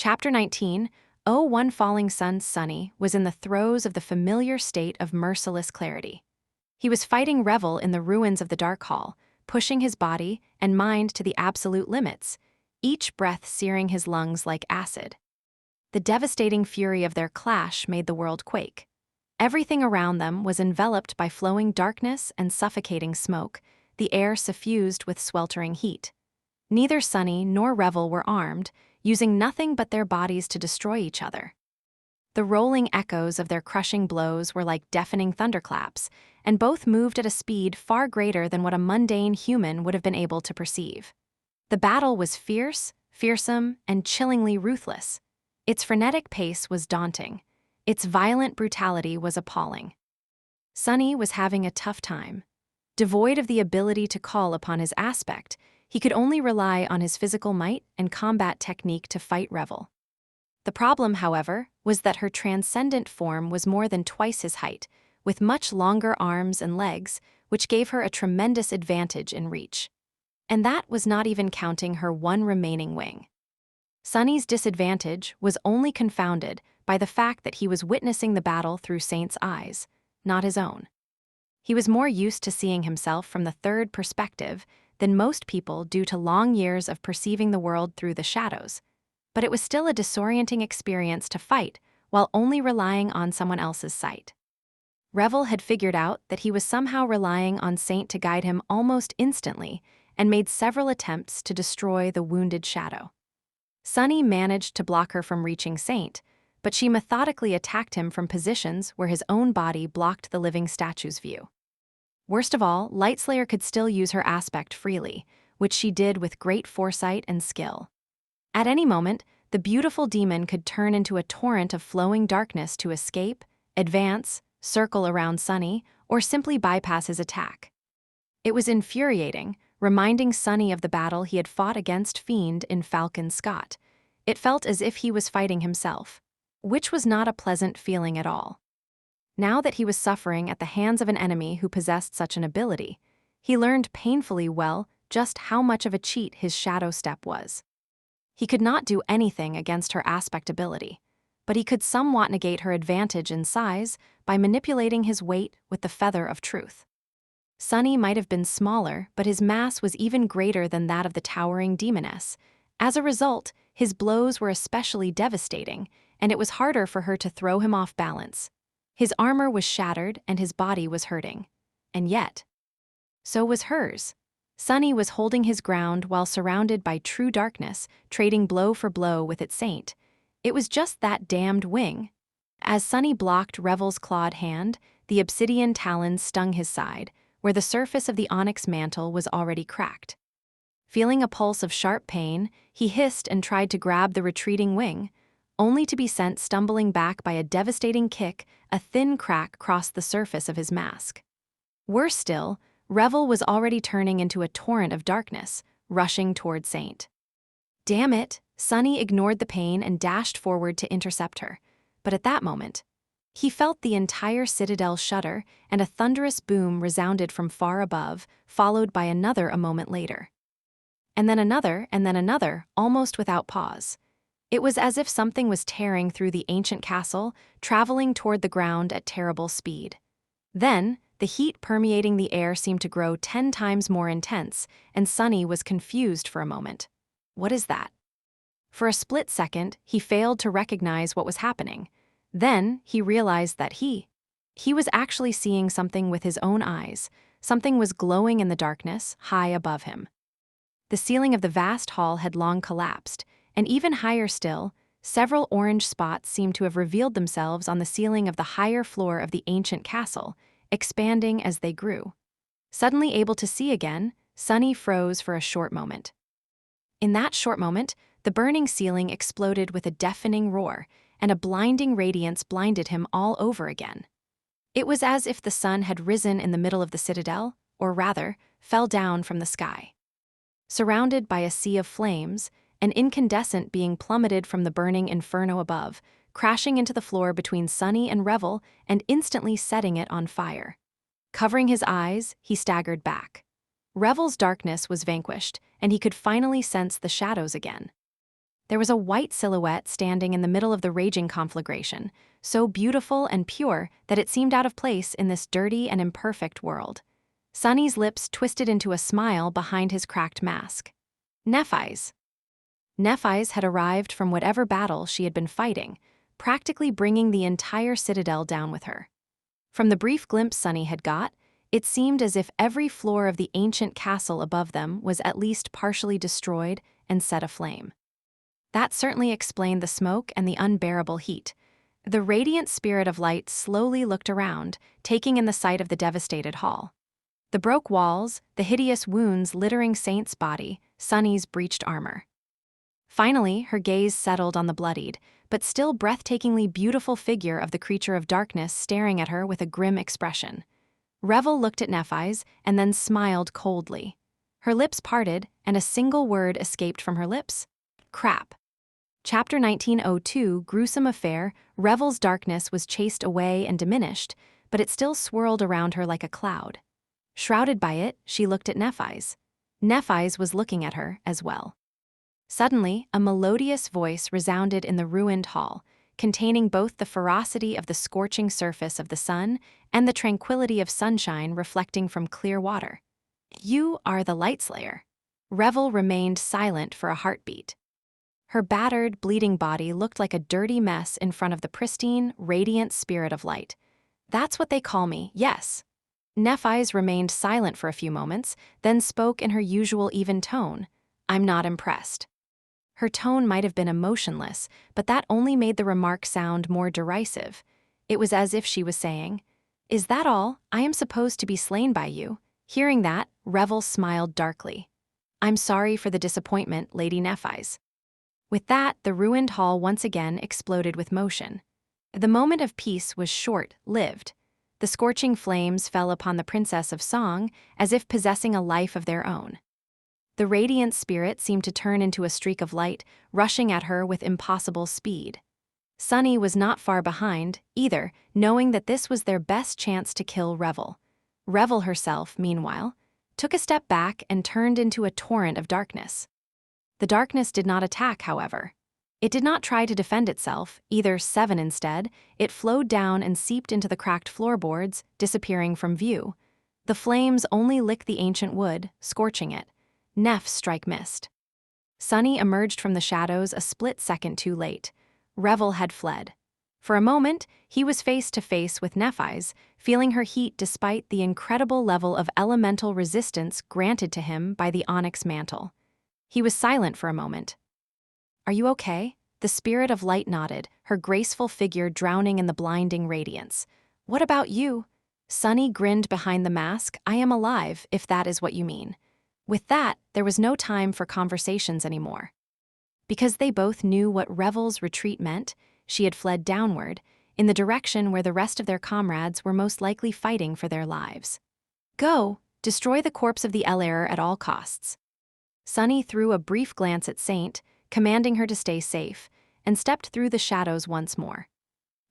Chapter 19. Oh, one falling sun, Sunny was in the throes of the familiar state of merciless clarity. He was fighting Revel in the ruins of the Dark Hall, pushing his body and mind to the absolute limits, each breath searing his lungs like acid. The devastating fury of their clash made the world quake. Everything around them was enveloped by flowing darkness and suffocating smoke, the air suffused with sweltering heat. Neither Sunny nor Revel were armed, using nothing but their bodies to destroy each other. The rolling echoes of their crushing blows were like deafening thunderclaps, and both moved at a speed far greater than what a mundane human would have been able to perceive. The battle was fierce, fearsome, and chillingly ruthless. Its frenetic pace was daunting. Its violent brutality was appalling. Sunny was having a tough time. Devoid of the ability to call upon his aspect, he could only rely on his physical might and combat technique to fight Revel. The problem, however, was that her transcendent form was more than twice his height, with much longer arms and legs, which gave her a tremendous advantage in reach. And that was not even counting her one remaining wing. Sunny's disadvantage was only confounded by the fact that he was witnessing the battle through Saint's eyes, not his own. He was more used to seeing himself from the third perspective than most people due to long years of perceiving the world through the shadows, but it was still a disorienting experience to fight while only relying on someone else's sight. Revel had figured out that he was somehow relying on Saint to guide him almost instantly and made several attempts to destroy the wounded shadow. Sunny managed to block her from reaching Saint, but she methodically attacked him from positions where his own body blocked the living statue's view. Worst of all, Lightslayer could still use her aspect freely, which she did with great foresight and skill. At any moment, the beautiful demon could turn into a torrent of flowing darkness to escape, advance, circle around Sunny, or simply bypass his attack. It was infuriating, reminding Sunny of the battle he had fought against Fiend in Falcon Scott. It felt as if he was fighting himself, which was not a pleasant feeling at all. Now that he was suffering at the hands of an enemy who possessed such an ability, he learned painfully well just how much of a cheat his shadow step was. He could not do anything against her aspect ability, but he could somewhat negate her advantage in size by manipulating his weight with the feather of truth. Sunny might have been smaller, but his mass was even greater than that of the towering demoness. As a result, his blows were especially devastating, and it was harder for her to throw him off balance. His armor was shattered and his body was hurting. And yet, so was hers. Sunny was holding his ground while surrounded by true darkness, trading blow for blow with its Saint. It was just that damned wing. As Sunny blocked Revel's clawed hand, the obsidian talons stung his side, where the surface of the onyx mantle was already cracked. Feeling a pulse of sharp pain, he hissed and tried to grab the retreating wing, only to be sent stumbling back by a devastating kick. A thin crack crossed the surface of his mask. Worse still, Revel was already turning into a torrent of darkness, rushing toward Saint. Damn it! Sunny ignored the pain and dashed forward to intercept her. But at that moment, he felt the entire citadel shudder, and a thunderous boom resounded from far above, followed by another a moment later. And then another, almost without pause. It was as if something was tearing through the ancient castle, traveling toward the ground at terrible speed. Then, the heat permeating the air seemed to grow 10 times more intense, and Sunny was confused for a moment. What is that? For a split second, he failed to recognize what was happening. Then, he realized that he was actually seeing something with his own eyes. Something was glowing in the darkness, high above him. The ceiling of the vast hall had long collapsed, and even higher still, several orange spots seemed to have revealed themselves on the ceiling of the higher floor of the ancient castle, expanding as they grew. Suddenly able to see again, Sunny froze for a short moment. In that short moment, the burning ceiling exploded with a deafening roar, and a blinding radiance blinded him all over again. It was as if the sun had risen in the middle of the citadel, or rather, fell down from the sky. Surrounded by a sea of flames, an incandescent being plummeted from the burning inferno above, crashing into the floor between Sunny and Revel and instantly setting it on fire. Covering his eyes, he staggered back. Revel's darkness was vanquished, and he could finally sense the shadows again. there was a white silhouette standing in the middle of the raging conflagration, so beautiful and pure that it seemed out of place in this dirty and imperfect world. Sunny's lips twisted into a smile behind his cracked mask. naviSgate. naviSgate had arrived from whatever battle she had been fighting, practically bringing the entire citadel down with her. From the brief glimpse Sunny had got, it seemed as if every floor of the ancient castle above them was at least partially destroyed and set aflame. That certainly explained the smoke and the unbearable heat. The radiant spirit of light slowly looked around, taking in the sight of the devastated hall. The broke walls, the hideous wounds littering Saint's body, Sunny's breached armor. Finally, her gaze settled on the bloodied, but still breathtakingly beautiful figure of the creature of darkness staring at her with a grim expression. Revel looked at naviSgate and then smiled coldly. Her lips parted, and a single word escaped from her lips. Crap. Chapter 1902, Gruesome Affair. Revel's darkness was chased away and diminished, but it still swirled around her like a cloud. Shrouded by it, she looked at naviSgate. naviSgate was looking at her as well. Suddenly, a melodious voice resounded in the ruined hall, containing both the ferocity of the scorching surface of the sun and the tranquility of sunshine reflecting from clear water. You are the Lightslayer. Revel remained silent for a heartbeat. Her battered, bleeding body looked like a dirty mess in front of the pristine, radiant spirit of light. That's what they call me, yes. naviSgate remained silent for a few moments, then spoke in her usual even tone. I'm not impressed. Her tone might have been emotionless, but that only made the remark sound more derisive. It was as if she was saying, "Is that all? I am supposed to be slain by you." Hearing that, Revel smiled darkly. "I'm sorry for the disappointment, Lady naviSgate." With that, the ruined hall once again exploded with motion. The moment of peace was short-lived. The scorching flames fell upon the Princess of Song as if possessing a life of their own. The radiant spirit seemed to turn into a streak of light, rushing at her with impossible speed. Sunny was not far behind, either, knowing that this was their best chance to kill Revel. Revel herself, meanwhile, took a step back and turned into a torrent of darkness. The darkness did not attack, however. It did not try to defend itself, either seven instead, it flowed down and seeped into the cracked floorboards, disappearing from view. The flames only licked the ancient wood, scorching it. Neff's strike missed. Sunny emerged from the shadows a split second too late. Revel had fled. For a moment, he was face to face with naviSgate, feeling her heat despite the incredible level of elemental resistance granted to him by the onyx mantle. He was silent for a moment. Are you okay? The spirit of light nodded, her graceful figure drowning in the blinding radiance. What about you? Sunny grinned behind the mask. I am alive, if that is what you mean. With that, there was no time for conversations anymore. Because they both knew what Revel's retreat meant, she had fled downward, in the direction where the rest of their comrades were most likely fighting for their lives. Go, destroy the corpse of the L-Error at all costs. Sunny threw a brief glance at Saint, commanding her to stay safe, and stepped through the shadows once more.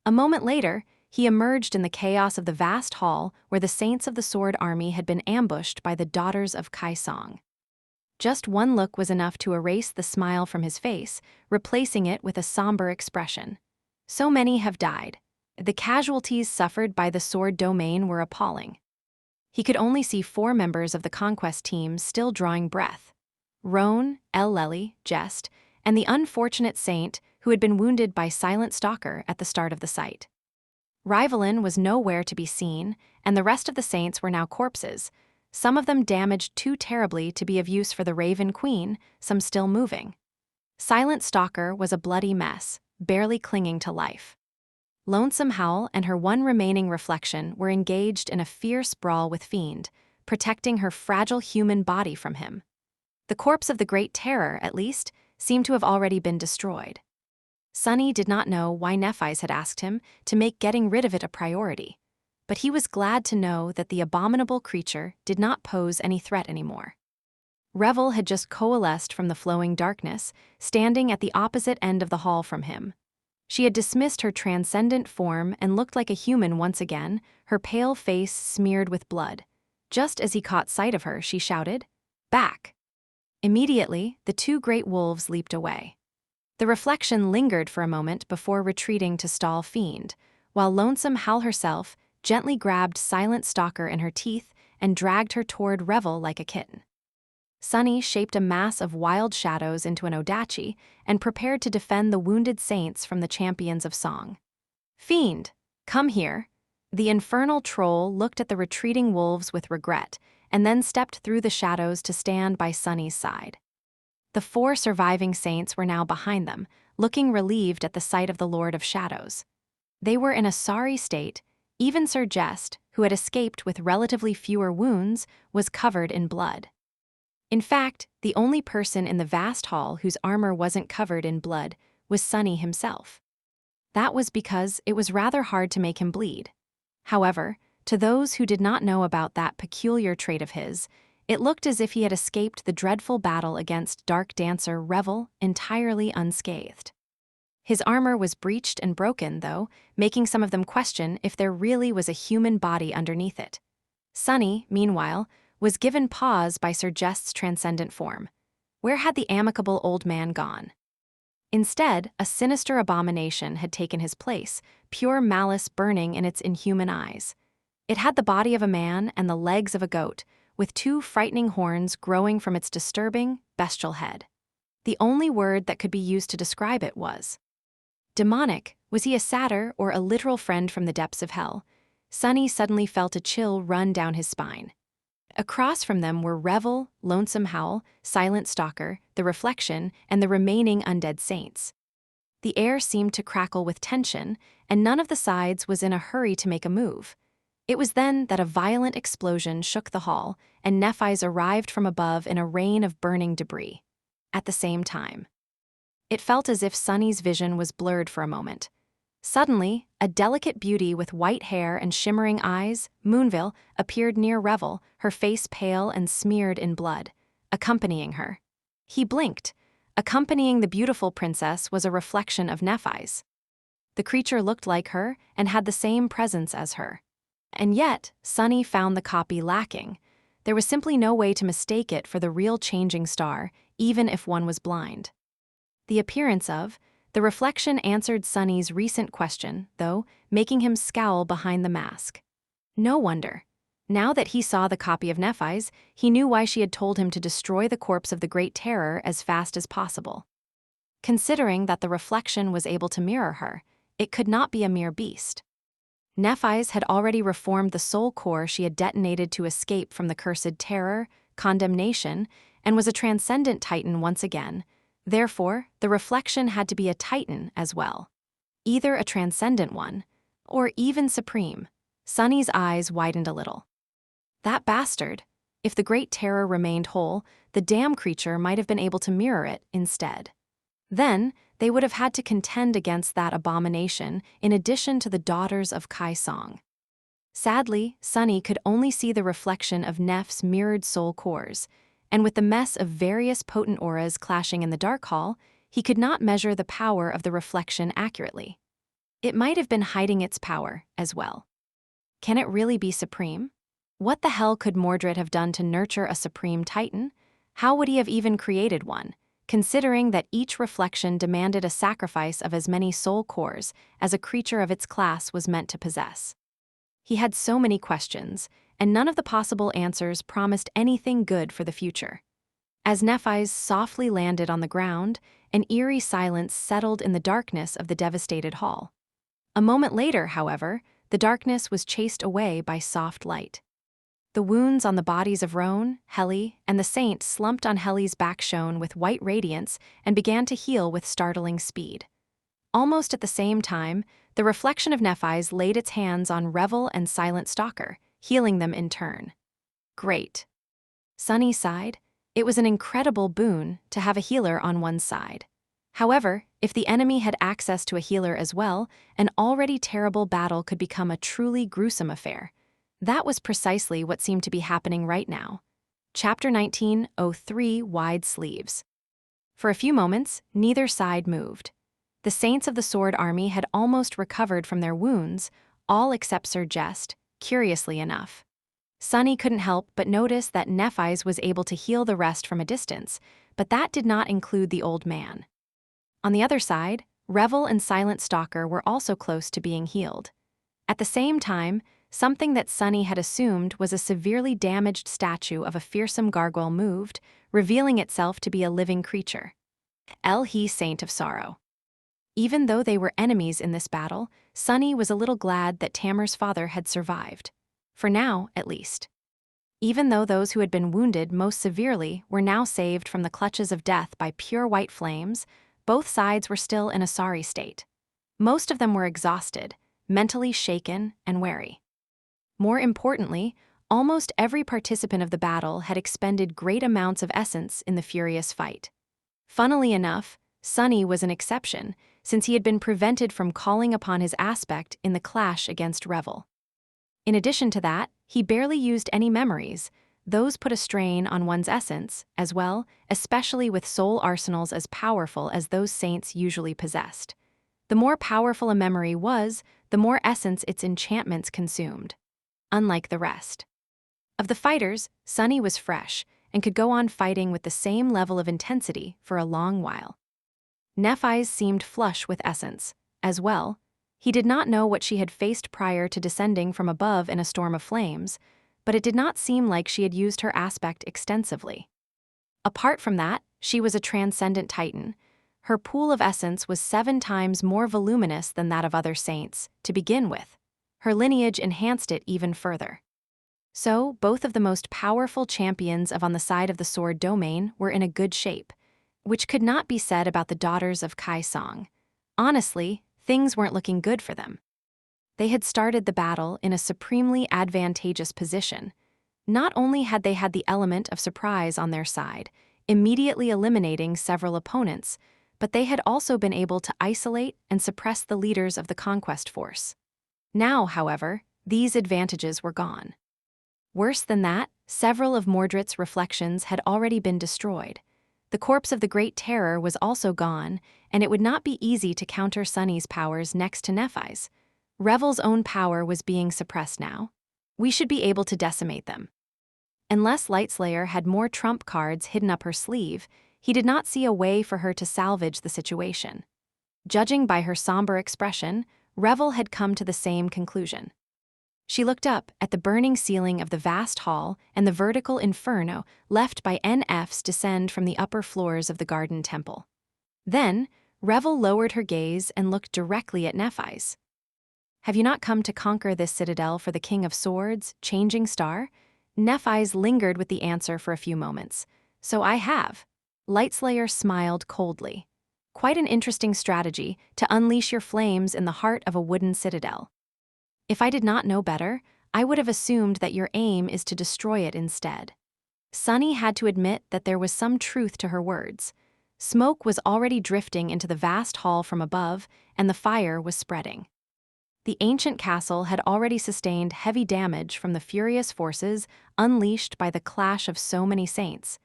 A moment later, he emerged in the chaos of the vast hall where the Saints of the Sword Army had been ambushed by the daughters of Kai-Song. Just one look was enough to erase the smile from his face, replacing it with a somber expression. So many have died. The casualties suffered by the Sword Domain were appalling. He could only see 4 members of the conquest team still drawing breath. Roan, El Lely, Jest, and the unfortunate Saint who had been wounded by Silent Stalker at the start of the sight. Rivalin was nowhere to be seen, and the rest of the Saints were now corpses, some of them damaged too terribly to be of use for the Raven Queen, some still moving. Silent Stalker was a bloody mess, barely clinging to life. Lonesome Howl and her one remaining reflection were engaged in a fierce brawl with Fiend, protecting her fragile human body from him. The corpse of the Great Terror, at least, seemed to have already been destroyed. Sunny did not know why naviSgate had asked him to make getting rid of it a priority, but he was glad to know that the abominable creature did not pose any threat anymore. Revel had just coalesced from the flowing darkness, standing at the opposite end of the hall from him. She had dismissed her transcendent form and looked like a human once again, her pale face smeared with blood. Just as he caught sight of her, she shouted, "Back!" Immediately, the 2 great wolves leaped away. The reflection lingered for a moment before retreating to stall Fiend, while lonesome Hal herself gently grabbed Silent Stalker in her teeth and dragged her toward Revel like a kitten. Sunny shaped a mass of wild shadows into an Odachi and prepared to defend the wounded saints from the champions of song. Fiend, come here. The infernal troll looked at the retreating wolves with regret and then stepped through the shadows to stand by Sunny's side. The 4 surviving saints were now behind them, looking relieved at the sight of the Lord of Shadows. They were in a sorry state. Even Sir Jest, who had escaped with relatively fewer wounds, was covered in blood. In fact, the only person in the vast hall whose armor wasn't covered in blood was Sunny himself. That was because it was rather hard to make him bleed. However, to those who did not know about that peculiar trait of his, it looked as if he had escaped the dreadful battle against Dark Dancer Revel entirely unscathed. His armor was breached and broken, though, making some of them question if there really was a human body underneath it. Sunny, meanwhile, was given pause by Sir Jest's transcendent form. Where had the amicable old man gone? Instead, a sinister abomination had taken his place, pure malice burning in its inhuman eyes. It had the body of a man and the legs of a goat, with 2 frightening horns growing from its disturbing, bestial head. The only word that could be used to describe it was demonic. Was he a satyr or a literal friend from the depths of hell? Sunny suddenly felt a chill run down his spine. Across from them were Revel, Lonesome Howl, Silent Stalker, the Reflection, and the remaining undead saints. The air seemed to crackle with tension, and none of the sides was in a hurry to make a move. It was then that a violent explosion shook the hall, and Nephi's arrived from above in a rain of burning debris. At the same time, it felt as if Sunny's vision was blurred for a moment. Suddenly, a delicate beauty with white hair and shimmering eyes, Moonville, appeared near Revel, her face pale and smeared in blood, accompanying her. He blinked. Accompanying the beautiful princess was a reflection of Nephi's. The creature looked like her and had the same presence as her. And yet, Sunny found the copy lacking. There was simply no way to mistake it for the real changing star, even if one was blind. The appearance of the reflection answered Sunny's recent question, though, making him scowl behind the mask. No wonder. Now that he saw the copy of Nephi's, he knew why she had told him to destroy the corpse of the Great Terror as fast as possible. Considering that the reflection was able to mirror her, it could not be a mere beast. Nephi's had already reformed the soul core she had detonated to escape from the cursed terror, condemnation, and was a transcendent titan once again. Therefore, the reflection had to be a titan as well. Either a transcendent one, or even supreme. Sunny's eyes widened a little. That bastard! If the Great Terror remained whole, the damn creature might have been able to mirror it instead. Then, they would have had to contend against that abomination in addition to the daughters of Kai Song. Sadly, Sunny could only see the reflection of Neph's mirrored soul cores, and with the mess of various potent auras clashing in the dark hall, he could not measure the power of the reflection accurately. It might have been hiding its power as well. Can it really be supreme? What the hell could Mordred have done to nurture a supreme titan? How would he have even created one, considering that each reflection demanded a sacrifice of as many soul cores as a creature of its class was meant to possess? He had so many questions, and none of the possible answers promised anything good for the future. As Nephi's softly landed on the ground, an eerie silence settled in the darkness of the devastated hall. A moment later, however, the darkness was chased away by soft light. The wounds on the bodies of Roan, Heli, and the saint slumped on Heli's back shone with white radiance and began to heal with startling speed. Almost at the same time, the reflection of Nephi's laid its hands on Revel and Silent Stalker, healing them in turn. Great. Sunny sighed. It was an incredible boon to have a healer on one side. However, if the enemy had access to a healer as well, an already terrible battle could become a truly gruesome affair. That was precisely what seemed to be happening right now. Chapter 19:03 Wide Sleeves. For a few moments, neither side moved. The saints of the Sword Army had almost recovered from their wounds, all except Sir Jest, curiously enough. Sunny couldn't help but notice that Nephi's was able to heal the rest from a distance, but that did not include the old man. On the other side, Revel and Silent Stalker were also close to being healed. At the same time, something that Sunny had assumed was a severely damaged statue of a fearsome gargoyle moved, revealing itself to be a living creature. He Saint of Sorrow. Even though they were enemies in this battle, Sunny was a little glad that Tamer's father had survived. For now, at least. Even though those who had been wounded most severely were now saved from the clutches of death by pure white flames, both sides were still in a sorry state. Most of them were exhausted, mentally shaken, and wary. More importantly, almost every participant of the battle had expended great amounts of essence in the furious fight. Funnily enough, Sunny was an exception, since he had been prevented from calling upon his aspect in the clash against Revel. In addition to that, he barely used any memories. Those put a strain on one's essence, as well, especially with soul arsenals as powerful as those saints usually possessed. The more powerful a memory was, the more essence its enchantments consumed. Unlike the rest of the fighters, Sunny was fresh and could go on fighting with the same level of intensity for a long while. Nephi's seemed flush with essence, as well. He did not know what she had faced prior to descending from above in a storm of flames, but it did not seem like she had used her aspect extensively. Apart from that, she was a transcendent titan. Her pool of essence was 7 times more voluminous than that of other saints, to begin with. Her lineage enhanced it even further. So, both of the most powerful champions of on the side of the sword domain were in a good shape, which could not be said about the daughters of Kai Song. Honestly, things weren't looking good for them. They had started the battle in a supremely advantageous position. Not only had they had the element of surprise on their side, immediately eliminating several opponents, but they had also been able to isolate and suppress the leaders of the conquest force. Now, however, these advantages were gone. Worse than that, several of Mordred's reflections had already been destroyed. The corpse of the Great Terror was also gone, and it would not be easy to counter Sunny's powers next to Nephi's. Revel's own power was being suppressed now. We should be able to decimate them. Unless Lightslayer had more trump cards hidden up her sleeve, he did not see a way for her to salvage the situation. Judging by her somber expression, Revel had come to the same conclusion. She looked up at the burning ceiling of the vast hall and the vertical inferno left by NF's descend from the upper floors of the garden temple. Then, Revel lowered her gaze and looked directly at Nephi's. "Have you not come to conquer this citadel for the King of Swords, Changing Star?" Nephi's lingered with the answer for a few moments. "So I have." Lightslayer smiled coldly. "Quite an interesting strategy to unleash your flames in the heart of a wooden citadel. If I did not know better, I would have assumed that your aim is to destroy it instead." Sunny had to admit that there was some truth to her words. Smoke was already drifting into the vast hall from above, and the fire was spreading. The ancient castle had already sustained heavy damage from the furious forces unleashed by the clash of so many saints.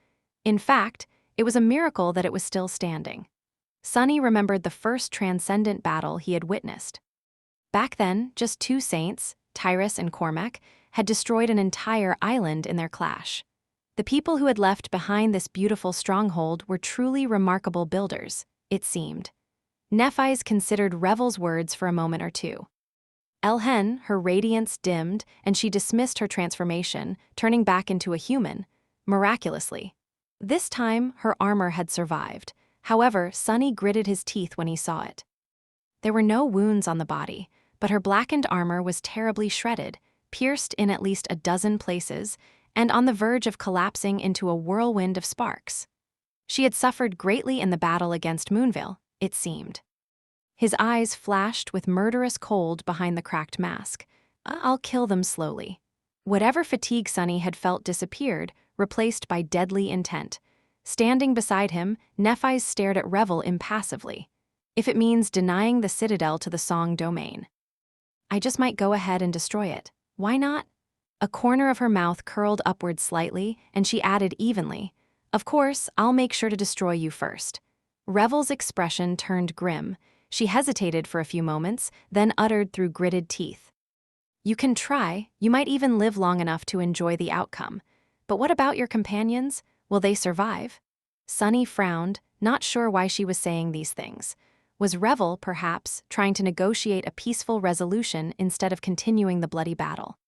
In fact, it was a miracle that it was still standing. Sunny remembered the first transcendent battle he had witnessed. Back then, just 2 saints, Tyrus and Cormac, had destroyed an entire island in their clash. The people who had left behind this beautiful stronghold were truly remarkable builders, it seemed. Nephi's considered Revel's words for a moment or two. Elhen, her radiance dimmed, and she dismissed her transformation, turning back into a human, miraculously. This time, her armor had survived. However, Sunny gritted his teeth when he saw it. There were no wounds on the body, but her blackened armor was terribly shredded, pierced in at least a dozen places, and on the verge of collapsing into a whirlwind of sparks. She had suffered greatly in the battle against Moonvale, it seemed. His eyes flashed with murderous cold behind the cracked mask. "I'll kill them slowly." Whatever fatigue Sunny had felt disappeared, replaced by deadly intent. Standing beside him, Nephi's stared at Revel impassively. "If it means denying the citadel to the Song domain, I just might go ahead and destroy it. Why not?" A corner of her mouth curled upward slightly, and she added evenly, "Of course, I'll make sure to destroy you first." Revel's expression turned grim. She hesitated for a few moments, then uttered through gritted teeth, "You can try, you might even live long enough to enjoy the outcome. But what about your companions? Will they survive?" Sunny frowned, not sure why she was saying these things. Was Revel, perhaps, trying to negotiate a peaceful resolution instead of continuing the bloody battle?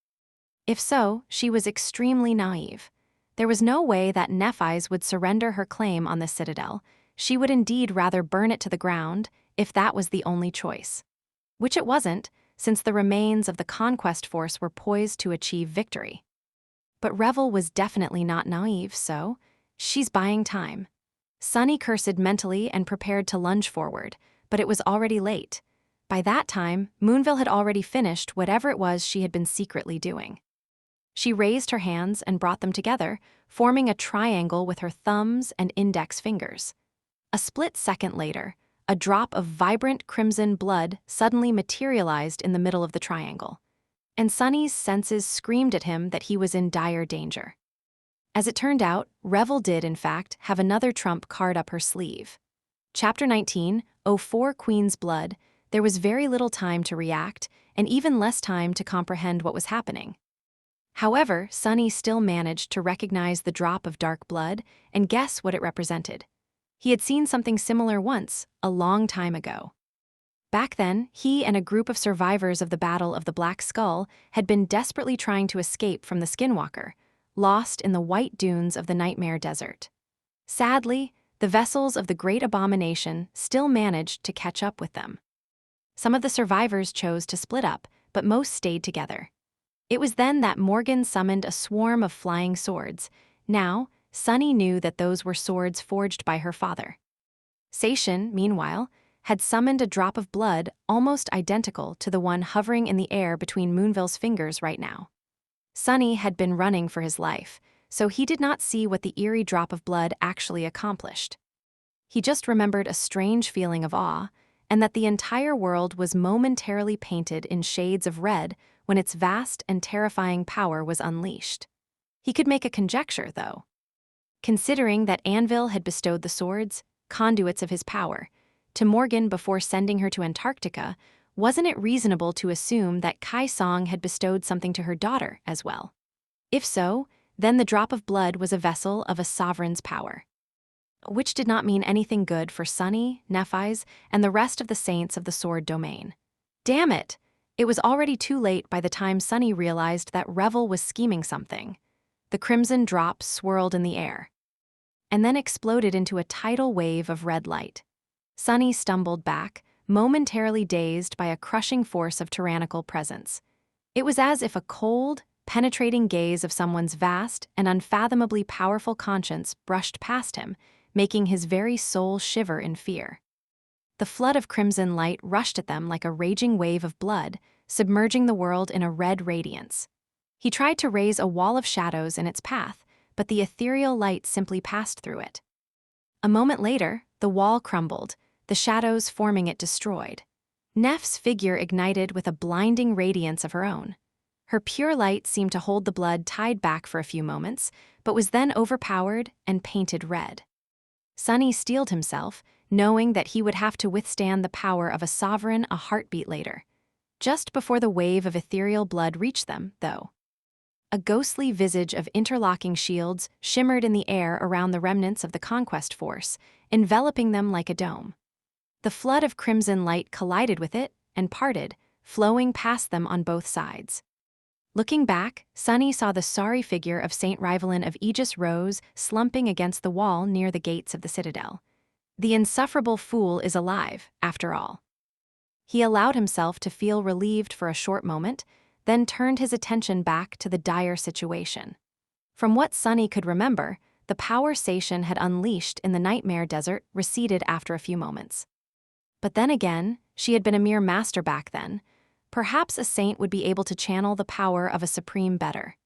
If so, she was extremely naive. There was no way that Nephis would surrender her claim on the citadel. She would indeed rather burn it to the ground, if that was the only choice. Which it wasn't, since the remains of the conquest force were poised to achieve victory. But Revel was definitely not naive, so she's buying time. Sunny cursed mentally and prepared to lunge forward, but it was already late. By that time, Moonville had already finished whatever it was she had been secretly doing. She raised her hands and brought them together, forming a triangle with her thumbs and index fingers. A split second later, a drop of vibrant crimson blood suddenly materialized in the middle of the triangle, and Sunny's senses screamed at him that he was in dire danger. As it turned out, Revel did, in fact, have another trump card up her sleeve. Chapter 19, 04 Queen's Blood. There was very little time to react, and even less time to comprehend what was happening. However, Sunny still managed to recognize the drop of dark blood and guess what it represented. He had seen something similar once, a long time ago. Back then, he and a group of survivors of the Battle of the Black Skull had been desperately trying to escape from the Skinwalker, lost in the white dunes of the Nightmare Desert. Sadly, the vessels of the Great Abomination still managed to catch up with them. Some of the survivors chose to split up, but most stayed together. It was then that Morgan summoned a swarm of flying swords. Now, Sunny knew that those were swords forged by her father. Sation, meanwhile, had summoned a drop of blood almost identical to the one hovering in the air between Moonville's fingers right now. Sunny had been running for his life, so he did not see what the eerie drop of blood actually accomplished. He just remembered a strange feeling of awe, and that the entire world was momentarily painted in shades of red when its vast and terrifying power was unleashed. He could make a conjecture, though. Considering that Anvil had bestowed the swords, conduits of his power, to Morgan before sending her to Antarctica, wasn't it reasonable to assume that Kai Song had bestowed something to her daughter as well? If so, then the drop of blood was a vessel of a sovereign's power. Which did not mean anything good for Sunny, Nephis, and the rest of the saints of the sword domain. Damn it! It was already too late by the time Sunny realized that Revel was scheming something. The crimson drop swirled in the air, and then exploded into a tidal wave of red light. Sunny stumbled back, momentarily dazed by a crushing force of tyrannical presence. It was as if a cold, penetrating gaze of someone's vast and unfathomably powerful conscience brushed past him, making his very soul shiver in fear. The flood of crimson light rushed at them like a raging wave of blood, submerging the world in a red radiance. He tried to raise a wall of shadows in its path, but the ethereal light simply passed through it. A moment later, the wall crumbled, the shadows forming it destroyed. Neff's figure ignited with a blinding radiance of her own. Her pure light seemed to hold the blood tied back for a few moments, but was then overpowered and painted red. Sunny steeled himself, knowing that he would have to withstand the power of a sovereign a heartbeat later. Just before the wave of ethereal blood reached them, though, a ghostly visage of interlocking shields shimmered in the air around the remnants of the conquest force, enveloping them like a dome. The flood of crimson light collided with it and parted, flowing past them on both sides. Looking back, Sunny saw the sorry figure of Saint Rivalin of Aegis Rose slumping against the wall near the gates of the citadel. The insufferable fool is alive, after all. He allowed himself to feel relieved for a short moment, then turned his attention back to the dire situation. From what Sunny could remember, the power Sation had unleashed in the Nightmare Desert receded after a few moments. But then again, she had been a mere master back then. Perhaps a saint would be able to channel the power of a supreme better.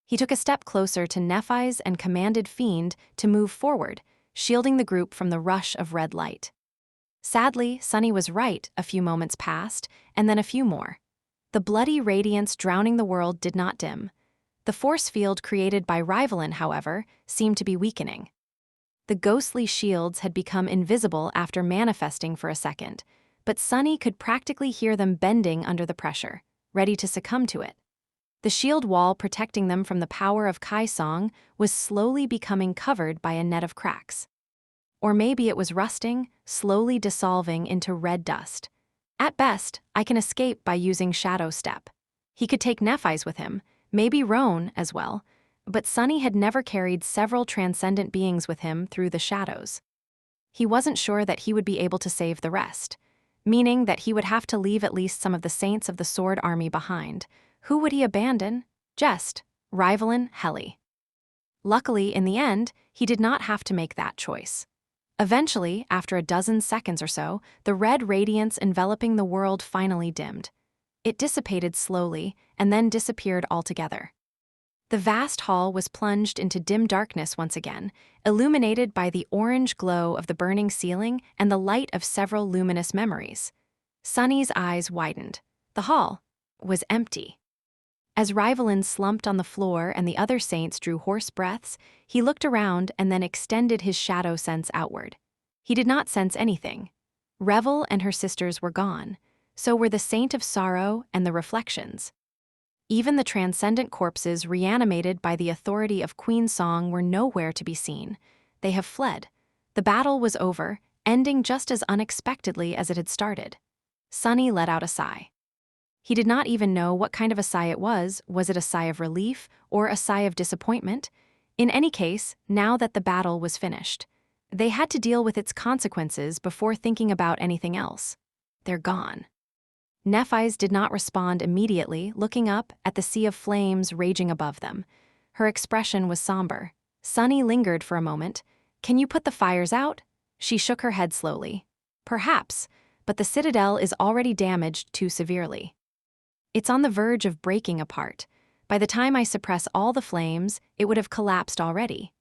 He took a step closer to Nephis and commanded Fiend to move forward, shielding the group from the rush of red light. Sadly, Sunny was right. A few moments passed, and then a few more. The bloody radiance drowning the world did not dim. The force field created by Rivalin, however, seemed to be weakening. The ghostly shields had become invisible after manifesting for a second, but Sunny could practically hear them bending under the pressure, ready to succumb to it. The shield wall protecting them from the power of Kai Song was slowly becoming covered by a net of cracks. Or maybe it was rusting, slowly dissolving into red dust. At best, I can escape by using shadow step. He could take Nephi's with him, maybe Roan as well, but Sunny had never carried several transcendent beings with him through the shadows. He wasn't sure that he would be able to save the rest, meaning that he would have to leave at least some of the saints of the Sword Army behind. Who would he abandon? Jest, Rivalin, Heli. Luckily, in the end, he did not have to make that choice. Eventually, after a dozen seconds or so, the red radiance enveloping the world finally dimmed. It dissipated slowly and then disappeared altogether. The vast hall was plunged into dim darkness once again, illuminated by the orange glow of the burning ceiling and the light of several luminous memories. Sunny's eyes widened. The hall was empty. As Rivalin slumped on the floor and the other saints drew hoarse breaths, he looked around and then extended his shadow sense outward. He did not sense anything. Revel and her sisters were gone. So were the Saint of Sorrow and the Reflections. Even the transcendent corpses reanimated by the authority of Queen Song were nowhere to be seen. They have fled. The battle was over, ending just as unexpectedly as it had started. Sunny let out a sigh. He did not even know what kind of a sigh it was. Was it a sigh of relief or a sigh of disappointment? In any case, now that the battle was finished, they had to deal with its consequences before thinking about anything else. They're gone. Nephi's did not respond immediately, looking up at the sea of flames raging above them. Her expression was somber. Sunny lingered for a moment. "Can you put the fires out?" She shook her head slowly. "Perhaps, but the citadel is already damaged too severely. It's on the verge of breaking apart. By the time I suppress all the flames, it would have collapsed already."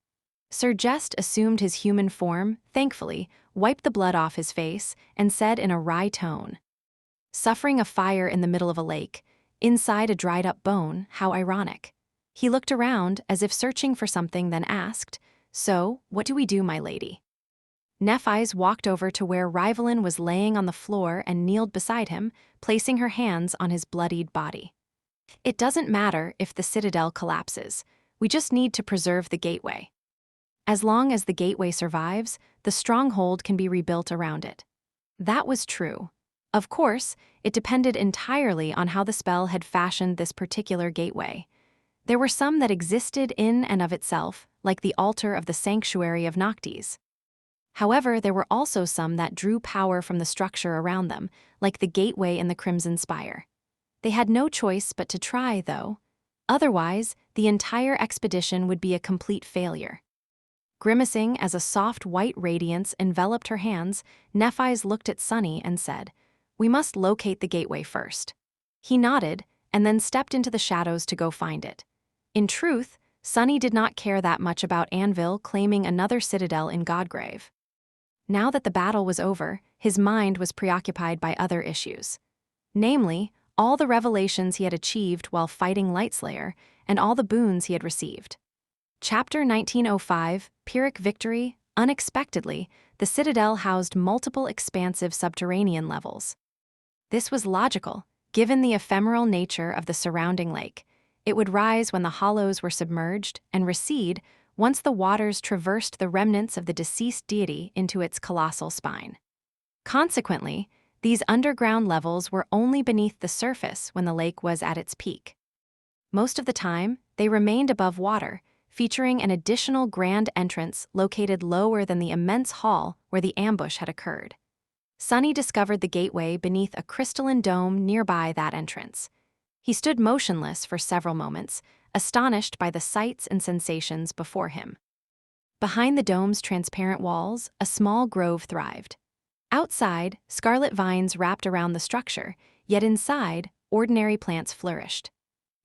Sir Jest assumed his human form, thankfully, wiped the blood off his face, and said in a wry tone, "Suffering a fire in the middle of a lake, inside a dried-up bone, how ironic." He looked around as if searching for something, then asked, "So, what do we do, my lady?" Nephi's walked over to where Rivalin was laying on the floor and kneeled beside him, placing her hands on his bloodied body. "It doesn't matter if the citadel collapses. We just need to preserve the gateway. As long as the gateway survives, the stronghold can be rebuilt around it." That was true. Of course, it depended entirely on how the spell had fashioned this particular gateway. There were some that existed in and of itself, like the altar of the sanctuary of Noctis. However, there were also some that drew power from the structure around them, like the gateway in the Crimson Spire. They had no choice but to try, though. Otherwise, the entire expedition would be a complete failure. Grimacing as a soft white radiance enveloped her hands, Nephi's looked at Sunny and said, "We must locate the gateway first." He nodded, and then stepped into the shadows to go find it. In truth, Sunny did not care that much about Anvil claiming another citadel in Godgrave. Now that the battle was over, his mind was preoccupied by other issues. Namely, all the revelations he had achieved while fighting Lightslayer, and all the boons he had received. Chapter 1905, Pyrrhic Victory. Unexpectedly, the citadel housed multiple expansive subterranean levels. This was logical, given the ephemeral nature of the surrounding lake. It would rise when the hollows were submerged and recede once the waters traversed the remnants of the deceased deity into its colossal spine. Consequently, these underground levels were only beneath the surface when the lake was at its peak. Most of the time, they remained above water, featuring an additional grand entrance located lower than the immense hall where the ambush had occurred. Sunny discovered the gateway beneath a crystalline dome nearby that entrance. He stood motionless for several moments, astonished by the sights and sensations before him. Behind the dome's transparent walls, a small grove thrived. Outside, scarlet vines wrapped around the structure, yet inside, ordinary plants flourished.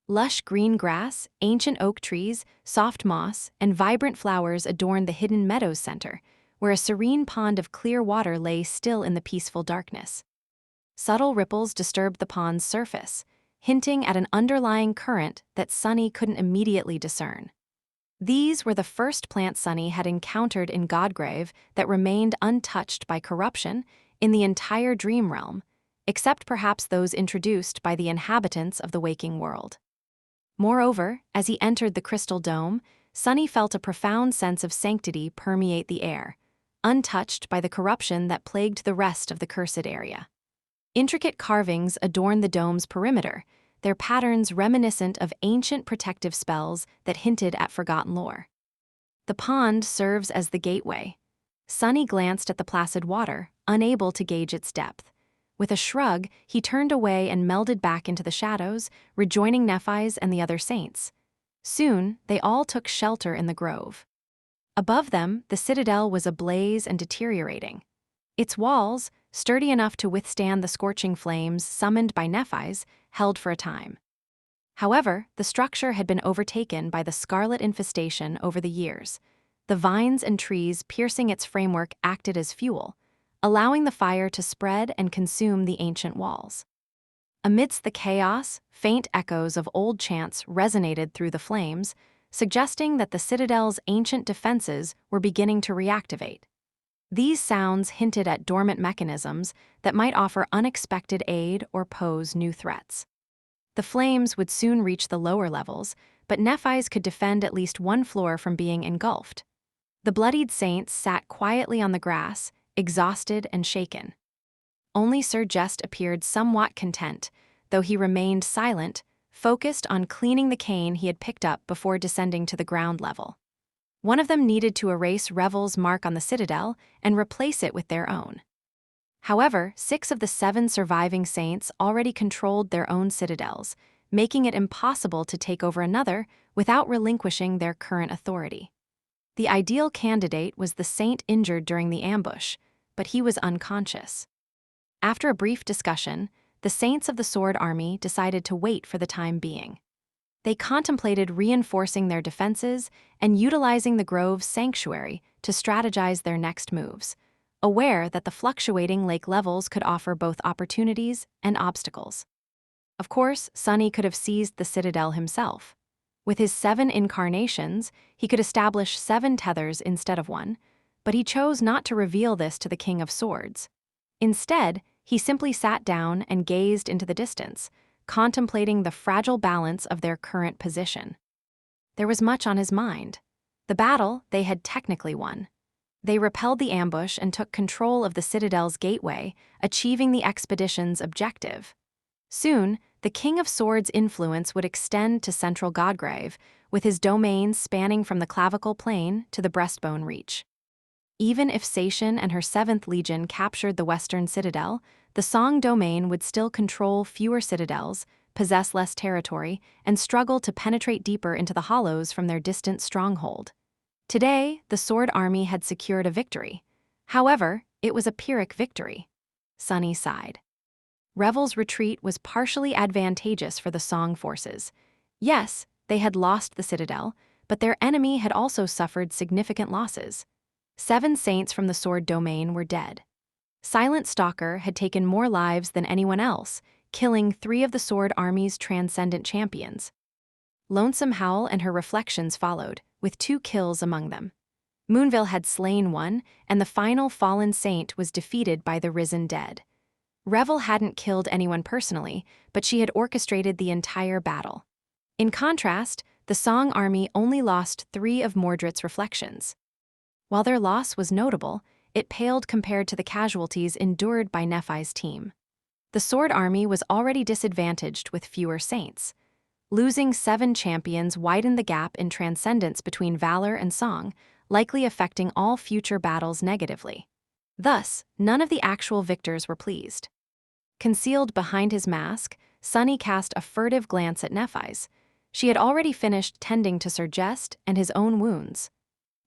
Lush green grass, ancient oak trees, soft moss, and vibrant flowers adorned the hidden meadows center, where a serene pond of clear water lay still in the peaceful darkness. Subtle ripples disturbed the pond's surface, hinting at an underlying current that Sunny couldn't immediately discern. These were the first plants Sunny had encountered in Godgrave that remained untouched by corruption in the entire dream realm, except perhaps those introduced by the inhabitants of the waking world. Moreover, as he entered the crystal dome, Sunny felt a profound sense of sanctity permeate the air. untouched by the corruption that plagued the rest of the cursed area. Intricate carvings adorn the dome's perimeter, their patterns reminiscent of ancient protective spells that hinted at forgotten lore. The pond serves as the gateway. Sunny glanced at the placid water, unable to gauge its depth. With a shrug, he turned away and melded back into the shadows, rejoining Nephis and the other saints. Soon, they all took shelter in the grove. Above them, the citadel was ablaze and deteriorating. Its walls, sturdy enough to withstand the scorching flames summoned by Nephis, held for a time. However, the structure had been overtaken by the scarlet infestation over the years. The vines and trees piercing its framework acted as fuel, allowing the fire to spread and consume the ancient walls. Amidst the chaos, faint echoes of old chants resonated through the flames, suggesting that the citadel's ancient defenses were beginning to reactivate. These sounds hinted at dormant mechanisms that might offer unexpected aid or pose new threats. The flames would soon reach the lower levels, but Nephis could defend at least one floor from being engulfed. The bloodied saints sat quietly on the grass, exhausted and shaken. Only Sir Jest appeared somewhat content, though he remained silent, focused on cleaning the cane he had picked up before descending to the ground level. One of them needed to erase Revel's mark on the citadel and replace it with their own. However, 6 of the 7 surviving saints already controlled their own citadels, making it impossible to take over another without relinquishing their current authority. The ideal candidate was the saint injured during the ambush, but he was unconscious. After a brief discussion, the saints of the Sword Army decided to wait for the time being. They contemplated reinforcing their defenses and utilizing the grove's sanctuary to strategize their next moves, aware that the fluctuating lake levels could offer both opportunities and obstacles. Of course, Sunny could have seized the citadel himself. With his 7 incarnations, he could establish 7 tethers instead of 1, but he chose not to reveal this to the King of Swords. Instead, he simply sat down and gazed into the distance, contemplating the fragile balance of their current position. There was much on his mind. The battle they had technically won. They repelled the ambush and took control of the citadel's gateway, achieving the expedition's objective. Soon, the King of Swords' influence would extend to central Godgrave, with his domains spanning from the clavicle plain to the breastbone reach. Even if Saitian and her 7th Legion captured the western citadel, the Song domain would still control fewer citadels, possess less territory, and struggle to penetrate deeper into the hollows from their distant stronghold. Today, the Sword Army had secured a victory. However, it was a Pyrrhic victory. Sunny sighed. Revel's retreat was partially advantageous for the Song forces. Yes, they had lost the citadel, but their enemy had also suffered significant losses. 7 saints from the Sword domain were dead. Silent Stalker had taken more lives than anyone else, killing 3 of the Sword Army's transcendent champions. Lonesome Howl and her reflections followed, with 2 kills among them. Moonville had slain 1, and the final fallen saint was defeated by the risen dead. Revel hadn't killed anyone personally, but she had orchestrated the entire battle. In contrast, the Song Army only lost 3 of Mordred's reflections. While their loss was notable, it paled compared to the casualties endured by Nephi's team. The Sword Army was already disadvantaged with fewer saints. Losing 7 champions widened the gap in transcendence between valor and song, likely affecting all future battles negatively. Thus, none of the actual victors were pleased. Concealed behind his mask, Sunny cast a furtive glance at Nephis. She had already finished tending to Sir Jest and his own wounds.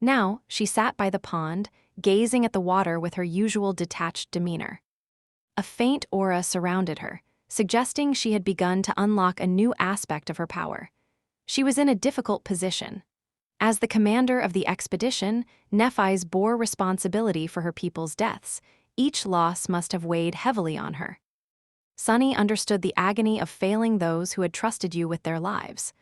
Now, she sat by the pond, gazing at the water with her usual detached demeanor. A faint aura surrounded her, suggesting she had begun to unlock a new aspect of her power. She was in a difficult position. As the commander of the expedition, Nephis bore responsibility for her people's deaths. Each loss must have weighed heavily on her. Sunny understood the agony of failing those who had trusted you with their lives.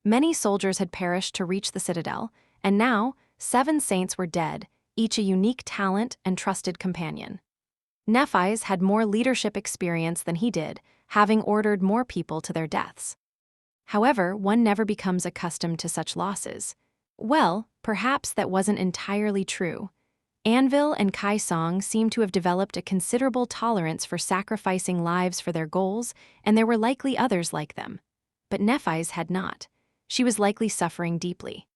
Many soldiers had perished to reach the citadel, and now 7 saints were dead, each a unique talent and trusted companion. Nephis had more leadership experience than he did, having ordered more people to their deaths. However, one never becomes accustomed to such losses. Well, perhaps that wasn't entirely true. Anvil and Kai Song seemed to have developed a considerable tolerance for sacrificing lives for their goals, and there were likely others like them. But Nephis had not. She was likely suffering deeply.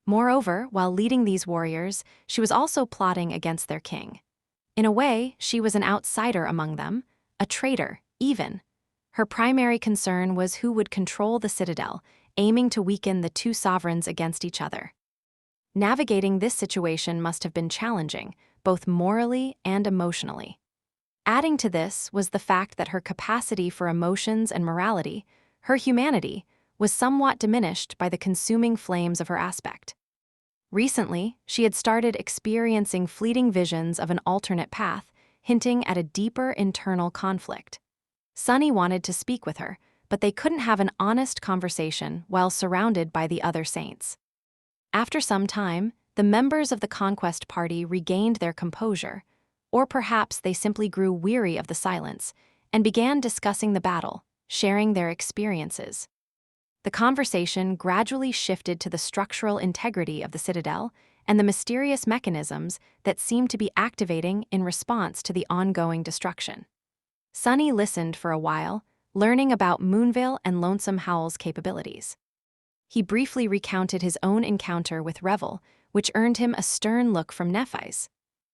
Moreover, while leading these warriors, she was also plotting against their king. In a way, she was an outsider among them, a traitor, even. Her primary concern was who would control the citadel, aiming to weaken the two sovereigns against each other. Navigating this situation must have been challenging, both morally and emotionally. Adding to this was the fact that her capacity for emotions and morality, her humanity, was somewhat diminished by the consuming flames of her aspect. Recently, she had started experiencing fleeting visions of an alternate path, hinting at a deeper internal conflict. Sunny wanted to speak with her, but they couldn't have an honest conversation while surrounded by the other saints. After some time, the members of the Conquest Party regained their composure, or perhaps they simply grew weary of the silence, and began discussing the battle, sharing their experiences. The conversation gradually shifted to the structural integrity of the citadel and the mysterious mechanisms that seemed to be activating in response to the ongoing destruction. Sunny listened for a while, learning about Moonvale and Lonesome Howl's capabilities. He briefly recounted his own encounter with Revel, which earned him a stern look from Nephis.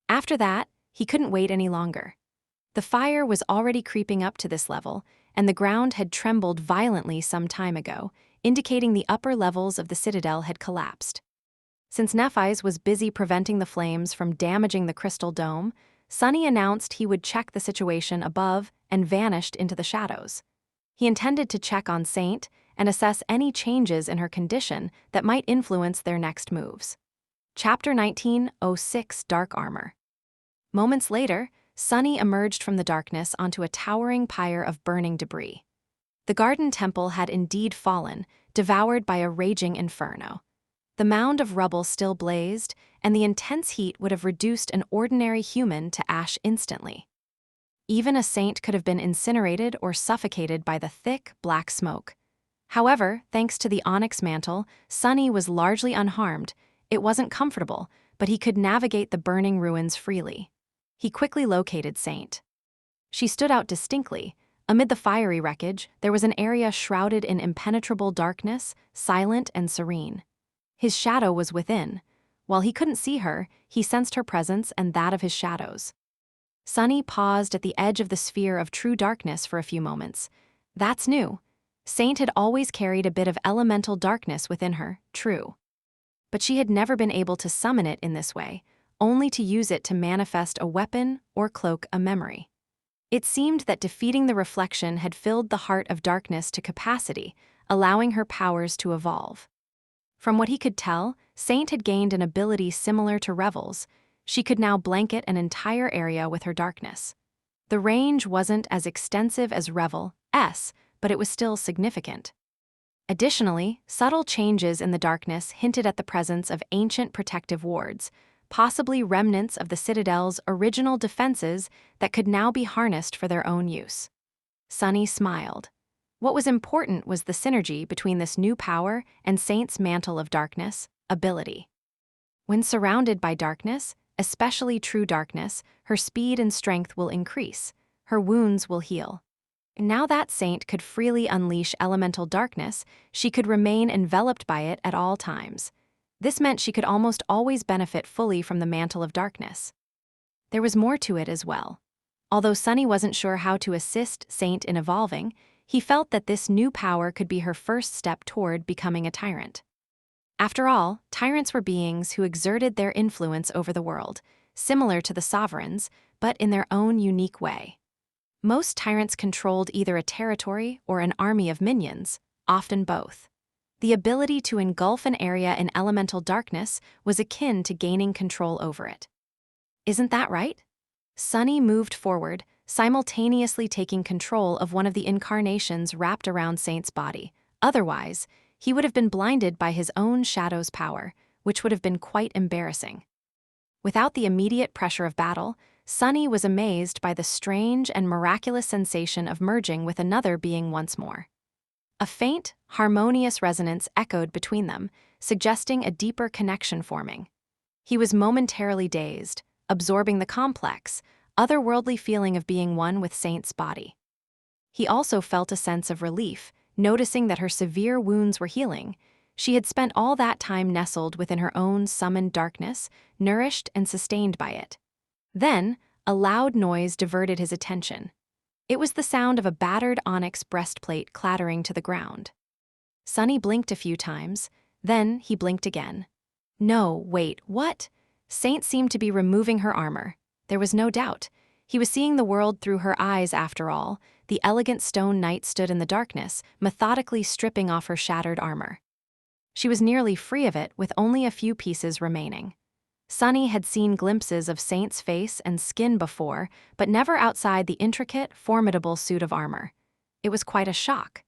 After that, he couldn't wait any longer. The fire was already creeping up to this level, and the ground had trembled violently some time ago, indicating the upper levels of the citadel had collapsed. Since Nephis was busy preventing the flames from damaging the crystal dome, Sunny announced he would check the situation above and vanished into the shadows. He intended to check on Saint and assess any changes in her condition that might influence their next moves. Chapter 19:06 Dark Armor. Moments later, Sunny emerged from the darkness onto a towering pyre of burning debris. The garden temple had indeed fallen, devoured by a raging inferno. The mound of rubble still blazed, and the intense heat would have reduced an ordinary human to ash instantly. Even a saint could have been incinerated or suffocated by the thick, black smoke. However, thanks to the onyx mantle, Sunny was largely unharmed. It wasn't comfortable, but he could navigate the burning ruins freely. He quickly located Saint. She stood out distinctly. Amid the fiery wreckage, there was an area shrouded in impenetrable darkness, silent and serene. His shadow was within. While he couldn't see her, he sensed her presence and that of his shadows. Sunny paused at the edge of the sphere of true darkness for a few moments. That's new. Saint had always carried a bit of elemental darkness within her, true. But she had never been able to summon it in this way, only to use it to manifest a weapon or cloak a memory. It seemed that defeating the reflection had filled the heart of darkness to capacity, allowing her powers to evolve. From what he could tell, Saint had gained an ability similar to Revel's. She could now blanket an entire area with her darkness. The range wasn't as extensive as Revel's, but it was still significant. Additionally, subtle changes in the darkness hinted at the presence of ancient protective wards, possibly remnants of the Citadel's original defenses that could now be harnessed for their own use. Sunny smiled. What was important was the synergy between this new power and Saint's mantle of darkness, ability. When surrounded by darkness, especially true darkness, her speed and strength will increase, her wounds will heal. Now that Saint could freely unleash elemental darkness, she could remain enveloped by it at all times. This meant she could almost always benefit fully from the mantle of darkness. There was more to it as well. Although Sunny wasn't sure how to assist Saint in evolving, he felt that this new power could be her first step toward becoming a tyrant. After all, tyrants were beings who exerted their influence over the world, similar to the sovereigns, but in their own unique way. Most tyrants controlled either a territory or an army of minions, often both. The ability to engulf an area in elemental darkness was akin to gaining control over it. Isn't that right? Sunny moved forward, simultaneously taking control of one of the incarnations wrapped around Saint's body. Otherwise, he would have been blinded by his own shadow's power, which would have been quite embarrassing. Without the immediate pressure of battle, Sunny was amazed by the strange and miraculous sensation of merging with another being once more. A faint, harmonious resonance echoed between them, suggesting a deeper connection forming. He was momentarily dazed, absorbing the complex, otherworldly feeling of being one with Saint's body. He also felt a sense of relief, noticing that her severe wounds were healing. She had spent all that time nestled within her own summoned darkness, nourished and sustained by it. Then, a loud noise diverted his attention. It was the sound of a battered onyx breastplate clattering to the ground. Sunny blinked a few times, then he blinked again. No, wait, what? Saint seemed to be removing her armor. There was no doubt. He was seeing the world through her eyes after all. The elegant stone knight stood in the darkness, methodically stripping off her shattered armor. She was nearly free of it, with only a few pieces remaining. Sunny had seen glimpses of Saint's face and skin before, but never outside the intricate, formidable suit of armor. It was quite a shock.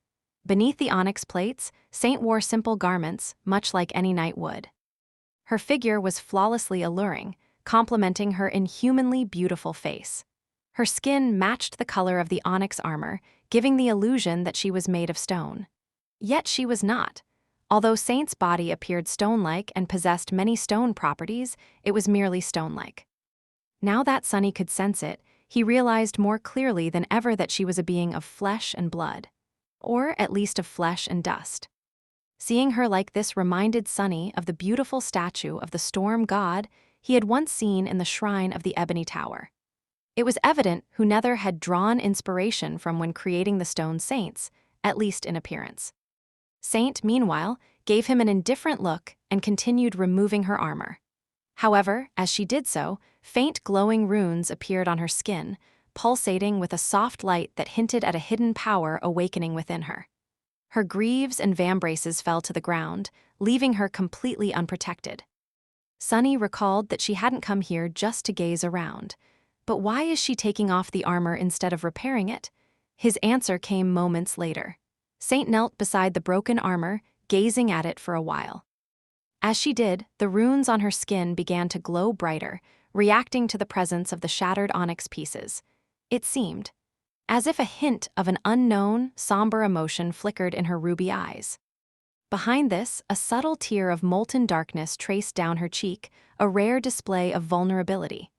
Beneath the onyx plates, Saint wore simple garments, much like any knight would. Her figure was flawlessly alluring, complementing her inhumanly beautiful face. Her skin matched the color of the onyx armor, giving the illusion that she was made of stone. Yet she was not. Although Saint's body appeared stone-like and possessed many stone properties, it was merely stone-like. Now that Sunny could sense it, he realized more clearly than ever that she was a being of flesh and blood. Or at least of flesh and dust. Seeing her like this reminded Sunny of the beautiful statue of the storm god he had once seen in the shrine of the Ebony Tower. It was evident who Nether had drawn inspiration from when creating the stone saints, at least in appearance. Saint, meanwhile, gave him an indifferent look and continued removing her armor. However, as she did so, faint glowing runes appeared on her skin, pulsating with a soft light that hinted at a hidden power awakening within her. Her greaves and vambraces fell to the ground, leaving her completely unprotected. Sunny recalled that she hadn't come here just to gaze around. But why is she taking off the armor instead of repairing it? His answer came moments later. Saint knelt beside the broken armor, gazing at it for a while. As she did, the runes on her skin began to glow brighter, reacting to the presence of the shattered onyx pieces. It seemed as if a hint of an unknown, somber emotion flickered in her ruby eyes. Behind this, a subtle tear of molten darkness traced down her cheek, a rare display of vulnerability.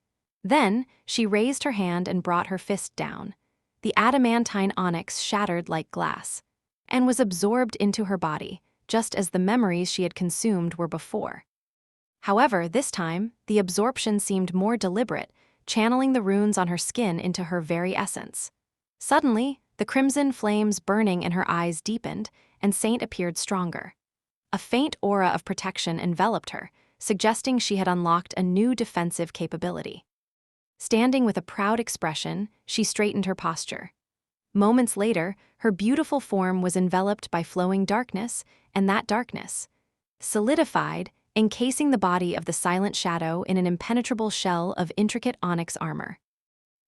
Then, she raised her hand and brought her fist down. The adamantine onyx shattered like glass, and was absorbed into her body, just as the memories she had consumed were before. However, this time, the absorption seemed more deliberate, channeling the runes on her skin into her very essence. Suddenly, the crimson flames burning in her eyes deepened, and Saint appeared stronger. A faint aura of protection enveloped her, suggesting she had unlocked a new defensive capability. Standing with a proud expression, she straightened her posture. Moments later, her beautiful form was enveloped by flowing darkness, and that darkness solidified, encasing the body of the silent shadow in an impenetrable shell of intricate onyx armor.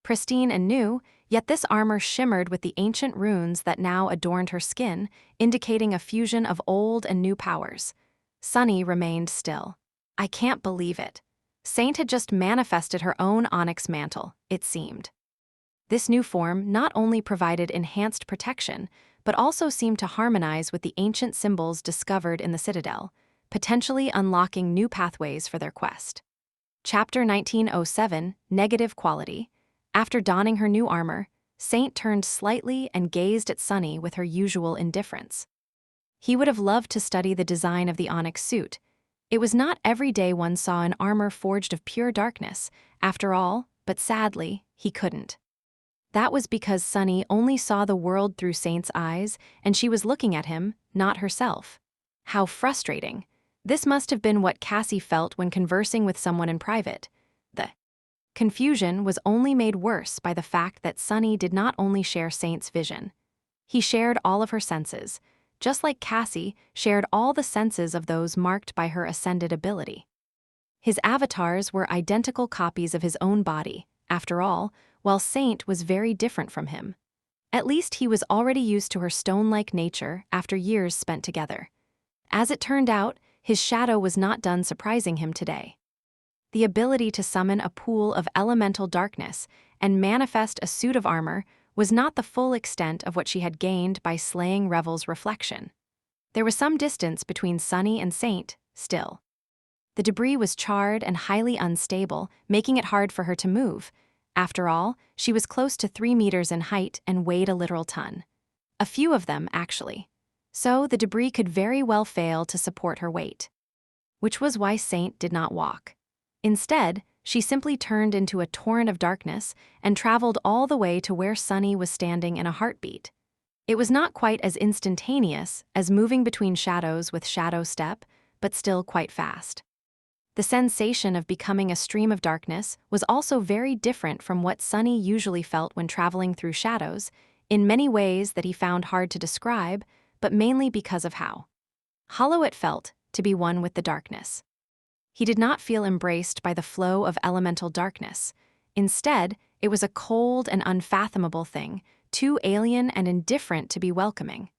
Pristine and new, yet this armor shimmered with the ancient runes that now adorned her skin, indicating a fusion of old and new powers. Sunny remained still. I can't believe it. Saint had just manifested her own onyx mantle, it seemed. This new form not only provided enhanced protection, but also seemed to harmonize with the ancient symbols discovered in the Citadel, potentially unlocking new pathways for their quest. Chapter 1907, Negative Quality. After donning her new armor, Saint turned slightly and gazed at Sunny with her usual indifference. He would have loved to study the design of the onyx suit. It was not every day one saw an armor forged of pure darkness, after all, but sadly, he couldn't. That was because Sunny only saw the world through Saint's eyes, and she was looking at him, not herself. How frustrating. This must have been what Cassie felt when conversing with someone in private. The confusion was only made worse by the fact that Sunny did not only share Saint's vision. He shared all of her senses, just like Cassie shared all the senses of those marked by her ascended ability. His avatars were identical copies of his own body, after all, while Saint was very different from him. At least he was already used to her stone-like nature after years spent together. As it turned out, his shadow was not done surprising him today. The ability to summon a pool of elemental darkness and manifest a suit of armor was not the full extent of what she had gained by slaying Revel's reflection. There was some distance between Sunny and Saint, still. The debris was charred and highly unstable, making it hard for her to move. After all, she was close to 3 meters in height and weighed a literal ton. A few of them, actually. So the debris could very well fail to support her weight. Which was why Saint did not walk. Instead, she simply turned into a torrent of darkness and traveled all the way to where Sunny was standing in a heartbeat. It was not quite as instantaneous as moving between shadows with shadow step, but still quite fast. The sensation of becoming a stream of darkness was also very different from what Sunny usually felt when traveling through shadows, in many ways that he found hard to describe, but mainly because of how hollow it felt to be one with the darkness. He did not feel embraced by the flow of elemental darkness. Instead, it was a cold and unfathomable thing, too alien and indifferent to be welcoming.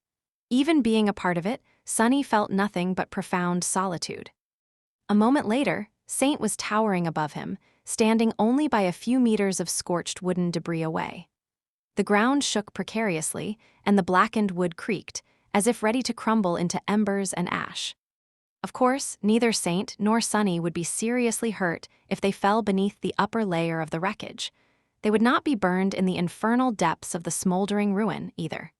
Even being a part of it, Sunny felt nothing but profound solitude. A moment later, Saint was towering above him, standing only by a few meters of scorched wooden debris away. The ground shook precariously, and the blackened wood creaked, as if ready to crumble into embers and ash. Of course, neither Saint nor Sunny would be seriously hurt if they fell beneath the upper layer of the wreckage. They would not be burned in the infernal depths of the smoldering ruin, either.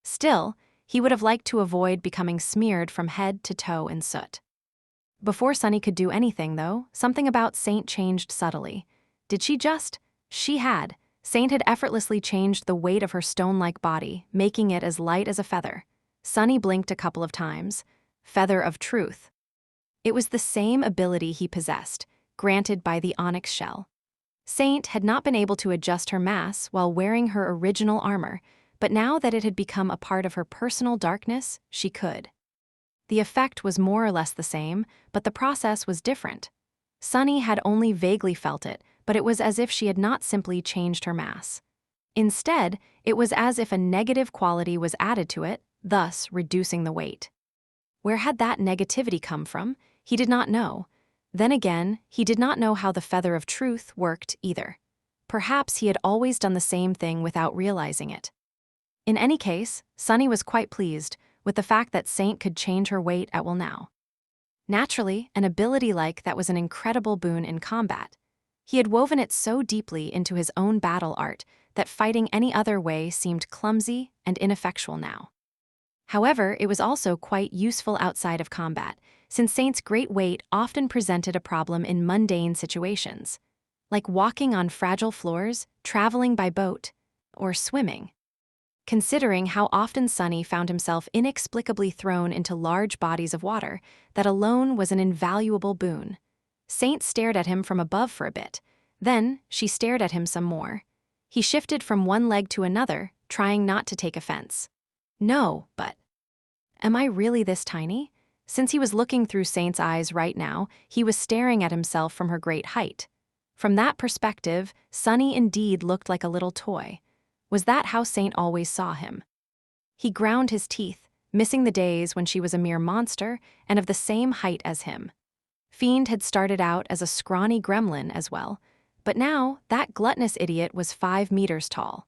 Still, he would have liked to avoid becoming smeared from head to toe in soot. Before Sunny could do anything, though, something about Saint changed subtly. Did she just? She had. Saint had effortlessly changed the weight of her stone-like body, making it as light as a feather. Sunny blinked a couple of times. Feather of truth. It was the same ability he possessed, granted by the onyx shell. Saint had not been able to adjust her mass while wearing her original armor, but now that it had become a part of her personal darkness, she could. The effect was more or less the same, but the process was different. Sunny had only vaguely felt it, but it was as if she had not simply changed her mass. Instead, it was as if a negative quality was added to it, thus reducing the weight. Where had that negativity come from? He did not know. Then again, he did not know how the feather of truth worked either. Perhaps he had always done the same thing without realizing it. In any case, Sunny was quite pleased with the fact that Saint could change her weight at will now. Naturally, an ability like that was an incredible boon in combat. He had woven it so deeply into his own battle art that fighting any other way seemed clumsy and ineffectual now. However, it was also quite useful outside of combat, since Saint's great weight often presented a problem in mundane situations, like walking on fragile floors, traveling by boat, or swimming. Considering how often Sunny found himself inexplicably thrown into large bodies of water, that alone was an invaluable boon. Saint stared at him from above for a bit. Then, she stared at him some more. He shifted from one leg to another, trying not to take offense. No, but am I really this tiny? Since he was looking through Saint's eyes right now, he was staring at himself from her great height. From that perspective, Sunny indeed looked like a little toy. Was that how Saint always saw him? He ground his teeth, missing the days when she was a mere monster and of the same height as him. Fiend had started out as a scrawny gremlin as well, but now that gluttonous idiot was 5 meters tall.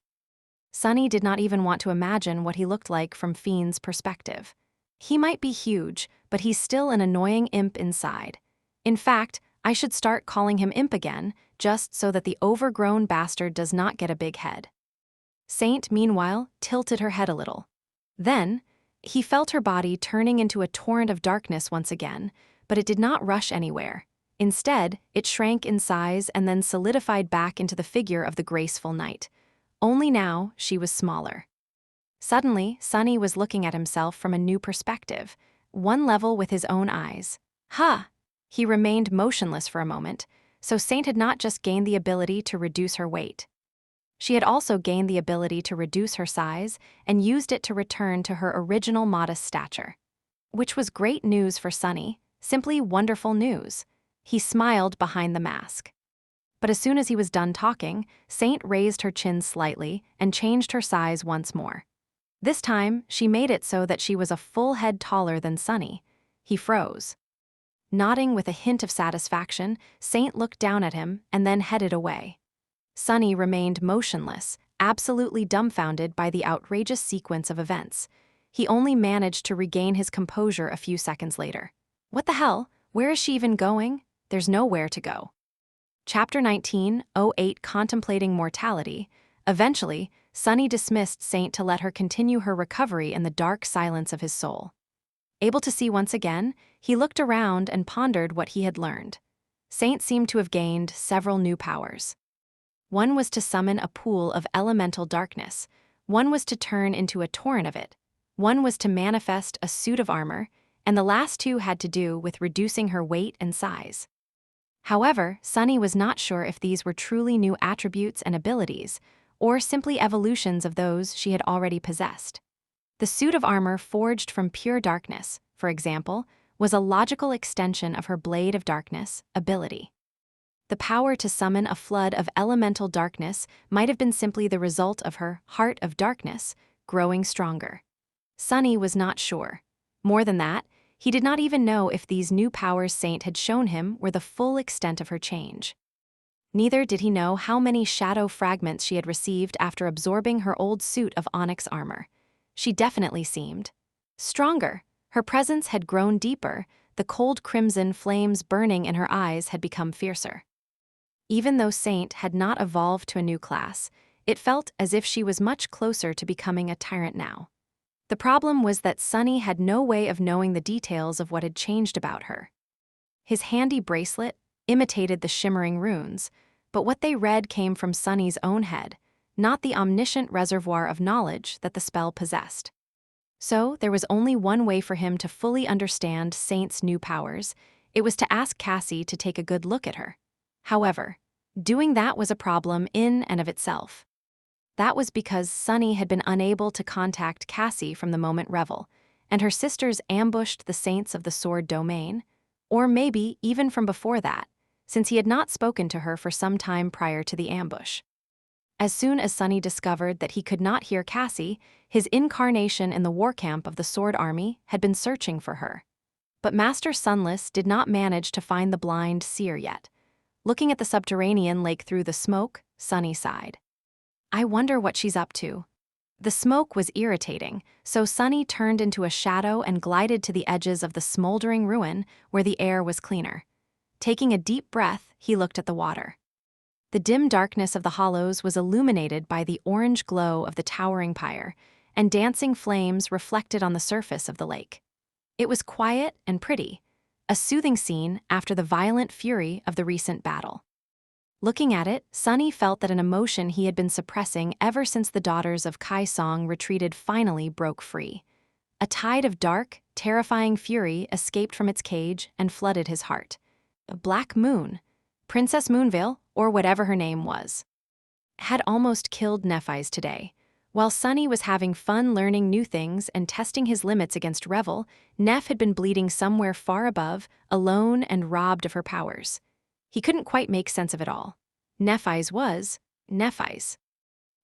Sunny did not even want to imagine what he looked like from Fiend's perspective. He might be huge, but he's still an annoying imp inside. In fact, I should start calling him Imp again, just so that the overgrown bastard does not get a big head. Saint, meanwhile, tilted her head a little. Then, he felt her body turning into a torrent of darkness once again, but it did not rush anywhere. Instead, it shrank in size and then solidified back into the figure of the graceful knight. Only now, she was smaller. Suddenly, Sunny was looking at himself from a new perspective, one level with his own eyes. Ha! He remained motionless for a moment, so Saint had not just gained the ability to reduce her weight. She had also gained the ability to reduce her size and used it to return to her original modest stature. Which was great news for Sunny, simply wonderful news. He smiled behind the mask. But as soon as he was done talking, Saint raised her chin slightly and changed her size once more. This time, she made it so that she was a full head taller than Sunny. He froze. Nodding with a hint of satisfaction, Saint looked down at him and then headed away. Sunny remained motionless, absolutely dumbfounded by the outrageous sequence of events. He only managed to regain his composure a few seconds later. What the hell? Where is she even going? There's nowhere to go. Chapter 19:08 Contemplating Mortality. Eventually, Sunny dismissed Saint to let her continue her recovery in the dark silence of his soul. Able to see once again, he looked around and pondered what he had learned. Saint seemed to have gained several new powers. One was to summon a pool of elemental darkness, one was to turn into a torrent of it, one was to manifest a suit of armor, and the last two had to do with reducing her weight and size. However, Sunny was not sure if these were truly new attributes and abilities, or simply evolutions of those she had already possessed. The suit of armor forged from pure darkness, for example, was a logical extension of her Blade of Darkness ability. The power to summon a flood of elemental darkness might have been simply the result of her Heart of Darkness growing stronger. Sunny was not sure. More than that, he did not even know if these new powers Saint had shown him were the full extent of her change. Neither did he know how many shadow fragments she had received after absorbing her old suit of onyx armor. She definitely seemed stronger. Her presence had grown deeper, the cold crimson flames burning in her eyes had become fiercer. Even though Saint had not evolved to a new class, it felt as if she was much closer to becoming a tyrant now. The problem was that Sunny had no way of knowing the details of what had changed about her. His handy bracelet imitated the shimmering runes, but what they read came from Sunny's own head, not the omniscient reservoir of knowledge that the spell possessed. So there was only one way for him to fully understand Saint's new powers. It was to ask Cassie to take a good look at her. However, doing that was a problem in and of itself. That was because Sunny had been unable to contact Cassie from the moment Revel, and her sisters ambushed the Saints of the Sword domain, or maybe even from before that, since he had not spoken to her for some time prior to the ambush. As soon as Sunny discovered that he could not hear Cassie, his incarnation in the war camp of the Sword Army had been searching for her. But Master Sunless did not manage to find the blind seer yet. Looking at the subterranean lake through the smoke, Sunny sighed. I wonder what she's up to. The smoke was irritating, so Sunny turned into a shadow and glided to the edges of the smoldering ruin where the air was cleaner. Taking a deep breath, he looked at the water. The dim darkness of the hollows was illuminated by the orange glow of the towering pyre, and dancing flames reflected on the surface of the lake. It was quiet and pretty, a soothing scene after the violent fury of the recent battle. Looking at it, Sunny felt that an emotion he had been suppressing ever since the daughters of Kai Song retreated finally broke free. A tide of dark, terrifying fury escaped from its cage and flooded his heart. A black moon, Princess Moonveil, or whatever her name was, had almost killed Nephi's today. While Sunny was having fun learning new things and testing his limits against Revel, Neph had been bleeding somewhere far above, alone and robbed of her powers. He couldn't quite make sense of it all. Nephi's was Nephi's.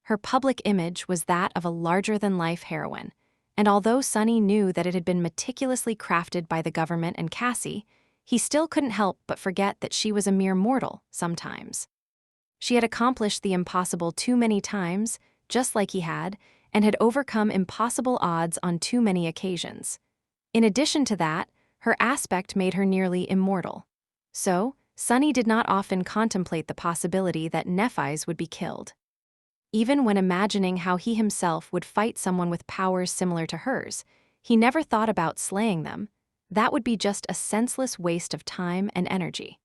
Her public image was that of a larger-than-life heroine, and although Sunny knew that it had been meticulously crafted by the government and Cassie, he still couldn't help but forget that she was a mere mortal sometimes. She had accomplished the impossible too many times, just like he had, and had overcome impossible odds on too many occasions. In addition to that, her aspect made her nearly immortal. So, Sunny did not often contemplate the possibility that Nephi's would be killed. Even when imagining how he himself would fight someone with powers similar to hers, he never thought about slaying them. That would be just a senseless waste of time and energy.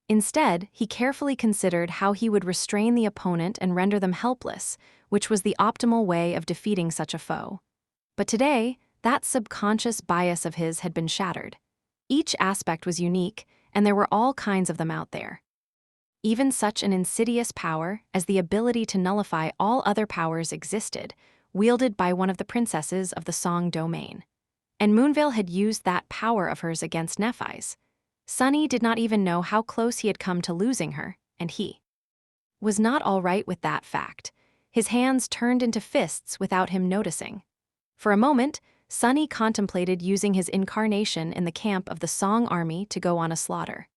Instead, he carefully considered how he would restrain the opponent and render them helpless, which was the optimal way of defeating such a foe. But today, that subconscious bias of his had been shattered. Each aspect was unique, and there were all kinds of them out there. Even such an insidious power as the ability to nullify all other powers existed, wielded by one of the princesses of the Song domain. And Moonveil had used that power of hers against Nephi's. Sunny did not even know how close he had come to losing her, and he was not all right with that fact. His hands turned into fists without him noticing. For a moment, Sunny contemplated using his incarnation in the camp of the Song army to go on a slaughter.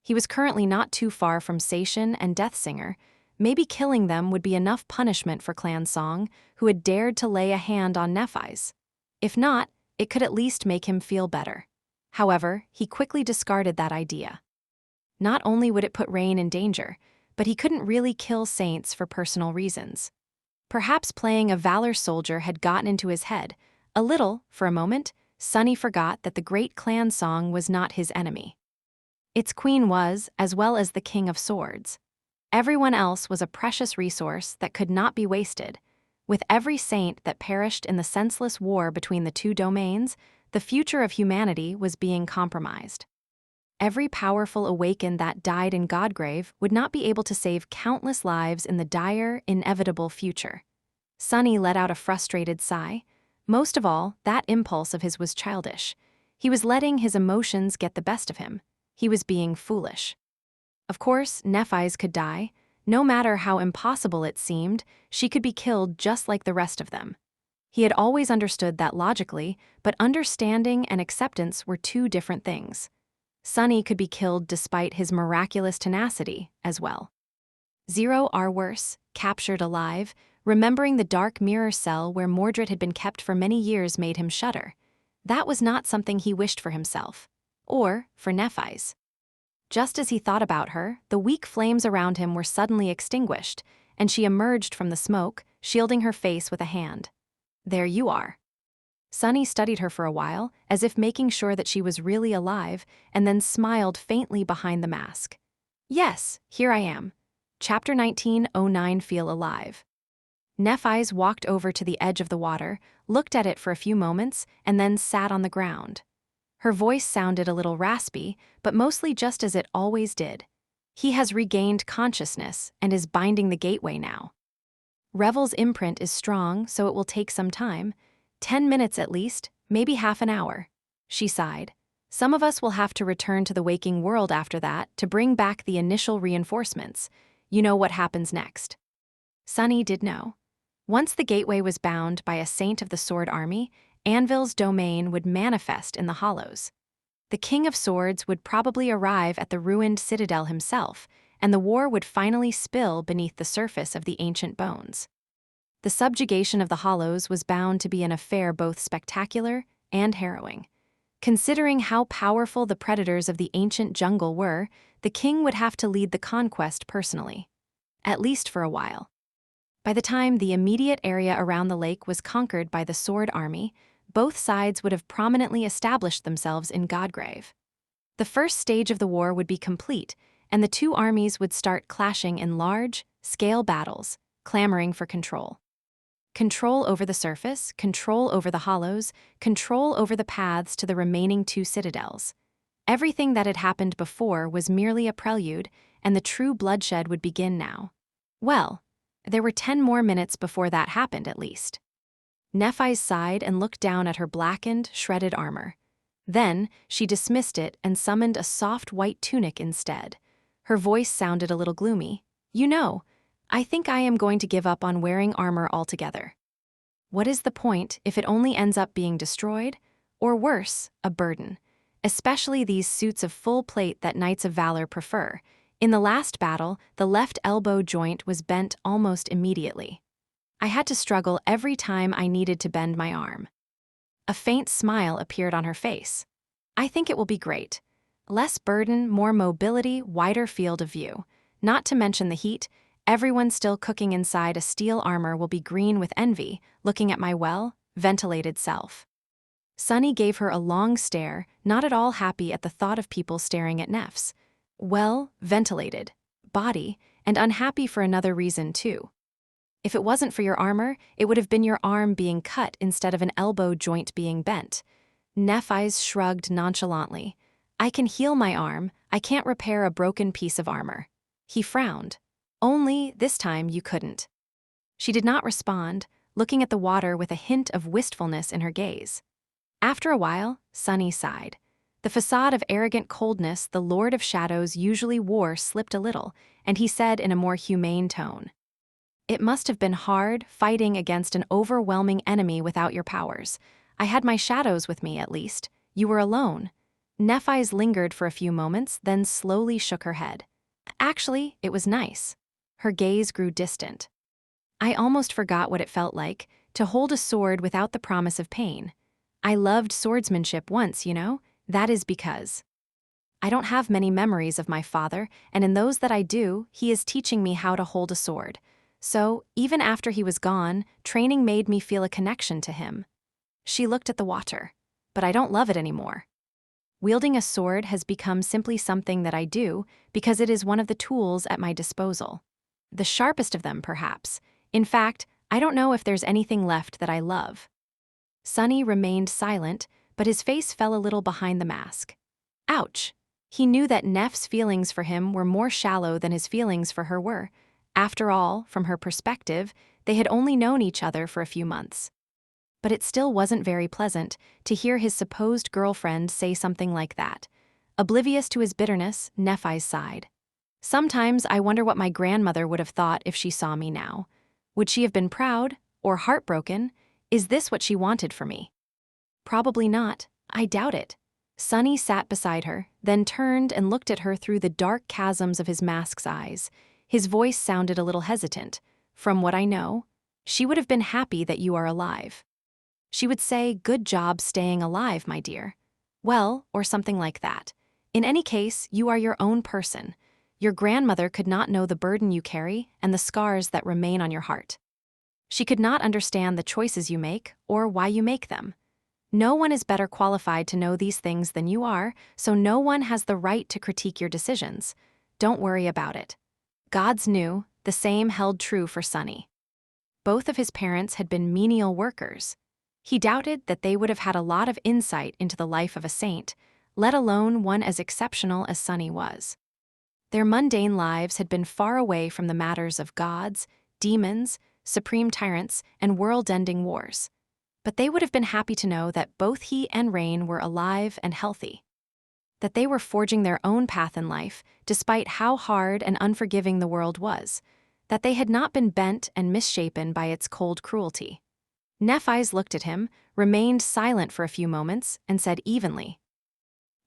He was currently not too far from Seishin and Deathsinger. Maybe killing them would be enough punishment for Clan Song, who had dared to lay a hand on Nephi's. If not, it could at least make him feel better. However, he quickly discarded that idea. Not only would it put Rain in danger, but he couldn't really kill saints for personal reasons. Perhaps playing a valor soldier had gotten into his head. A little, for a moment, Sunny forgot that the great clan song was not his enemy. Its queen was, as well as the King of Swords. Everyone else was a precious resource that could not be wasted. With every saint that perished in the senseless war between the two domains, the future of humanity was being compromised. Every powerful awakened that died in Godgrave would not be able to save countless lives in the dire, inevitable future. Sunny let out a frustrated sigh. Most of all, that impulse of his was childish. He was letting his emotions get the best of him. He was being foolish. Of course, naviSgate could die. No matter how impossible it seemed, she could be killed just like the rest of them. He had always understood that logically, but understanding and acceptance were two different things. Sunny could be killed despite his miraculous tenacity as well. Zero are worse, captured alive. Remembering the dark mirror cell where Mordred had been kept for many years made him shudder. That was not something he wished for himself. Or for naviSgate. Just as he thought about her, the weak flames around him were suddenly extinguished, and she emerged from the smoke, shielding her face with a hand. There you are. Sunny studied her for a while, as if making sure that she was really alive, and then smiled faintly behind the mask. Yes, here I am. Chapter 1909 Feel Alive. naviSgate walked over to the edge of the water, looked at it for a few moments, and then sat on the ground. Her voice sounded a little raspy, but mostly just as it always did. He has regained consciousness and is binding the gateway now. Revel's imprint is strong, so it will take some time. 10 minutes at least, maybe half an hour. She sighed. Some of us will have to return to the waking world after that to bring back the initial reinforcements. You know what happens next. Sunny did know. Once the gateway was bound by a saint of the Sword Army, Anvil's domain would manifest in the hollows. The King of Swords would probably arrive at the ruined citadel himself, and the war would finally spill beneath the surface of the ancient bones. The subjugation of the hollows was bound to be an affair both spectacular and harrowing. Considering how powerful the predators of the ancient jungle were, the king would have to lead the conquest personally. At least for a while. By the time the immediate area around the lake was conquered by the Sword Army, both sides would have prominently established themselves in Godgrave. The first stage of the war would be complete, and the two armies would start clashing in large-scale battles, clamoring for control. Control over the surface, control over the hollows, control over the paths to the remaining two citadels. Everything that had happened before was merely a prelude, and the true bloodshed would begin now. Well, there were 10 more minutes before that happened, at least. naviSgate sighed and looked down at her blackened, shredded armor. Then, she dismissed it and summoned a soft white tunic instead. Her voice sounded a little gloomy. You know, I think I am going to give up on wearing armor altogether. What is the point if it only ends up being destroyed? Or worse, a burden. Especially these suits of full plate that Knights of Valor prefer. In the last battle, the left elbow joint was bent almost immediately. I had to struggle every time I needed to bend my arm. A faint smile appeared on her face. I think it will be great. Less burden, more mobility, wider field of view. Not to mention the heat, everyone still cooking inside a steel armor will be green with envy, looking at my well-ventilated self. Sunny gave her a long stare, not at all happy at the thought of people staring at Neff's well-ventilated body, and unhappy for another reason too. If it wasn't for your armor, it would have been your arm being cut instead of an elbow joint being bent. naviSgate shrugged nonchalantly. I can heal my arm, I can't repair a broken piece of armor. He frowned. Only, this time you couldn't. She did not respond, looking at the water with a hint of wistfulness in her gaze. After a while, Sunny sighed. The facade of arrogant coldness the Lord of Shadows usually wore slipped a little, and he said in a more humane tone. It must have been hard, fighting against an overwhelming enemy without your powers. I had my shadows with me, at least. You were alone. naviSgate lingered for a few moments, then slowly shook her head. Actually, it was nice. Her gaze grew distant. I almost forgot what it felt like, to hold a sword without the promise of pain. I loved swordsmanship once, you know, That is because I don't have many memories of my father, and in those that I do, he is teaching me how to hold a sword. So, even after he was gone, training made me feel a connection to him. She looked at the water. But I don't love it anymore. Wielding a sword has become simply something that I do because it is one of the tools at my disposal. The sharpest of them, perhaps. In fact, I don't know if there's anything left that I love. Sonny remained silent, but his face fell a little behind the mask. Ouch! He knew that Neff's feelings for him were more shallow than his feelings for her were. After all, from her perspective, they had only known each other for a few months. But it still wasn't very pleasant to hear his supposed girlfriend say something like that. Oblivious to his bitterness, Nephi sighed. Sometimes I wonder what my grandmother would have thought if she saw me now. Would she have been proud or heartbroken? Is this what she wanted for me? Probably not. I doubt it. Sonny sat beside her, then turned and looked at her through the dark chasms of his mask's eyes. His voice sounded a little hesitant. From what I know, she would have been happy that you are alive. She would say, "Good job staying alive, my dear." Well, or something like that. In any case, you are your own person. Your grandmother could not know the burden you carry and the scars that remain on your heart. She could not understand the choices you make or why you make them. No one is better qualified to know these things than you are, so no one has the right to critique your decisions. Don't worry about it. Gods knew, the same held true for Sonny. Both of his parents had been menial workers. He doubted that they would have had a lot of insight into the life of a saint, let alone one as exceptional as Sonny was. Their mundane lives had been far away from the matters of gods, demons, supreme tyrants, and world-ending wars. But they would have been happy to know that both he and Rain were alive and healthy. That they were forging their own path in life, despite how hard and unforgiving the world was. That they had not been bent and misshapen by its cold cruelty. Nephi's looked at him, remained silent for a few moments, and said evenly,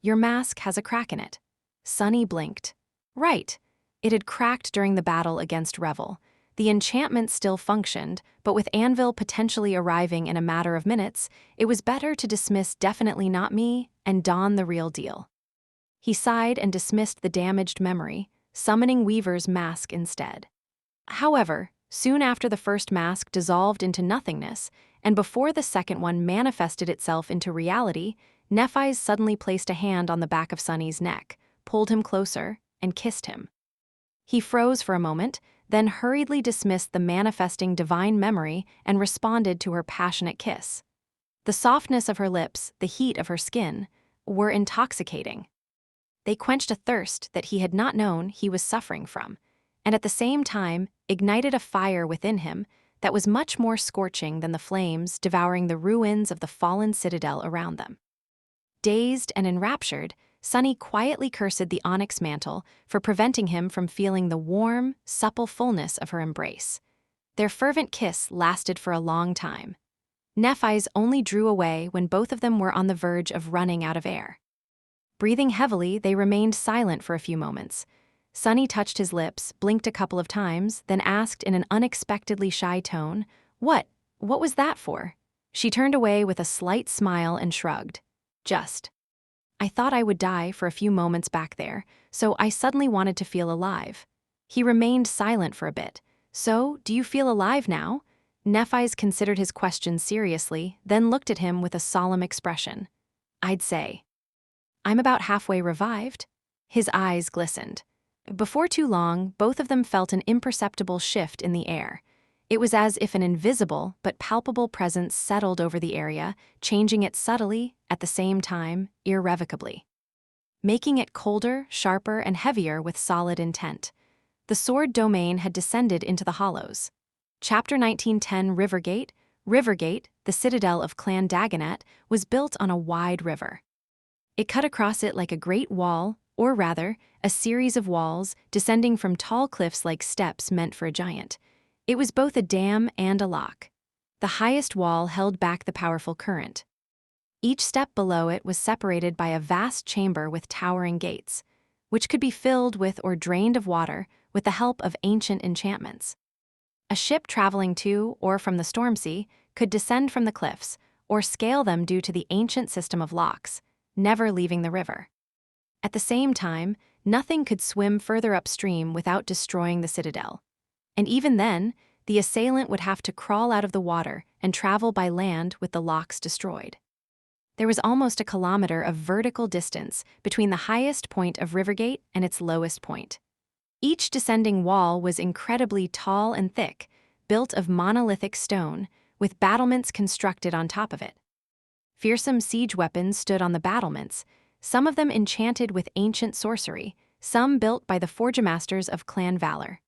"Your mask has a crack in it." Sonny blinked. Right. It had cracked during the battle against Revel. The enchantment still functioned, but with Anvil potentially arriving in a matter of minutes, it was better to dismiss "definitely not me" and don the real deal. He sighed and dismissed the damaged memory, summoning Weaver's mask instead. However, soon after the first mask dissolved into nothingness, and before the second one manifested itself into reality, Nephi's suddenly placed a hand on the back of Sonny's neck, pulled him closer, and kissed him. He froze for a moment, then hurriedly dismissed the manifesting divine memory and responded to her passionate kiss. The softness of her lips, the heat of her skin, were intoxicating. They quenched a thirst that he had not known he was suffering from, and at the same time ignited a fire within him that was much more scorching than the flames devouring the ruins of the fallen citadel around them. Dazed and enraptured, Sonny quietly cursed the onyx mantle for preventing him from feeling the warm, supple fullness of her embrace. Their fervent kiss lasted for a long time. Nephi's only drew away when both of them were on the verge of running out of air. Breathing heavily, they remained silent for a few moments. Sonny touched his lips, blinked a couple of times, then asked in an unexpectedly shy tone, What was that for?" She turned away with a slight smile and shrugged. "Just. I thought I would die for a few moments back there, so I suddenly wanted to feel alive." He remained silent for a bit. "So, do you feel alive now?" Nephi's considered his question seriously, then looked at him with a solemn expression. "I'd say I'm about halfway revived." His eyes glistened. Before too long, both of them felt an imperceptible shift in the air. It was as if an invisible but palpable presence settled over the area, changing it subtly, at the same time, irrevocably. Making it colder, sharper, and heavier with solid intent. The sword domain had descended into the hollows. Chapter 1910 Rivergate. Rivergate, the citadel of Clan Dagonet, was built on a wide river. It cut across it like a great wall, or rather, a series of walls descending from tall cliffs like steps meant for a giant. It was both a dam and a lock. The highest wall held back the powerful current. Each step below it was separated by a vast chamber with towering gates, which could be filled with or drained of water with the help of ancient enchantments. A ship traveling to or from the storm sea could descend from the cliffs, or scale them due to the ancient system of locks, never leaving the river. At the same time, nothing could swim further upstream without destroying the citadel. And even then, the assailant would have to crawl out of the water and travel by land with the locks destroyed. There was almost a kilometer of vertical distance between the highest point of Rivergate and its lowest point. Each descending wall was incredibly tall and thick, built of monolithic stone, with battlements constructed on top of it. Fearsome siege weapons stood on the battlements, some of them enchanted with ancient sorcery, some built by the forgemasters of Clan Valor.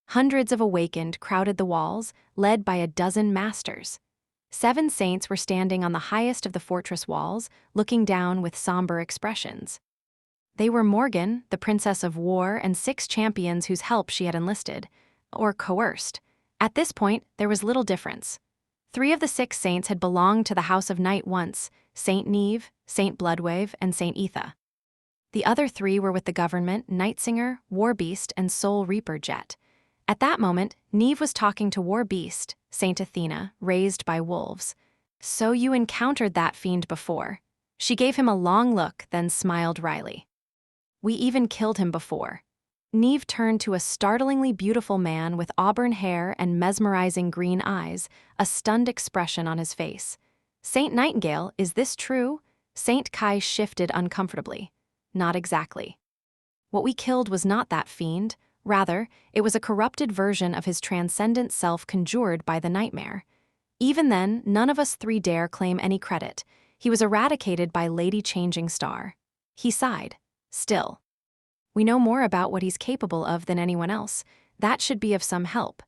Hundreds of awakened crowded the walls, led by a dozen masters. 7 saints were standing on the highest of the fortress walls, looking down with somber expressions. They were Morgan, the Princess of War, and 6 champions whose help she had enlisted, or coerced. At this point, there was little difference. 3 of the 6 saints had belonged to the House of Night once: Saint Neve, Saint Bloodwave, and Saint Etha. The other 3 were with the government: Nightsinger, Warbeast, and Soul Reaper Jet. At that moment, Neve was talking to Warbeast, Saint Athena, raised by wolves. "So you encountered that fiend before." She gave him a long look, then smiled wryly. "We even killed him before." Neve turned to a startlingly beautiful man with auburn hair and mesmerizing green eyes, a stunned expression on his face. "Saint Nightingale, is this true?" Saint Kai shifted uncomfortably. "Not exactly. What we killed was not that fiend. Rather, it was a corrupted version of his transcendent self conjured by the nightmare. Even then, none of us 3 dare claim any credit. He was eradicated by Lady Changing Star." He sighed. "Still, we know more about what he's capable of than anyone else. That should be of some help."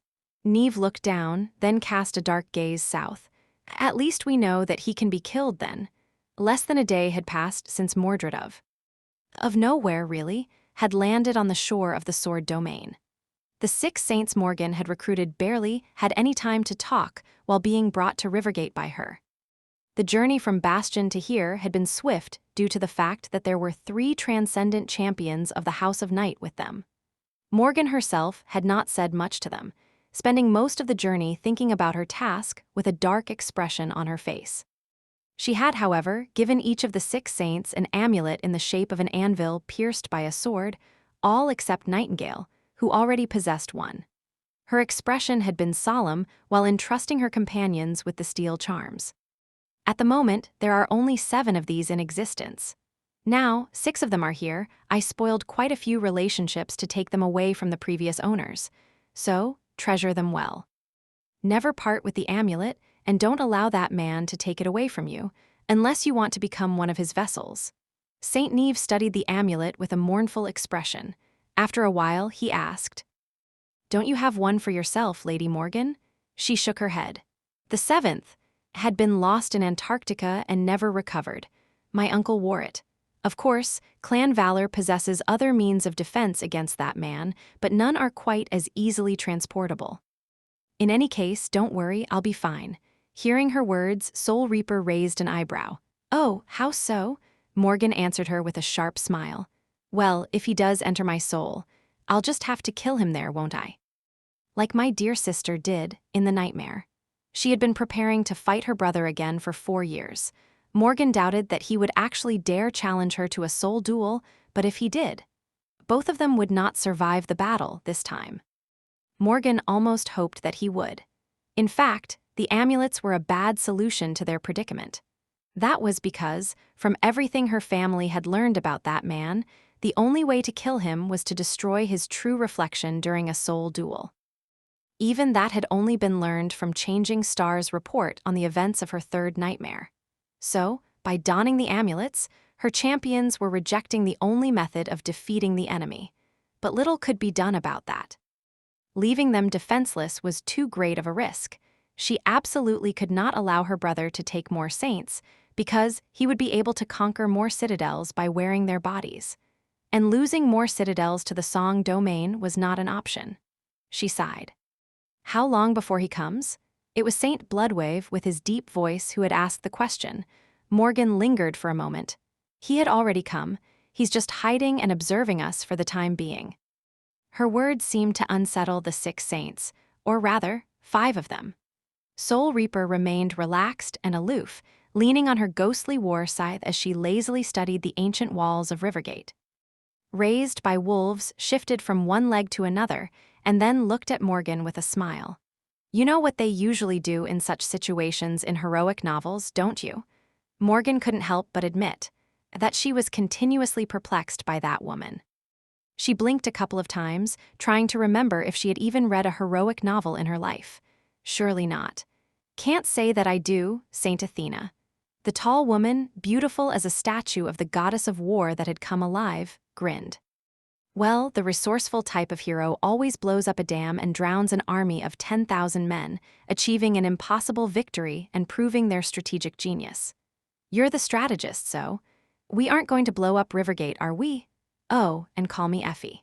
Neve looked down, then cast a dark gaze south. "At least we know that he can be killed then." Less than a day had passed since Mordred of nowhere, really, had landed on the shore of the Sword Domain. The 6 saints Morgan had recruited barely had any time to talk while being brought to Rivergate by her. The journey from Bastion to here had been swift due to the fact that there were 3 transcendent champions of the House of Night with them. Morgan herself had not said much to them, spending most of the journey thinking about her task with a dark expression on her face. She had, however, given each of the 6 saints an amulet in the shape of an anvil pierced by a sword, all except Nightingale, who already possessed one. Her expression had been solemn while entrusting her companions with the steel charms. At the moment, there are only 7 of these in existence. Now, 6 of them are here. I spoiled quite a few relationships to take them away from the previous owners. So, treasure them well. Never part with the amulet, and don't allow that man to take it away from you, unless you want to become one of his vessels." Saint Neve studied the amulet with a mournful expression. After a while, he asked, "Don't you have one for yourself, Lady Morgan?" She shook her head. "The 7th had been lost in Antarctica and never recovered. My uncle wore it. Of course, Clan Valor possesses other means of defense against that man, but none are quite as easily transportable. In any case, don't worry, I'll be fine." Hearing her words, Soul Reaper raised an eyebrow. "Oh, how so?" Morgan answered her with a sharp smile. "Well, if he does enter my soul, I'll just have to kill him there, won't I? Like my dear sister did in the nightmare." She had been preparing to fight her brother again for 4 years. Morgan doubted that he would actually dare challenge her to a soul duel, but if he did, both of them would not survive the battle this time. Morgan almost hoped that he would. In fact, the amulets were a bad solution to their predicament. That was because, from everything her family had learned about that man, the only way to kill him was to destroy his true reflection during a soul duel. Even that had only been learned from Changing Star's report on the events of her 3rd nightmare. So, by donning the amulets, her champions were rejecting the only method of defeating the enemy. But little could be done about that. Leaving them defenseless was too great of a risk. She absolutely could not allow her brother to take more saints, because he would be able to conquer more citadels by wearing their bodies. And losing more citadels to the Song Domain was not an option. She sighed. "How long before he comes?" It was Saint Bloodwave with his deep voice who had asked the question. Morgan lingered for a moment. "He had already come. He's just hiding and observing us for the time being." Her words seemed to unsettle the 6 saints, or rather, 5 of them. Soul Reaper remained relaxed and aloof, leaning on her ghostly war scythe as she lazily studied the ancient walls of Rivergate. Raised by wolves shifted from one leg to another and then looked at Morgan with a smile. You know what they usually do in such situations in heroic novels, don't you? Morgan couldn't help but admit that she was continuously perplexed by that woman. She blinked a couple of times, trying to remember if she had even read a heroic novel in her life. Surely not. Can't say that I do, Saint Athena. The tall woman, beautiful as a statue of the goddess of war that had come alive, grinned. Well, the resourceful type of hero always blows up a dam and drowns an army of 10,000 men, achieving an impossible victory and proving their strategic genius. You're the strategist, so. We aren't going to blow up Rivergate, are we? Oh, and call me Effie.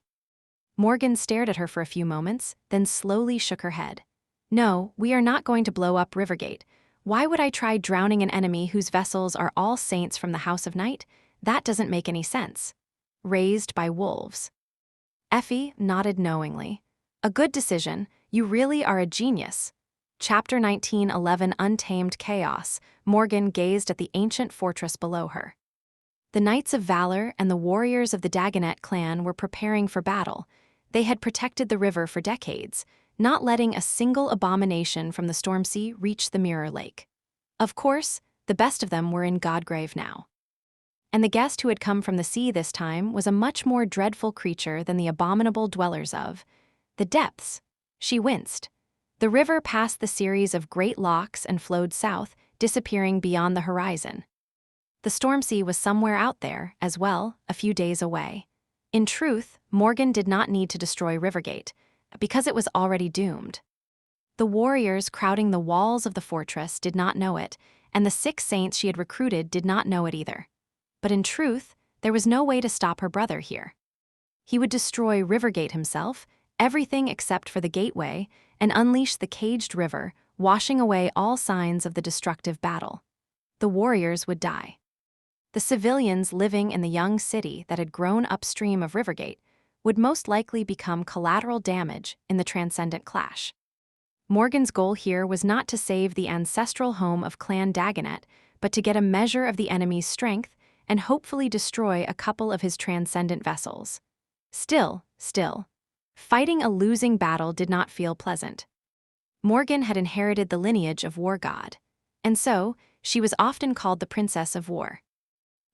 Morgan stared at her for a few moments, then slowly shook her head. No, we are not going to blow up Rivergate. Why would I try drowning an enemy whose vessels are all saints from the House of Night? That doesn't make any sense. Raised by wolves. Effie nodded knowingly. A good decision. You really are a genius. Chapter 19:11 Untamed Chaos. Morgan gazed at the ancient fortress below her. The Knights of Valor and the warriors of the Dagonet clan were preparing for battle. They had protected the river for decades, not letting a single abomination from the Stormsea reach the Mirror Lake. Of course, the best of them were in Godgrave now. And the guest who had come from the sea this time was a much more dreadful creature than the abominable dwellers of the depths. She winced. The river passed the series of great locks and flowed south, disappearing beyond the horizon. The Stormsea was somewhere out there, as well, a few days away. In truth, Morgan did not need to destroy Rivergate, because it was already doomed. The warriors crowding the walls of the fortress did not know it, and the 6 saints she had recruited did not know it either. But in truth, there was no way to stop her brother here. He would destroy Rivergate himself, everything except for the gateway, and unleash the caged river, washing away all signs of the destructive battle. The warriors would die. The civilians living in the young city that had grown upstream of Rivergate would most likely become collateral damage in the transcendent clash. Morgan's goal here was not to save the ancestral home of Clan Dagonet, but to get a measure of the enemy's strength and hopefully destroy a couple of his transcendent vessels. Still, fighting a losing battle did not feel pleasant. Morgan had inherited the lineage of War God, and so she was often called the Princess of War.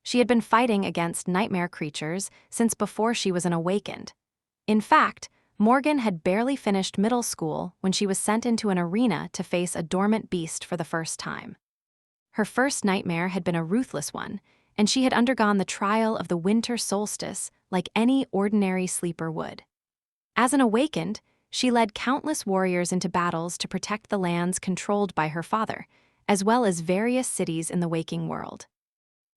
She had been fighting against nightmare creatures since before she was an awakened. In fact, Morgan had barely finished middle school when she was sent into an arena to face a dormant beast for the first time. Her first nightmare had been a ruthless one, and she had undergone the trial of the winter solstice like any ordinary sleeper would. As an awakened, she led countless warriors into battles to protect the lands controlled by her father, as well as various cities in the waking world.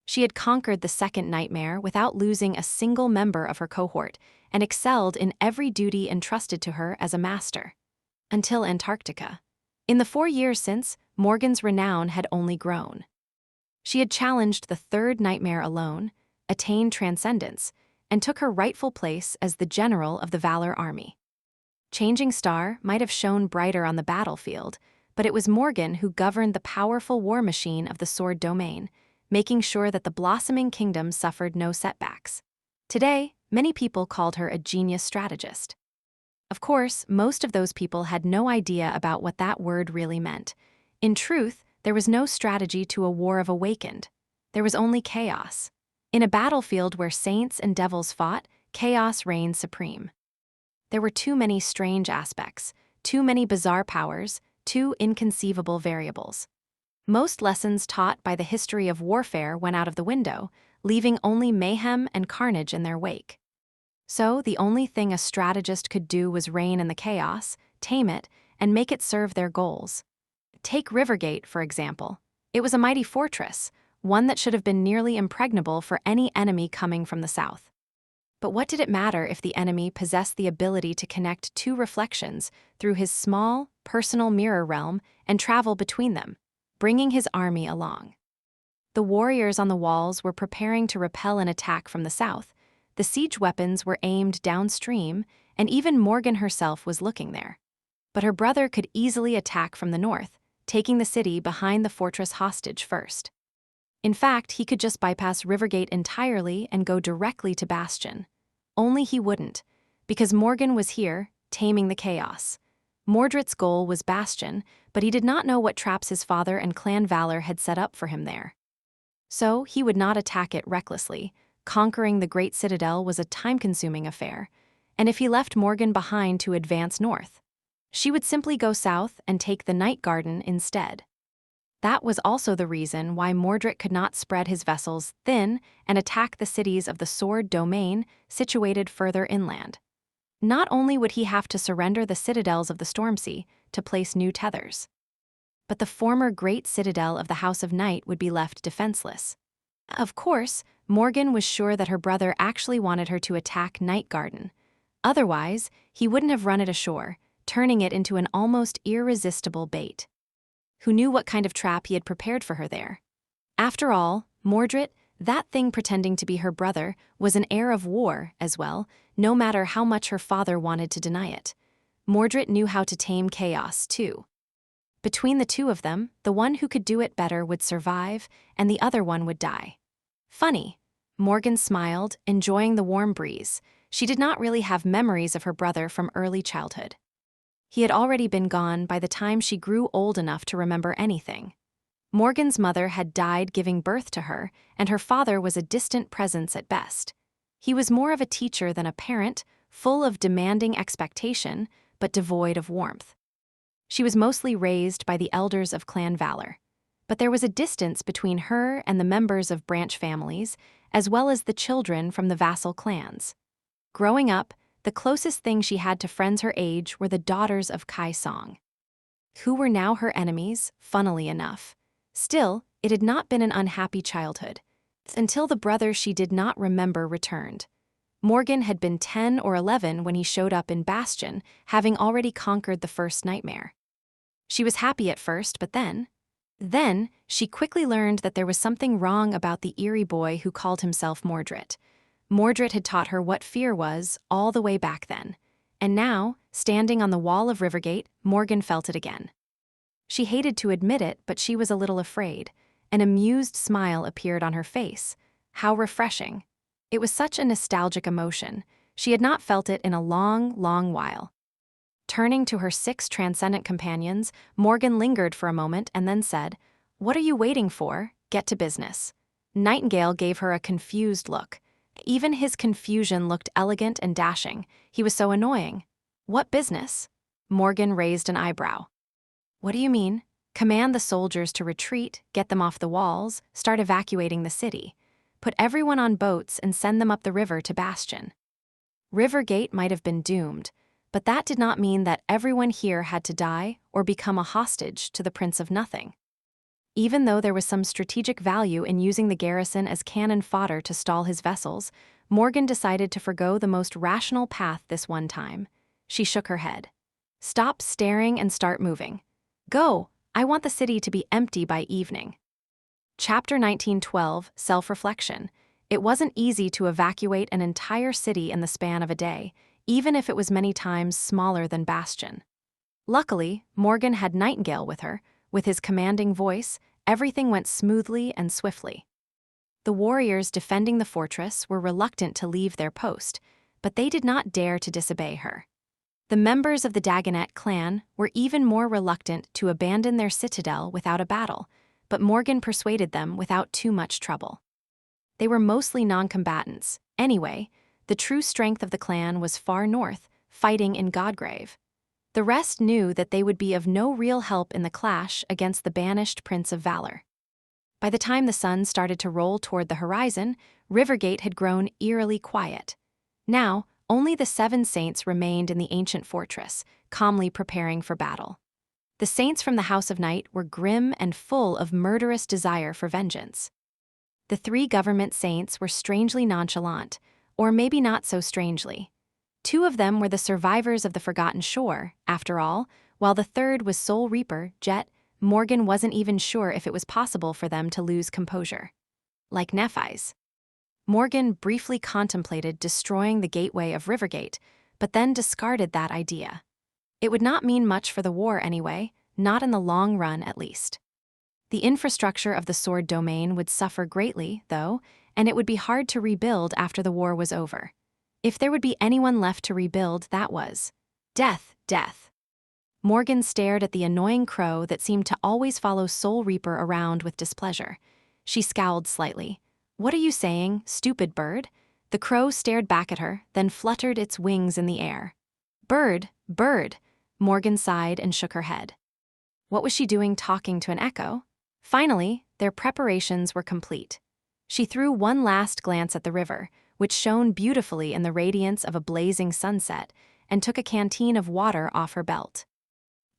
She had conquered the second nightmare without losing a single member of her cohort and excelled in every duty entrusted to her as a master. Until Antarctica. In the 4 years since, Morgan's renown had only grown. She had challenged the third nightmare alone, attained transcendence, and took her rightful place as the general of the Valor Army. Changing Star might have shone brighter on the battlefield, but it was Morgan who governed the powerful war machine of the Sword Domain, making sure that the blossoming kingdom suffered no setbacks. Today, many people called her a genius strategist. Of course, most of those people had no idea about what that word really meant. In truth, there was no strategy to a war of awakened. There was only chaos. In a battlefield where saints and devils fought, chaos reigned supreme. There were too many strange aspects, too many bizarre powers, too inconceivable variables. Most lessons taught by the history of warfare went out of the window, leaving only mayhem and carnage in their wake. So the only thing a strategist could do was rein in the chaos, tame it, and make it serve their goals. Take Rivergate, for example. It was a mighty fortress, one that should have been nearly impregnable for any enemy coming from the south. But what did it matter if the enemy possessed the ability to connect 2 reflections through his small, personal mirror realm and travel between them, bringing his army along? The warriors on the walls were preparing to repel an attack from the south. The siege weapons were aimed downstream, and even Morgan herself was looking there. But her brother could easily attack from the north, taking the city behind the fortress hostage first. In fact, he could just bypass Rivergate entirely and go directly to Bastion. Only he wouldn't, because Morgan was here, taming the chaos. Mordred's goal was Bastion, but he did not know what traps his father and Clan Valor had set up for him there. So, he would not attack it recklessly. Conquering the Great Citadel was a time-consuming affair, and if he left Morgan behind to advance north, she would simply go south and take the Night Garden instead. That was also the reason why Mordred could not spread his vessels thin and attack the cities of the Sword Domain situated further inland. Not only would he have to surrender the citadels of the Stormsea to place new tethers, but the former great citadel of the House of Night would be left defenseless. Of course, Morgan was sure that her brother actually wanted her to attack Night Garden. Otherwise, he wouldn't have run it ashore, turning it into an almost irresistible bait. Who knew what kind of trap he had prepared for her there? After all, Mordred, that thing pretending to be her brother, was an heir of war as well, no matter how much her father wanted to deny it. Mordred knew how to tame chaos, too. Between the two of them, the one who could do it better would survive, and the other one would die. Funny. Morgan smiled, enjoying the warm breeze. She did not really have memories of her brother from early childhood. He had already been gone by the time she grew old enough to remember anything. Morgan's mother had died giving birth to her, and her father was a distant presence at best. He was more of a teacher than a parent, full of demanding expectation, but devoid of warmth. She was mostly raised by the elders of Clan Valor, but there was a distance between her and the members of branch families, as well as the children from the vassal clans. Growing up, the closest thing she had to friends her age were the daughters of Kai Song, who were now her enemies, funnily enough. Still, it had not been an unhappy childhood, until the brother she did not remember returned. Morgan had been 10 or 11 when he showed up in Bastion, having already conquered the first nightmare. She was happy at first, but then she quickly learned that there was something wrong about the eerie boy who called himself Mordred. Mordred had taught her what fear was all the way back then, and now, standing on the wall of Rivergate, Morgan felt it again. She hated to admit it, but she was a little afraid. An amused smile appeared on her face. How refreshing. It was such a nostalgic emotion. She had not felt it in a long, long while. Turning to her 6 transcendent companions, Morgan lingered for a moment and then said, "What are you waiting for? Get to business." Nightingale gave her a confused look. Even his confusion looked elegant and dashing. He was so annoying. "What business?" Morgan raised an eyebrow. "What do you mean? Command the soldiers to retreat, get them off the walls, start evacuating the city. Put everyone on boats and send them up the river to Bastion." Rivergate might have been doomed, but that did not mean that everyone here had to die or become a hostage to the Prince of Nothing. Even though there was some strategic value in using the garrison as cannon fodder to stall his vessels, Morgan decided to forgo the most rational path this one time. She shook her head. "Stop staring and start moving. Go! I want the city to be empty by evening." Chapter 1912, Self-Reflection. It wasn't easy to evacuate an entire city in the span of a day, even if it was many times smaller than Bastion. Luckily, Morgan had Nightingale with her. With his commanding voice, everything went smoothly and swiftly. The warriors defending the fortress were reluctant to leave their post, but they did not dare to disobey her. The members of the Dagonet clan were even more reluctant to abandon their citadel without a battle, but Morgan persuaded them without too much trouble. They were mostly non-combatants. Anyway, the true strength of the clan was far north, fighting in Godgrave. The rest knew that they would be of no real help in the clash against the banished Prince of Valor. By the time the sun started to roll toward the horizon, Rivergate had grown eerily quiet. Now, only the 7 saints remained in the ancient fortress, calmly preparing for battle. The saints from the House of Night were grim and full of murderous desire for vengeance. The 3 government saints were strangely nonchalant, or maybe not so strangely. 2 of them were the survivors of the Forgotten Shore, after all, while the 3rd was Soul Reaper, Jet. Morgan wasn't even sure if it was possible for them to lose composure. Like Nephi's. Morgan briefly contemplated destroying the gateway of Rivergate, but then discarded that idea. It would not mean much for the war anyway, not in the long run at least. The infrastructure of the sword domain would suffer greatly, though, and it would be hard to rebuild after the war was over. If there would be anyone left to rebuild, that was death, death. Morgan stared at the annoying crow that seemed to always follow Soul Reaper around with displeasure. She scowled slightly. "What are you saying, stupid bird?" The crow stared back at her, then fluttered its wings in the air. "Bird, bird," Morgan sighed and shook her head. What was she doing talking to an echo? Finally, their preparations were complete. She threw one last glance at the river, which shone beautifully in the radiance of a blazing sunset, and took a canteen of water off her belt.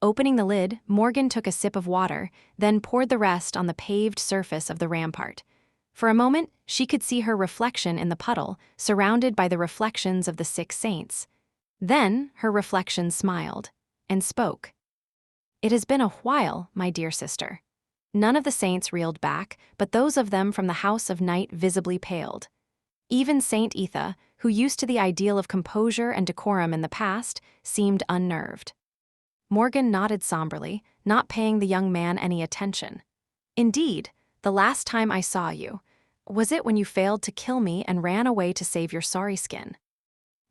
Opening the lid, Morgan took a sip of water, then poured the rest on the paved surface of the rampart. For a moment, she could see her reflection in the puddle, surrounded by the reflections of the 6 saints. Then, her reflection smiled and spoke. "It has been a while, my dear sister." None of the saints reeled back, but those of them from the House of Night visibly paled. Even Saint Etha, who used to the ideal of composure and decorum in the past, seemed unnerved. Morgan nodded somberly, not paying the young man any attention. "Indeed, the last time I saw you, was it when you failed to kill me and ran away to save your sorry skin?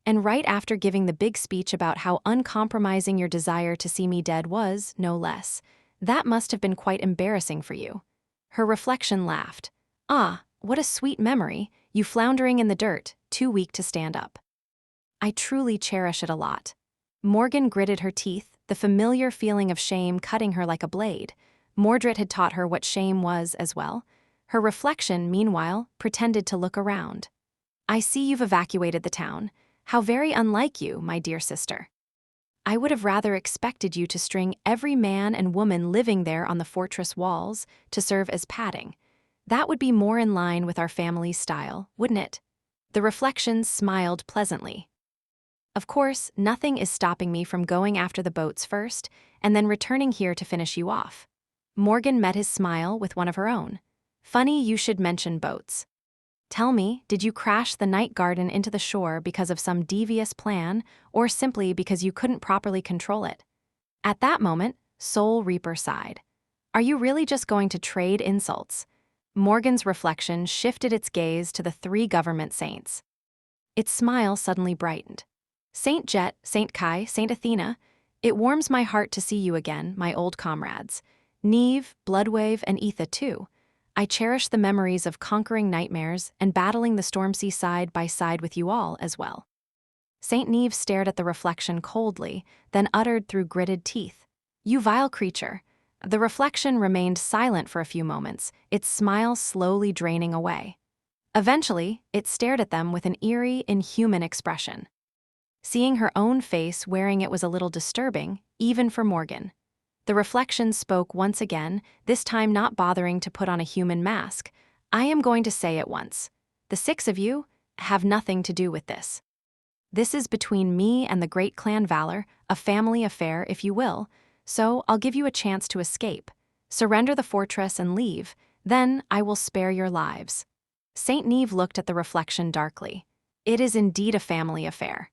And right after giving the big speech about how uncompromising your desire to see me dead was, no less. That must have been quite embarrassing for you." Her reflection laughed. "Ah, what a sweet memory, you floundering in the dirt, too weak to stand up. I truly cherish it a lot." Morgan gritted her teeth, the familiar feeling of shame cutting her like a blade. Mordred had taught her what shame was as well. Her reflection, meanwhile, pretended to look around. "I see you've evacuated the town. How very unlike you, my dear sister. I would have rather expected you to string every man and woman living there on the fortress walls to serve as padding. That would be more in line with our family's style, wouldn't it?" The reflection smiled pleasantly. "Of course, nothing is stopping me from going after the boats first, and then returning here to finish you off." Morgan met his smile with one of her own. "Funny you should mention boats. Tell me, did you crash the night garden into the shore because of some devious plan, or simply because you couldn't properly control it?" At that moment, Soul Reaper sighed. "Are you really just going to trade insults?" Morgan's reflection shifted its gaze to the 3 government saints. Its smile suddenly brightened. "Saint Jet, Saint Kai, Saint Athena, it warms my heart to see you again, my old comrades. Neve, Bloodwave, and Etha too. I cherish the memories of conquering nightmares and battling the Stormsea side by side with you all as well." Saint Neve stared at the reflection coldly, then uttered through gritted teeth, "You vile creature." The reflection remained silent for a few moments, its smile slowly draining away. Eventually, it stared at them with an eerie, inhuman expression. Seeing her own face wearing it was a little disturbing, even for Morgan. The reflection spoke once again, this time not bothering to put on a human mask. "I am going to say it once. The 6 of you have nothing to do with this. This is between me and the great clan Valor, a family affair, if you will, so I'll give you a chance to escape. Surrender the fortress and leave, then I will spare your lives." Saint Neve looked at the reflection darkly. "It is indeed a family affair."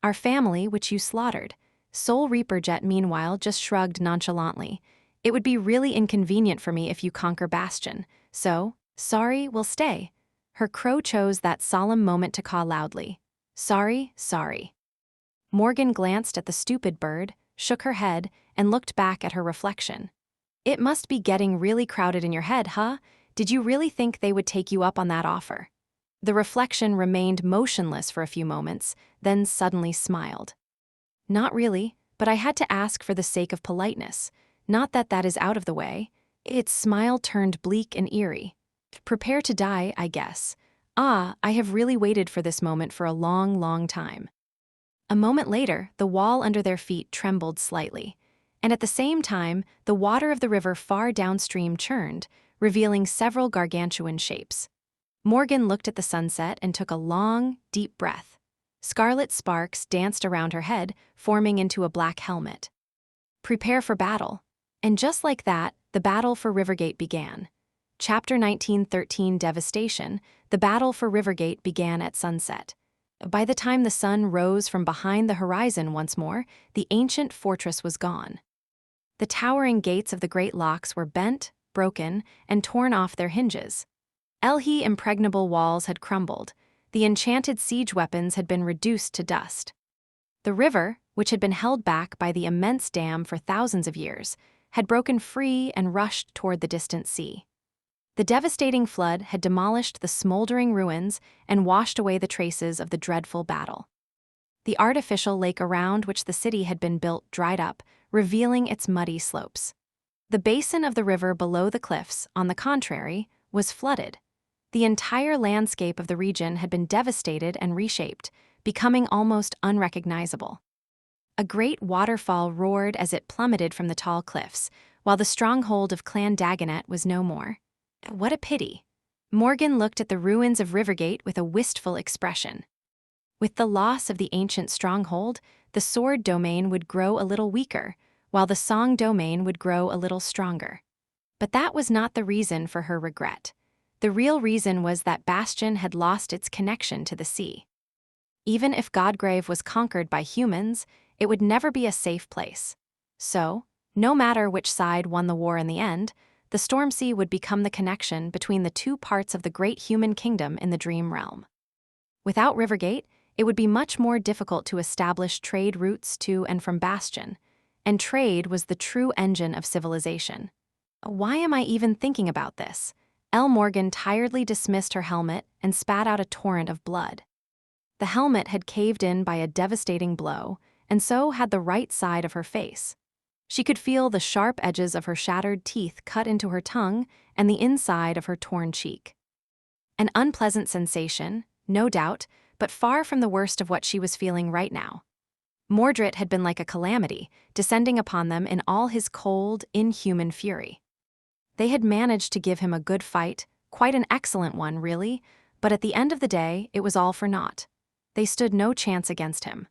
"Our family, which you slaughtered." Soul Reaper Jet, meanwhile, just shrugged nonchalantly. "It would be really inconvenient for me if you conquer Bastion, so, sorry, we'll stay." Her crow chose that solemn moment to caw loudly. "Sorry, sorry." Morgan glanced at the stupid bird, shook her head, and looked back at her reflection. "It must be getting really crowded in your head, huh? Did you really think they would take you up on that offer?" The reflection remained motionless for a few moments, then suddenly smiled. "Not really, but I had to ask for the sake of politeness. Not that that is out of the way." Its smile turned bleak and eerie. "Prepare to die, I guess. Ah, I have really waited for this moment for a long, long time." A moment later, the wall under their feet trembled slightly, and at the same time, the water of the river far downstream churned, revealing several gargantuan shapes. Morgan looked at the sunset and took a long, deep breath. Scarlet sparks danced around her head, forming into a black helmet. "Prepare for battle." And just like that, the battle for Rivergate began. Chapter 1913 Devastation. The battle for Rivergate began at sunset. By the time the sun rose from behind the horizon once more, the ancient fortress was gone. The towering gates of the great locks were bent, broken, and torn off their hinges. Elhi's impregnable walls had crumbled. The enchanted siege weapons had been reduced to dust. The river, which had been held back by the immense dam for thousands of years, had broken free and rushed toward the distant sea. The devastating flood had demolished the smoldering ruins and washed away the traces of the dreadful battle. The artificial lake around which the city had been built dried up, revealing its muddy slopes. The basin of the river below the cliffs, on the contrary, was flooded. The entire landscape of the region had been devastated and reshaped, becoming almost unrecognizable. A great waterfall roared as it plummeted from the tall cliffs, while the stronghold of Clan Dagonet was no more. What a pity. Morgan looked at the ruins of Rivergate with a wistful expression. With the loss of the ancient stronghold, the sword domain would grow a little weaker, while the song domain would grow a little stronger. But that was not the reason for her regret. The real reason was that Bastion had lost its connection to the sea. Even if Godgrave was conquered by humans, it would never be a safe place. So, no matter which side won the war in the end, the Stormsea would become the connection between the two parts of the great human kingdom in the dream realm. Without Rivergate, it would be much more difficult to establish trade routes to and from Bastion, and trade was the true engine of civilization. Why am I even thinking about this? Elle Morgan tiredly dismissed her helmet and spat out a torrent of blood. The helmet had caved in by a devastating blow, and so had the right side of her face. She could feel the sharp edges of her shattered teeth cut into her tongue and the inside of her torn cheek. An unpleasant sensation, no doubt, but far from the worst of what she was feeling right now. Mordred had been like a calamity, descending upon them in all his cold, inhuman fury. They had managed to give him a good fight, quite an excellent one, really, but at the end of the day, it was all for naught. They stood no chance against him.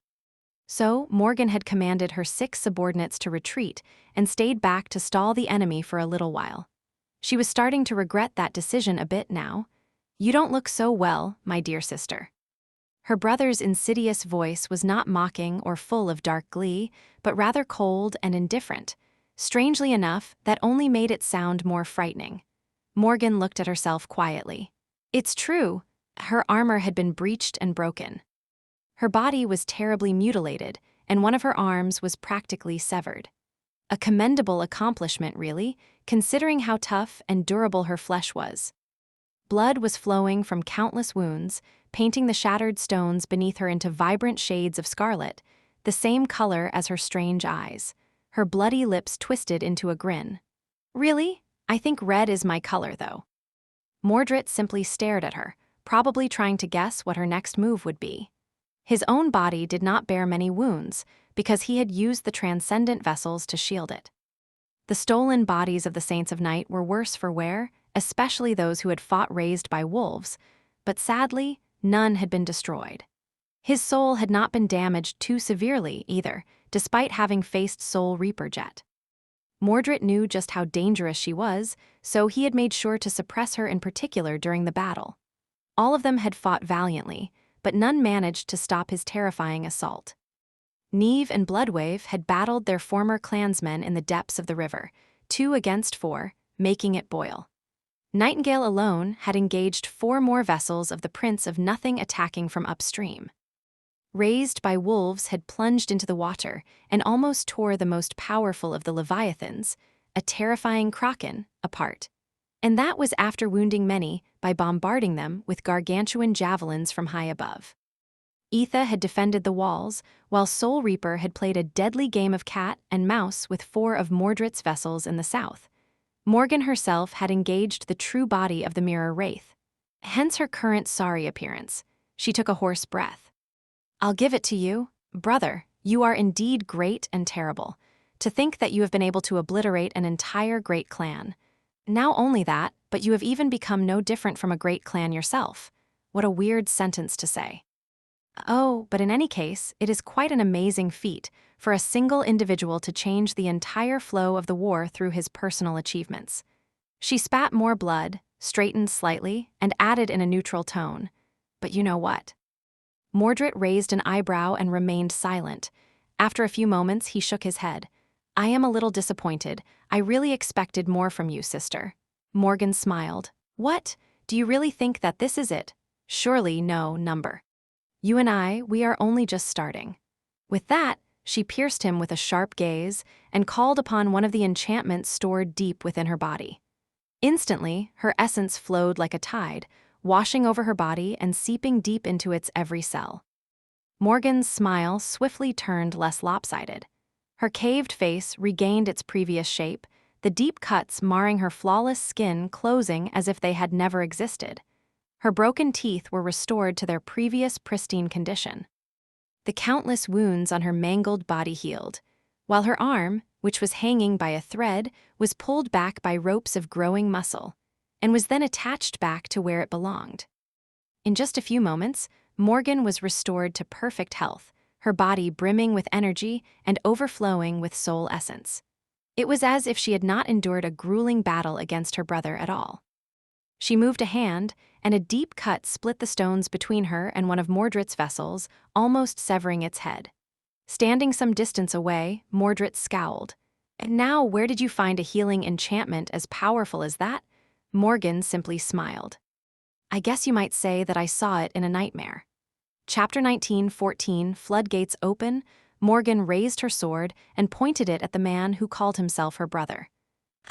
So, Morgan had commanded her 6 subordinates to retreat and stayed back to stall the enemy for a little while. She was starting to regret that decision a bit now. "You don't look so well, my dear sister." Her brother's insidious voice was not mocking or full of dark glee, but rather cold and indifferent. Strangely enough, that only made it sound more frightening. Morgan looked at herself quietly. It's true, her armor had been breached and broken. Her body was terribly mutilated, and one of her arms was practically severed. A commendable accomplishment, really, considering how tough and durable her flesh was. Blood was flowing from countless wounds, painting the shattered stones beneath her into vibrant shades of scarlet, the same color as her strange eyes. Her bloody lips twisted into a grin. "Really? I think red is my color, though." Mordred simply stared at her, probably trying to guess what her next move would be. His own body did not bear many wounds, because he had used the transcendent vessels to shield it. The stolen bodies of the Saints of Night were worse for wear, especially those who had fought raised by wolves, but sadly, none had been destroyed. His soul had not been damaged too severely, either, despite having faced Soul Reaper Jet. Mordred knew just how dangerous she was, so he had made sure to suppress her in particular during the battle. All of them had fought valiantly, but none managed to stop his terrifying assault. Neve and Bloodwave had battled their former clansmen in the depths of the river, 2 against 4, making it boil. Nightingale alone had engaged 4 more vessels of the Prince of Nothing attacking from upstream. Raised by wolves had plunged into the water and almost tore the most powerful of the Leviathans, a terrifying kraken, apart. And that was after wounding many by bombarding them with gargantuan javelins from high above. Etha had defended the walls, while Soul Reaper had played a deadly game of cat and mouse with 4 of Mordred's vessels in the south. Morgan herself had engaged the true body of the Mirror Wraith. Hence her current sorry appearance. She took a hoarse breath. "I'll give it to you, brother. You are indeed great and terrible. To think that you have been able to obliterate an entire great clan. Now only that, but you have even become no different from a great clan yourself." What a weird sentence to say. Oh, but in any case, it is quite an amazing feat for a single individual to change the entire flow of the war through his personal achievements. She spat more blood, straightened slightly, and added in a neutral tone, "But you know what?" Mordred raised an eyebrow and remained silent. After a few moments, he shook his head. I am a little disappointed. I really expected more from you, sister. Morgan smiled. What? Do you really think that this is it? Surely no, number. You and I, we are only just starting. With that, she pierced him with a sharp gaze and called upon one of the enchantments stored deep within her body. Instantly, her essence flowed like a tide, washing over her body and seeping deep into its every cell. Morgan's smile swiftly turned less lopsided. Her caved face regained its previous shape, the deep cuts marring her flawless skin closing as if they had never existed. Her broken teeth were restored to their previous pristine condition. The countless wounds on her mangled body healed, while her arm, which was hanging by a thread, was pulled back by ropes of growing muscle, and was then attached back to where it belonged. In just a few moments, Morgan was restored to perfect health, her body brimming with energy and overflowing with soul essence. It was as if she had not endured a grueling battle against her brother at all. She moved a hand, and a deep cut split the stones between her and one of Mordred's vessels, almost severing its head. Standing some distance away, Mordred scowled. And now, where did you find a healing enchantment as powerful as that? Morgan simply smiled. I guess you might say that I saw it in a nightmare. Chapter 19:14, Floodgates Open. Morgan raised her sword and pointed it at the man who called himself her brother.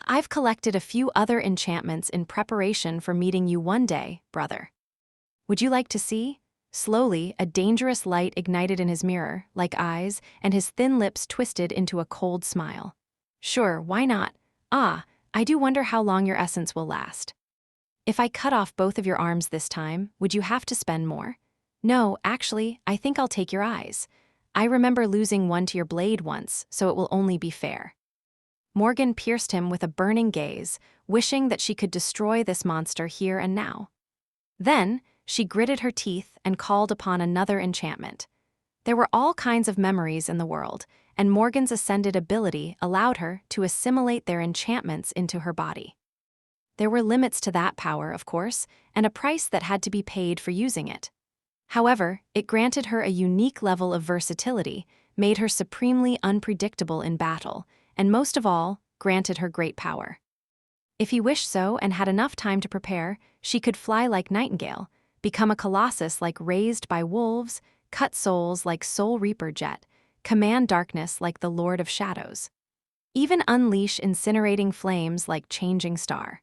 I've collected a few other enchantments in preparation for meeting you one day, brother. Would you like to see? Slowly, a dangerous light ignited in his mirror, like eyes, and his thin lips twisted into a cold smile. Sure, why not? Ah, I do wonder how long your essence will last. If I cut off both of your arms this time, would you have to spend more? No, actually, I think I'll take your eyes. I remember losing one to your blade once, so it will only be fair. Morgan pierced him with a burning gaze, wishing that she could destroy this monster here and now. Then, she gritted her teeth and called upon another enchantment. There were all kinds of memories in the world, and Morgan's ascended ability allowed her to assimilate their enchantments into her body. There were limits to that power, of course, and a price that had to be paid for using it. However, it granted her a unique level of versatility, made her supremely unpredictable in battle, and most of all, granted her great power. If he wished so and had enough time to prepare, she could fly like Nightingale, become a colossus like Raised by Wolves, cut souls like Soul Reaper Jet, command darkness like the Lord of Shadows. Even unleash incinerating flames like Changing Star.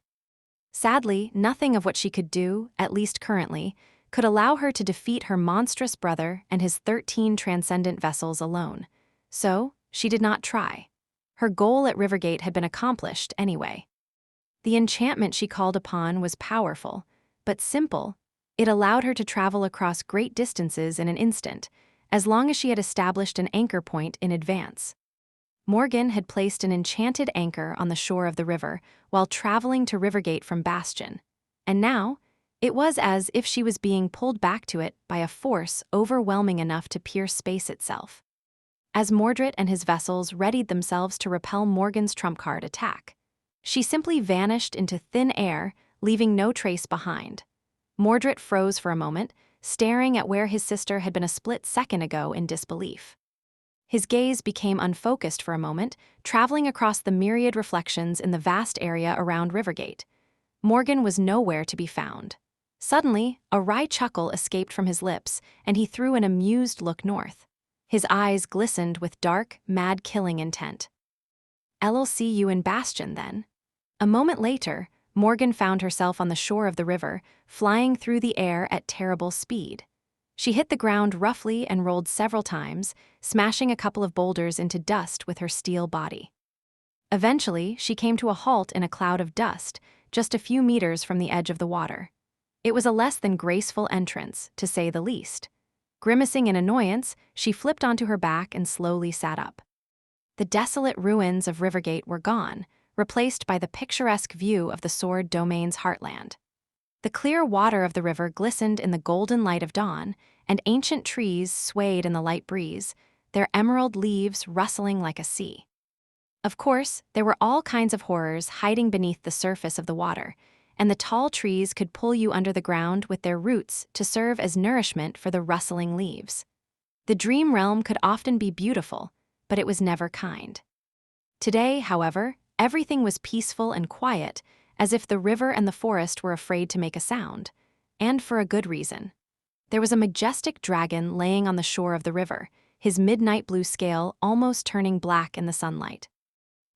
Sadly, nothing of what she could do, at least currently, could allow her to defeat her monstrous brother and his 13 transcendent vessels alone. So, she did not try. Her goal at Rivergate had been accomplished anyway. The enchantment she called upon was powerful, but simple. It allowed her to travel across great distances in an instant, as long as she had established an anchor point in advance. Morgan had placed an enchanted anchor on the shore of the river while traveling to Rivergate from Bastion, and now, it was as if she was being pulled back to it by a force overwhelming enough to pierce space itself. As Mordred and his vessels readied themselves to repel Morgan's trump card attack, she simply vanished into thin air, leaving no trace behind. Mordred froze for a moment, staring at where his sister had been a split second ago in disbelief. His gaze became unfocused for a moment, traveling across the myriad reflections in the vast area around Rivergate. Morgan was nowhere to be found. Suddenly, a wry chuckle escaped from his lips, and he threw an amused look north. His eyes glistened with dark, mad-killing intent. I'll see you in Bastion, then. A moment later, Morgan found herself on the shore of the river, flying through the air at terrible speed. She hit the ground roughly and rolled several times, smashing a couple of boulders into dust with her steel body. Eventually, she came to a halt in a cloud of dust, just a few meters from the edge of the water. It was a less than graceful entrance, to say the least. Grimacing in annoyance, she flipped onto her back and slowly sat up. The desolate ruins of Rivergate were gone, replaced by the picturesque view of the Sword Domain's heartland. The clear water of the river glistened in the golden light of dawn, and ancient trees swayed in the light breeze, their emerald leaves rustling like a sea. Of course, there were all kinds of horrors hiding beneath the surface of the water, and the tall trees could pull you under the ground with their roots to serve as nourishment for the rustling leaves. The dream realm could often be beautiful, but it was never kind. Today, however, everything was peaceful and quiet, as if the river and the forest were afraid to make a sound. And for a good reason. There was a majestic dragon laying on the shore of the river, his midnight blue scale almost turning black in the sunlight.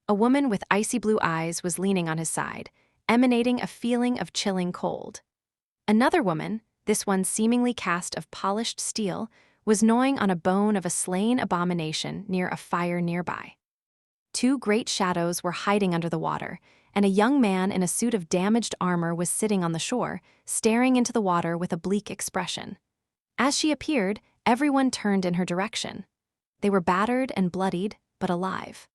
A woman with icy blue eyes was leaning on his side, emanating a feeling of chilling cold. Another woman, this one seemingly cast of polished steel, was gnawing on a bone of a slain abomination near a fire nearby. Two great shadows were hiding under the water, and a young man in a suit of damaged armor was sitting on the shore, staring into the water with a bleak expression. As she appeared, everyone turned in her direction. They were battered and bloodied, but alive.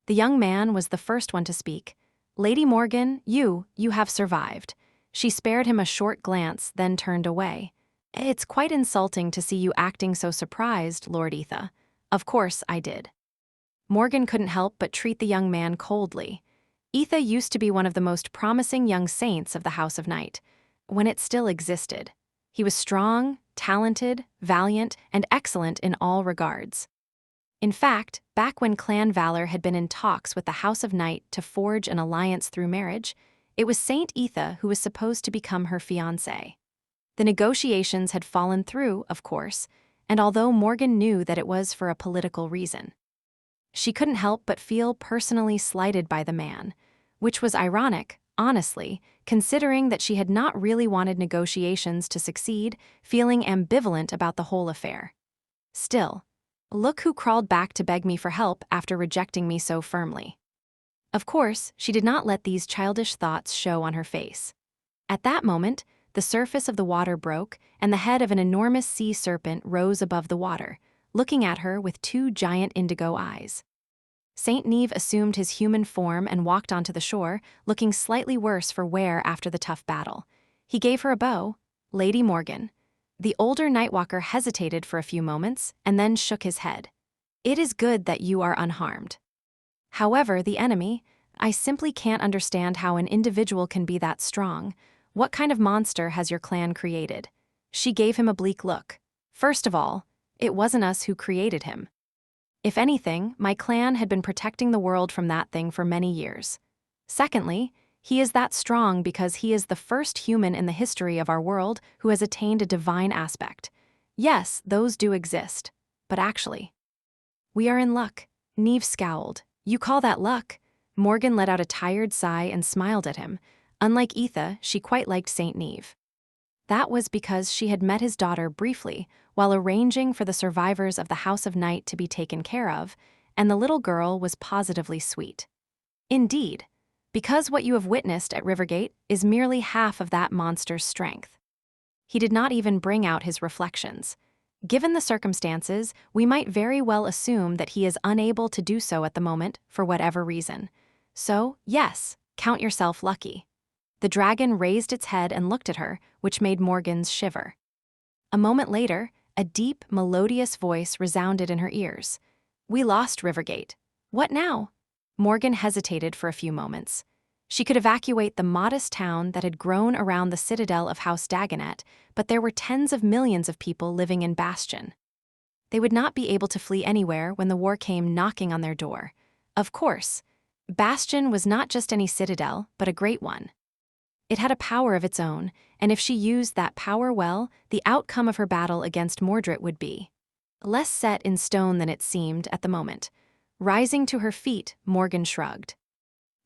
The young man was the first one to speak. "Lady Morgan, you have survived." She spared him a short glance, then turned away. "It's quite insulting to see you acting so surprised, Lord Etha." "Of course I did." Morgan couldn't help but treat the young man coldly. Etha used to be one of the most promising young saints of the House of Night, when it still existed. He was strong, talented, valiant, and excellent in all regards. In fact, back when Clan Valor had been in talks with the House of Night to forge an alliance through marriage, it was Saint Etha who was supposed to become her fiancé. The negotiations had fallen through, of course, and although Morgan knew that it was for a political reason, she couldn't help but feel personally slighted by the man, which was ironic, honestly, considering that she had not really wanted negotiations to succeed, feeling ambivalent about the whole affair. Still, look who crawled back to beg me for help after rejecting me so firmly. Of course, she did not let these childish thoughts show on her face. At that moment, the surface of the water broke, and the head of an enormous sea serpent rose above the water, looking at her with two giant indigo eyes. Saint Neve assumed his human form and walked onto the shore, looking slightly worse for wear after the tough battle. He gave her a bow. "Lady Morgan." The older Nightwalker hesitated for a few moments and then shook his head. "It is good that you are unharmed. However, the enemy, I simply can't understand how an individual can be that strong. What kind of monster has your clan created?" She gave him a bleak look. "First of all, it wasn't us who created him. If anything, my clan had been protecting the world from that thing for many years. Secondly, he is that strong because he is the first human in the history of our world who has attained a divine aspect. Yes, those do exist, but actually, we are in luck." Neve scowled. "You call that luck?" Morgan let out a tired sigh and smiled at him. Unlike Etha, she quite liked Saint Neve. That was because she had met his daughter briefly while arranging for the survivors of the House of Night to be taken care of, and the little girl was positively sweet. Indeed, because what you have witnessed at Rivergate is merely half of that monster's strength. He did not even bring out his reflections. Given the circumstances, we might very well assume that he is unable to do so at the moment for whatever reason. So, yes, count yourself lucky. The dragon raised its head and looked at her, which made Morgan's shiver. A moment later, a deep, melodious voice resounded in her ears. "We lost Rivergate. What now?" Morgan hesitated for a few moments. She could evacuate the modest town that had grown around the citadel of House Dagonet, but there were tens of millions of people living in Bastion. They would not be able to flee anywhere when the war came knocking on their door. Of course, Bastion was not just any citadel, but a great one. It had a power of its own, and if she used that power well, the outcome of her battle against Mordred would be less set in stone than it seemed at the moment. Rising to her feet, Morgan shrugged.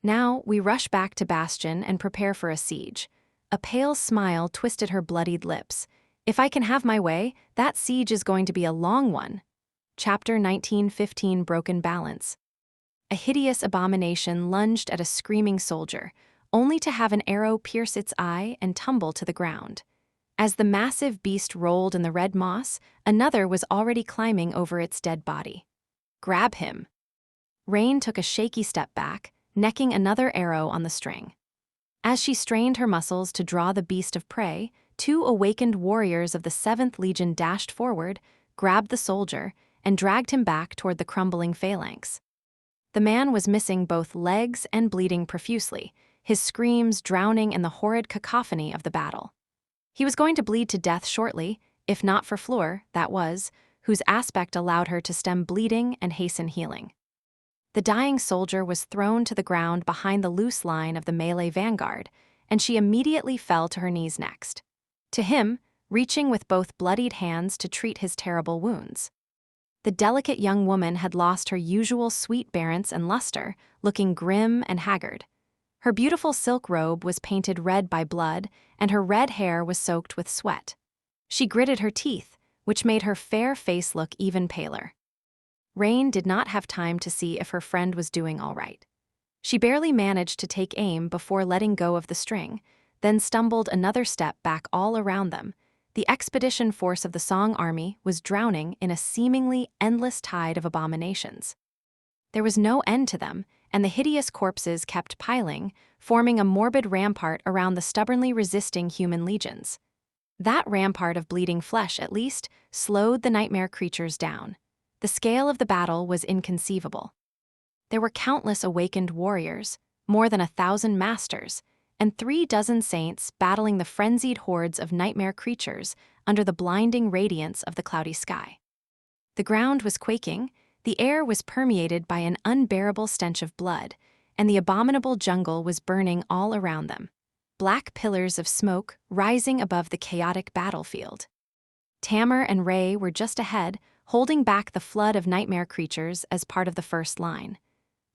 "Now we rush back to Bastion and prepare for a siege." A pale smile twisted her bloodied lips. "If I can have my way, that siege is going to be a long one." Chapter 1915 Broken Balance. A hideous abomination lunged at a screaming soldier, only to have an arrow pierce its eye and tumble to the ground. As the massive beast rolled in the red moss, another was already climbing over its dead body. "Grab him." Rain took a shaky step back, necking another arrow on the string. As she strained her muscles to draw the beast of prey, two awakened warriors of the 7th Legion dashed forward, grabbed the soldier, and dragged him back toward the crumbling phalanx. The man was missing both legs and bleeding profusely, his screams drowning in the horrid cacophony of the battle. He was going to bleed to death shortly, if not for Flaw, that was, whose aspect allowed her to stem bleeding and hasten healing. The dying soldier was thrown to the ground behind the loose line of the melee vanguard, and she immediately fell to her knees next. To him, reaching with both bloodied hands to treat his terrible wounds. The delicate young woman had lost her usual sweet bearance and luster, looking grim and haggard. Her beautiful silk robe was painted red by blood, and her red hair was soaked with sweat. She gritted her teeth, which made her fair face look even paler. Rain did not have time to see if her friend was doing all right. She barely managed to take aim before letting go of the string, then stumbled another step back all around them. The expedition force of the Song army was drowning in a seemingly endless tide of abominations. There was no end to them, and the hideous corpses kept piling, forming a morbid rampart around the stubbornly resisting human legions. That rampart of bleeding flesh, at least, slowed the nightmare creatures down. The scale of the battle was inconceivable. There were countless awakened warriors, more than 1,000 masters, and 36 saints battling the frenzied hordes of nightmare creatures under the blinding radiance of the cloudy sky. The ground was quaking, the air was permeated by an unbearable stench of blood, and the abominable jungle was burning all around them. Black pillars of smoke rising above the chaotic battlefield. Tamar and Ray were just ahead, holding back the flood of nightmare creatures as part of the first line.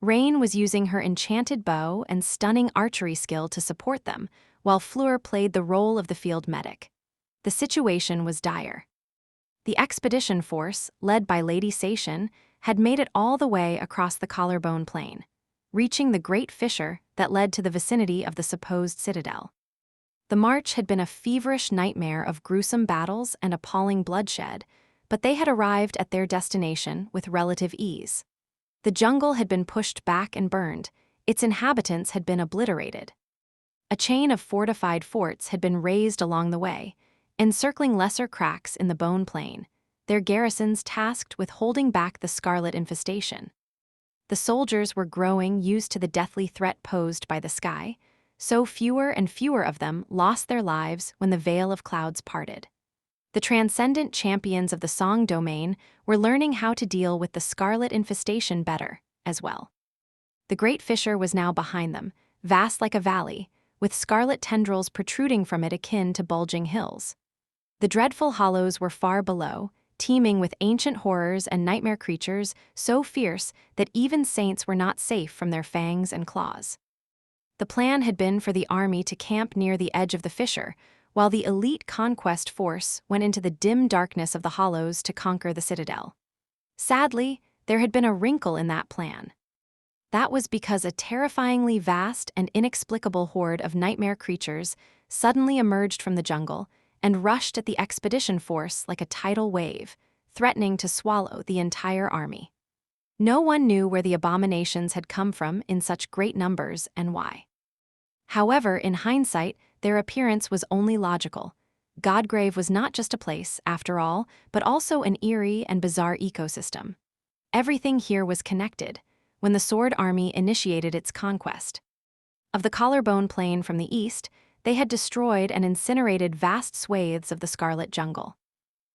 Rain was using her enchanted bow and stunning archery skill to support them, while Fleur played the role of the field medic. The situation was dire. The expedition force, led by Lady Sation, had made it all the way across the Collarbone Plain, reaching the great fissure that led to the vicinity of the supposed citadel. The march had been a feverish nightmare of gruesome battles and appalling bloodshed, but they had arrived at their destination with relative ease. The jungle had been pushed back and burned, its inhabitants had been obliterated. A chain of fortified forts had been raised along the way, encircling lesser cracks in the Bone Plain, their garrisons tasked with holding back the scarlet infestation. The soldiers were growing used to the deathly threat posed by the sky, so fewer and fewer of them lost their lives when the veil of clouds parted. The transcendent champions of the Song domain were learning how to deal with the scarlet infestation better, as well. The great fissure was now behind them, vast like a valley, with scarlet tendrils protruding from it akin to bulging hills. The dreadful hollows were far below, teeming with ancient horrors and nightmare creatures so fierce that even saints were not safe from their fangs and claws. The plan had been for the army to camp near the edge of the fissure, while the elite conquest force went into the dim darkness of the hollows to conquer the citadel. Sadly, there had been a wrinkle in that plan. That was because a terrifyingly vast and inexplicable horde of nightmare creatures suddenly emerged from the jungle and rushed at the expedition force like a tidal wave, threatening to swallow the entire army. No one knew where the abominations had come from in such great numbers and why. However, in hindsight, their appearance was only logical. Godgrave was not just a place, after all, but also an eerie and bizarre ecosystem. Everything here was connected when the Sword Army initiated its conquest. Of the Collarbone Plain from the east, they had destroyed and incinerated vast swathes of the Scarlet Jungle.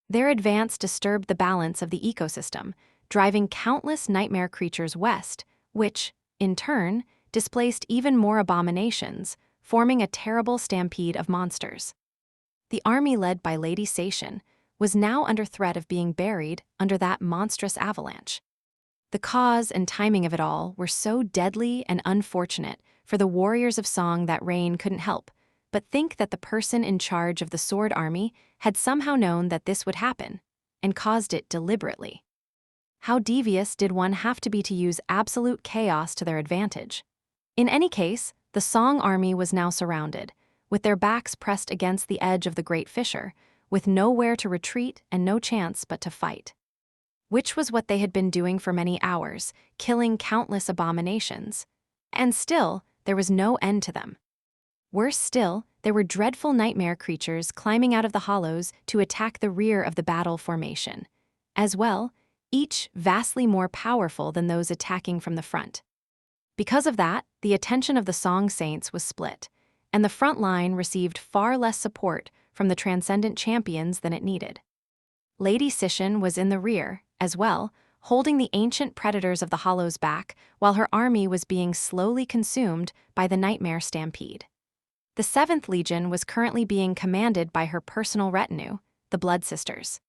Their advance disturbed the balance of the ecosystem, driving countless nightmare creatures west, which, in turn, displaced even more abominations, forming a terrible stampede of monsters. The army led by Lady Sation was now under threat of being buried under that monstrous avalanche. The cause and timing of it all were so deadly and unfortunate for the warriors of song that Rain couldn't help but think that the person in charge of the Sword Army had somehow known that this would happen, and caused it deliberately. How devious did one have to be to use absolute chaos to their advantage? In any case, the Song Army was now surrounded, with their backs pressed against the edge of the great fissure, with nowhere to retreat and no chance but to fight. Which was what they had been doing for many hours, killing countless abominations. And still, there was no end to them. Worse still, there were dreadful nightmare creatures climbing out of the hollows to attack the rear of the battle formation. As well, each vastly more powerful than those attacking from the front. Because of that, the attention of the Song Saints was split, and the front line received far less support from the transcendent champions than it needed. Lady Sishan was in the rear, as well, holding the ancient predators of the Hollows back while her army was being slowly consumed by the nightmare stampede. The 7th Legion was currently being commanded by her personal retinue, the Blood Sisters.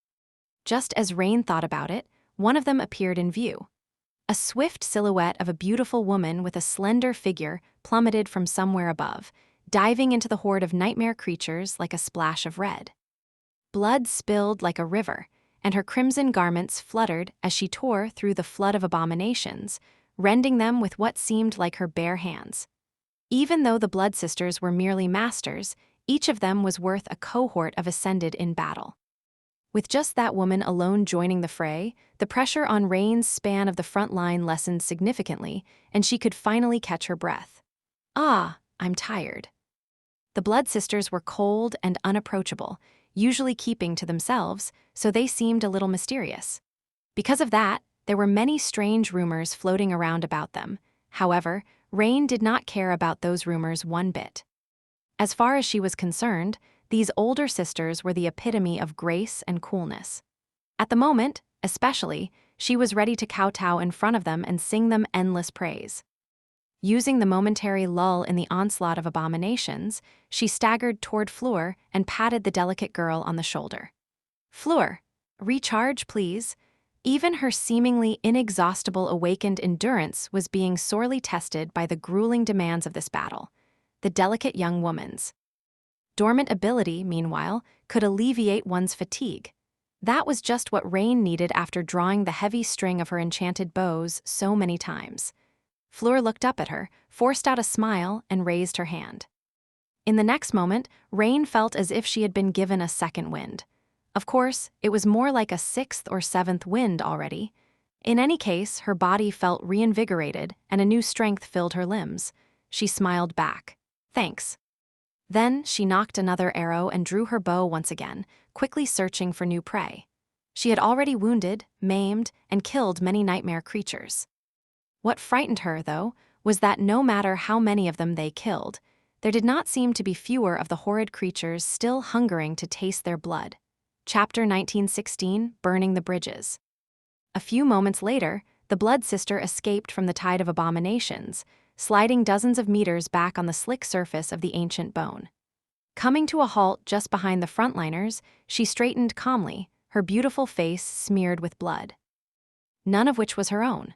Just as Rain thought about it, one of them appeared in view. A swift silhouette of a beautiful woman with a slender figure plummeted from somewhere above, diving into the horde of nightmare creatures like a splash of red. Blood spilled like a river, and her crimson garments fluttered as she tore through the flood of abominations, rending them with what seemed like her bare hands. Even though the Blood Sisters were merely masters, each of them was worth a cohort of Ascended in battle. With just that woman alone joining the fray, the pressure on Rain's span of the front line lessened significantly, and she could finally catch her breath. "Ah, I'm tired." The Blood Sisters were cold and unapproachable, usually keeping to themselves, so they seemed a little mysterious. Because of that, there were many strange rumors floating around about them. However, Rain did not care about those rumors one bit. As far as she was concerned, these older sisters were the epitome of grace and coolness. At the moment, especially, she was ready to kowtow in front of them and sing them endless praise. Using the momentary lull in the onslaught of abominations, she staggered toward Fleur and patted the delicate girl on the shoulder. "Fleur, recharge, please." Even her seemingly inexhaustible awakened endurance was being sorely tested by the grueling demands of this battle, the delicate young woman's. Dormant ability, meanwhile, could alleviate one's fatigue. That was just what Rain needed after drawing the heavy string of her enchanted bows so many times. Fleur looked up at her, forced out a smile, and raised her hand. In the next moment, Rain felt as if she had been given a second wind. Of course, it was more like a 6th or 7th wind already. In any case, her body felt reinvigorated and a new strength filled her limbs. She smiled back. "Thanks." Then she nocked another arrow and drew her bow once again, quickly searching for new prey. She had already wounded, maimed, and killed many nightmare creatures. What frightened her, though, was that no matter how many of them they killed, there did not seem to be fewer of the horrid creatures still hungering to taste their blood. Chapter 1916, Burning the Bridges. A few moments later, the Blood Sister escaped from the tide of abominations, sliding dozens of meters back on the slick surface of the ancient bone. Coming to a halt just behind the frontliners, she straightened calmly, her beautiful face smeared with blood. None of which was her own.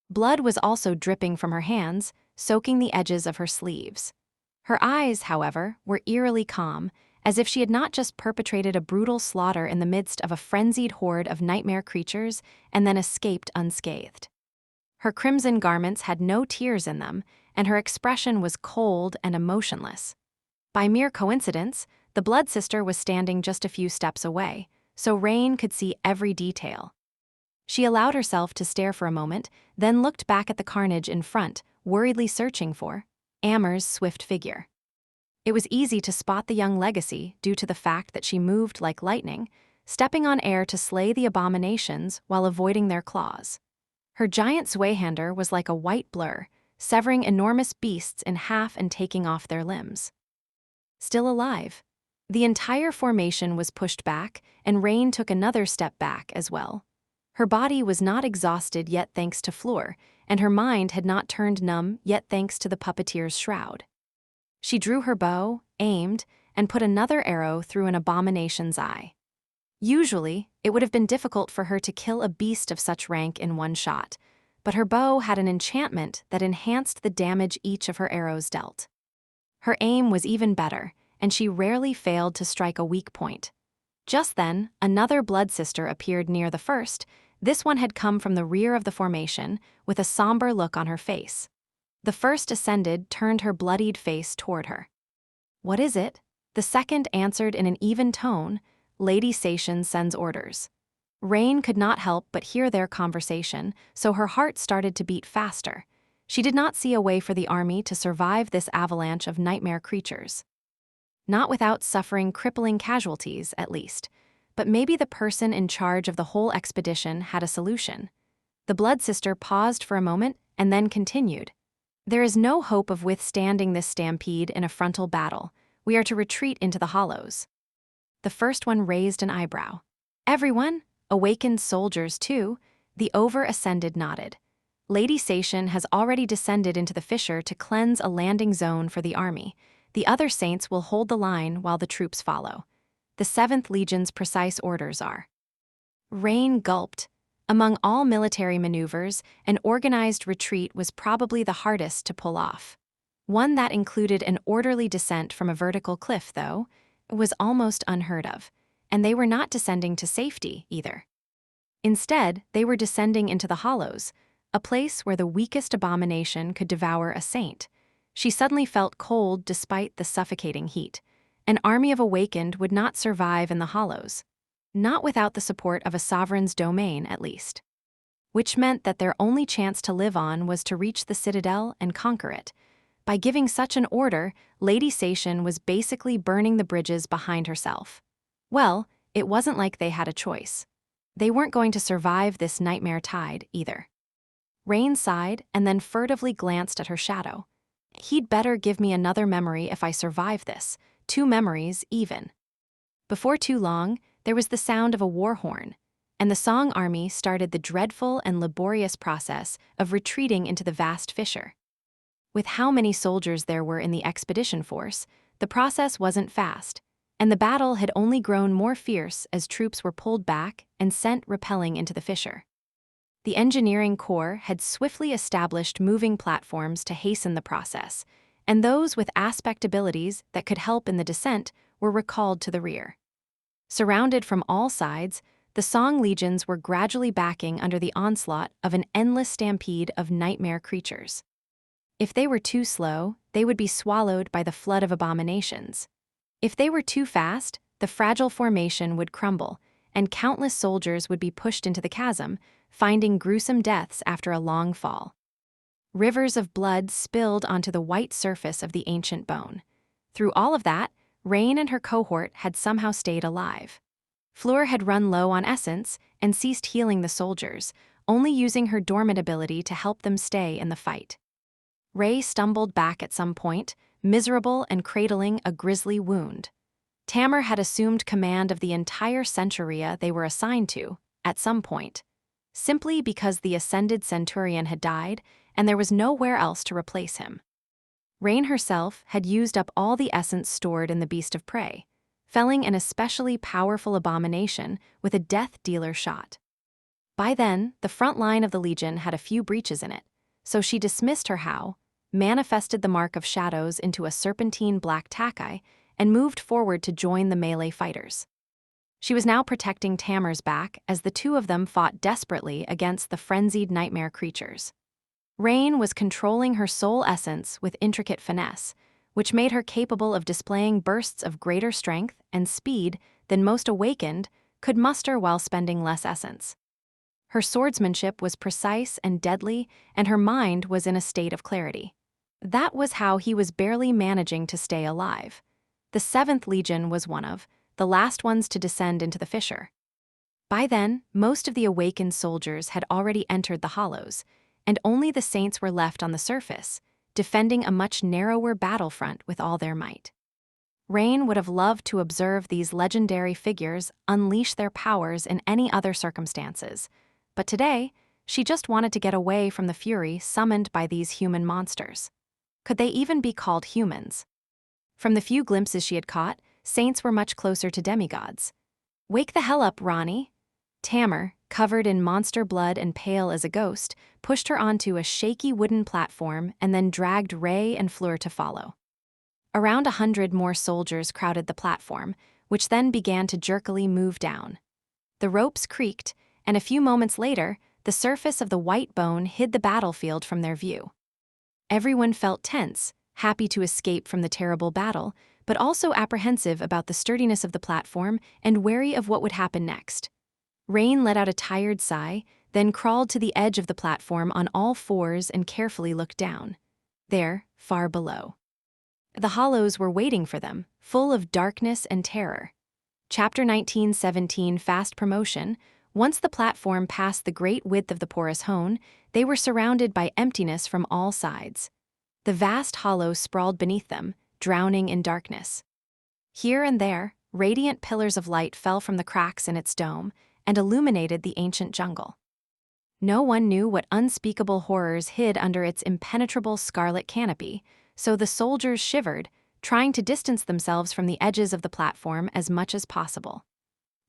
Blood was also dripping from her hands, soaking the edges of her sleeves. Her eyes, however, were eerily calm, as if she had not just perpetrated a brutal slaughter in the midst of a frenzied horde of nightmare creatures and then escaped unscathed. Her crimson garments had no tears in them, and her expression was cold and emotionless. By mere coincidence, the Blood Sister was standing just a few steps away, so Rain could see every detail. She allowed herself to stare for a moment, then looked back at the carnage in front, worriedly searching for Ammer's swift figure. It was easy to spot the young legacy due to the fact that she moved like lightning, stepping on air to slay the abominations while avoiding their claws. Her giant swayhander was like a white blur, severing enormous beasts in half and taking off their limbs. Still alive. The entire formation was pushed back, and Rain took another step back as well. Her body was not exhausted yet thanks to Fleur, and her mind had not turned numb yet thanks to the puppeteer's shroud. She drew her bow, aimed, and put another arrow through an abomination's eye. Usually, it would have been difficult for her to kill a beast of such rank in one shot, but her bow had an enchantment that enhanced the damage each of her arrows dealt. Her aim was even better, and she rarely failed to strike a weak point. Just then, another Blood Sister appeared near the first. This one had come from the rear of the formation, with a somber look on her face. The first Ascended turned her bloodied face toward her. "What is it?" The second answered in an even tone, "Lady Sation sends orders." Rain could not help but hear their conversation, so her heart started to beat faster. She did not see a way for the army to survive this avalanche of nightmare creatures. Not without suffering crippling casualties, at least. But maybe the person in charge of the whole expedition had a solution. The Blood Sister paused for a moment and then continued. "There is no hope of withstanding this stampede in a frontal battle. We are to retreat into the hollows." The first one raised an eyebrow. "Everyone? Awakened soldiers, too? The over-ascended nodded. Lady Sation has already descended into the fissure to cleanse a landing zone for the army. The other saints will hold the line while the troops follow. The 7th Legion's precise orders are. Rain gulped. Among all military maneuvers, an organized retreat was probably the hardest to pull off. One that included an orderly descent from a vertical cliff, though, was almost unheard of, and they were not descending to safety either. Instead, they were descending into the hollows, a place where the weakest abomination could devour a saint. She suddenly felt cold despite the suffocating heat. An army of awakened would not survive in the hollows. Not without the support of a sovereign's domain, at least. Which meant that their only chance to live on was to reach the citadel and conquer it. By giving such an order, Lady Sation was basically burning the bridges behind herself. Well, it wasn't like they had a choice. They weren't going to survive this nightmare tide, either. Rain sighed and then furtively glanced at her shadow. He'd better give me another memory if I survive this, 2 memories even. Before too long, there was the sound of a war horn, and the Song army started the dreadful and laborious process of retreating into the vast fissure. With how many soldiers there were in the expedition force, the process wasn't fast, and the battle had only grown more fierce as troops were pulled back and sent rappelling into the fissure. The engineering corps had swiftly established moving platforms to hasten the process, and those with aspect abilities that could help in the descent were recalled to the rear. Surrounded from all sides, the Song legions were gradually backing under the onslaught of an endless stampede of nightmare creatures. If they were too slow, they would be swallowed by the flood of abominations. If they were too fast, the fragile formation would crumble, and countless soldiers would be pushed into the chasm, finding gruesome deaths after a long fall. Rivers of blood spilled onto the white surface of the ancient bone. Through all of that, Rain and her cohort had somehow stayed alive. Fleur had run low on essence and ceased healing the soldiers, only using her dormant ability to help them stay in the fight. Ray stumbled back at some point, miserable and cradling a grisly wound. Tamar had assumed command of the entire centuria they were assigned to, at some point, simply because the ascended centurion had died and there was nowhere else to replace him. Rain herself had used up all the essence stored in the beast of prey, felling an especially powerful abomination with a death-dealer shot. By then, the front line of the Legion had a few breaches in it, so she dismissed her how, manifested the mark of shadows into a serpentine black tachi, and moved forward to join the melee fighters. She was now protecting Tamar's back as the two of them fought desperately against the frenzied nightmare creatures. Rain was controlling her soul essence with intricate finesse, which made her capable of displaying bursts of greater strength and speed than most awakened could muster while spending less essence. Her swordsmanship was precise and deadly, and her mind was in a state of clarity. That was how he was barely managing to stay alive. The 7th Legion was one of the last ones to descend into the fissure. By then, most of the awakened soldiers had already entered the hollows, and only the saints were left on the surface, defending a much narrower battlefront with all their might. Rain would have loved to observe these legendary figures unleash their powers in any other circumstances, but today, she just wanted to get away from the fury summoned by these human monsters. Could they even be called humans? From the few glimpses she had caught, saints were much closer to demigods. "Wake the hell up, Ronnie." Tamar, covered in monster blood and pale as a ghost, pushed her onto a shaky wooden platform and then dragged Ray and Fleur to follow. Around 100 more soldiers crowded the platform, which then began to jerkily move down. The ropes creaked, and a few moments later, the surface of the white bone hid the battlefield from their view. Everyone felt tense, happy to escape from the terrible battle, but also apprehensive about the sturdiness of the platform and wary of what would happen next. Rain let out a tired sigh, then crawled to the edge of the platform on all fours and carefully looked down. There, far below. The hollows were waiting for them, full of darkness and terror. Chapter 1917 Fast Promotion. Once the platform passed the great width of the porous hone, they were surrounded by emptiness from all sides. The vast hollow sprawled beneath them, drowning in darkness. Here and there, radiant pillars of light fell from the cracks in its dome and illuminated the ancient jungle. No one knew what unspeakable horrors hid under its impenetrable scarlet canopy, so the soldiers shivered, trying to distance themselves from the edges of the platform as much as possible.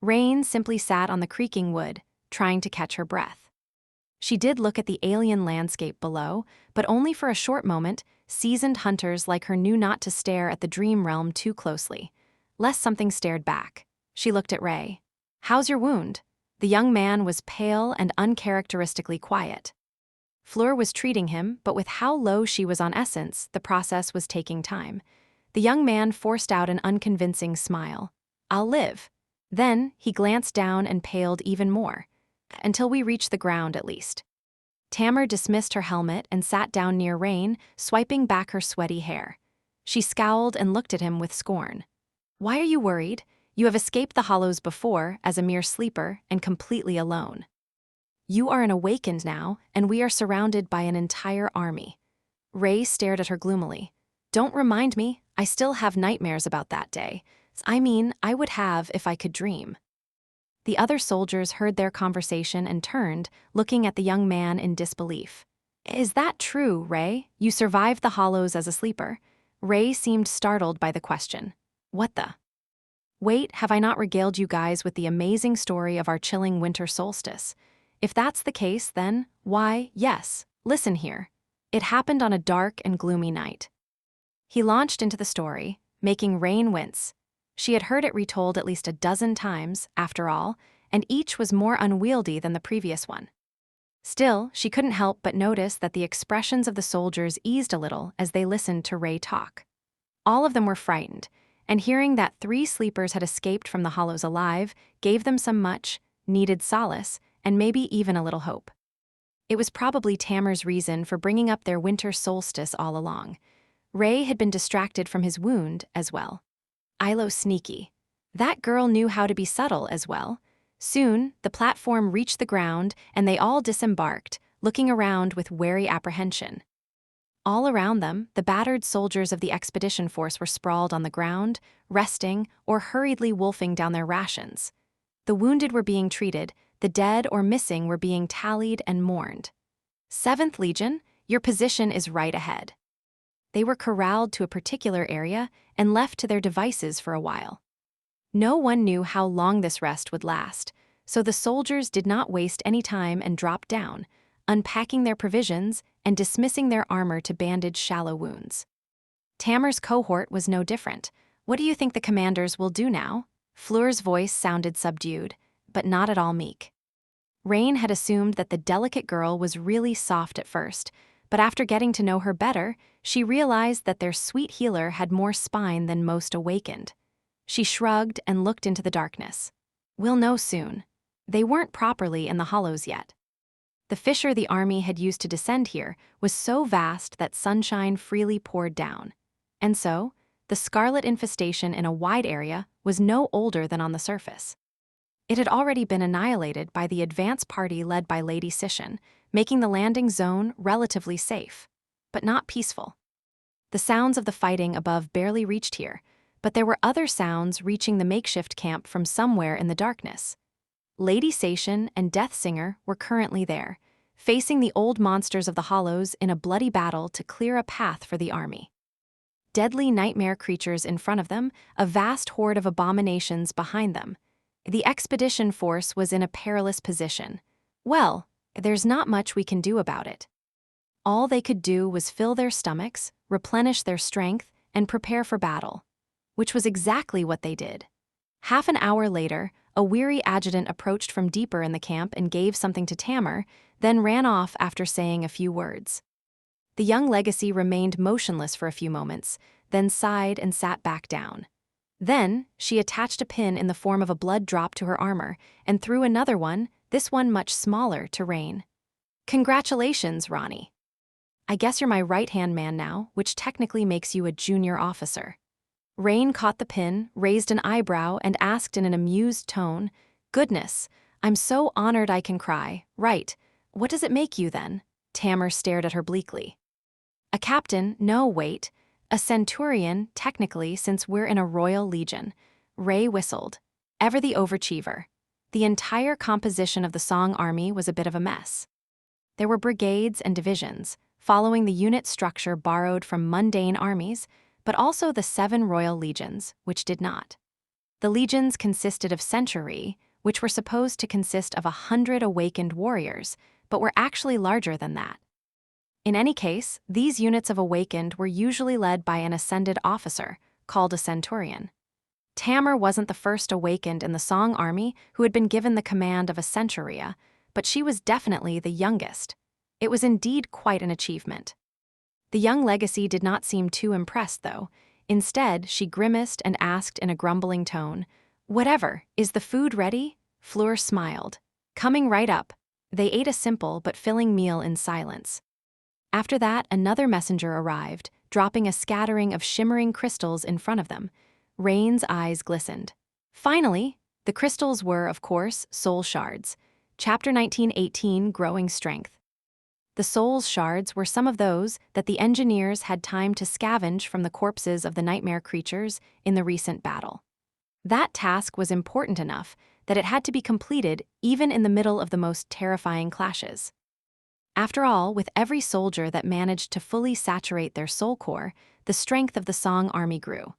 Rain simply sat on the creaking wood, trying to catch her breath. She did look at the alien landscape below, but only for a short moment. Seasoned hunters like her knew not to stare at the dream realm too closely, lest something stared back. She looked at Ray. "How's your wound?" The young man was pale and uncharacteristically quiet. Fleur was treating him, but with how low she was on essence, the process was taking time. The young man forced out an unconvincing smile. "I'll live." Then he glanced down and paled even more. "Until we reach the ground, at least." Tamar dismissed her helmet and sat down near Rain, swiping back her sweaty hair. She scowled and looked at him with scorn. "Why are you worried? You have escaped the hollows before, as a mere sleeper, and completely alone. You are an awakened now, and we are surrounded by an entire army." Ray stared at her gloomily. "Don't remind me, I still have nightmares about that day. I mean, I would have if I could dream." The other soldiers heard their conversation and turned, looking at the young man in disbelief. "Is that true, Ray? You survived the hollows as a sleeper?" Ray seemed startled by the question. "What the? Wait, have I not regaled you guys with the amazing story of our chilling winter solstice? If that's the case, then, why, yes, listen here. It happened on a dark and gloomy night." He launched into the story, making Rain wince. She had heard it retold at least a dozen times, after all, and each was more unwieldy than the previous one. Still, she couldn't help but notice that the expressions of the soldiers eased a little as they listened to Ray talk. All of them were frightened, and hearing that 3 sleepers had escaped from the hollows alive gave them some much-needed solace and maybe even a little hope. It was probably Tamar's reason for bringing up their winter solstice all along. Ray had been distracted from his wound as well. Ilo sneaky. That girl knew how to be subtle as well. Soon, the platform reached the ground and they all disembarked, looking around with wary apprehension. All around them, the battered soldiers of the expedition force were sprawled on the ground, resting or hurriedly wolfing down their rations. The wounded were being treated, the dead or missing were being tallied and mourned. "7th Legion, your position is right ahead." They were corralled to a particular area and left to their devices for a while. No one knew how long this rest would last, so the soldiers did not waste any time and dropped down, unpacking their provisions and dismissing their armor to bandage shallow wounds. Tamar's cohort was no different. "What do you think the commanders will do now?" Fleur's voice sounded subdued, but not at all meek. Rain had assumed that the delicate girl was really soft at first, but after getting to know her better, she realized that their sweet healer had more spine than most awakened. She shrugged and looked into the darkness. "We'll know soon." They weren't properly in the hollows yet. The fissure the army had used to descend here was so vast that sunshine freely poured down. And so, the scarlet infestation in a wide area was no older than on the surface. It had already been annihilated by the advance party led by Lady Sishan, making the landing zone relatively safe, but not peaceful. The sounds of the fighting above barely reached here, but there were other sounds reaching the makeshift camp from somewhere in the darkness. Lady Sishan and Death Singer were currently there, facing the old monsters of the hollows in a bloody battle to clear a path for the army. Deadly nightmare creatures in front of them, a vast horde of abominations behind them. The expedition force was in a perilous position. Well, there's not much we can do about it. All they could do was fill their stomachs, replenish their strength, and prepare for battle, which was exactly what they did. Half an hour later, a weary adjutant approached from deeper in the camp and gave something to Tamar, then ran off after saying a few words. The young legacy remained motionless for a few moments, then sighed and sat back down. Then, she attached a pin in the form of a blood drop to her armor and threw another one, this one much smaller, to Rain. "Congratulations, Ronnie. I guess you're my right-hand man now, which technically makes you a junior officer." Rain caught the pin, raised an eyebrow, and asked in an amused tone, "Goodness, I'm so honored I can cry. Right. What does it make you, then?" Tamar stared at her bleakly. "A captain, no, wait. A centurion, technically, since we're in a royal legion." Ray whistled. Ever the overachiever. The entire composition of the Song army was a bit of a mess. There were brigades and divisions, following the unit structure borrowed from mundane armies, but also the 7 royal legions, which did not. The legions consisted of centurii, which were supposed to consist of 100 awakened warriors, but were actually larger than that. In any case, these units of awakened were usually led by an ascended officer, called a centurion. Tamar wasn't the first awakened in the Song army who had been given the command of a centuria, but she was definitely the youngest. It was indeed quite an achievement. The young legacy did not seem too impressed, though. Instead, she grimaced and asked in a grumbling tone, "Whatever, is the food ready?" Fleur smiled. "Coming right up." They ate a simple but filling meal in silence. After that, another messenger arrived, dropping a scattering of shimmering crystals in front of them. Rain's eyes glistened. Finally, the crystals were, of course, soul shards. Chapter 19:18, Growing Strength. The soul's shards were some of those that the engineers had time to scavenge from the corpses of the nightmare creatures in the recent battle. That task was important enough that it had to be completed even in the middle of the most terrifying clashes. After all, with every soldier that managed to fully saturate their soul core, the strength of the Song army grew.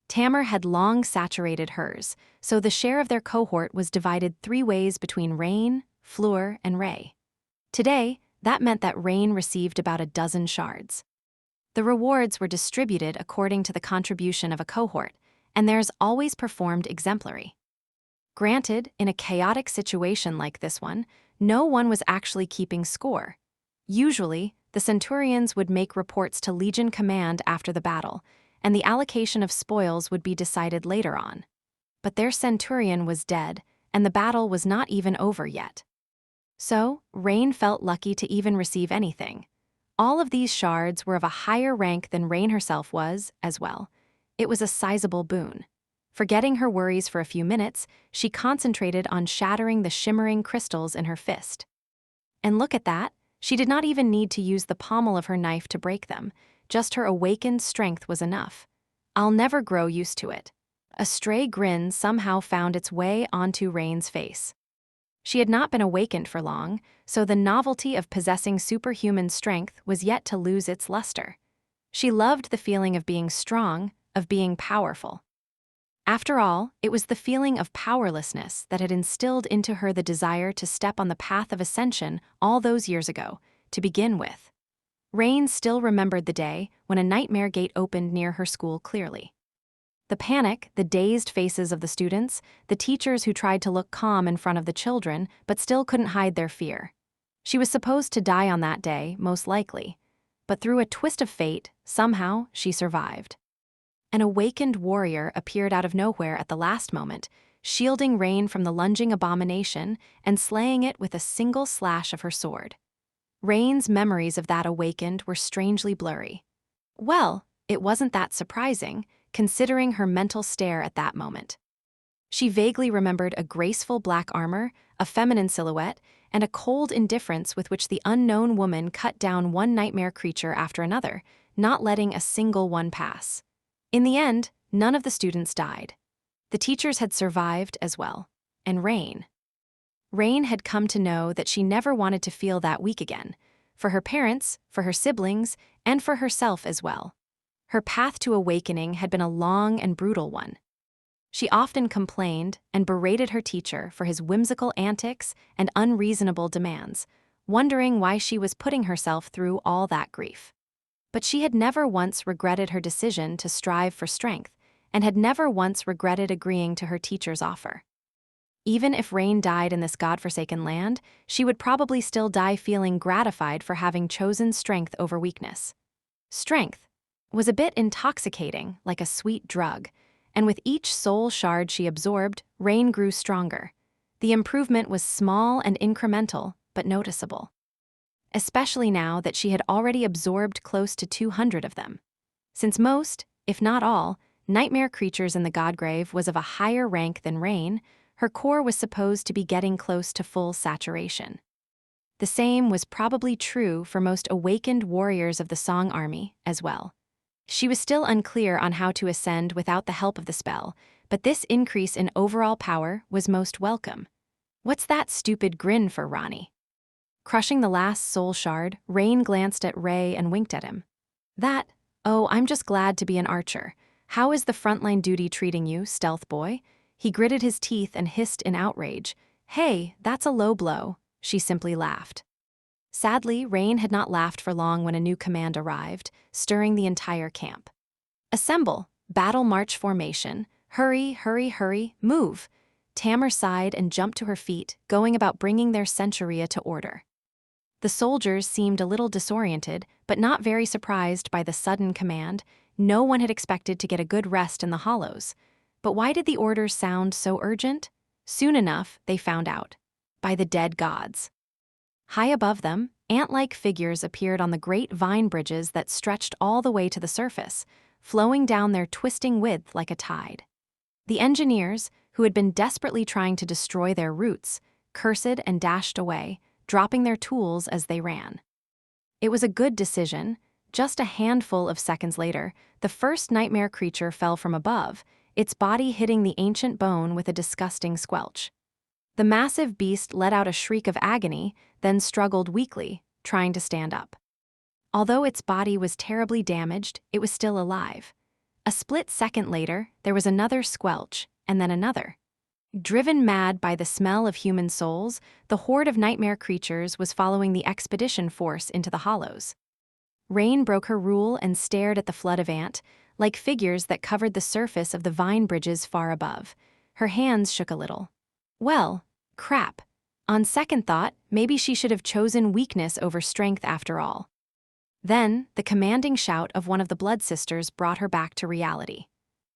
Tamar had long saturated hers, so the share of their cohort was divided 3 ways between Rain, Fleur, and Ray. Today, that meant that Rain received about a dozen shards. The rewards were distributed according to the contribution of a cohort, and theirs always performed exemplary. Granted, in a chaotic situation like this one, no one was actually keeping score. Usually, the centurions would make reports to Legion Command after the battle, and the allocation of spoils would be decided later on. But their centurion was dead, and the battle was not even over yet. So, Rain felt lucky to even receive anything. All of these shards were of a higher rank than Rain herself was, as well. It was a sizable boon. Forgetting her worries for a few minutes, she concentrated on shattering the shimmering crystals in her fist. And look at that, she did not even need to use the pommel of her knife to break them. Just her awakened strength was enough. "I'll never grow used to it." A stray grin somehow found its way onto Rain's face. She had not been awakened for long, so the novelty of possessing superhuman strength was yet to lose its luster. She loved the feeling of being strong, of being powerful. After all, it was the feeling of powerlessness that had instilled into her the desire to step on the path of ascension all those years ago, to begin with. Rain still remembered the day when a nightmare gate opened near her school clearly. The panic, the dazed faces of the students, the teachers who tried to look calm in front of the children but still couldn't hide their fear. She was supposed to die on that day, most likely. But through a twist of fate, somehow, she survived. An awakened warrior appeared out of nowhere at the last moment, shielding Rain from the lunging abomination and slaying it with a single slash of her sword. Rain's memories of that awakened were strangely blurry. Well, it wasn't that surprising, considering her mental stare at that moment. She vaguely remembered a graceful black armor, a feminine silhouette, and a cold indifference with which the unknown woman cut down one nightmare creature after another, not letting a single one pass. In the end, none of the students died. The teachers had survived as well, and Rain had come to know that she never wanted to feel that weak again, for her parents, for her siblings, and for herself as well. Her path to awakening had been a long and brutal one. She often complained and berated her teacher for his whimsical antics and unreasonable demands, wondering why she was putting herself through all that grief. But she had never once regretted her decision to strive for strength, and had never once regretted agreeing to her teacher's offer. Even if Rain died in this godforsaken land, she would probably still die feeling gratified for having chosen strength over weakness. Strength was a bit intoxicating, like a sweet drug, and with each soul shard she absorbed, Rain grew stronger. The improvement was small and incremental, but noticeable. Especially now that she had already absorbed close to 200 of them. Since most, if not all, nightmare creatures in the Godgrave was of a higher rank than Rain, her core was supposed to be getting close to full saturation. The same was probably true for most awakened warriors of the Song army as well. She was still unclear on how to ascend without the help of the spell, but this increase in overall power was most welcome. "What's that stupid grin for, Ronnie?" Crushing the last soul shard, Rain glanced at Ray and winked at him. I'm just glad to be an archer. How is the frontline duty treating you, stealth boy? He gritted his teeth and hissed in outrage. Hey, that's a low blow. She simply laughed. Sadly, Rain had not laughed for long when a new command arrived, stirring the entire camp. Assemble, battle march formation, hurry, hurry, hurry, move. Tamar sighed and jumped to her feet, going about bringing their centuria to order. The soldiers seemed a little disoriented, but not very surprised by the sudden command. No one had expected to get a good rest in the hollows. But why did the orders sound so urgent? Soon enough, they found out. By the dead gods. High above them, ant-like figures appeared on the great vine bridges that stretched all the way to the surface, flowing down their twisting width like a tide. The engineers, who had been desperately trying to destroy their roots, cursed and dashed away, dropping their tools as they ran. It was a good decision. Just a handful of seconds later, the first nightmare creature fell from above, its body hitting the ancient bone with a disgusting squelch. The massive beast let out a shriek of agony, then struggled weakly, trying to stand up. Although its body was terribly damaged, it was still alive. A split second later, there was another squelch, and then another. Driven mad by the smell of human souls, the horde of nightmare creatures was following the expedition force into the hollows. Rain broke her rule and stared at the flood of ant, like figures that covered the surface of the vine bridges far above. Her hands shook a little. Well, crap. On second thought, maybe she should have chosen weakness over strength after all. Then, the commanding shout of one of the Blood Sisters brought her back to reality.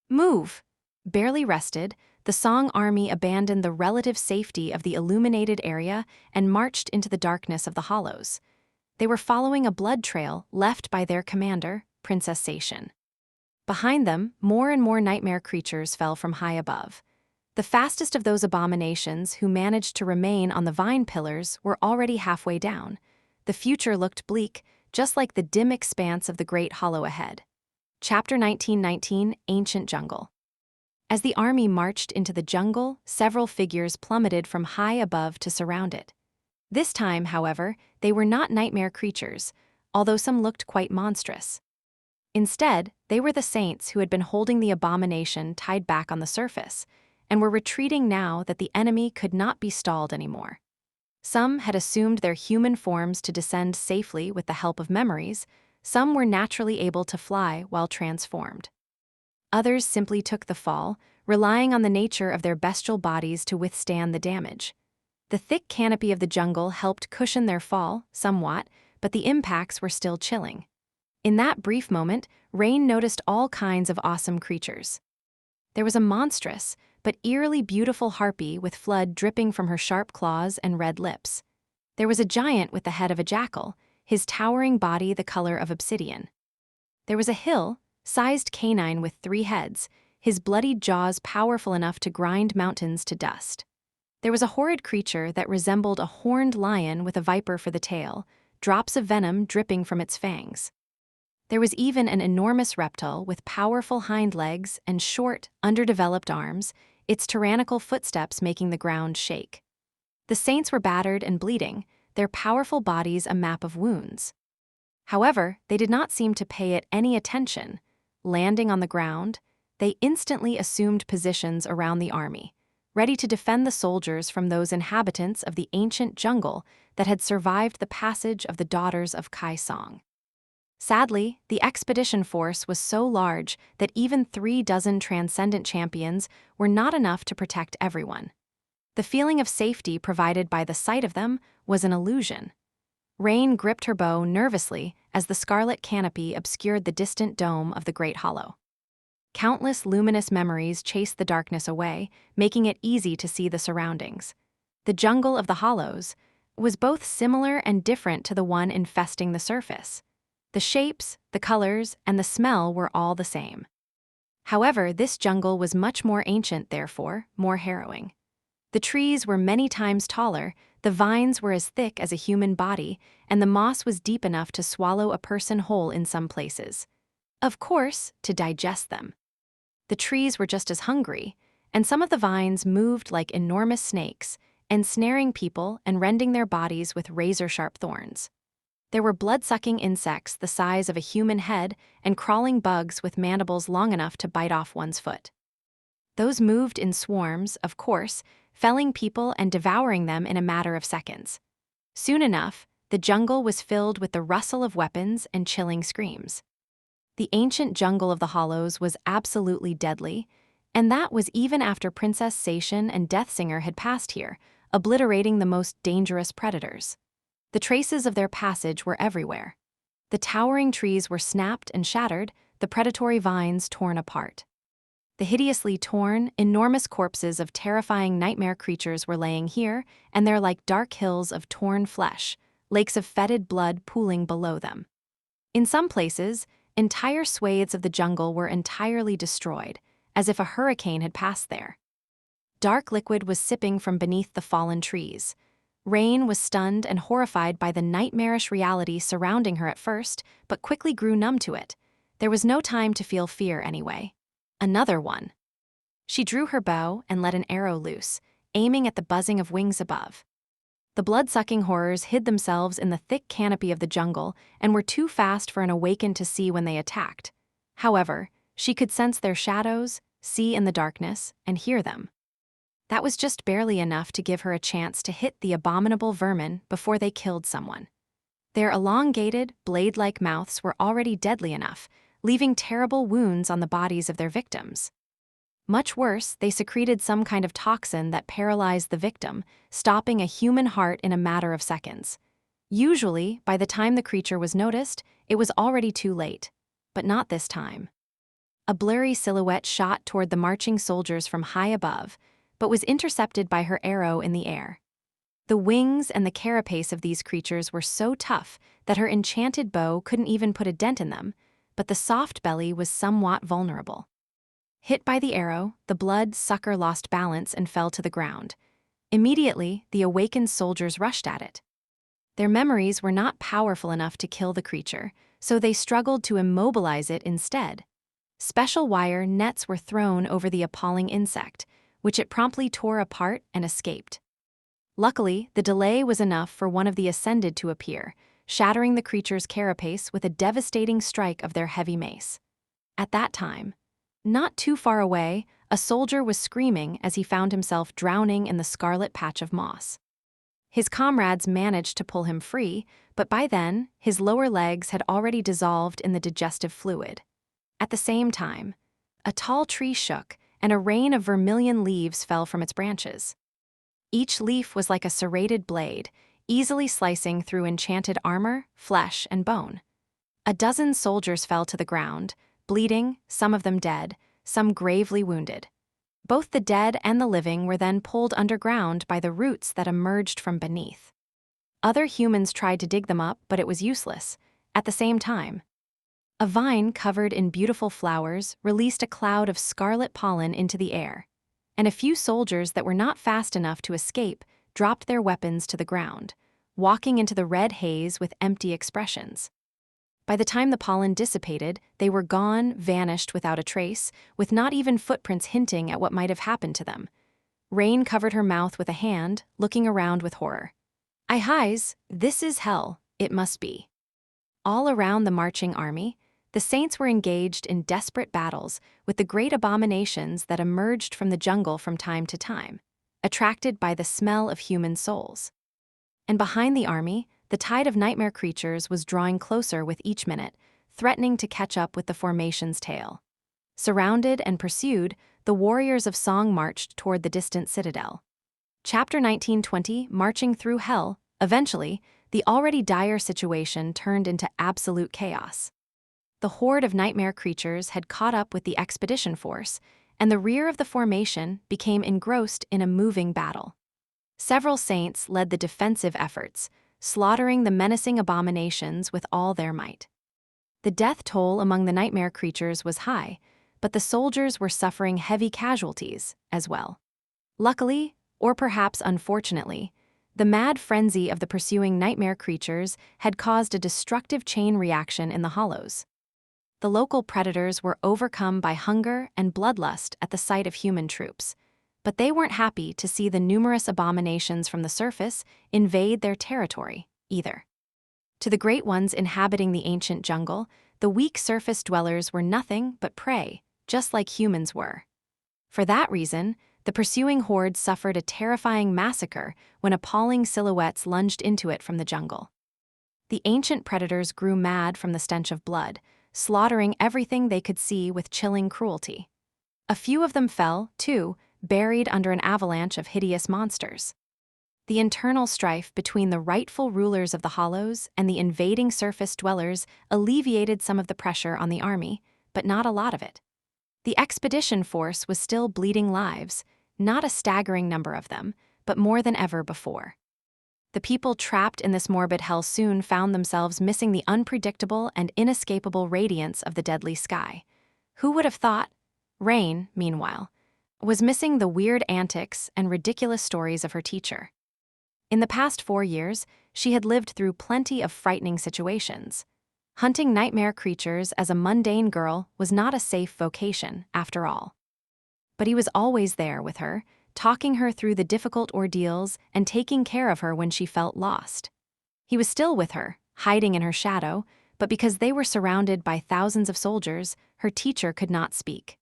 Move! Barely rested, the Song army abandoned the relative safety of the illuminated area and marched into the darkness of the hollows. They were following a blood trail left by their commander, Princess Sation. Behind them, more and more nightmare creatures fell from high above. The fastest of those abominations who managed to remain on the vine pillars were already halfway down. The future looked bleak, just like the dim expanse of the Great Hollow ahead. Chapter 1919, Ancient Jungle. As the army marched into the jungle, several figures plummeted from high above to surround it. This time, however, they were not nightmare creatures, although some looked quite monstrous. Instead, they were the saints who had been holding the abomination tied back on the surface, and were retreating now that the enemy could not be stalled anymore. Some had assumed their human forms to descend safely with the help of memories, some were naturally able to fly while transformed. Others simply took the fall, relying on the nature of their bestial bodies to withstand the damage. The thick canopy of the jungle helped cushion their fall somewhat, but the impacts were still chilling. In that brief moment, Rain noticed all kinds of awesome creatures. There was a monstrous, but eerily beautiful harpy with blood dripping from her sharp claws and red lips. There was a giant with the head of a jackal, his towering body the color of obsidian. There was a hill-sized canine with 3 heads, his bloodied jaws powerful enough to grind mountains to dust. There was a horrid creature that resembled a horned lion with a viper for the tail, drops of venom dripping from its fangs. There was even an enormous reptile with powerful hind legs and short, underdeveloped arms, its tyrannical footsteps making the ground shake. The saints were battered and bleeding, their powerful bodies a map of wounds. However, they did not seem to pay it any attention. Landing on the ground, they instantly assumed positions around the army, ready to defend the soldiers from those inhabitants of the ancient jungle that had survived the passage of the daughters of Kai Song. Sadly, the expedition force was so large that even 36 transcendent champions were not enough to protect everyone. The feeling of safety provided by the sight of them was an illusion. Rain gripped her bow nervously as the scarlet canopy obscured the distant dome of the Great Hollow. Countless luminous memories chased the darkness away, making it easy to see the surroundings. The jungle of the hollows was both similar and different to the one infesting the surface. The shapes, the colors, and the smell were all the same. However, this jungle was much more ancient, therefore, more harrowing. The trees were many times taller, the vines were as thick as a human body, and the moss was deep enough to swallow a person whole in some places. Of course, to digest them. The trees were just as hungry, and some of the vines moved like enormous snakes, ensnaring people and rending their bodies with razor-sharp thorns. There were blood-sucking insects the size of a human head and crawling bugs with mandibles long enough to bite off one's foot. Those moved in swarms, of course, felling people and devouring them in a matter of seconds. Soon enough, the jungle was filled with the rustle of weapons and chilling screams. The ancient jungle of the Hollows was absolutely deadly, and that was even after Princess Sation and Deathsinger had passed here, obliterating the most dangerous predators. The traces of their passage were everywhere. The towering trees were snapped and shattered, the predatory vines torn apart. The hideously torn, enormous corpses of terrifying nightmare creatures were laying here, and they're like dark hills of torn flesh, lakes of fetid blood pooling below them. In some places, entire swathes of the jungle were entirely destroyed, as if a hurricane had passed there. Dark liquid was sipping from beneath the fallen trees. Rain was stunned and horrified by the nightmarish reality surrounding her at first, but quickly grew numb to it. There was no time to feel fear anyway. Another one. She drew her bow and let an arrow loose, aiming at the buzzing of wings above. The blood-sucking horrors hid themselves in the thick canopy of the jungle and were too fast for an awakened to see when they attacked. However, she could sense their shadows, see in the darkness, and hear them. That was just barely enough to give her a chance to hit the abominable vermin before they killed someone. Their elongated, blade-like mouths were already deadly enough, leaving terrible wounds on the bodies of their victims. Much worse, they secreted some kind of toxin that paralyzed the victim, stopping a human heart in a matter of seconds. Usually, by the time the creature was noticed, it was already too late. But not this time. A blurry silhouette shot toward the marching soldiers from high above, but was intercepted by her arrow in the air. The wings and the carapace of these creatures were so tough that her enchanted bow couldn't even put a dent in them, but the soft belly was somewhat vulnerable. Hit by the arrow, the blood sucker lost balance and fell to the ground. Immediately, the awakened soldiers rushed at it. Their memories were not powerful enough to kill the creature, so they struggled to immobilize it instead. Special wire nets were thrown over the appalling insect, which it promptly tore apart and escaped. Luckily, the delay was enough for one of the ascended to appear, shattering the creature's carapace with a devastating strike of their heavy mace. At that time, not too far away, a soldier was screaming as he found himself drowning in the scarlet patch of moss. His comrades managed to pull him free, but by then, his lower legs had already dissolved in the digestive fluid. At the same time, a tall tree shook, and a rain of vermilion leaves fell from its branches. Each leaf was like a serrated blade, easily slicing through enchanted armor, flesh, and bone. A dozen soldiers fell to the ground, bleeding, some of them dead, some gravely wounded. Both the dead and the living were then pulled underground by the roots that emerged from beneath. Other humans tried to dig them up, but it was useless. At the same time, a vine covered in beautiful flowers released a cloud of scarlet pollen into the air, and a few soldiers that were not fast enough to escape dropped their weapons to the ground, walking into the red haze with empty expressions. By the time the pollen dissipated, they were gone, vanished without a trace, with not even footprints hinting at what might have happened to them. Rain covered her mouth with a hand, looking around with horror. "Highs, this is hell, it must be." All around the marching army, the saints were engaged in desperate battles with the great abominations that emerged from the jungle from time to time, attracted by the smell of human souls. And behind the army, the tide of nightmare creatures was drawing closer with each minute, threatening to catch up with the formation's tail. Surrounded and pursued, the warriors of song marched toward the distant citadel. Chapter 1920, Marching Through Hell. Eventually, the already dire situation turned into absolute chaos. The horde of nightmare creatures had caught up with the expedition force, and the rear of the formation became engrossed in a moving battle. Several saints led the defensive efforts, slaughtering the menacing abominations with all their might. The death toll among the nightmare creatures was high, but the soldiers were suffering heavy casualties as well. Luckily, or perhaps unfortunately, the mad frenzy of the pursuing nightmare creatures had caused a destructive chain reaction in the Hollows. The local predators were overcome by hunger and bloodlust at the sight of human troops. But they weren't happy to see the numerous abominations from the surface invade their territory, either. To the great ones inhabiting the ancient jungle, the weak surface dwellers were nothing but prey, just like humans were. For that reason, the pursuing horde suffered a terrifying massacre when appalling silhouettes lunged into it from the jungle. The ancient predators grew mad from the stench of blood, slaughtering everything they could see with chilling cruelty. A few of them fell, too, buried under an avalanche of hideous monsters. The internal strife between the rightful rulers of the Hollows and the invading surface dwellers alleviated some of the pressure on the army, but not a lot of it. The expedition force was still bleeding lives, not a staggering number of them, but more than ever before. The people trapped in this morbid hell soon found themselves missing the unpredictable and inescapable radiance of the deadly sky. Who would have thought? Rain, meanwhile, was missing the weird antics and ridiculous stories of her teacher. In the past 4 years, she had lived through plenty of frightening situations. Hunting nightmare creatures as a mundane girl was not a safe vocation, after all. But he was always there with her, talking her through the difficult ordeals and taking care of her when she felt lost. He was still with her, hiding in her shadow, but because they were surrounded by thousands of soldiers, her teacher could not speak.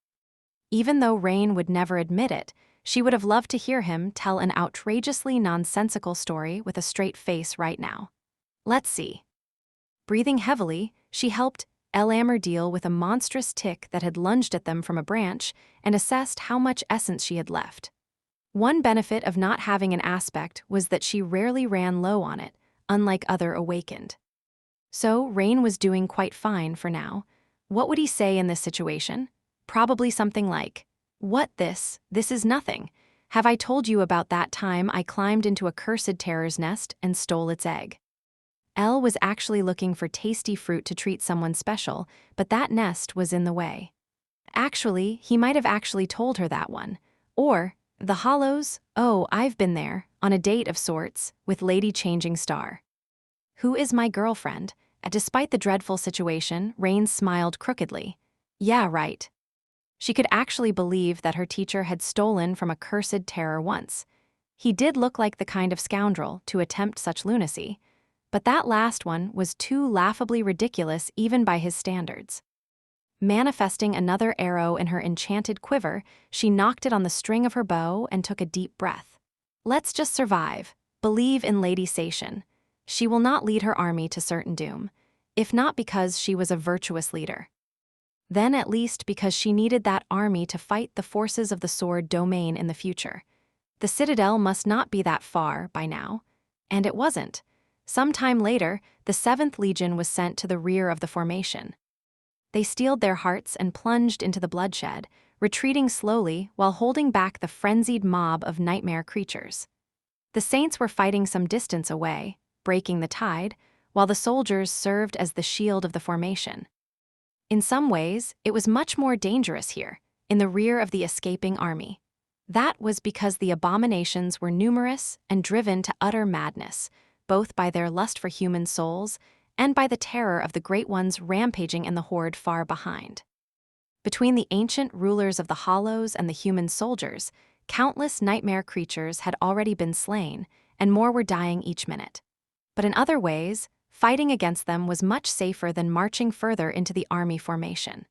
Even though Rain would never admit it, she would have loved to hear him tell an outrageously nonsensical story with a straight face right now. Let's see. Breathing heavily, she helped Elammer deal with a monstrous tick that had lunged at them from a branch and assessed how much essence she had left. One benefit of not having an aspect was that she rarely ran low on it, unlike other awakened. So Rain was doing quite fine for now. What would he say in this situation? Probably something like, "What this is nothing. Have I told you about that time I climbed into a cursed terror's nest and stole its egg?" Elle was actually looking for tasty fruit to treat someone special, but that nest was in the way. Actually, he might have actually told her that one. Or, the Hollows, oh, I've been there, on a date of sorts, with Lady Changing Star. Who is my girlfriend? Despite the dreadful situation, Rain smiled crookedly. Yeah, right. She could actually believe that her teacher had stolen from a cursed terror once. He did look like the kind of scoundrel to attempt such lunacy, but that last one was too laughably ridiculous even by his standards. Manifesting another arrow in her enchanted quiver, she knocked it on the string of her bow and took a deep breath. Let's just survive. Believe in Lady Sation. She will not lead her army to certain doom, if not because she was a virtuous leader. Then at least because she needed that army to fight the forces of the Sword domain in the future. The Citadel must not be that far by now. And it wasn't. Some time later, the 7th Legion was sent to the rear of the formation. They steeled their hearts and plunged into the bloodshed, retreating slowly while holding back the frenzied mob of nightmare creatures. The Saints were fighting some distance away, breaking the tide, while the soldiers served as the shield of the formation. In some ways, it was much more dangerous here, in the rear of the escaping army. That was because the abominations were numerous and driven to utter madness, both by their lust for human souls and by the terror of the Great Ones rampaging in the horde far behind. Between the ancient rulers of the Hollows and the human soldiers, countless nightmare creatures had already been slain, and more were dying each minute. But in other ways, fighting against them was much safer than marching further into the army formation.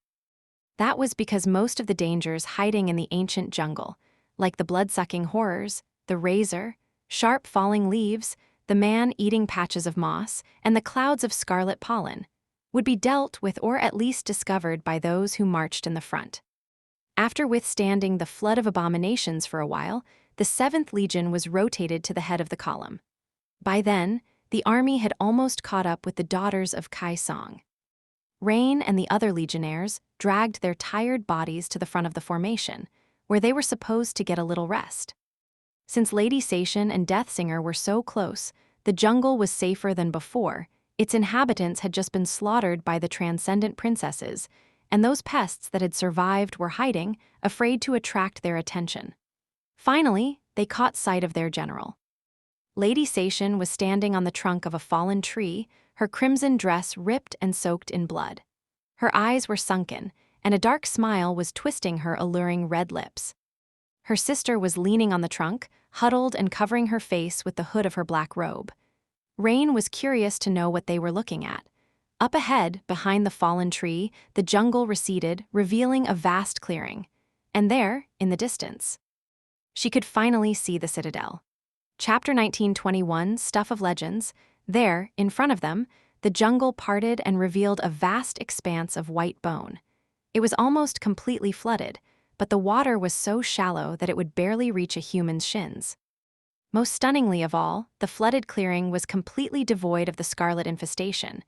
That was because most of the dangers hiding in the ancient jungle, like the blood-sucking horrors, the razor, sharp falling leaves, the man-eating patches of moss, and the clouds of scarlet pollen, would be dealt with or at least discovered by those who marched in the front. After withstanding the flood of abominations for a while, the 7th Legion was rotated to the head of the column. By then, the army had almost caught up with the daughters of Kai Song. Rain and the other legionnaires dragged their tired bodies to the front of the formation, where they were supposed to get a little rest. Since Lady Sation and Deathsinger were so close, the jungle was safer than before. Its inhabitants had just been slaughtered by the transcendent princesses, and those pests that had survived were hiding, afraid to attract their attention. Finally, they caught sight of their general. Lady Sation was standing on the trunk of a fallen tree, her crimson dress ripped and soaked in blood. Her eyes were sunken, and a dark smile was twisting her alluring red lips. Her sister was leaning on the trunk, huddled and covering her face with the hood of her black robe. Rain was curious to know what they were looking at. Up ahead, behind the fallen tree, the jungle receded, revealing a vast clearing. And there, in the distance, she could finally see the citadel. Chapter 1921, Stuff of Legends. There, in front of them, the jungle parted and revealed a vast expanse of white bone. It was almost completely flooded, but the water was so shallow that it would barely reach a human's shins. Most stunningly of all, the flooded clearing was completely devoid of the scarlet infestation.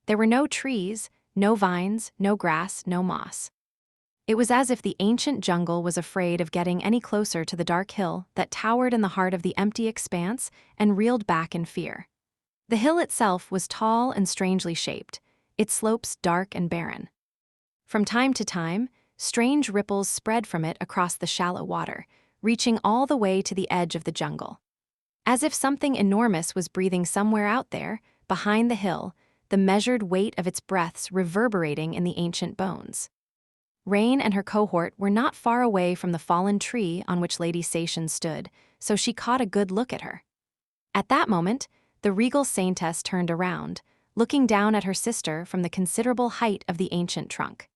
There were no trees, no vines, no grass, no moss. It was as if the ancient jungle was afraid of getting any closer to the dark hill that towered in the heart of the empty expanse and reeled back in fear. The hill itself was tall and strangely shaped, its slopes dark and barren. From time to time, strange ripples spread from it across the shallow water, reaching all the way to the edge of the jungle. As if something enormous was breathing somewhere out there, behind the hill, the measured weight of its breaths reverberating in the ancient bones. Rain and her cohort were not far away from the fallen tree on which Lady Sation stood, so she caught a good look at her. At that moment, the regal saintess turned around, looking down at her sister from the considerable height of the ancient trunk.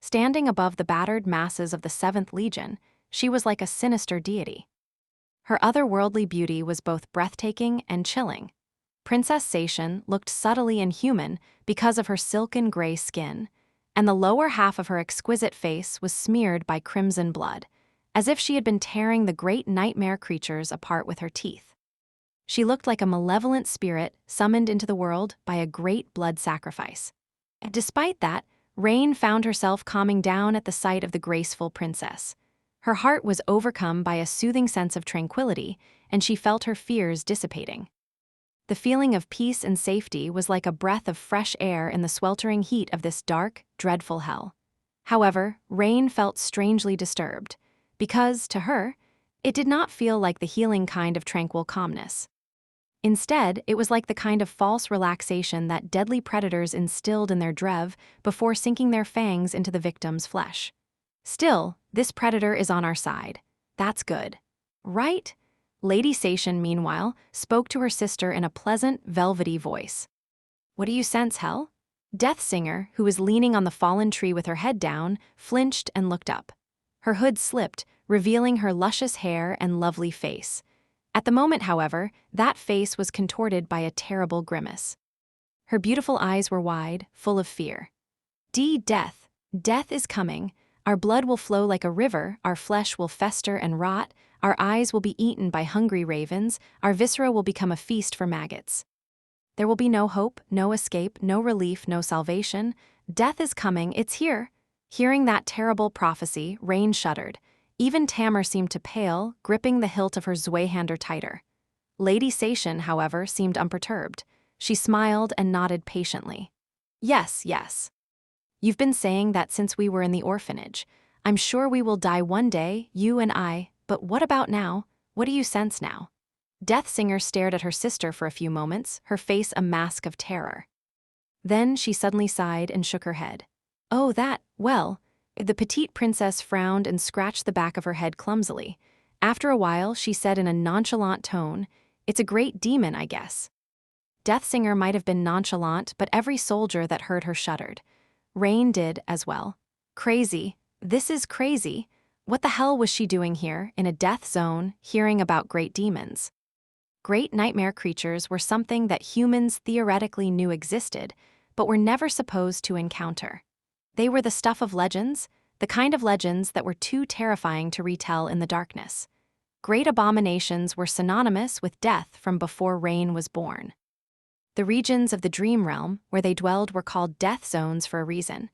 Standing above the battered masses of the 7th Legion, she was like a sinister deity. Her otherworldly beauty was both breathtaking and chilling. Princess Sation looked subtly inhuman because of her silken gray skin, and the lower half of her exquisite face was smeared by crimson blood, as if she had been tearing the great nightmare creatures apart with her teeth. She looked like a malevolent spirit summoned into the world by a great blood sacrifice. Despite that, Rain found herself calming down at the sight of the graceful princess. Her heart was overcome by a soothing sense of tranquility, and she felt her fears dissipating. The feeling of peace and safety was like a breath of fresh air in the sweltering heat of this dark, dreadful hell. However, Rain felt strangely disturbed, because, to her, it did not feel like the healing kind of tranquil calmness. Instead, it was like the kind of false relaxation that deadly predators instilled in their drev before sinking their fangs into the victim's flesh. Still, this predator is on our side. That's good. Right? Lady Sation, meanwhile, spoke to her sister in a pleasant, velvety voice. What do you sense, Hel? Deathsinger, who was leaning on the fallen tree with her head down, flinched and looked up. Her hood slipped, revealing her luscious hair and lovely face. At the moment, however, that face was contorted by a terrible grimace. Her beautiful eyes were wide, full of fear. Death. Death is coming. Our blood will flow like a river, our flesh will fester and rot, our eyes will be eaten by hungry ravens, our viscera will become a feast for maggots. There will be no hope, no escape, no relief, no salvation. Death is coming, it's here. Hearing that terrible prophecy, Rain shuddered. Even Tamar seemed to pale, gripping the hilt of her Zweihander tighter. Lady Sation, however, seemed unperturbed. She smiled and nodded patiently. Yes. You've been saying that since we were in the orphanage. I'm sure we will die one day, you and I, but what about now? What do you sense now? Deathsinger stared at her sister for a few moments, her face a mask of terror. Then she suddenly sighed and shook her head. Oh, well, the petite princess frowned and scratched the back of her head clumsily. After a while, she said in a nonchalant tone, It's a great demon, I guess. Deathsinger might have been nonchalant, but every soldier that heard her shuddered. Rain did as well. Crazy. This is crazy. What the hell was she doing here, in a death zone, hearing about great demons? Great nightmare creatures were something that humans theoretically knew existed, but were never supposed to encounter. They were the stuff of legends, the kind of legends that were too terrifying to retell in the darkness. Great abominations were synonymous with death from before Rain was born. The regions of the dream realm where they dwelled were called death zones for a reason.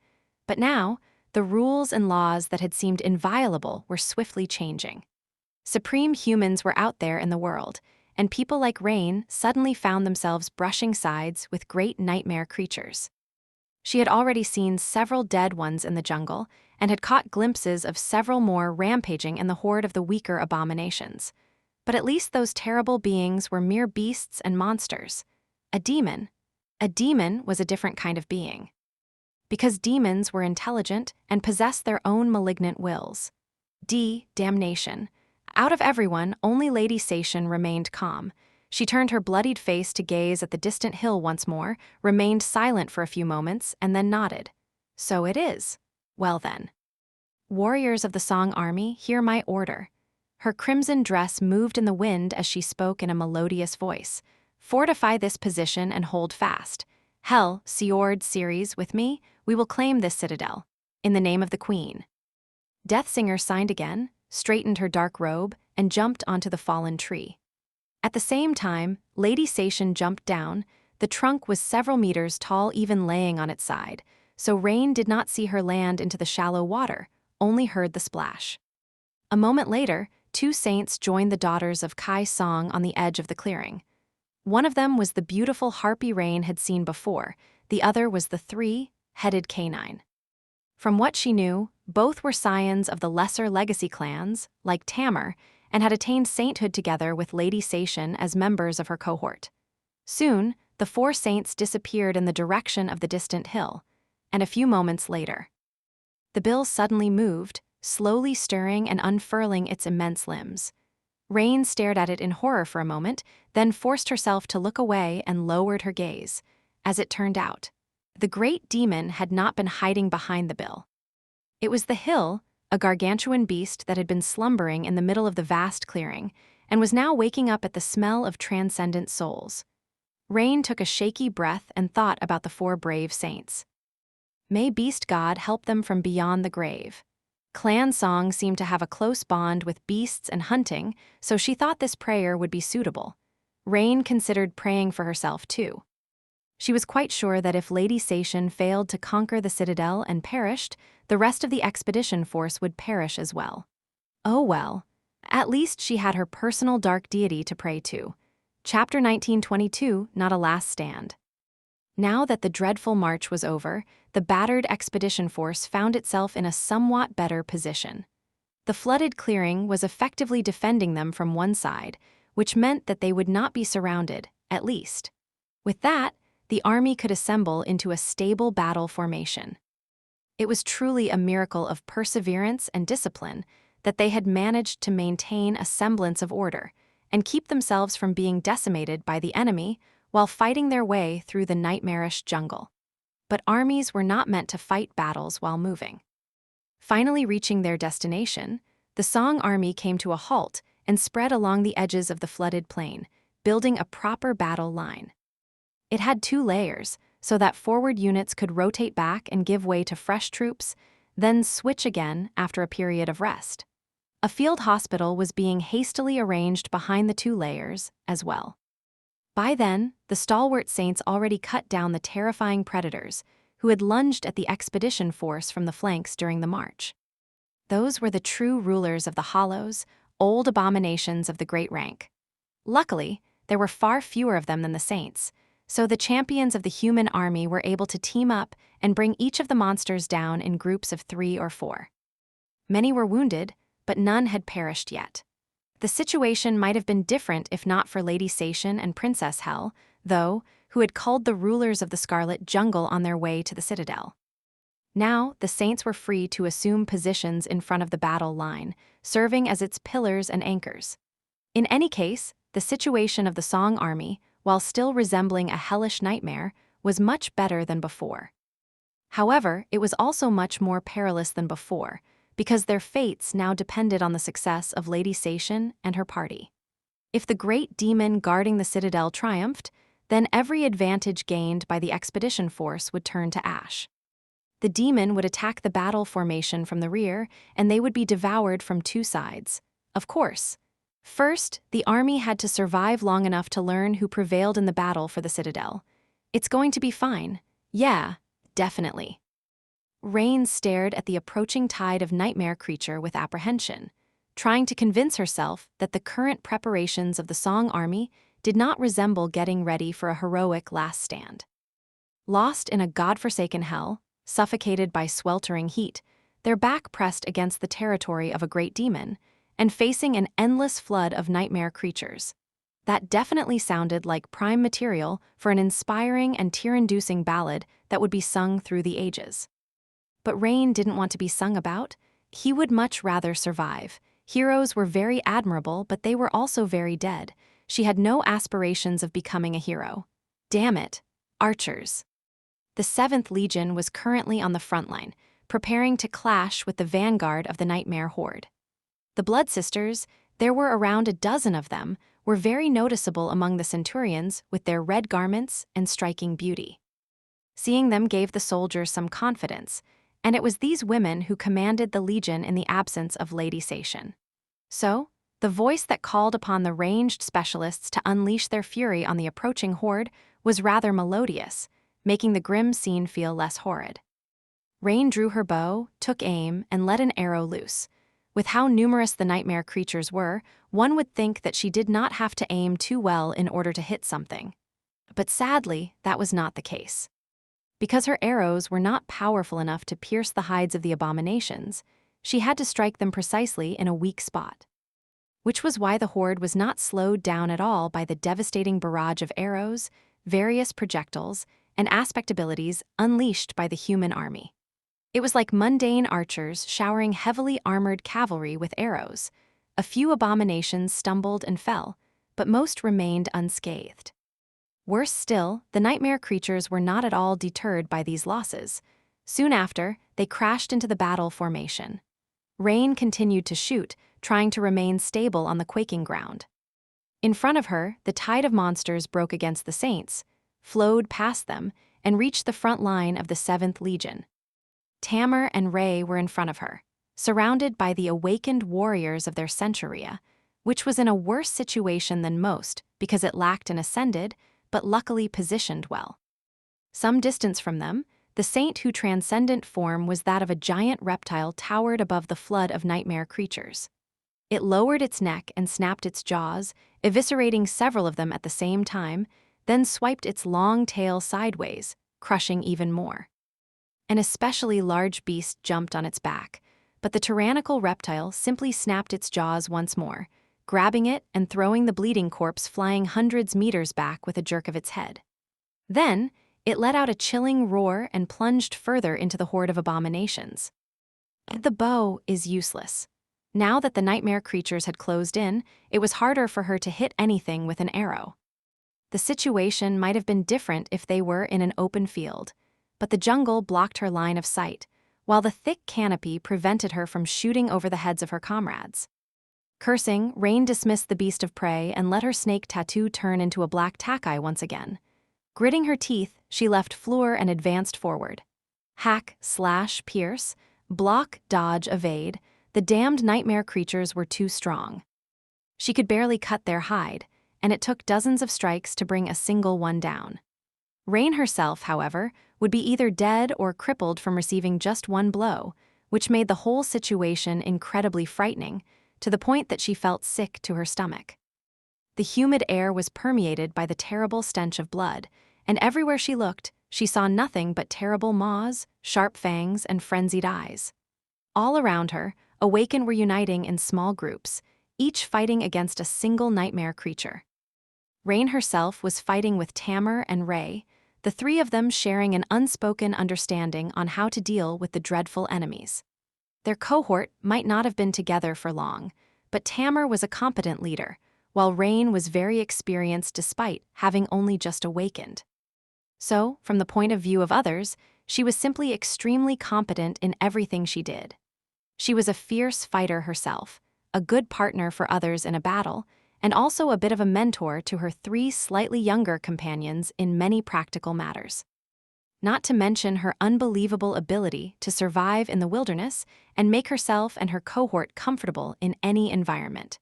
But now, the rules and laws that had seemed inviolable were swiftly changing. Supreme humans were out there in the world, and people like Rain suddenly found themselves brushing sides with great nightmare creatures. She had already seen several dead ones in the jungle, and had caught glimpses of several more rampaging in the horde of the weaker abominations. But at least those terrible beings were mere beasts and monsters. A demon was a different kind of being. Because demons were intelligent and possessed their own malignant wills. Damnation. Out of everyone, only Lady Sation remained calm. She turned her bloodied face to gaze at the distant hill once more, remained silent for a few moments, and then nodded. So it is. Well then. Warriors of the Song Army, hear my order. Her crimson dress moved in the wind as she spoke in a melodious voice. Fortify this position and hold fast. Hell, Seord Ceres, with me, we will claim this citadel. In the name of the Queen. Deathsinger signed again, straightened her dark robe, and jumped onto the fallen tree. At the same time, Lady Sation jumped down. The trunk was several meters tall, even laying on its side, so Rain did not see her land into the shallow water, only heard the splash. A moment later, two saints joined the daughters of Kai Song on the edge of the clearing. One of them was the beautiful harpy Rain had seen before, the other was the three-headed canine. From what she knew, both were scions of the lesser legacy clans, like Tamar, and had attained sainthood together with Lady Sation as members of her cohort. Soon, the four saints disappeared in the direction of the distant hill, and a few moments later, the bill suddenly moved, slowly stirring and unfurling its immense limbs. Rain stared at it in horror for a moment, then forced herself to look away and lowered her gaze. As it turned out, the great demon had not been hiding behind the bill. It was the hill, a gargantuan beast that had been slumbering in the middle of the vast clearing, and was now waking up at the smell of transcendent souls. Rain took a shaky breath and thought about the four brave saints. May Beast God help them from beyond the grave. Clan Song seemed to have a close bond with beasts and hunting, so she thought this prayer would be suitable. Rain considered praying for herself too. She was quite sure that if Lady Sation failed to conquer the citadel and perished, the rest of the expedition force would perish as well. Oh well, at least she had her personal dark deity to pray to. Chapter 1922, Not a Last Stand. Now that the dreadful march was over, the battered expedition force found itself in a somewhat better position. The flooded clearing was effectively defending them from one side, which meant that they would not be surrounded, at least. With that, the army could assemble into a stable battle formation. It was truly a miracle of perseverance and discipline that they had managed to maintain a semblance of order and keep themselves from being decimated by the enemy while fighting their way through the nightmarish jungle. But armies were not meant to fight battles while moving. Finally reaching their destination, the Song army came to a halt and spread along the edges of the flooded plain, building a proper battle line. It had two layers, so that forward units could rotate back and give way to fresh troops, then switch again after a period of rest. A field hospital was being hastily arranged behind the two layers as well. By then, the stalwart saints already cut down the terrifying predators who had lunged at the expedition force from the flanks during the march. Those were the true rulers of the Hollows, old abominations of the great rank. Luckily, there were far fewer of them than the saints, so the champions of the human army were able to team up and bring each of the monsters down in groups of 3 or 4. Many were wounded, but none had perished yet. The situation might have been different if not for Lady Sation and Princess Hell, though, who had culled the rulers of the Scarlet Jungle on their way to the citadel. Now, the saints were free to assume positions in front of the battle line, serving as its pillars and anchors. In any case, the situation of the Song army, while still resembling a hellish nightmare, was much better than before. However, it was also much more perilous than before, because their fates now depended on the success of Lady Sation and her party. If the great demon guarding the citadel triumphed, then every advantage gained by the expedition force would turn to ash. The demon would attack the battle formation from the rear, and they would be devoured from 2 sides. Of course. First, the army had to survive long enough to learn who prevailed in the battle for the citadel. It's going to be fine. Yeah, definitely. Rain stared at the approaching tide of nightmare creature with apprehension, trying to convince herself that the current preparations of the Song army did not resemble getting ready for a heroic last stand. Lost in a godforsaken hell, suffocated by sweltering heat, their back pressed against the territory of a great demon, and facing an endless flood of nightmare creatures. That definitely sounded like prime material for an inspiring and tear-inducing ballad that would be sung through the ages. But Rain didn't want to be sung about. He would much rather survive. Heroes were very admirable, but they were also very dead. She had no aspirations of becoming a hero. Damn it. Archers. The 7th Legion was currently on the front line, preparing to clash with the vanguard of the Nightmare Horde. The Blood Sisters, there were around a dozen of them, were very noticeable among the centurions with their red garments and striking beauty. Seeing them gave the soldiers some confidence, and it was these women who commanded the legion in the absence of Lady Sation. So, the voice that called upon the ranged specialists to unleash their fury on the approaching horde was rather melodious, making the grim scene feel less horrid. Rain drew her bow, took aim, and let an arrow loose. With how numerous the nightmare creatures were, one would think that she did not have to aim too well in order to hit something. But sadly, that was not the case. Because her arrows were not powerful enough to pierce the hides of the abominations, she had to strike them precisely in a weak spot. Which was why the horde was not slowed down at all by the devastating barrage of arrows, various projectiles, and aspect abilities unleashed by the human army. It was like mundane archers showering heavily armored cavalry with arrows. A few abominations stumbled and fell, but most remained unscathed. Worse still, the nightmare creatures were not at all deterred by these losses. Soon after, they crashed into the battle formation. Rain continued to shoot, trying to remain stable on the quaking ground. In front of her, the tide of monsters broke against the Saints, flowed past them, and reached the front line of the 7th Legion. Tamar and Ray were in front of her, surrounded by the awakened warriors of their centuria, which was in a worse situation than most because it lacked an ascended, but luckily positioned well. Some distance from them, the saint whose transcendent form was that of a giant reptile towered above the flood of nightmare creatures. It lowered its neck and snapped its jaws, eviscerating several of them at the same time, then swiped its long tail sideways, crushing even more. An especially large beast jumped on its back, but the tyrannical reptile simply snapped its jaws once more, grabbing it and throwing the bleeding corpse flying hundreds meters back with a jerk of its head. Then, it let out a chilling roar and plunged further into the horde of abominations. The bow is useless. Now that the nightmare creatures had closed in, it was harder for her to hit anything with an arrow. The situation might have been different if they were in an open field, but the jungle blocked her line of sight, while the thick canopy prevented her from shooting over the heads of her comrades. Cursing, Rain dismissed the beast of prey and let her snake tattoo turn into a black tack-eye once again. Gritting her teeth, she left Fleur and advanced forward. Hack, slash, pierce, block, dodge, evade, the damned nightmare creatures were too strong. She could barely cut their hide, and it took dozens of strikes to bring a single one down. Rain herself, however, would be either dead or crippled from receiving just one blow, which made the whole situation incredibly frightening, to the point that she felt sick to her stomach. The humid air was permeated by the terrible stench of blood, and everywhere she looked, she saw nothing but terrible maws, sharp fangs, and frenzied eyes. All around her, Awaken were uniting in small groups, each fighting against a single nightmare creature. Rain herself was fighting with Tamar and Ray, the three of them sharing an unspoken understanding on how to deal with the dreadful enemies. Their cohort might not have been together for long, but Tamar was a competent leader, while Rain was very experienced despite having only just awakened. So, from the point of view of others, she was simply extremely competent in everything she did. She was a fierce fighter herself, a good partner for others in a battle, and also a bit of a mentor to her three slightly younger companions in many practical matters. Not to mention her unbelievable ability to survive in the wilderness and make herself and her cohort comfortable in any environment.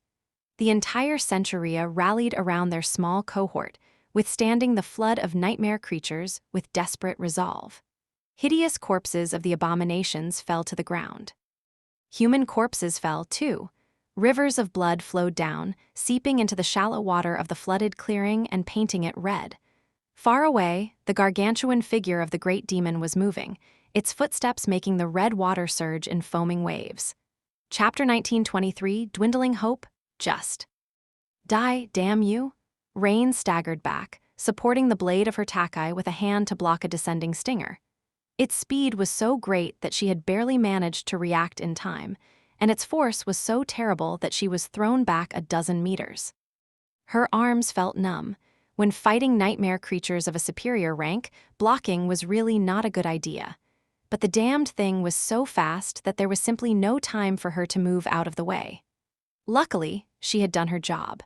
The entire Centuria rallied around their small cohort, withstanding the flood of nightmare creatures with desperate resolve. Hideous corpses of the abominations fell to the ground. Human corpses fell, too. Rivers of blood flowed down, seeping into the shallow water of the flooded clearing and painting it red. Far away, the gargantuan figure of the great demon was moving, its footsteps making the red water surge in foaming waves. Chapter 1923, Dwindling Hope, Just. Die, damn you! Rain staggered back, supporting the blade of her tack-eye with a hand to block a descending stinger. Its speed was so great that she had barely managed to react in time, and its force was so terrible that she was thrown back a dozen meters. Her arms felt numb. When fighting nightmare creatures of a superior rank, blocking was really not a good idea. But the damned thing was so fast that there was simply no time for her to move out of the way. Luckily, she had done her job.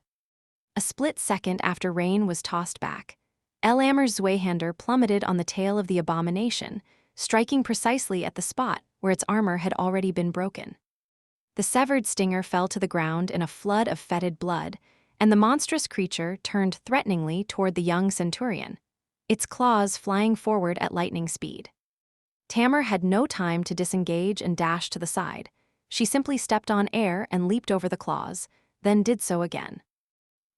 A split second after Rain was tossed back, Elammer's Zweihander plummeted on the tail of the abomination, striking precisely at the spot where its armor had already been broken. The severed stinger fell to the ground in a flood of fetid blood, and the monstrous creature turned threateningly toward the young centurion, its claws flying forward at lightning speed. Tamar had no time to disengage and dash to the side. She simply stepped on air and leaped over the claws, then did so again.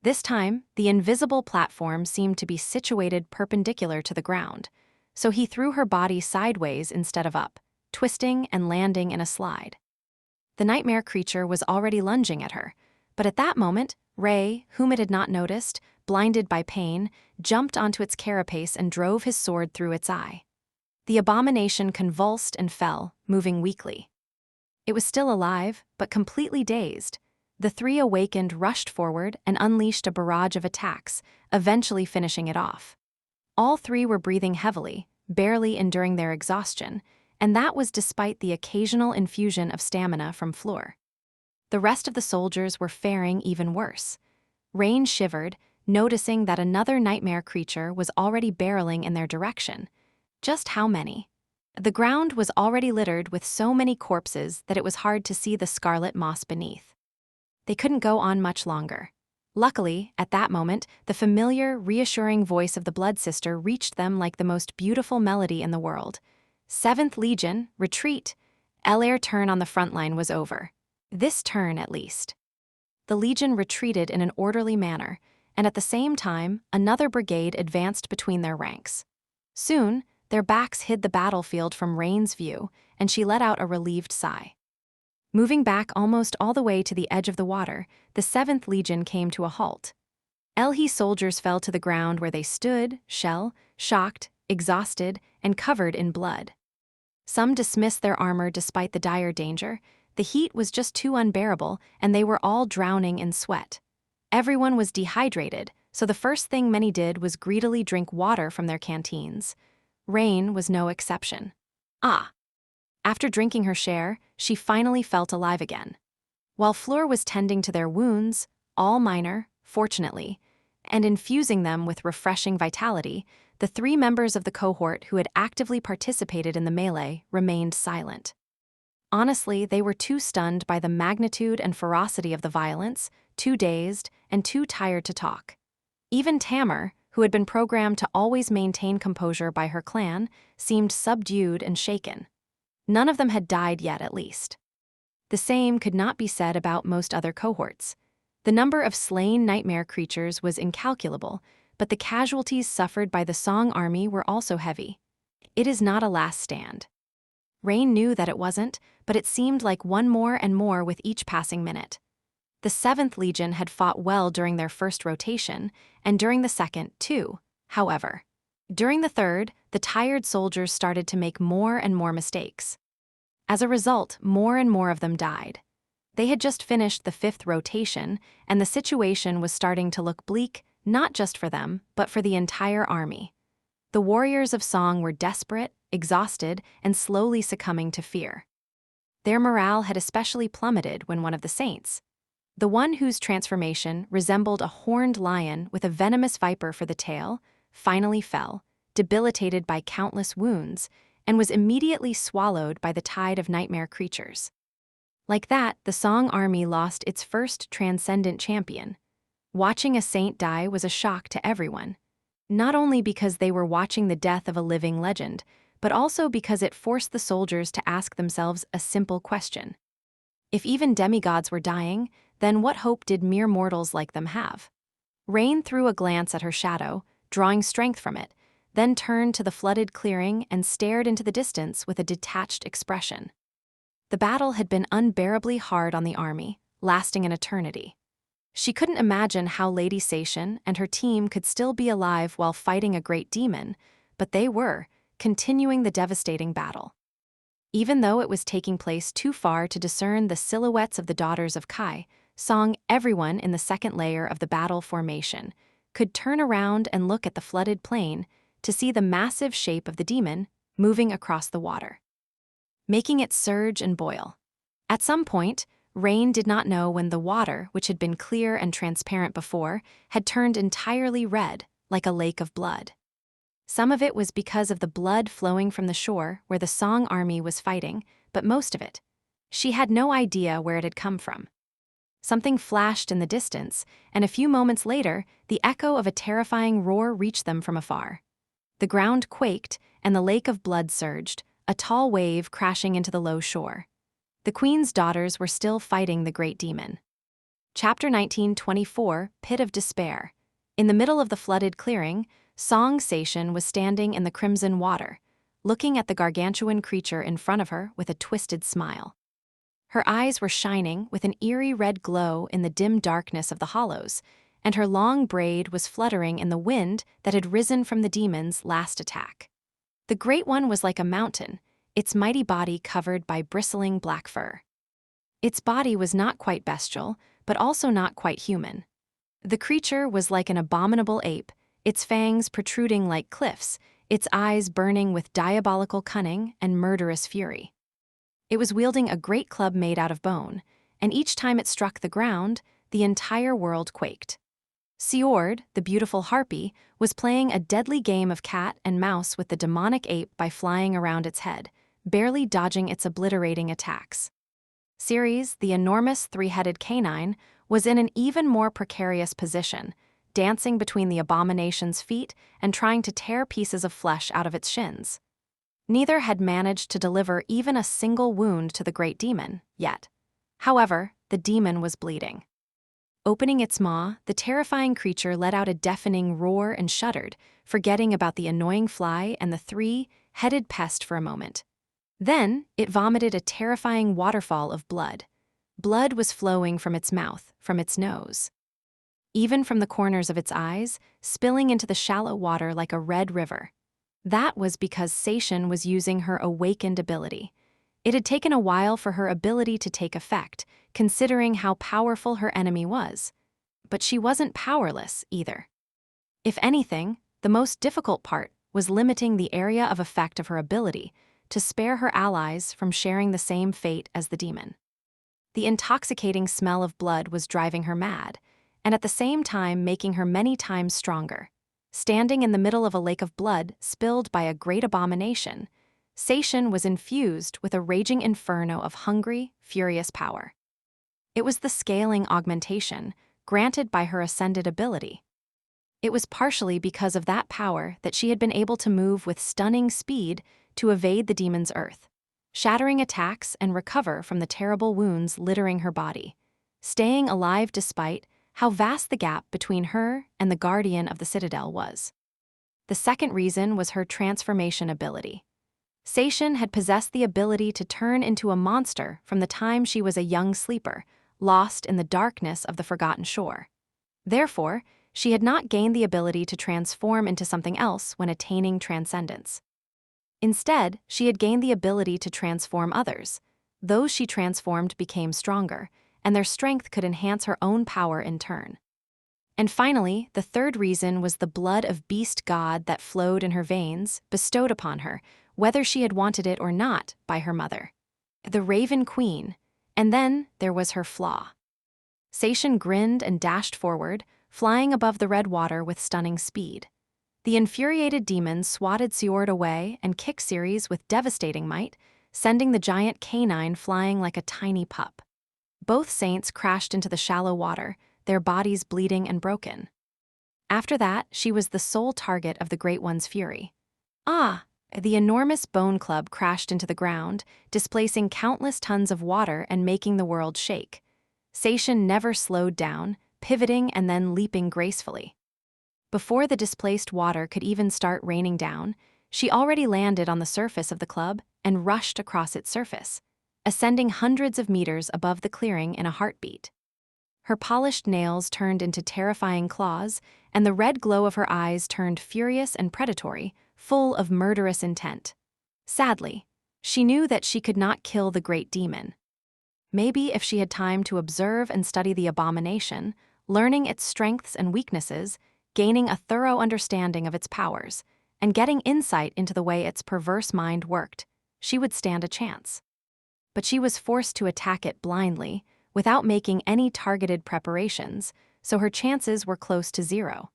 This time, the invisible platform seemed to be situated perpendicular to the ground, so he threw her body sideways instead of up, twisting and landing in a slide. The nightmare creature was already lunging at her, but at that moment, Ray, whom it had not noticed, blinded by pain, jumped onto its carapace and drove his sword through its eye. The abomination convulsed and fell, moving weakly. It was still alive, but completely dazed. The three awakened rushed forward and unleashed a barrage of attacks, eventually finishing it off. All three were breathing heavily, barely enduring their exhaustion, and that was despite the occasional infusion of stamina from Flaw. The rest of the soldiers were faring even worse. Rain shivered, noticing that another nightmare creature was already barreling in their direction. Just how many? The ground was already littered with so many corpses that it was hard to see the scarlet moss beneath. They couldn't go on much longer. Luckily, at that moment, the familiar, reassuring voice of the Blood Sister reached them like the most beautiful melody in the world. 7th Legion, retreat! Elair's turn on the front line was over. This turn, at least. The Legion retreated in an orderly manner, and at the same time, another brigade advanced between their ranks. Soon, their backs hid the battlefield from Rain's view, and she let out a relieved sigh. Moving back almost all the way to the edge of the water, the 7th Legion came to a halt. Elhi soldiers fell to the ground where they stood, shocked, exhausted, and covered in blood. Some dismissed their armor despite the dire danger. The heat was just too unbearable, and they were all drowning in sweat. Everyone was dehydrated, so the first thing many did was greedily drink water from their canteens. Rain was no exception. After drinking her share, she finally felt alive again. While Flaw was tending to their wounds, all minor, fortunately, and infusing them with refreshing vitality, the three members of the cohort who had actively participated in the melee remained silent. Honestly, they were too stunned by the magnitude and ferocity of the violence, too dazed, and too tired to talk. Even Tamar, who had been programmed to always maintain composure by her clan, seemed subdued and shaken. None of them had died yet, at least. The same could not be said about most other cohorts. The number of slain nightmare creatures was incalculable, but the casualties suffered by the Song army were also heavy. It is not a last stand. Rain knew that it wasn't, but it seemed like one more and more with each passing minute. The 7th Legion had fought well during their first rotation, and during the second, too, however. During the third, the tired soldiers started to make more and more mistakes. As a result, more and more of them died. They had just finished the 5th rotation, and the situation was starting to look bleak, not just for them, but for the entire army. The warriors of Song were desperate, exhausted, and slowly succumbing to fear. Their morale had especially plummeted when one of the saints, the one whose transformation resembled a horned lion with a venomous viper for the tail, finally fell, debilitated by countless wounds, and was immediately swallowed by the tide of nightmare creatures. Like that, the Song army lost its first transcendent champion. Watching a saint die was a shock to everyone, not only because they were watching the death of a living legend, but also because it forced the soldiers to ask themselves a simple question. If even demigods were dying, then what hope did mere mortals like them have? Rain threw a glance at her shadow, drawing strength from it, then turned to the flooded clearing and stared into the distance with a detached expression. The battle had been unbearably hard on the army, lasting an eternity. She couldn't imagine how Lady Sation and her team could still be alive while fighting a great demon, but they were, continuing the devastating battle. Even though it was taking place too far to discern the silhouettes of the daughters of Kai, Song, everyone in the second layer of the battle formation, could turn around and look at the flooded plain to see the massive shape of the demon moving across the water, making it surge and boil. At some point, Rain did not know when the water, which had been clear and transparent before, had turned entirely red, like a lake of blood. Some of it was because of the blood flowing from the shore where the Song army was fighting, but most of it, she had no idea where it had come from. Something flashed in the distance, and a few moments later, the echo of a terrifying roar reached them from afar. The ground quaked, and the lake of blood surged, a tall wave crashing into the low shore. The queen's daughters were still fighting the great demon. Chapter 19:24, Pit of Despair. In the middle of the flooded clearing, Song Seishin was standing in the crimson water, looking at the gargantuan creature in front of her with a twisted smile. Her eyes were shining with an eerie red glow in the dim darkness of the hollows, and her long braid was fluttering in the wind that had risen from the demon's last attack. The Great One was like a mountain, its mighty body covered by bristling black fur. Its body was not quite bestial, but also not quite human. The creature was like an abominable ape, its fangs protruding like cliffs, its eyes burning with diabolical cunning and murderous fury. It was wielding a great club made out of bone, and each time it struck the ground, the entire world quaked. Siord, the beautiful harpy, was playing a deadly game of cat and mouse with the demonic ape by flying around its head, barely dodging its obliterating attacks. Ceres, the enormous three-headed canine, was in an even more precarious position, dancing between the abomination's feet and trying to tear pieces of flesh out of its shins. Neither had managed to deliver even a single wound to the great demon, yet. However, the demon was bleeding. Opening its maw, the terrifying creature let out a deafening roar and shuddered, forgetting about the annoying fly and the three-headed pest for a moment. Then, it vomited a terrifying waterfall of blood. Blood was flowing from its mouth, from its nose, even from the corners of its eyes, spilling into the shallow water like a red river. That was because Seishin was using her awakened ability. It had taken a while for her ability to take effect, considering how powerful her enemy was. But she wasn't powerless, either. If anything, the most difficult part was limiting the area of effect of her ability to spare her allies from sharing the same fate as the demon. The intoxicating smell of blood was driving her mad, and at the same time making her many times stronger. Standing in the middle of a lake of blood spilled by a great abomination, Seishin was infused with a raging inferno of hungry, furious power. It was the scaling augmentation granted by her ascended ability. It was partially because of that power that she had been able to move with stunning speed to evade the demon's earth, shattering attacks and recover from the terrible wounds littering her body, staying alive despite how vast the gap between her and the guardian of the citadel was. The second reason was her transformation ability. Seishin had possessed the ability to turn into a monster from the time she was a young sleeper, lost in the darkness of the forgotten shore. Therefore, she had not gained the ability to transform into something else when attaining transcendence. Instead, she had gained the ability to transform others. Those she transformed became stronger, and their strength could enhance her own power in turn. And finally, the third reason was the blood of beast god that flowed in her veins, bestowed upon her, whether she had wanted it or not, by her mother, the Raven Queen. And then there was her Flaw. Seishin grinned and dashed forward, flying above the red water with stunning speed. The infuriated demon swatted Siord away and kicked Ceres with devastating might, sending the giant canine flying like a tiny pup. Both saints crashed into the shallow water, their bodies bleeding and broken. After that, she was the sole target of the Great One's fury. The enormous bone club crashed into the ground, displacing countless tons of water and making the world shake. Seishin never slowed down, pivoting and then leaping gracefully. Before the displaced water could even start raining down, she already landed on the surface of the club and rushed across its surface, ascending hundreds of meters above the clearing in a heartbeat. Her polished nails turned into terrifying claws, and the red glow of her eyes turned furious and predatory, full of murderous intent. Sadly, she knew that she could not kill the great demon. Maybe if she had time to observe and study the abomination, learning its strengths and weaknesses, gaining a thorough understanding of its powers, and getting insight into the way its perverse mind worked, she would stand a chance. But she was forced to attack it blindly, without making any targeted preparations, so her chances were close to zero.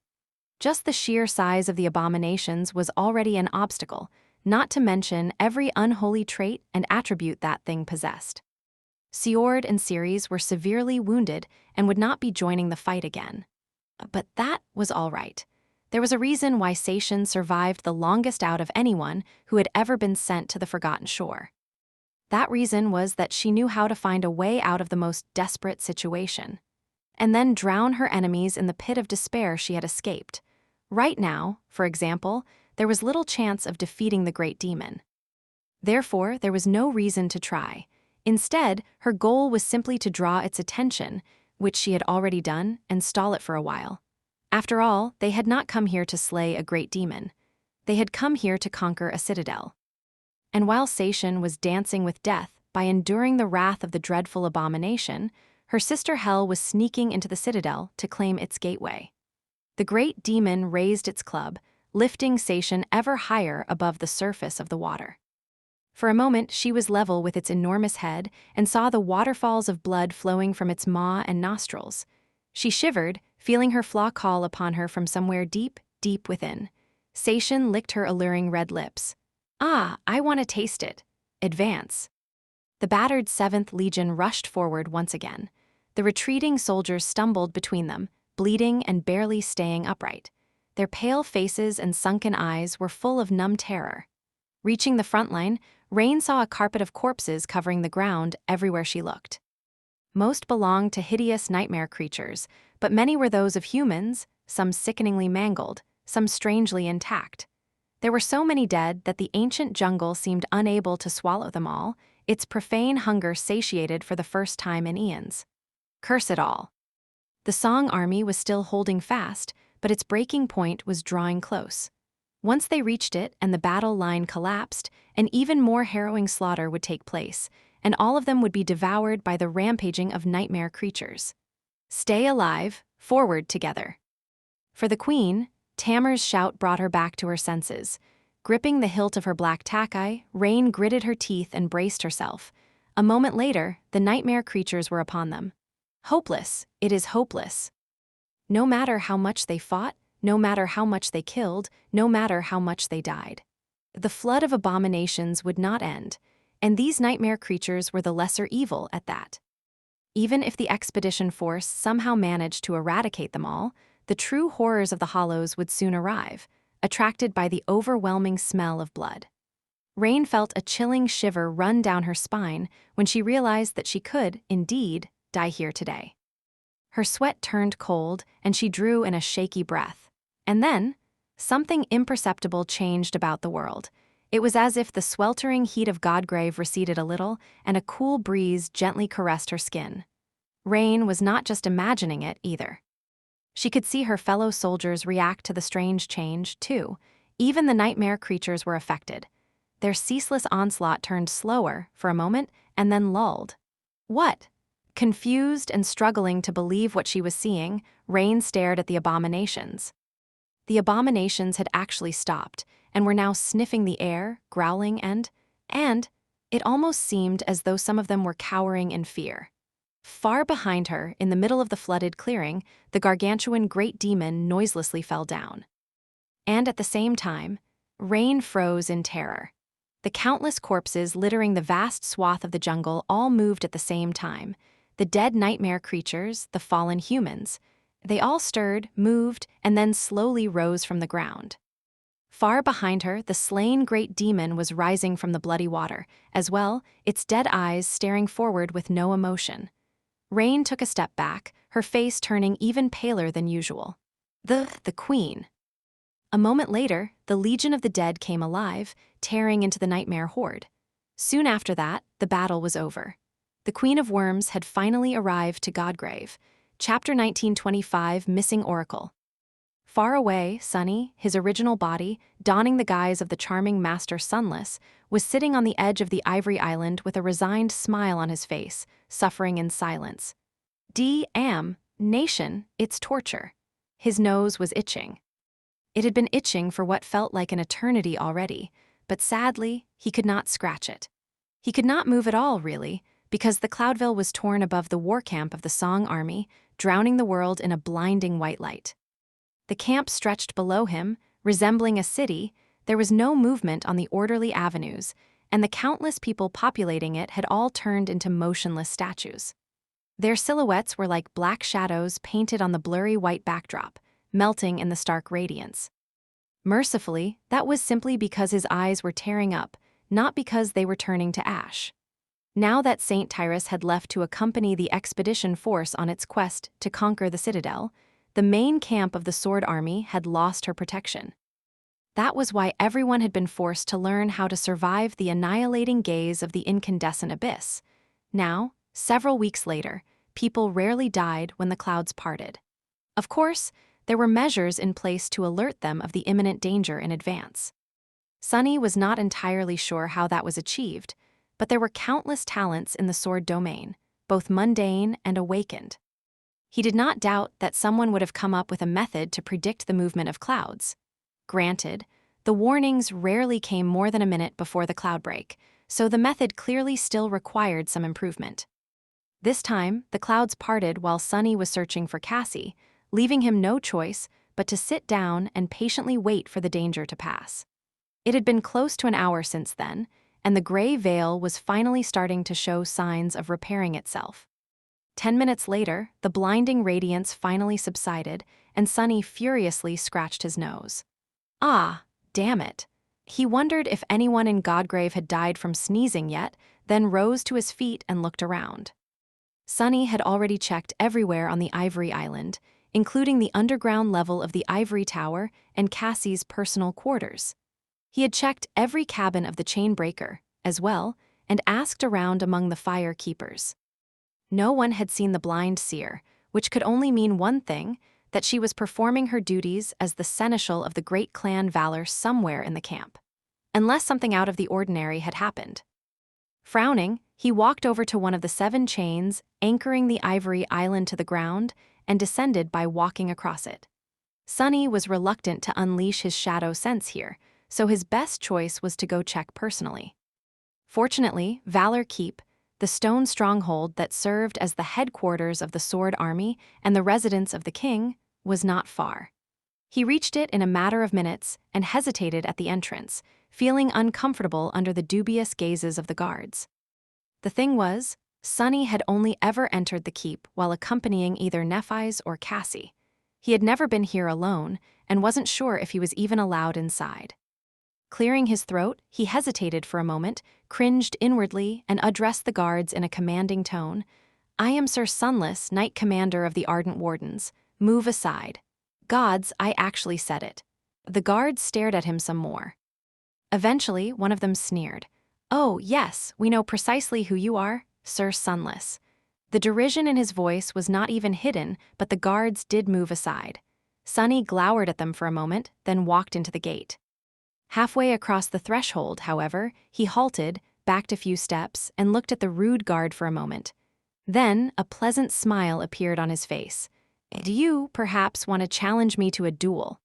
Just the sheer size of the abominations was already an obstacle, not to mention every unholy trait and attribute that thing possessed. Siord and Ceres were severely wounded and would not be joining the fight again. But that was all right. There was a reason why Sacian survived the longest out of anyone who had ever been sent to the Forgotten Shore. That reason was that she knew how to find a way out of the most desperate situation, and then drown her enemies in the pit of despair she had escaped. Right now, for example, there was little chance of defeating the great demon. Therefore, there was no reason to try. Instead, her goal was simply to draw its attention, which she had already done, and stall it for a while. After all, they had not come here to slay a great demon. They had come here to conquer a citadel. And while Sacian was dancing with death by enduring the wrath of the dreadful abomination, her sister Hel was sneaking into the citadel to claim its gateway. The great demon raised its club, lifting Sacian ever higher above the surface of the water. For a moment, she was level with its enormous head and saw the waterfalls of blood flowing from its maw and nostrils. She shivered, feeling her Flaw call upon her from somewhere deep, deep within. Sacian licked her alluring red lips. "Ah, I want to taste it. Advance." The battered 7th Legion rushed forward once again. The retreating soldiers stumbled between them, bleeding and barely staying upright. Their pale faces and sunken eyes were full of numb terror. Reaching the front line, Rain saw a carpet of corpses covering the ground everywhere she looked. Most belonged to hideous nightmare creatures, but many were those of humans, some sickeningly mangled, some strangely intact. There were so many dead that the ancient jungle seemed unable to swallow them all, its profane hunger satiated for the first time in eons. Curse it all. The Song army was still holding fast, but its breaking point was drawing close. Once they reached it and the battle line collapsed, an even more harrowing slaughter would take place, and all of them would be devoured by the rampaging of nightmare creatures. Stay alive, forward together. For the queen, Tamar's shout brought her back to her senses. Gripping the hilt of her black takai, Rain gritted her teeth and braced herself. A moment later, the nightmare creatures were upon them. Hopeless, it is hopeless. No matter how much they fought, no matter how much they killed, no matter how much they died. The flood of abominations would not end, and these nightmare creatures were the lesser evil at that. Even if the expedition force somehow managed to eradicate them all, the true horrors of the Hollows would soon arrive, attracted by the overwhelming smell of blood. Rain felt a chilling shiver run down her spine when she realized that she could, indeed, die here today. Her sweat turned cold, and she drew in a shaky breath. And then, something imperceptible changed about the world. It was as if the sweltering heat of Godgrave receded a little, and a cool breeze gently caressed her skin. Rain was not just imagining it, either. She could see her fellow soldiers react to the strange change, too. Even the nightmare creatures were affected. Their ceaseless onslaught turned slower, for a moment, and then lulled. What? Confused and struggling to believe what she was seeing, Rain stared at the abominations. The abominations had actually stopped, and were now sniffing the air, growling and it almost seemed as though some of them were cowering in fear. Far behind her, in the middle of the flooded clearing, the gargantuan great demon noiselessly fell down. And at the same time, Rain froze in terror. The countless corpses littering the vast swath of the jungle all moved at the same time. The dead nightmare creatures, the fallen humans. They all stirred, moved, and then slowly rose from the ground. Far behind her, the slain great demon was rising from the bloody water, as well, its dead eyes staring forward with no emotion. Rain took a step back, her face turning even paler than usual. The queen. A moment later, the Legion of the Dead came alive, tearing into the nightmare horde. Soon after that, the battle was over. The Queen of Worms had finally arrived to Godgrave. Chapter 1925, Missing Oracle. Far away, Sunny, his original body, donning the guise of the charming Master Sunless, was sitting on the edge of the ivory island with a resigned smile on his face, suffering in silence. Nation, it's torture. His nose was itching. It had been itching for what felt like an eternity already, but sadly, he could not scratch it. He could not move at all, really, because the Cloudville was torn above the war camp of the Song army, drowning the world in a blinding white light. The camp stretched below him, resembling a city. There was no movement on the orderly avenues, and the countless people populating it had all turned into motionless statues. Their silhouettes were like black shadows painted on the blurry white backdrop, melting in the stark radiance. Mercifully, that was simply because his eyes were tearing up, not because they were turning to ash. Now that Saint Tyrus had left to accompany the expedition force on its quest to conquer the citadel, the main camp of the Sword Army had lost her protection. That was why everyone had been forced to learn how to survive the annihilating gaze of the incandescent abyss. Now, several weeks later, people rarely died when the clouds parted. Of course, there were measures in place to alert them of the imminent danger in advance. Sunny was not entirely sure how that was achieved, but there were countless talents in the sword domain, both mundane and awakened. He did not doubt that someone would have come up with a method to predict the movement of clouds. Granted, the warnings rarely came more than a minute before the cloud break, so the method clearly still required some improvement. This time, the clouds parted while Sunny was searching for Cassie, leaving him no choice but to sit down and patiently wait for the danger to pass. It had been close to an hour since then, and the gray veil was finally starting to show signs of repairing itself. 10 minutes later, the blinding radiance finally subsided, and Sunny furiously scratched his nose. Ah, damn it. He wondered if anyone in Godgrave had died from sneezing yet, then rose to his feet and looked around. Sunny had already checked everywhere on the Ivory Island, including the underground level of the Ivory Tower and Cassie's personal quarters. He had checked every cabin of the Chainbreaker, as well, and asked around among the fire keepers. No one had seen the blind seer, which could only mean one thing, that she was performing her duties as the seneschal of the great clan Valor somewhere in the camp. Unless something out of the ordinary had happened. Frowning, he walked over to one of the 7 chains anchoring the Ivory Island to the ground and descended by walking across it. Sunny was reluctant to unleash his shadow sense here, so his best choice was to go check personally. Fortunately, Valor Keep, the stone stronghold that served as the headquarters of the Sword Army and the residence of the king, was not far. He reached it in a matter of minutes and hesitated at the entrance, feeling uncomfortable under the dubious gazes of the guards. The thing was, Sunny had only ever entered the keep while accompanying either Nephi's or Cassie. He had never been here alone and wasn't sure if he was even allowed inside. Clearing his throat, he hesitated for a moment, cringed inwardly, and addressed the guards in a commanding tone. "I am Sir Sunless, Knight Commander of the Ardent Wardens. Move aside." Gods, I actually said it. The guards stared at him some more. Eventually, one of them sneered. "Oh, yes, we know precisely who you are, Sir Sunless." The derision in his voice was not even hidden, but the guards did move aside. Sunny glowered at them for a moment, then walked into the gate. Halfway across the threshold, however, he halted, backed a few steps, and looked at the rude guard for a moment. Then, a pleasant smile appeared on his face. "Do you, perhaps, want to challenge me to a duel?"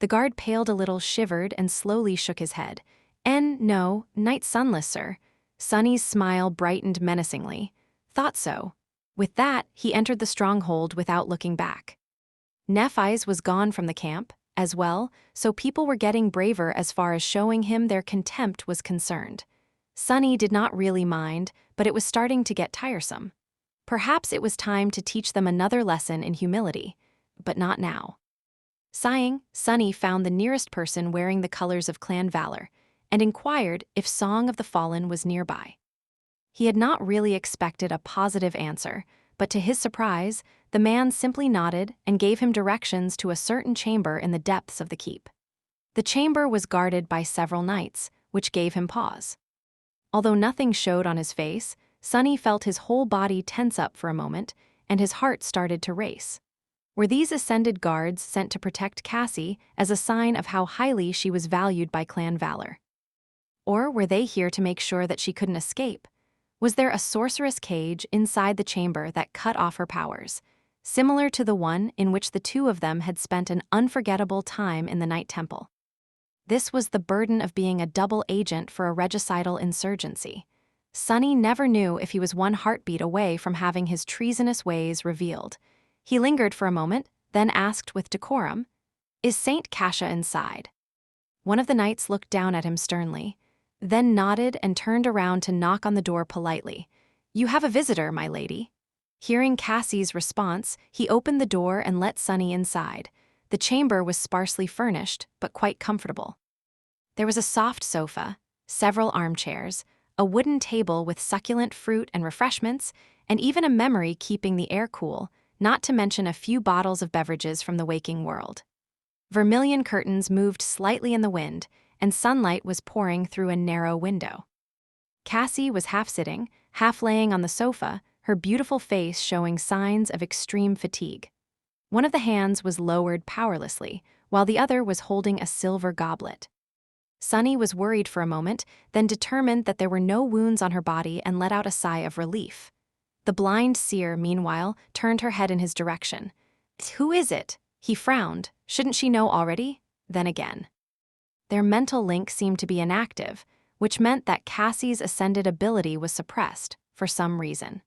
The guard paled a little, shivered, and slowly shook his head. No, Knight Sunless, sir." Sunny's smile brightened menacingly. "Thought so." With that, he entered the stronghold without looking back. Nephi's was gone from the camp, as well, so people were getting braver as far as showing him their contempt was concerned. Sunny did not really mind, but it was starting to get tiresome. Perhaps it was time to teach them another lesson in humility, but not now. Sighing, Sunny found the nearest person wearing the colors of Clan Valor, and inquired if Song of the Fallen was nearby. He had not really expected a positive answer, but to his surprise, the man simply nodded and gave him directions to a certain chamber in the depths of the keep. The chamber was guarded by several knights, which gave him pause. Although nothing showed on his face, Sunny felt his whole body tense up for a moment, and his heart started to race. Were these ascended guards sent to protect Cassie as a sign of how highly she was valued by clan valor? Or were they here to make sure that she couldn't escape? Was there a sorceress cage inside the chamber that cut off her powers, similar to the one in which the two of them had spent an unforgettable time in the Night Temple? This was the burden of being a double agent for a regicidal insurgency. Sunny never knew if he was one heartbeat away from having his treasonous ways revealed. He lingered for a moment, then asked with decorum, "Is Saint Kasha inside?" One of the knights looked down at him sternly, then nodded and turned around to knock on the door politely. "You have a visitor, my lady." Hearing Cassie's response, he opened the door and let Sunny inside. The chamber was sparsely furnished, but quite comfortable. There was a soft sofa, several armchairs, a wooden table with succulent fruit and refreshments, and even a memory keeping the air cool, not to mention a few bottles of beverages from the waking world. Vermilion curtains moved slightly in the wind, and sunlight was pouring through a narrow window. Cassie was half sitting, half laying on the sofa, her beautiful face showing signs of extreme fatigue. One of the hands was lowered powerlessly, while the other was holding a silver goblet. Sunny was worried for a moment, then determined that there were no wounds on her body and let out a sigh of relief. The blind seer, meanwhile, turned her head in his direction. "Who is it?" He frowned. Shouldn't she know already? Then again. Their mental link seemed to be inactive, which meant that Cassie's ascended ability was suppressed, for some reason.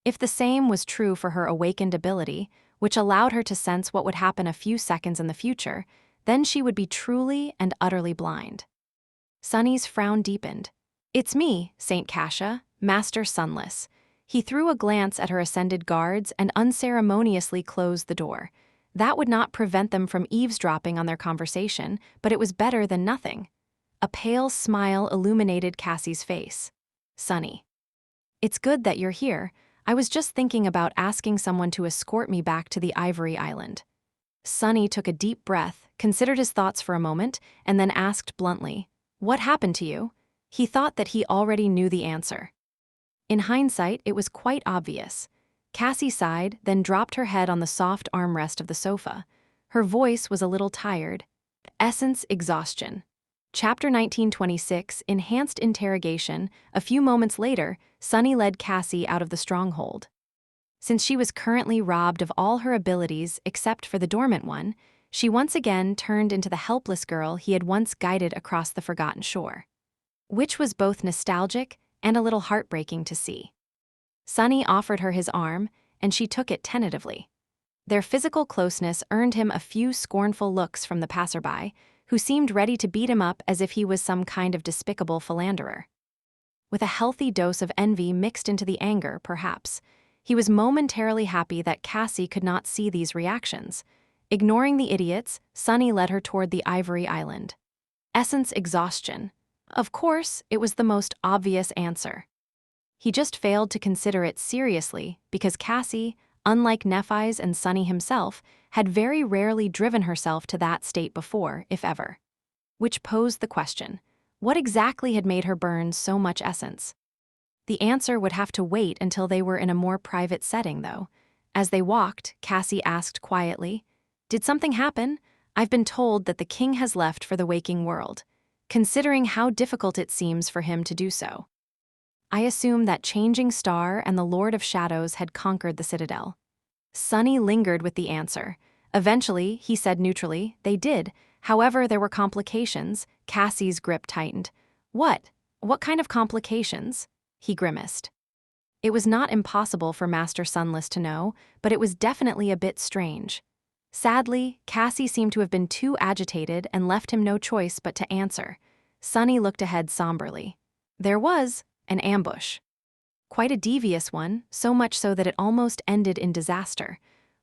If the same was true for her awakened ability, which allowed her to sense what would happen a few seconds in the future, then she would be truly and utterly blind. Sunny's frown deepened. "It's me, Saint Kasha, Master Sunless." He threw a glance at her ascended guards and unceremoniously closed the door. That would not prevent them from eavesdropping on their conversation, but it was better than nothing. A pale smile illuminated Cassie's face. "Sunny. It's good that you're here. I was just thinking about asking someone to escort me back to the Ivory Island." Sunny took a deep breath, considered his thoughts for a moment, and then asked bluntly, "What happened to you?" He thought that he already knew the answer. In hindsight, it was quite obvious. Cassie sighed, then dropped her head on the soft armrest of the sofa. Her voice was a little tired. Essence exhaustion. Chapter 1926, Enhanced Interrogation. A few moments later, Sunny led Cassie out of the stronghold. Since she was currently robbed of all her abilities except for the dormant one, she once again turned into the helpless girl he had once guided across the forgotten shore. Which was both nostalgic and a little heartbreaking to see. Sunny offered her his arm, and she took it tentatively. Their physical closeness earned him a few scornful looks from the passerby, who seemed ready to beat him up as if he was some kind of despicable philanderer. With a healthy dose of envy mixed into the anger, perhaps, he was momentarily happy that Cassie could not see these reactions. Ignoring the idiots, Sunny led her toward the Ivory Island. Essence exhaustion. Of course, it was the most obvious answer. He just failed to consider it seriously because Cassie, unlike Nephi's and Sunny himself, had very rarely driven herself to that state before, if ever. Which posed the question, what exactly had made her burn so much essence? The answer would have to wait until they were in a more private setting, though. As they walked, Cassie asked quietly, "Did something happen? I've been told that the king has left for the waking world, considering how difficult it seems for him to do so. I assume that Changing Star and the Lord of Shadows had conquered the citadel." Sunny lingered with the answer. Eventually, he said neutrally, "They did. However, there were complications." Cassie's grip tightened. "What? What kind of complications?" He grimaced. It was not impossible for Master Sunless to know, but it was definitely a bit strange. Sadly, Cassie seemed to have been too agitated and left him no choice but to answer. Sunny looked ahead somberly. There was an ambush. Quite a devious one, so much so that it almost ended in disaster.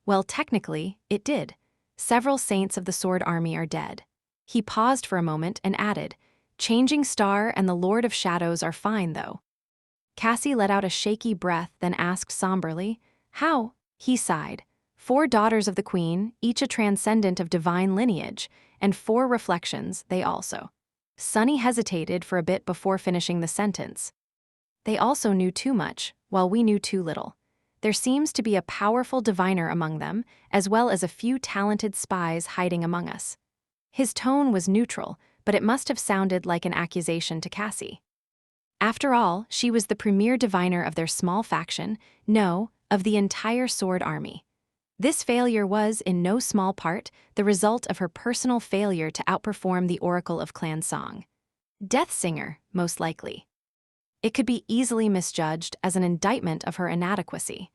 Well, technically, it did. Several saints of the Sword Army are dead. He paused for a moment and added, "Changing Star and the Lord of Shadows are fine, though." Cassie let out a shaky breath, then asked somberly, "How?" He sighed. 4 daughters of the queen, each a transcendent of divine lineage, and 4 reflections, they also. Sunny hesitated for a bit before finishing the sentence. "They also knew too much, while we knew too little. there seems to be a powerful diviner among them, as well as a few talented spies hiding among us. His tone was neutral, but it must have sounded like an accusation to Cassie. After all, she was the premier diviner of their small faction, no, of the entire sword army. This failure was, in no small part, the result of her personal failure to outperform the Oracle of Clan Song. Death Singer, most likely. It could be easily misjudged as an indictment of her inadequacy.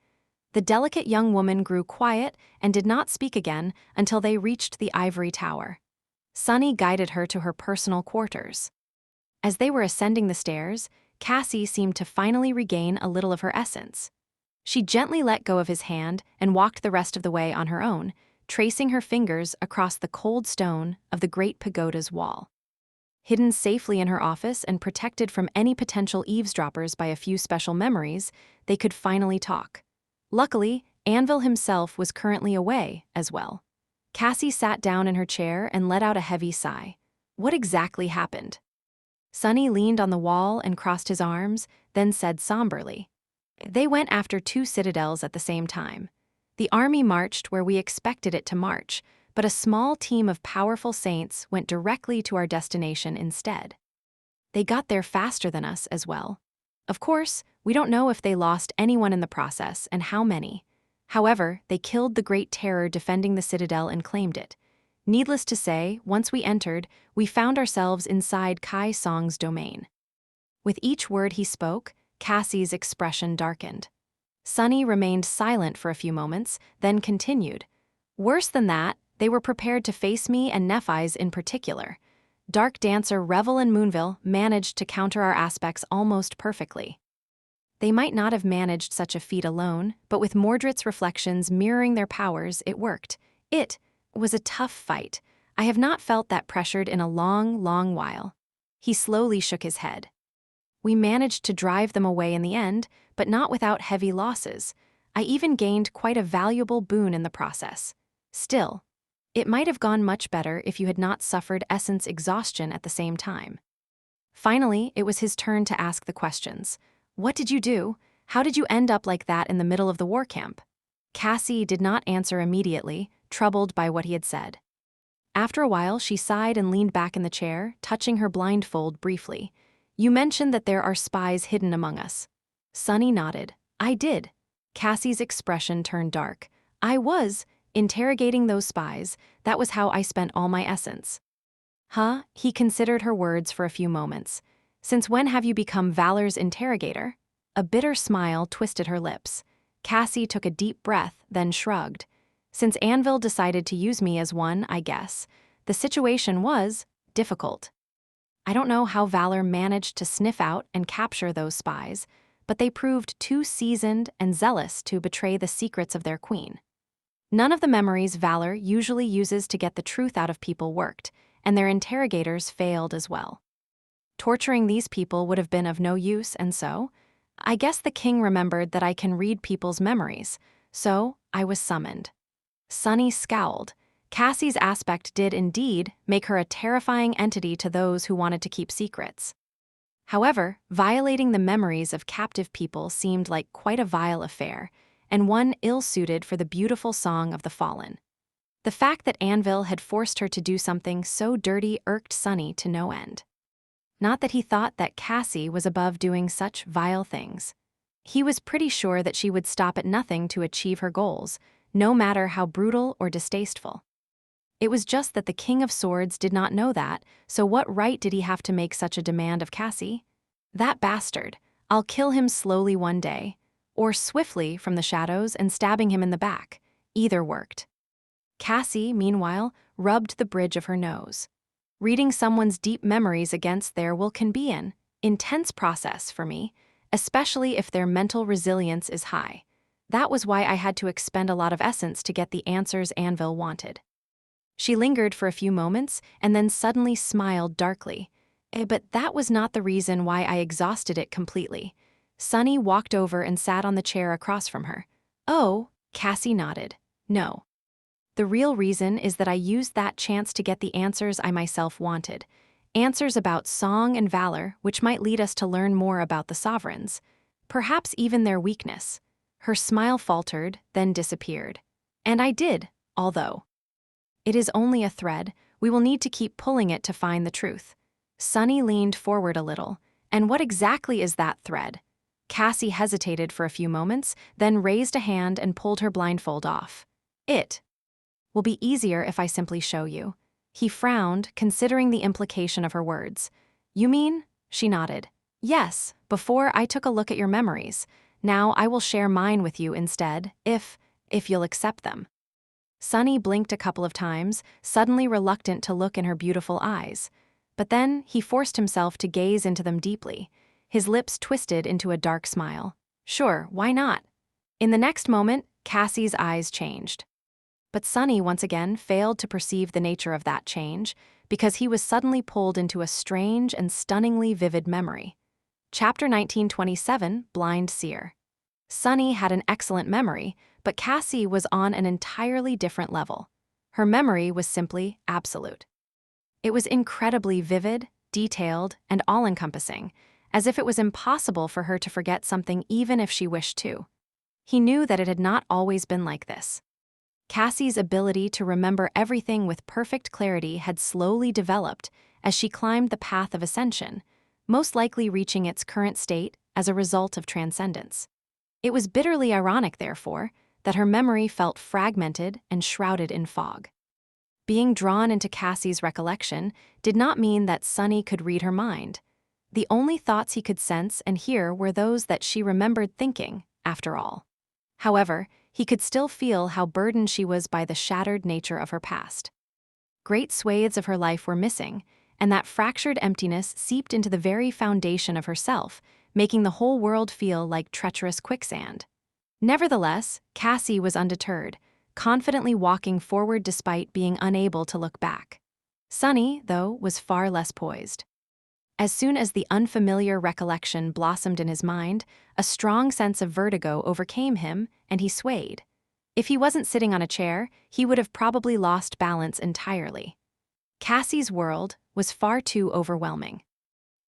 The delicate young woman grew quiet and did not speak again until they reached the ivory tower. Sunny guided her to her personal quarters. As they were ascending the stairs, Cassie seemed to finally regain a little of her essence. She gently let go of his hand and walked the rest of the way on her own, tracing her fingers across the cold stone of the great pagoda's wall. Hidden safely in her office and protected from any potential eavesdroppers by a few special memories, they could finally talk. Luckily, Anvil himself was currently away as well. Cassie sat down in her chair and let out a heavy sigh. What exactly happened? Sunny leaned on the wall and crossed his arms, then said somberly, "They went after 2 citadels at the same time. The army marched where we expected it to march, but a small team of powerful saints went directly to our destination instead. They got there faster than us as well. Of course, we don't know if they lost anyone in the process and how many. However, they killed the Great Terror defending the citadel and claimed it. Needless to say, once we entered, we found ourselves inside Kai Song's domain." With each word he spoke, Cassie's expression darkened. Sunny remained silent for a few moments, then continued. "Worse than that, they were prepared to face me and Nephi's in particular. Dark Dancer Revel and Moonville managed to counter our aspects almost perfectly. They might not have managed such a feat alone, but with Mordred's reflections mirroring their powers, it worked. It was a tough fight. I have not felt that pressured in a long, long while." He slowly shook his head. "We managed to drive them away in the end, but not without heavy losses. I even gained quite a valuable boon in the process. Still, it might have gone much better if you had not suffered essence exhaustion at the same time." Finally, it was his turn to ask the questions. "What did you do? How did you end up like that in the middle of the war camp?" Cassie did not answer immediately, troubled by what he had said. After a while, she sighed and leaned back in the chair, touching her blindfold briefly. "You mentioned that there are spies hidden among us." Sunny nodded. "I did." Cassie's expression turned dark. "I was interrogating those spies. That was how I spent all my essence." "Huh?" He considered her words for a few moments. "Since when have you become Valor's interrogator?" A bitter smile twisted her lips. Cassie took a deep breath, then shrugged. "Since Anvil decided to use me as one, I guess. The situation was difficult. I don't know how Valor managed to sniff out and capture those spies, but they proved too seasoned and zealous to betray the secrets of their queen. None of the memories Valor usually uses to get the truth out of people worked, and their interrogators failed as well. Torturing these people would have been of no use, and so, I guess the king remembered that I can read people's memories, so I was summoned." Sunny scowled. Cassie's aspect did indeed make her a terrifying entity to those who wanted to keep secrets. However, violating the memories of captive people seemed like quite a vile affair, and one ill-suited for the beautiful song of the fallen. The fact that Anvil had forced her to do something so dirty irked Sunny to no end. Not that he thought that Cassie was above doing such vile things. He was pretty sure that she would stop at nothing to achieve her goals, no matter how brutal or distasteful. It was just that the King of Swords did not know that, so what right did he have to make such a demand of Cassie? That bastard. I'll kill him slowly one day, or swiftly from the shadows and stabbing him in the back. Either worked. Cassie, meanwhile, rubbed the bridge of her nose. Reading someone's deep memories against their will can be an intense process for me, especially if their mental resilience is high. That was why I had to expend a lot of essence to get the answers Anvil wanted." She lingered for a few moments and then suddenly smiled darkly. But that was not the reason why I exhausted it completely." Sunny walked over and sat on the chair across from her. "Oh," Cassie nodded. "No. The real reason is that I used that chance to get the answers I myself wanted. Answers about song and valor, which might lead us to learn more about the sovereigns. Perhaps even their weakness. Her smile faltered, then disappeared. And I did, although. It is only a thread. We will need to keep pulling it to find the truth. Sunny leaned forward a little. And what exactly is that thread? Cassie hesitated for a few moments, then raised a hand and pulled her blindfold off. It will be easier if I simply show you. He frowned, considering the implication of her words. You mean? She nodded. Yes, before I took a look at your memories. Now I will share mine with you instead, if you'll accept them. Sunny blinked a couple of times, suddenly reluctant to look in her beautiful eyes. But then he forced himself to gaze into them deeply. His lips twisted into a dark smile. Sure, why not? In the next moment, Cassie's eyes changed. But Sunny once again failed to perceive the nature of that change, because he was suddenly pulled into a strange and stunningly vivid memory. Chapter 1927, Blind Seer. Sunny had an excellent memory, but Cassie was on an entirely different level. Her memory was simply absolute. It was incredibly vivid, detailed, and all-encompassing, as if it was impossible for her to forget something even if she wished to. He knew that it had not always been like this. Cassie's ability to remember everything with perfect clarity had slowly developed as she climbed the path of ascension, most likely reaching its current state as a result of transcendence. It was bitterly ironic, therefore, that her memory felt fragmented and shrouded in fog. Being drawn into Cassie's recollection did not mean that Sunny could read her mind. The only thoughts he could sense and hear were those that she remembered thinking, after all. However, he could still feel how burdened she was by the shattered nature of her past. Great swathes of her life were missing, and that fractured emptiness seeped into the very foundation of herself, making the whole world feel like treacherous quicksand. Nevertheless, Cassie was undeterred, confidently walking forward despite being unable to look back. Sunny, though, was far less poised. As soon as the unfamiliar recollection blossomed in his mind, a strong sense of vertigo overcame him, and he swayed. If he wasn't sitting on a chair, he would have probably lost balance entirely. Cassie's world was far too overwhelming.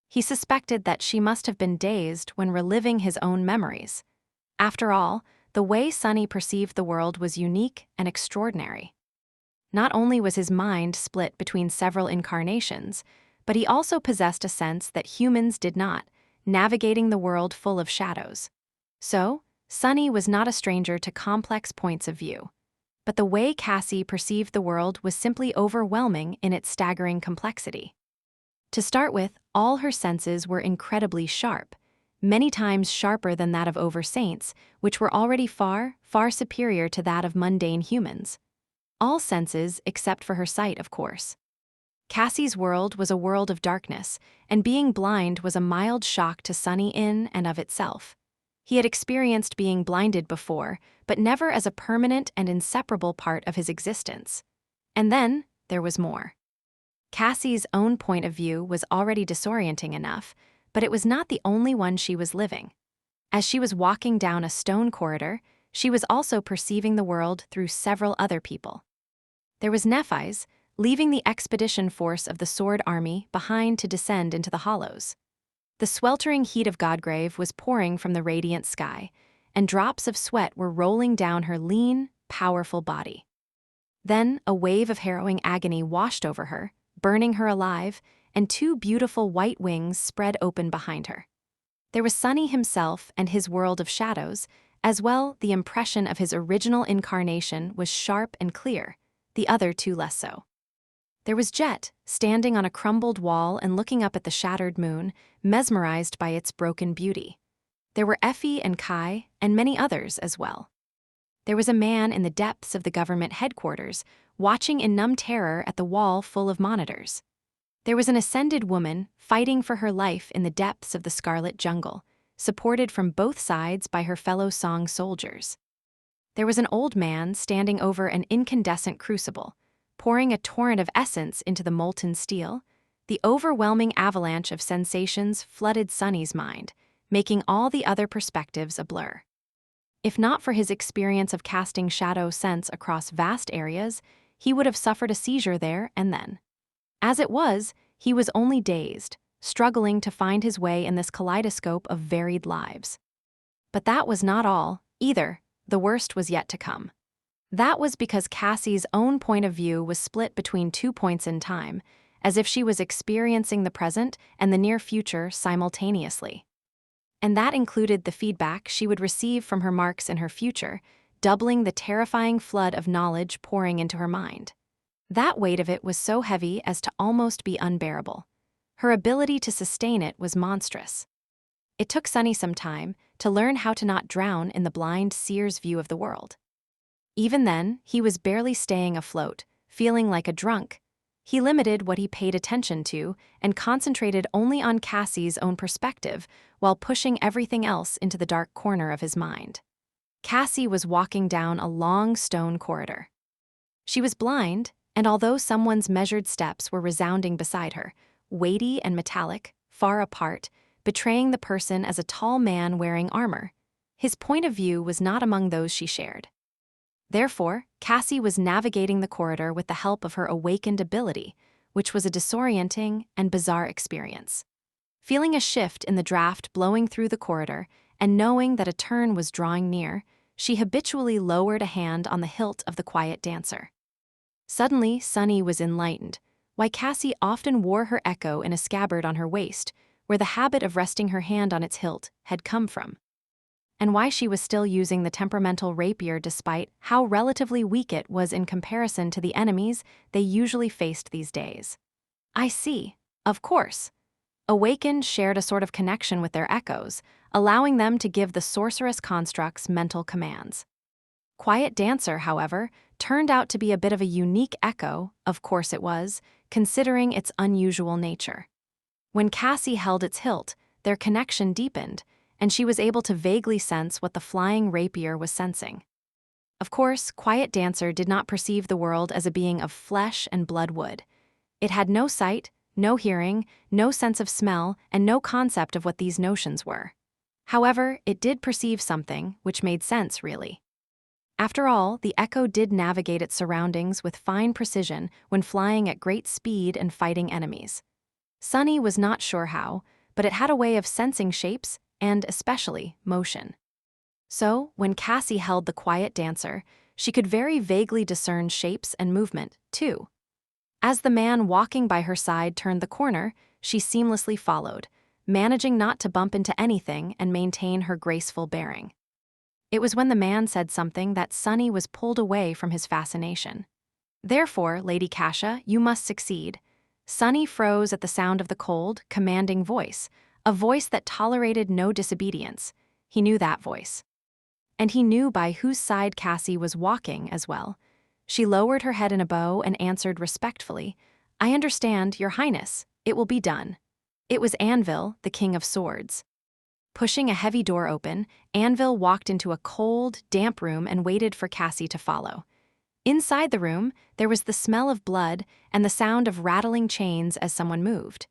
He suspected that she must have been dazed when reliving his own memories. After all, the way Sunny perceived the world was unique and extraordinary. Not only was his mind split between several incarnations, but he also possessed a sense that humans did not, navigating the world full of shadows. So, Sunny was not a stranger to complex points of view. But the way Cassie perceived the world was simply overwhelming in its staggering complexity. To start with, all her senses were incredibly sharp, many times sharper than that of over-saints, which were already far, far superior to that of mundane humans. All senses except for her sight, of course. Cassie's world was a world of darkness, and being blind was a mild shock to Sunny in and of itself. He had experienced being blinded before, but never as a permanent and inseparable part of his existence. And then, there was more. Cassie's own point of view was already disorienting enough, but it was not the only one she was living. As she was walking down a stone corridor, she was also perceiving the world through several other people. There was Nephis, leaving the expedition force of the Sword Army behind to descend into the Hollows. The sweltering heat of Godgrave was pouring from the radiant sky, and drops of sweat were rolling down her lean, powerful body. Then a wave of harrowing agony washed over her, burning her alive, and two beautiful white wings spread open behind her. There was Sunny himself and his world of shadows, as well. The impression of his original incarnation was sharp and clear, the other two less so. There was Jet, standing on a crumbled wall and looking up at the shattered moon, mesmerized by its broken beauty. There were Effie and Kai, and many others as well. There was a man in the depths of the government headquarters, watching in numb terror at the wall full of monitors. There was an ascended woman, fighting for her life in the depths of the Scarlet Jungle, supported from both sides by her fellow Song soldiers. There was an old man standing over an incandescent crucible, pouring a torrent of essence into the molten steel. The overwhelming avalanche of sensations flooded Sunny's mind, making all the other perspectives a blur. If not for his experience of casting shadow sense across vast areas, he would have suffered a seizure there and then. As it was, he was only dazed, struggling to find his way in this kaleidoscope of varied lives. But that was not all. Either, the worst was yet to come. That was because Cassie's own point of view was split between 2 points in time, as if she was experiencing the present and the near future simultaneously. And that included the feedback she would receive from her marks in her future, doubling the terrifying flood of knowledge pouring into her mind. That weight of it was so heavy as to almost be unbearable. Her ability to sustain it was monstrous. It took Sunny some time to learn how to not drown in the blind seer's view of the world. Even then, he was barely staying afloat, feeling like a drunk. He limited what he paid attention to and concentrated only on Cassie's own perspective while pushing everything else into the dark corner of his mind. Cassie was walking down a long stone corridor. She was blind, and although someone's measured steps were resounding beside her, weighty and metallic, far apart, betraying the person as a tall man wearing armor, his point of view was not among those she shared. Therefore, Cassie was navigating the corridor with the help of her awakened ability, which was a disorienting and bizarre experience. Feeling a shift in the draft blowing through the corridor and knowing that a turn was drawing near, she habitually lowered a hand on the hilt of the quiet dancer. Suddenly, Sunny was enlightened, why Cassie often wore her echo in a scabbard on her waist, where the habit of resting her hand on its hilt had come from, and why she was still using the temperamental rapier despite how relatively weak it was in comparison to the enemies they usually faced these days. I see. Of course. Awakened shared a sort of connection with their echoes, allowing them to give the sorceress constructs mental commands. Quiet Dancer, however, turned out to be a bit of a unique echo, of course it was, considering its unusual nature. When Cassie held its hilt, their connection deepened, and she was able to vaguely sense what the flying rapier was sensing. Of course, Quiet Dancer did not perceive the world as a being of flesh and blood wood. It had no sight, no hearing, no sense of smell, and no concept of what these notions were. However, it did perceive something, which made sense, really. After all, the echo did navigate its surroundings with fine precision when flying at great speed and fighting enemies. Sunny was not sure how, but it had a way of sensing shapes and, especially, motion. So, when Cassie held the Quiet Dancer, she could very vaguely discern shapes and movement, too. As the man walking by her side turned the corner, she seamlessly followed, managing not to bump into anything and maintain her graceful bearing. It was when the man said something that Sunny was pulled away from his fascination. Therefore, Lady Kasha, you must succeed. Sunny froze at the sound of the cold, commanding voice, a voice that tolerated no disobedience. He knew that voice. And he knew by whose side Cassie was walking as well. She lowered her head in a bow and answered respectfully, I understand, Your Highness. It will be done. It was Anvil, the King of Swords. Pushing a heavy door open, Anvil walked into a cold, damp room and waited for Cassie to follow. Inside the room, there was the smell of blood and the sound of rattling chains as someone moved.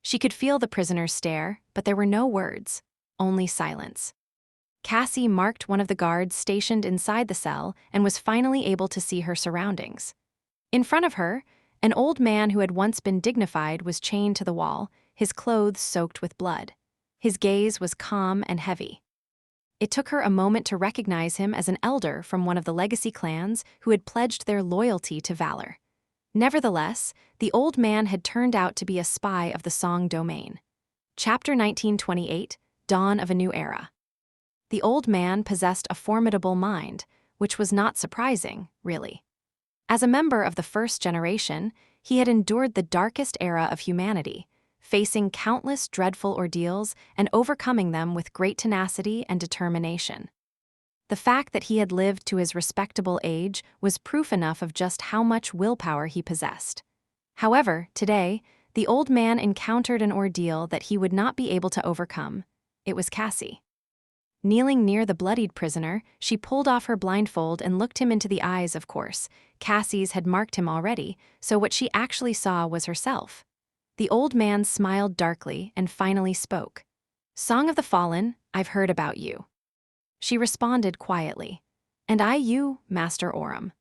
She could feel the prisoner's stare, but there were no words, only silence. Cassie marked one of the guards stationed inside the cell and was finally able to see her surroundings. In front of her, an old man who had once been dignified was chained to the wall, his clothes soaked with blood. His gaze was calm and heavy. It took her a moment to recognize him as an elder from one of the legacy clans who had pledged their loyalty to valor. Nevertheless, the old man had turned out to be a spy of the Song domain. Chapter 1928, Dawn of a New Era. The old man possessed a formidable mind, which was not surprising, really. As a member of the first generation, he had endured the darkest era of humanity, facing countless dreadful ordeals and overcoming them with great tenacity and determination. The fact that he had lived to his respectable age was proof enough of just how much willpower he possessed. However, today, the old man encountered an ordeal that he would not be able to overcome. It was Cassie. Kneeling near the bloodied prisoner, she pulled off her blindfold and looked him into the eyes, of course. Cassie's had marked him already, so what she actually saw was herself. The old man smiled darkly and finally spoke. Song of the Fallen, I've heard about you. She responded quietly. And I you, Master Oram.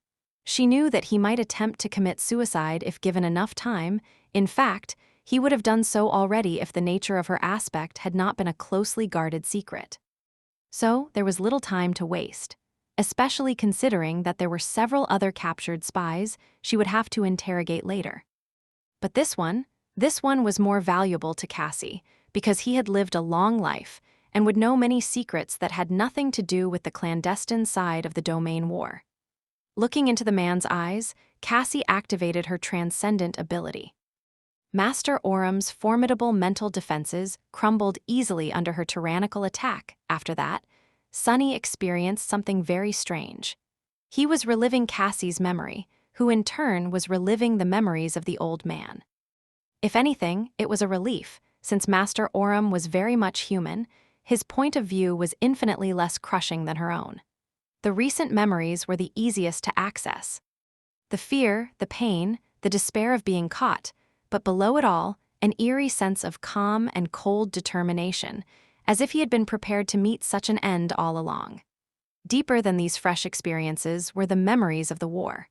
She knew that he might attempt to commit suicide if given enough time. In fact, he would have done so already if the nature of her aspect had not been a closely guarded secret. So there was little time to waste, especially considering that there were several other captured spies she would have to interrogate later. But this one was more valuable to Cassie because he had lived a long life and would know many secrets that had nothing to do with the clandestine side of the domain war. Looking into the man's eyes, Cassie activated her transcendent ability. Master Orum's formidable mental defenses crumbled easily under her tyrannical attack. After that, Sunny experienced something very strange. He was reliving Cassie's memory, who in turn was reliving the memories of the old man. If anything, it was a relief, since Master Orum was very much human. His point of view was infinitely less crushing than her own. The recent memories were the easiest to access. The fear, the pain, the despair of being caught, but below it all, an eerie sense of calm and cold determination, as if he had been prepared to meet such an end all along. Deeper than these fresh experiences were the memories of the war.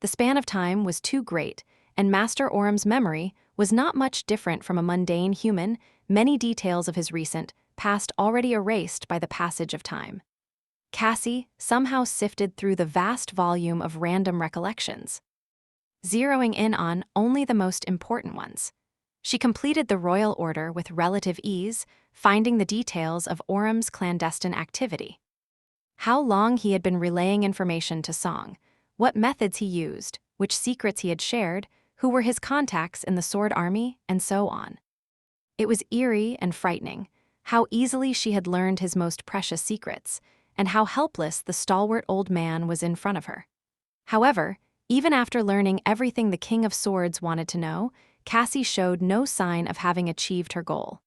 The span of time was too great, and Master Orum's memory was not much different from a mundane human, many details of his recent past already erased by the passage of time. Cassie somehow sifted through the vast volume of random recollections, zeroing in on only the most important ones. She completed the royal order with relative ease, finding the details of Orum's clandestine activity. How long he had been relaying information to Song, what methods he used, which secrets he had shared, who were his contacts in the Sword Army, and so on. It was eerie and frightening, how easily she had learned his most precious secrets, and how helpless the stalwart old man was in front of her. However, even after learning everything the King of Swords wanted to know, Cassie showed no sign of having achieved her goal.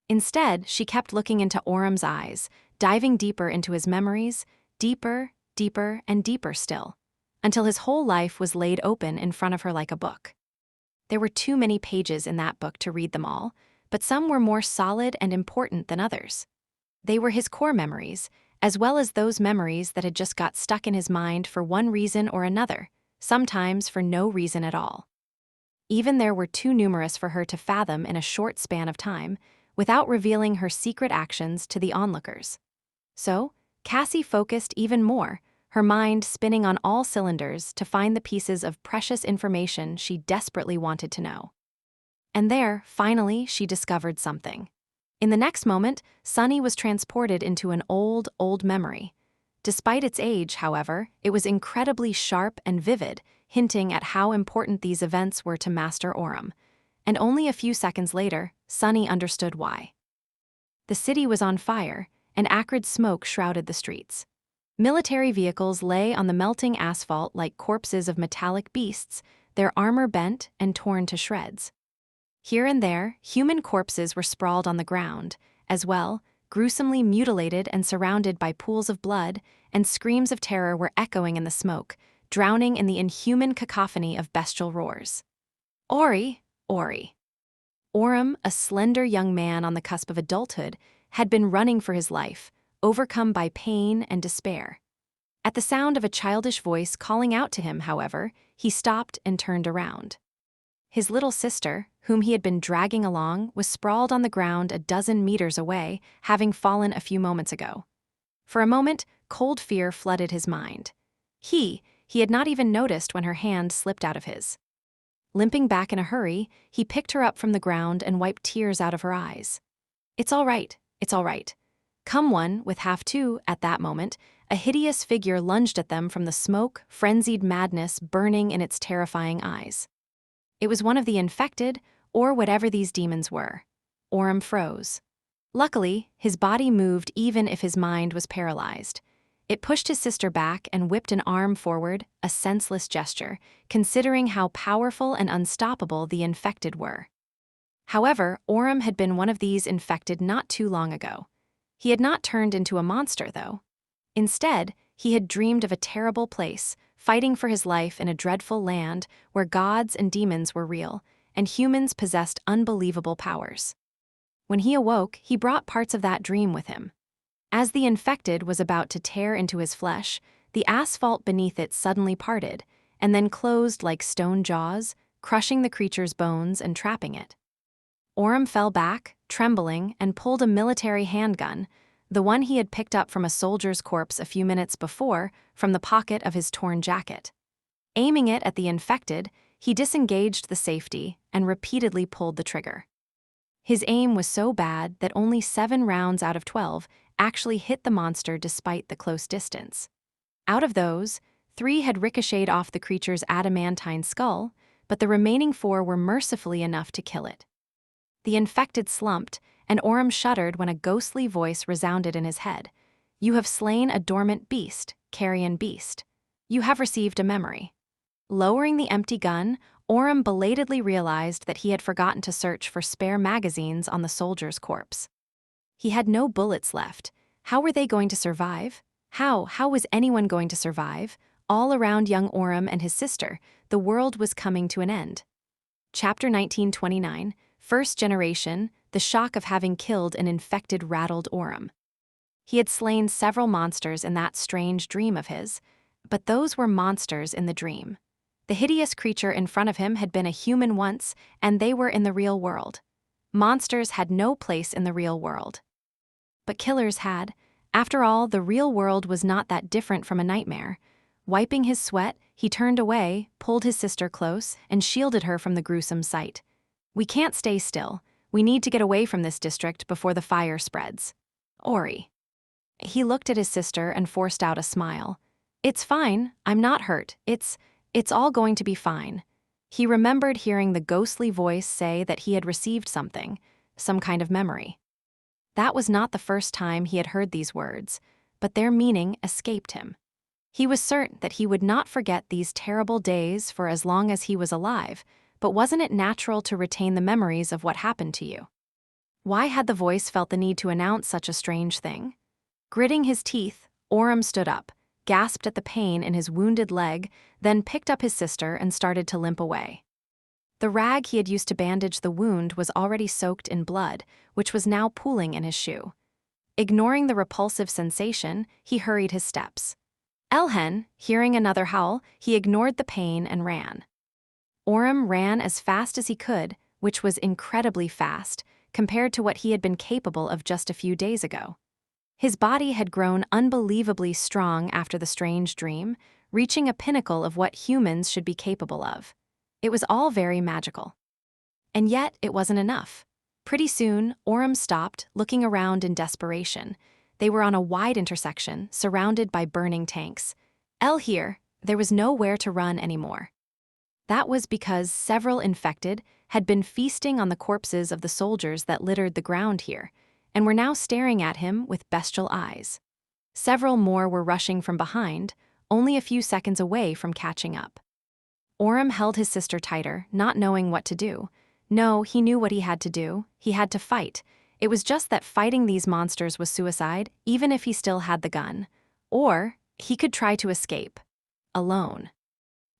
Instead, she kept looking into Orum's eyes, diving deeper into his memories, deeper, deeper, and deeper still, until his whole life was laid open in front of her like a book. There were too many pages in that book to read them all, but some were more solid and important than others. They were his core memories, as well as those memories that had just got stuck in his mind for one reason or another, sometimes for no reason at all. Even there were too numerous for her to fathom in a short span of time, without revealing her secret actions to the onlookers. So, Cassie focused even more, her mind spinning on all cylinders to find the pieces of precious information she desperately wanted to know. And there, finally, she discovered something. In the next moment, Sunny was transported into an old memory. Despite its age, however, it was incredibly sharp and vivid, hinting at how important these events were to Master Orum. And only a few seconds later, Sunny understood why. The city was on fire, and acrid smoke shrouded the streets. Military vehicles lay on the melting asphalt like corpses of metallic beasts, their armor bent and torn to shreds. Here and there, human corpses were sprawled on the ground, as well, gruesomely mutilated and surrounded by pools of blood, and screams of terror were echoing in the smoke, drowning in the inhuman cacophony of bestial roars. Ori. Orum, a slender young man on the cusp of adulthood, had been running for his life, overcome by pain and despair. At the sound of a childish voice calling out to him, however, he stopped and turned around. His little sister, whom he had been dragging along, was sprawled on the ground a dozen meters away, having fallen a few moments ago. For a moment, cold fear flooded his mind. He had not even noticed when her hand slipped out of his. Limping back in a hurry, he picked her up from the ground and wiped tears out of her eyes. It's all right. Come one, with half two, at that moment, a hideous figure lunged at them from the smoke, frenzied madness burning in its terrifying eyes. It was one of the infected, or whatever these demons were. Orum froze. Luckily, his body moved even if his mind was paralyzed. It pushed his sister back and whipped an arm forward, a senseless gesture, considering how powerful and unstoppable the infected were. However, Orum had been one of these infected not too long ago. He had not turned into a monster, though. Instead, he had dreamed of a terrible place, fighting for his life in a dreadful land where gods and demons were real, and humans possessed unbelievable powers. When he awoke, he brought parts of that dream with him. As the infected was about to tear into his flesh, the asphalt beneath it suddenly parted, and then closed like stone jaws, crushing the creature's bones and trapping it. Orum fell back, trembling, and pulled a military handgun, the one he had picked up from a soldier's corpse a few minutes before from the pocket of his torn jacket. Aiming it at the infected, he disengaged the safety and repeatedly pulled the trigger. His aim was so bad that only 7 rounds out of 12 actually hit the monster despite the close distance. Out of those, 3 had ricocheted off the creature's adamantine skull, but the remaining 4 were mercifully enough to kill it. The infected slumped, and Orem shuddered when a ghostly voice resounded in his head. "You have slain a dormant beast, carrion beast. You have received a memory." Lowering the empty gun, Orem belatedly realized that he had forgotten to search for spare magazines on the soldier's corpse. He had no bullets left. How were they going to survive? How was anyone going to survive? All around young Orem and his sister, the world was coming to an end. Chapter 1929, First Generation, the shock of having killed an infected, rattled Orem. He had slain several monsters in that strange dream of his, but those were monsters in the dream. The hideous creature in front of him had been a human once, and they were in the real world. Monsters had no place in the real world. But killers had. After all, the real world was not that different from a nightmare. Wiping his sweat, he turned away, pulled his sister close, and shielded her from the gruesome sight. "We can't stay still. We need to get away from this district before the fire spreads." Ori. He looked at his sister and forced out a smile. "It's fine. I'm not hurt. It's all going to be fine." He remembered hearing the ghostly voice say that he had received something, some kind of memory. That was not the first time he had heard these words, but their meaning escaped him. He was certain that he would not forget these terrible days for as long as he was alive, but wasn't it natural to retain the memories of what happened to you? Why had the voice felt the need to announce such a strange thing? Gritting his teeth, Orem stood up, gasped at the pain in his wounded leg, then picked up his sister and started to limp away. The rag he had used to bandage the wound was already soaked in blood, which was now pooling in his shoe. Ignoring the repulsive sensation, he hurried his steps. Elhen, hearing another howl, he ignored the pain and ran. Orem ran as fast as he could, which was incredibly fast, compared to what he had been capable of just a few days ago. His body had grown unbelievably strong after the strange dream, reaching a pinnacle of what humans should be capable of. It was all very magical. And yet, it wasn't enough. Pretty soon, Orem stopped, looking around in desperation. They were on a wide intersection, surrounded by burning tanks. Here, there was nowhere to run anymore. That was because several infected had been feasting on the corpses of the soldiers that littered the ground here, and were now staring at him with bestial eyes. Several more were rushing from behind, only a few seconds away from catching up. Orem held his sister tighter, not knowing what to do. No, he knew what he had to do. He had to fight. It was just that fighting these monsters was suicide, even if he still had the gun. Or he could try to escape. Alone.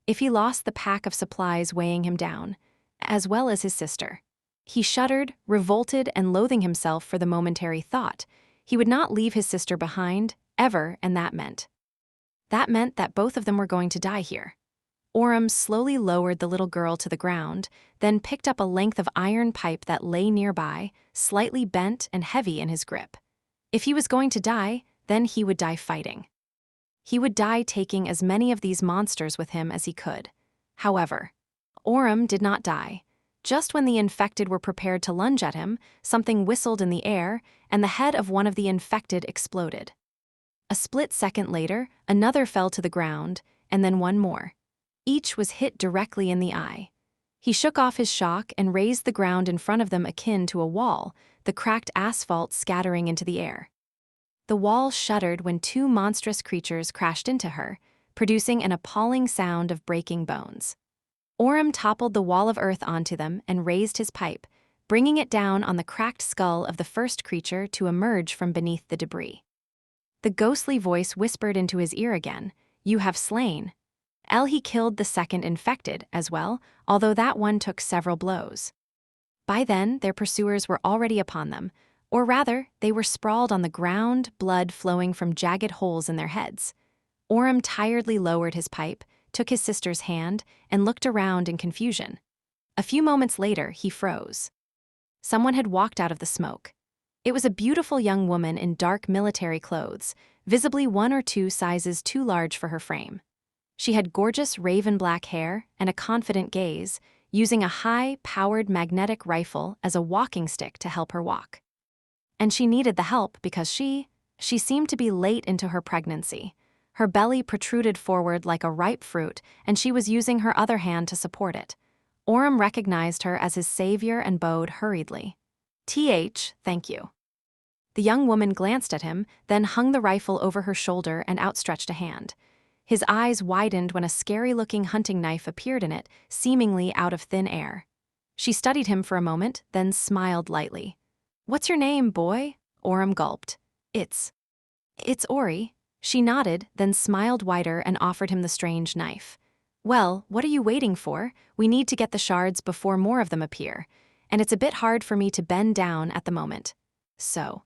If he lost the pack of supplies weighing him down, as well as his sister. He shuddered, revolted, and loathing himself for the momentary thought. He would not leave his sister behind, ever, and that meant that both of them were going to die here. Orem slowly lowered the little girl to the ground, then picked up a length of iron pipe that lay nearby, slightly bent and heavy in his grip. If he was going to die, then he would die fighting. He would die taking as many of these monsters with him as he could. However, Orem did not die. Just when the infected were prepared to lunge at him, something whistled in the air, and the head of one of the infected exploded. A split second later, another fell to the ground, and then one more. Each was hit directly in the eye. He shook off his shock and raised the ground in front of them akin to a wall, the cracked asphalt scattering into the air. The wall shuddered when 2 monstrous creatures crashed into her, producing an appalling sound of breaking bones. Orem toppled the wall of earth onto them and raised his pipe, bringing it down on the cracked skull of the first creature to emerge from beneath the debris. The ghostly voice whispered into his ear again, "You have slain." He killed the second infected as well, although that one took several blows. By then, their pursuers were already upon them, or rather, they were sprawled on the ground, blood flowing from jagged holes in their heads. Orem tiredly lowered his pipe, took his sister's hand, and looked around in confusion. A few moments later, he froze. Someone had walked out of the smoke. It was a beautiful young woman in dark military clothes, visibly 1 or 2 sizes too large for her frame. She had gorgeous raven black hair and a confident gaze, using a high-powered magnetic rifle as a walking stick to help her walk. And she needed the help because she seemed to be late into her pregnancy. Her belly protruded forward like a ripe fruit, and she was using her other hand to support it. Orem recognized her as his savior and bowed hurriedly. Thank you." The young woman glanced at him, then hung the rifle over her shoulder and outstretched a hand. His eyes widened when a scary-looking hunting knife appeared in it, seemingly out of thin air. She studied him for a moment, then smiled lightly. "What's your name, boy?" Orem gulped. It's Ori." She nodded, then smiled wider and offered him the strange knife. "Well, what are you waiting for? We need to get the shards before more of them appear. And it's a bit hard for me to bend down at the moment. So."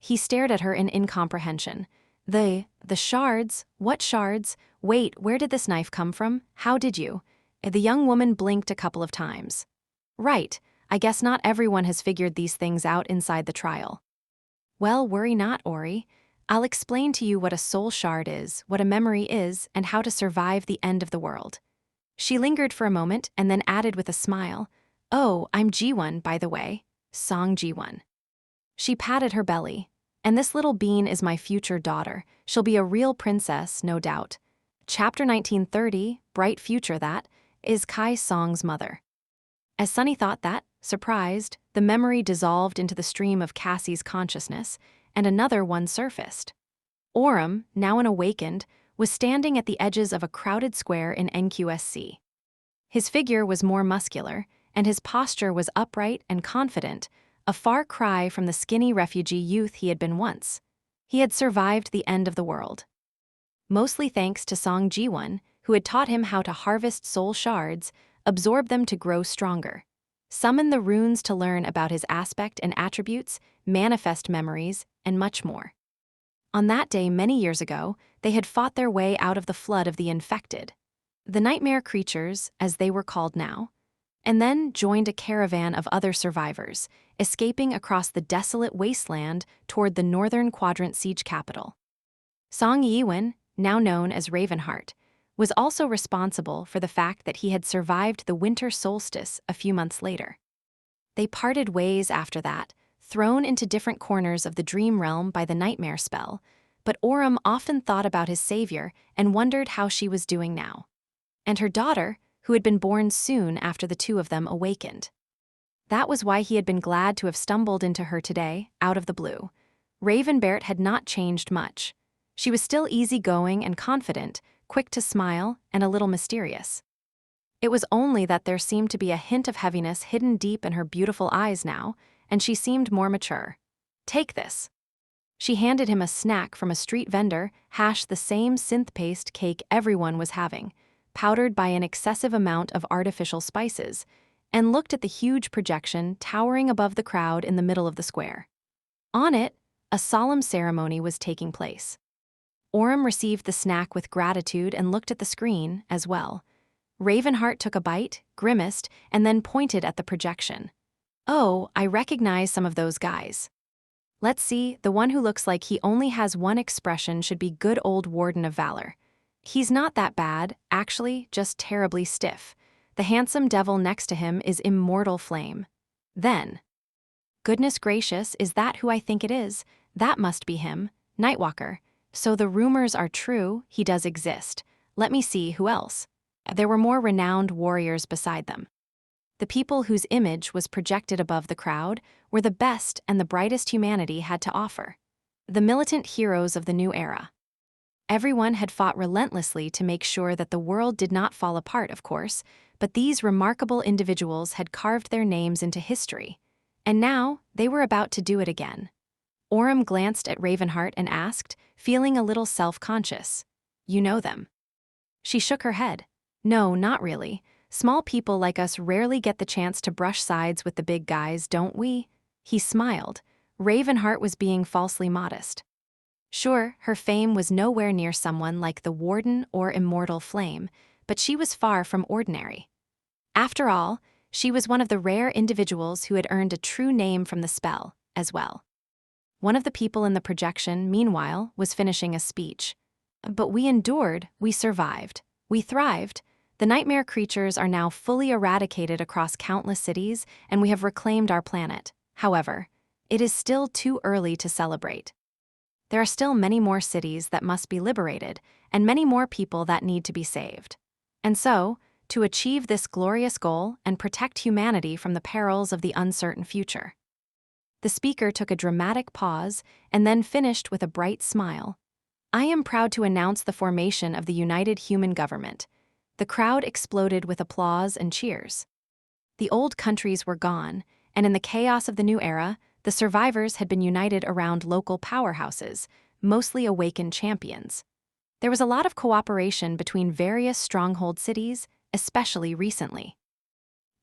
He stared at her in incomprehension. The shards? What shards? Wait, where did this knife come from? How did you?" The young woman blinked a couple of times. "Right, I guess not everyone has figured these things out inside the trial." "Well, worry not, Ori. I'll explain to you what a soul shard is, what a memory is, and how to survive the end of the world." She lingered for a moment and then added with a smile, "Oh, I'm G1, by the way. Song G1." She patted her belly. "And this little bean is my future daughter. She'll be a real princess, no doubt. Chapter 1930, bright future that, is Kai Song's mother." As Sunny thought that, surprised, the memory dissolved into the stream of Cassie's consciousness, and another one surfaced. Orem, now an awakened, was standing at the edges of a crowded square in NQSC. His figure was more muscular, and his posture was upright and confident, a far cry from the skinny refugee youth he had been once. He had survived the end of the world. Mostly thanks to Song Ji-won, who had taught him how to harvest soul shards, absorb them to grow stronger, summon the runes to learn about his aspect and attributes, manifest memories, and much more. On that day many years ago, they had fought their way out of the flood of the infected, the nightmare creatures, as they were called now, and then joined a caravan of other survivors, escaping across the desolate wasteland toward the Northern Quadrant siege capital. Song Yi-won, now known as Ravenheart, was also responsible for the fact that he had survived the winter solstice a few months later. They parted ways after that, thrown into different corners of the dream realm by the nightmare spell, but Orem often thought about his savior and wondered how she was doing now. And her daughter, who had been born soon after the two of them awakened. That was why he had been glad to have stumbled into her today, out of the blue. Ravenbert had not changed much. She was still easygoing and confident, quick to smile, and a little mysterious. It was only that there seemed to be a hint of heaviness hidden deep in her beautiful eyes now, and she seemed more mature. "Take this." She handed him a snack from a street vendor, hash the same synth paste cake everyone was having, powdered by an excessive amount of artificial spices, and looked at the huge projection towering above the crowd in the middle of the square. On it, a solemn ceremony was taking place. Orem received the snack with gratitude and looked at the screen as well. Ravenheart took a bite, grimaced, and then pointed at the projection. "Oh, I recognize some of those guys. Let's see, the one who looks like he only has one expression should be good old Warden of Valor. He's not that bad, actually, just terribly stiff. The handsome devil next to him is Immortal Flame. Then, goodness gracious, is that who I think it is? That must be him, Nightwalker. So the rumors are true, he does exist. Let me see, who else?" There were more renowned warriors beside them. The people whose image was projected above the crowd were the best and the brightest humanity had to offer. The militant heroes of the new era. Everyone had fought relentlessly to make sure that the world did not fall apart, of course, but these remarkable individuals had carved their names into history. And now, they were about to do it again. Orem glanced at Ravenheart and asked, feeling a little self-conscious, "You know them?" She shook her head. "No, not really. Small people like us rarely get the chance to brush sides with the big guys, don't we?" He smiled. Ravenheart was being falsely modest. Sure, her fame was nowhere near someone like the Warden or Immortal Flame, but she was far from ordinary. After all, she was one of the rare individuals who had earned a true name from the spell, as well. One of the people in the projection, meanwhile, was finishing a speech. But we endured, we survived, we thrived. The nightmare creatures are now fully eradicated across countless cities, and we have reclaimed our planet. However, it is still too early to celebrate. There are still many more cities that must be liberated, and many more people that need to be saved. And so, to achieve this glorious goal and protect humanity from the perils of the uncertain future. The speaker took a dramatic pause and then finished with a bright smile. I am proud to announce the formation of the United Human Government. The crowd exploded with applause and cheers. The old countries were gone, and in the chaos of the new era, the survivors had been united around local powerhouses, mostly awakened champions. There was a lot of cooperation between various stronghold cities, especially recently.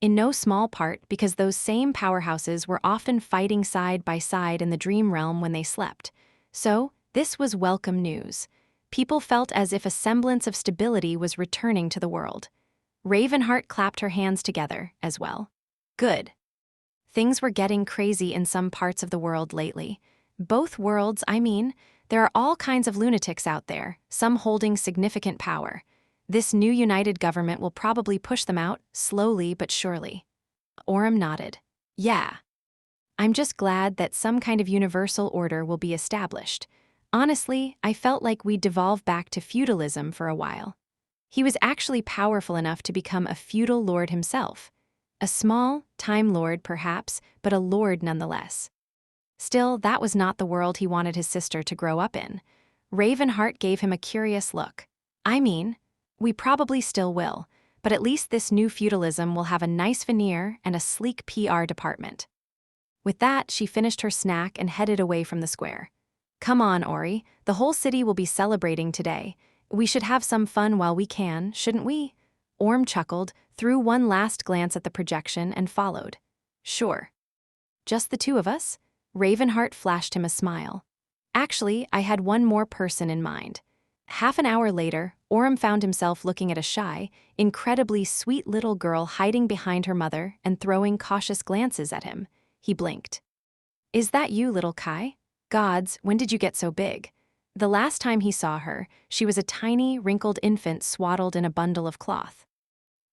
In no small part because those same powerhouses were often fighting side by side in the dream realm when they slept. So, this was welcome news. People felt as if a semblance of stability was returning to the world. Ravenheart clapped her hands together, as well. Good. Things were getting crazy in some parts of the world lately. Both worlds, I mean. There are all kinds of lunatics out there, some holding significant power. This new united government will probably push them out, slowly but surely. Orem nodded. Yeah. I'm just glad that some kind of universal order will be established. Honestly, I felt like we'd devolve back to feudalism for a while. He was actually powerful enough to become a feudal lord himself. A small, time lord perhaps, but a lord nonetheless. Still, that was not the world he wanted his sister to grow up in. Ravenheart gave him a curious look. I mean, we probably still will, but at least this new feudalism will have a nice veneer and a sleek PR department. With that, she finished her snack and headed away from the square. Come on, Ori, the whole city will be celebrating today. We should have some fun while we can, shouldn't we? Orm chuckled, threw one last glance at the projection and followed. Sure. Just the two of us? Ravenheart flashed him a smile. Actually, I had one more person in mind. Half an hour later, Orem found himself looking at a shy, incredibly sweet little girl hiding behind her mother and throwing cautious glances at him. He blinked. Is that you, little Kai? Gods, when did you get so big? The last time he saw her, she was a tiny, wrinkled infant swaddled in a bundle of cloth.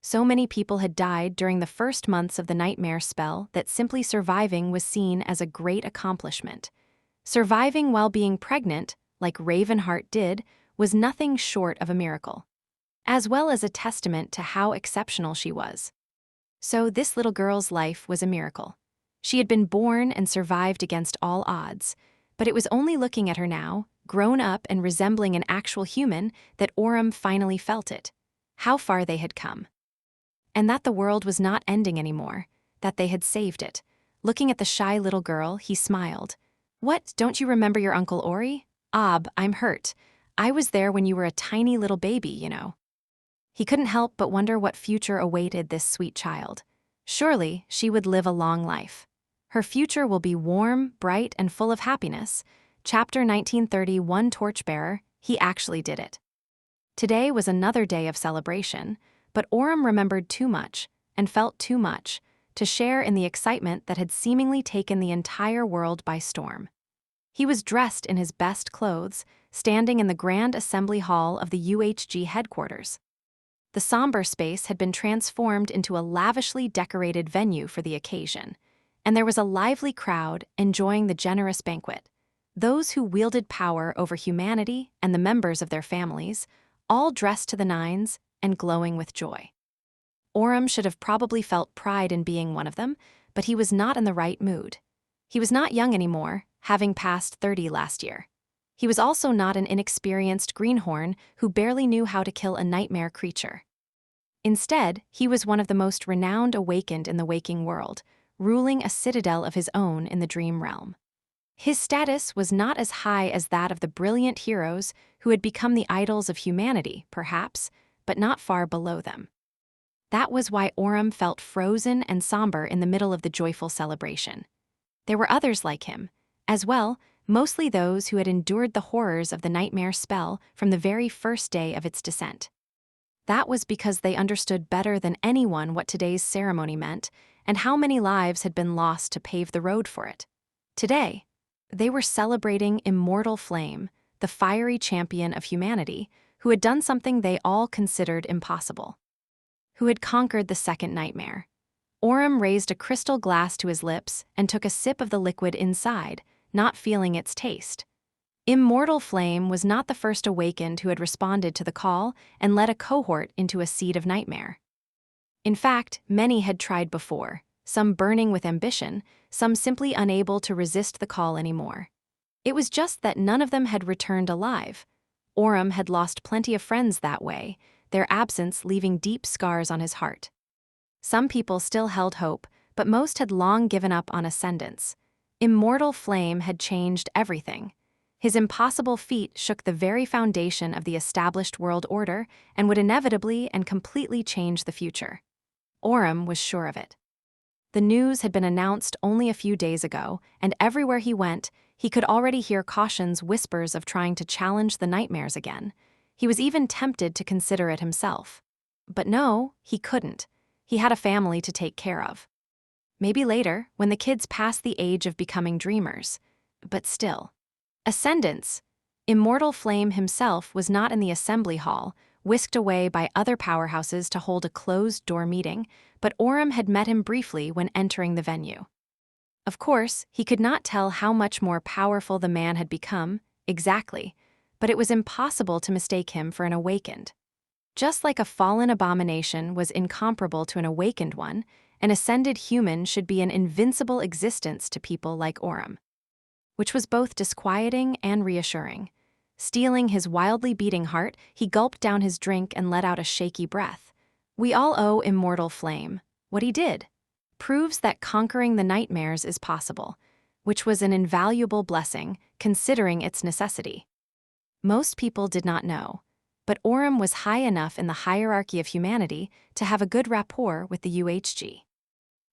So many people had died during the first months of the nightmare spell that simply surviving was seen as a great accomplishment. Surviving while being pregnant, like Ravenheart did, was nothing short of a miracle, as well as a testament to how exceptional she was. So this little girl's life was a miracle. She had been born and survived against all odds, but it was only looking at her now, grown up and resembling an actual human, that Orem finally felt it. How far they had come. And that the world was not ending anymore, that they had saved it. Looking at the shy little girl, he smiled. What, don't you remember your Uncle Ori? I'm hurt. I was there when you were a tiny little baby, you know. He couldn't help but wonder what future awaited this sweet child. Surely, she would live a long life. Her future will be warm, bright, and full of happiness. Chapter 1931 Torchbearer, he actually did it. Today was another day of celebration, but Orem remembered too much, and felt too much, to share in the excitement that had seemingly taken the entire world by storm. He was dressed in his best clothes, standing in the Grand Assembly Hall of the UHG headquarters. The somber space had been transformed into a lavishly decorated venue for the occasion, and there was a lively crowd enjoying the generous banquet. Those who wielded power over humanity and the members of their families, all dressed to the nines and glowing with joy. Orem should have probably felt pride in being one of them, but he was not in the right mood. He was not young anymore, having passed 30 last year. He was also not an inexperienced greenhorn who barely knew how to kill a nightmare creature. Instead, he was one of the most renowned awakened in the waking world, ruling a citadel of his own in the dream realm. His status was not as high as that of the brilliant heroes who had become the idols of humanity, perhaps, but not far below them. That was why Orem felt frozen and somber in the middle of the joyful celebration. There were others like him, as well, mostly those who had endured the horrors of the nightmare spell from the very first day of its descent. That was because they understood better than anyone what today's ceremony meant and how many lives had been lost to pave the road for it. Today, They were celebrating Immortal Flame, the fiery champion of humanity, who had done something they all considered impossible. Who had conquered the second nightmare. Orem raised a crystal glass to his lips and took a sip of the liquid inside, not feeling its taste. Immortal Flame was not the first awakened who had responded to the call and led a cohort into a seed of nightmare. In fact, many had tried before, some burning with ambition, some simply unable to resist the call anymore. It was just that none of them had returned alive. Orem had lost plenty of friends that way, their absence leaving deep scars on his heart. Some people still held hope, but most had long given up on ascendance. Immortal Flame had changed everything. His impossible feat shook the very foundation of the established world order and would inevitably and completely change the future. Orem was sure of it. The news had been announced only a few days ago, and everywhere he went, he could already hear cautions, whispers of trying to challenge the nightmares again. He was even tempted to consider it himself. But no, he couldn't. He had a family to take care of. Maybe later, when the kids passed the age of becoming dreamers. But still. Ascendance. Immortal Flame himself was not in the assembly hall, whisked away by other powerhouses to hold a closed-door meeting, but Orem had met him briefly when entering the venue. Of course, he could not tell how much more powerful the man had become, exactly, but it was impossible to mistake him for an awakened. Just like a fallen abomination was incomparable to an awakened one, an ascended human should be an invincible existence to people like Orem. Which was both disquieting and reassuring. Steeling his wildly beating heart, he gulped down his drink and let out a shaky breath. We all owe Immortal Flame. What he did proves that conquering the nightmares is possible, which was an invaluable blessing, considering its necessity. Most people did not know, but Orem was high enough in the hierarchy of humanity to have a good rapport with the UHG.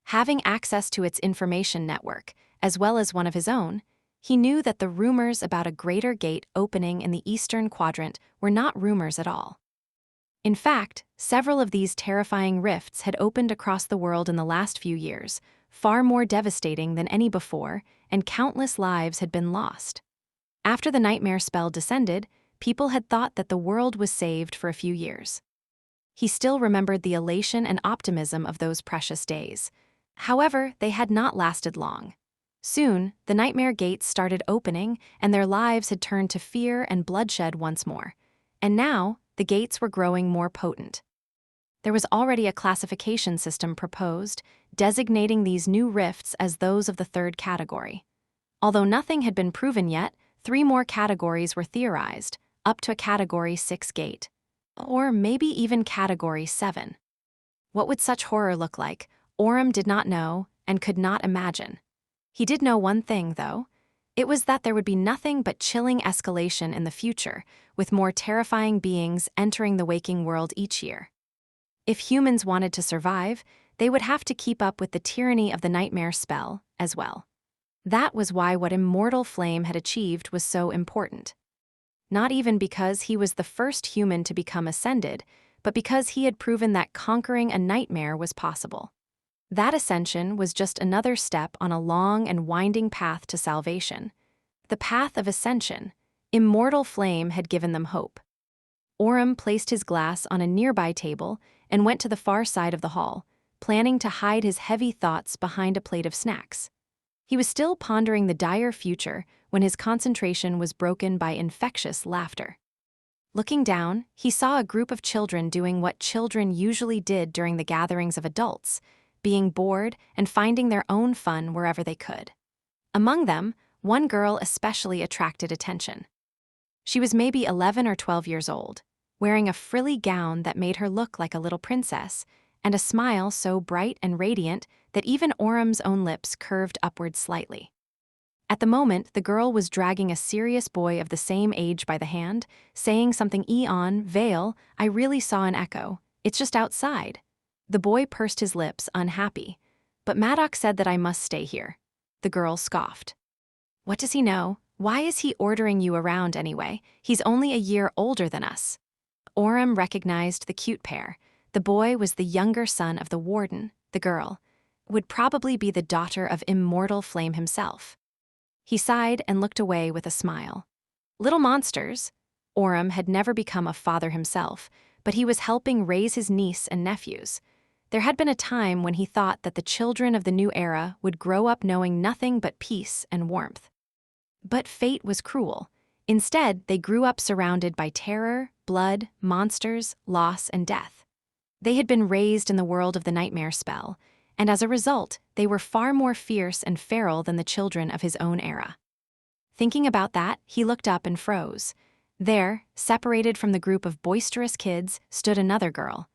Having access to its information network, as well as one of his own, he knew that the rumors about a greater gate opening in the eastern quadrant were not rumors at all. In fact, several of these terrifying rifts had opened across the world in the last few years, far more devastating than any before, and countless lives had been lost. After the nightmare spell descended, people had thought that the world was saved for a few years. He still remembered the elation and optimism of those precious days. However, they had not lasted long. Soon, the nightmare gates started opening, and their lives had turned to fear and bloodshed once more. And now, the gates were growing more potent. There was already a classification system proposed, designating these new rifts as those of the third category. Although nothing had been proven yet, 3 more categories were theorized, up to a Category 6 gate. Or maybe even Category 7. What would such horror look like? Orem did not know, and could not imagine. He did know one thing, though. It was that there would be nothing but chilling escalation in the future, with more terrifying beings entering the waking world each year. If humans wanted to survive, they would have to keep up with the tyranny of the nightmare spell as well. That was why what Immortal Flame had achieved was so important. Not even because he was the first human to become ascended, but because he had proven that conquering a nightmare was possible. That ascension was just another step on a long and winding path to salvation. The path of ascension. Immortal Flame had given them hope. Orem placed his glass on a nearby table and went to the far side of the hall, planning to hide his heavy thoughts behind a plate of snacks. He was still pondering the dire future when his concentration was broken by infectious laughter. Looking down, he saw a group of children doing what children usually did during the gatherings of adults, being bored and finding their own fun wherever they could. Among them, one girl especially attracted attention. She was maybe 11 or 12 years old, wearing a frilly gown that made her look like a little princess, and a smile so bright and radiant that even Orem's own lips curved upward slightly. At the moment, the girl was dragging a serious boy of the same age by the hand, saying something Vale, I really saw an echo. It's just outside. The boy pursed his lips, unhappy. But Maddox said that I must stay here. The girl scoffed. What does he know? Why is he ordering you around anyway? He's only a year older than us. Orem recognized the cute pair. The boy was the younger son of the warden. The girl would probably be the daughter of Immortal Flame himself. He sighed and looked away with a smile. Little monsters. Orem had never become a father himself, but he was helping raise his niece and nephews. There had been a time when he thought that the children of the new era would grow up knowing nothing but peace and warmth. But fate was cruel. Instead, they grew up surrounded by terror, blood, monsters, loss, and death. They had been raised in the world of the nightmare spell, and as a result, they were far more fierce and feral than the children of his own era. Thinking about that, he looked up and froze. There, separated from the group of boisterous kids, stood another girl.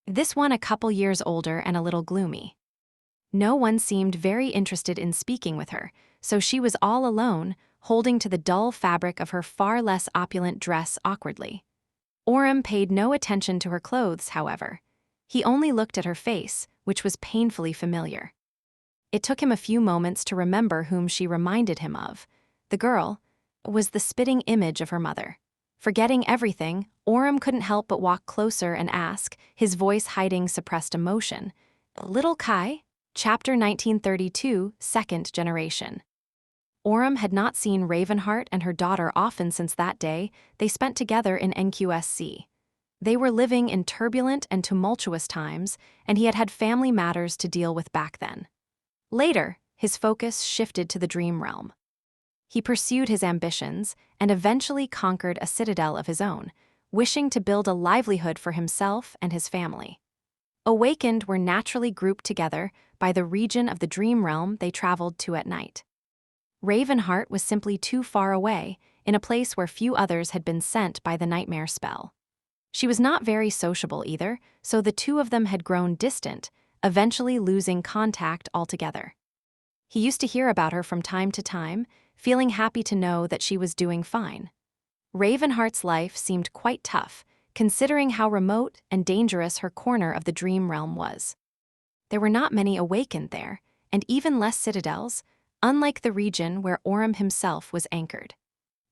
This one a couple years older and a little gloomy. No one seemed very interested in speaking with her, so she was all alone, holding to the dull fabric of her far less opulent dress awkwardly. Orem paid no attention to her clothes, however. He only looked at her face, which was painfully familiar. It took him a few moments to remember whom she reminded him of. The girl was the spitting image of her mother. Forgetting everything, Orem couldn't help but walk closer and ask, his voice hiding suppressed emotion, "Little Kai?" Chapter 1932, Second Generation. Orem had not seen Ravenheart and her daughter often since that day they spent together in NQSC. They were living in turbulent and tumultuous times, and he had had family matters to deal with back then. Later, his focus shifted to the dream realm. He pursued his ambitions and eventually conquered a citadel of his own, wishing to build a livelihood for himself and his family. Awakened were naturally grouped together by the region of the dream realm they traveled to at night. Ravenheart was simply too far away, in a place where few others had been sent by the nightmare spell. She was not very sociable either, so the two of them had grown distant, eventually losing contact altogether. He used to hear about her from time to time, feeling happy to know that she was doing fine. Ravenheart's life seemed quite tough, considering how remote and dangerous her corner of the dream realm was. There were not many awakened there, and even less citadels, unlike the region where Orem himself was anchored.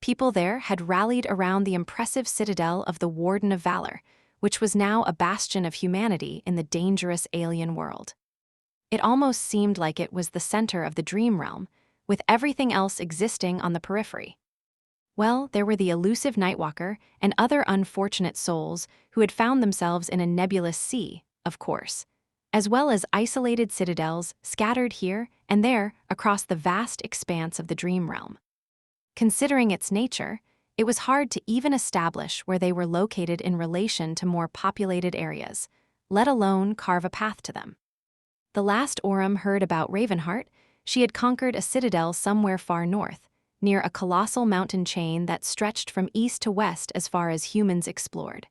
People there had rallied around the impressive citadel of the Warden of Valor, which was now a bastion of humanity in the dangerous alien world. It almost seemed like it was the center of the dream realm, with everything else existing on the periphery. Well, there were the elusive Nightwalker and other unfortunate souls who had found themselves in a nebulous sea, of course, as well as isolated citadels scattered here and there across the vast expanse of the dream realm. Considering its nature, it was hard to even establish where they were located in relation to more populated areas, let alone carve a path to them. The last Orem heard about Ravenheart, she had conquered a citadel somewhere far north, near a colossal mountain chain that stretched from east to west as far as humans explored.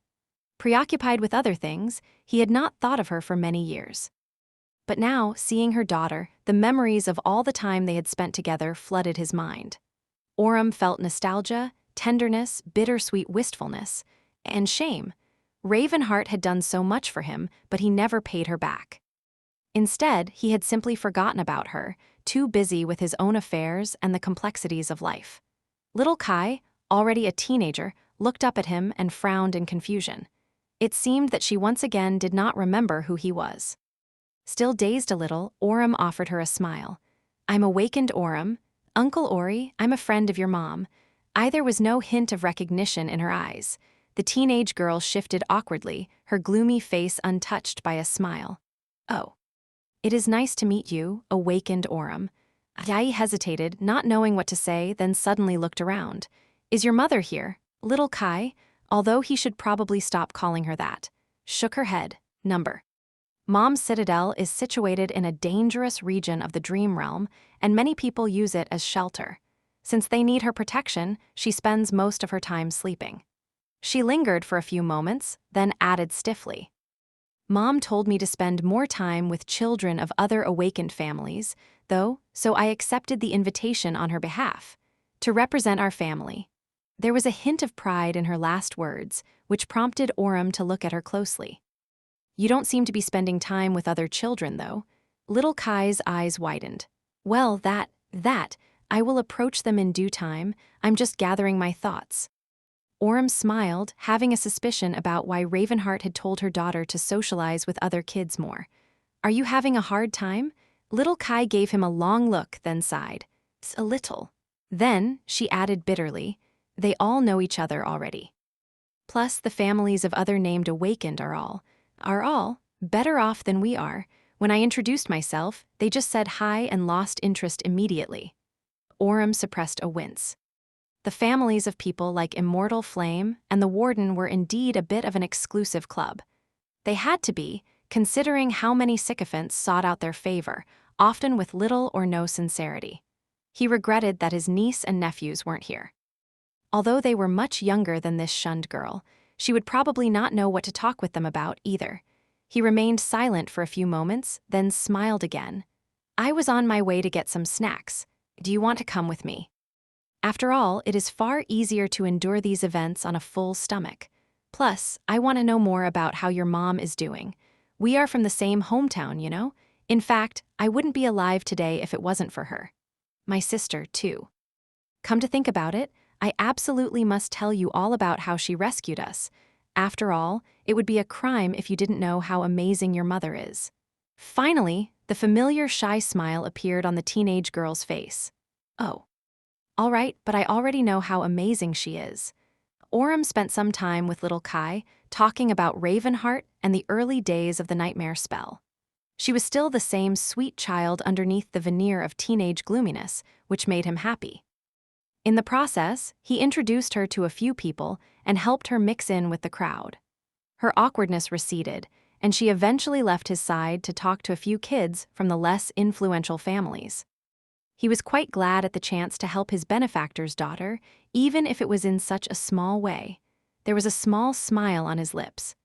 Preoccupied with other things, he had not thought of her for many years. But now, seeing her daughter, the memories of all the time they had spent together flooded his mind. Orem felt nostalgia, tenderness, bittersweet wistfulness, and shame. Ravenheart had done so much for him, but he never paid her back. Instead, he had simply forgotten about her, too busy with his own affairs and the complexities of life. Little Kai, already a teenager, looked up at him and frowned in confusion. It seemed that she once again did not remember who he was. Still dazed a little, Orem offered her a smile. "I'm awakened Orem. Uncle Ori, I'm a friend of your mom." There was no hint of recognition in her eyes. The teenage girl shifted awkwardly, her gloomy face untouched by a smile. "Oh. It is nice to meet you, awakened Orem." Yai hesitated, not knowing what to say, then suddenly looked around. "Is your mother here?" Little Kai, although he should probably stop calling her that, shook her head. Number. Mom's citadel is situated in a dangerous region of the dream realm, and many people use it as shelter. Since they need her protection, she spends most of her time sleeping. She lingered for a few moments, then added stiffly. "Mom told me to spend more time with children of other awakened families, though, so I accepted the invitation on her behalf, to represent our family." There was a hint of pride in her last words, which prompted Orem to look at her closely. "You don't seem to be spending time with other children, though." Little Kai's eyes widened. "Well, that, I will approach them in due time. I'm just gathering my thoughts." Orem smiled, having a suspicion about why Ravenheart had told her daughter to socialize with other kids more. "Are you having a hard time?" Little Kai gave him a long look, then sighed. "A little." Then, she added bitterly, they all know each other already. Plus, the families of other named awakened are all better off than we are. When I introduced myself, they just said hi and lost interest immediately. Orem suppressed a wince. The families of people like Immortal Flame and the Warden were indeed a bit of an exclusive club. They had to be, considering how many sycophants sought out their favor, often with little or no sincerity. He regretted that his niece and nephews weren't here. Although they were much younger than this shunned girl, she would probably not know what to talk with them about either. He remained silent for a few moments, then smiled again. I was on my way to get some snacks. Do you want to come with me? After all, it is far easier to endure these events on a full stomach. Plus, I want to know more about how your mom is doing. We are from the same hometown, you know? In fact, I wouldn't be alive today if it wasn't for her. My sister, too. Come to think about it, I absolutely must tell you all about how she rescued us. After all, it would be a crime if you didn't know how amazing your mother is. Finally, the familiar shy smile appeared on the teenage girl's face. Oh. All right, but I already know how amazing she is. Orem spent some time with little Kai, talking about Ravenheart and the early days of the nightmare spell. She was still the same sweet child underneath the veneer of teenage gloominess, which made him happy. In the process, he introduced her to a few people and helped her mix in with the crowd. Her awkwardness receded, and she eventually left his side to talk to a few kids from the less influential families. He was quite glad at the chance to help his benefactor's daughter, even if it was in such a small way. There was a small smile on his lips.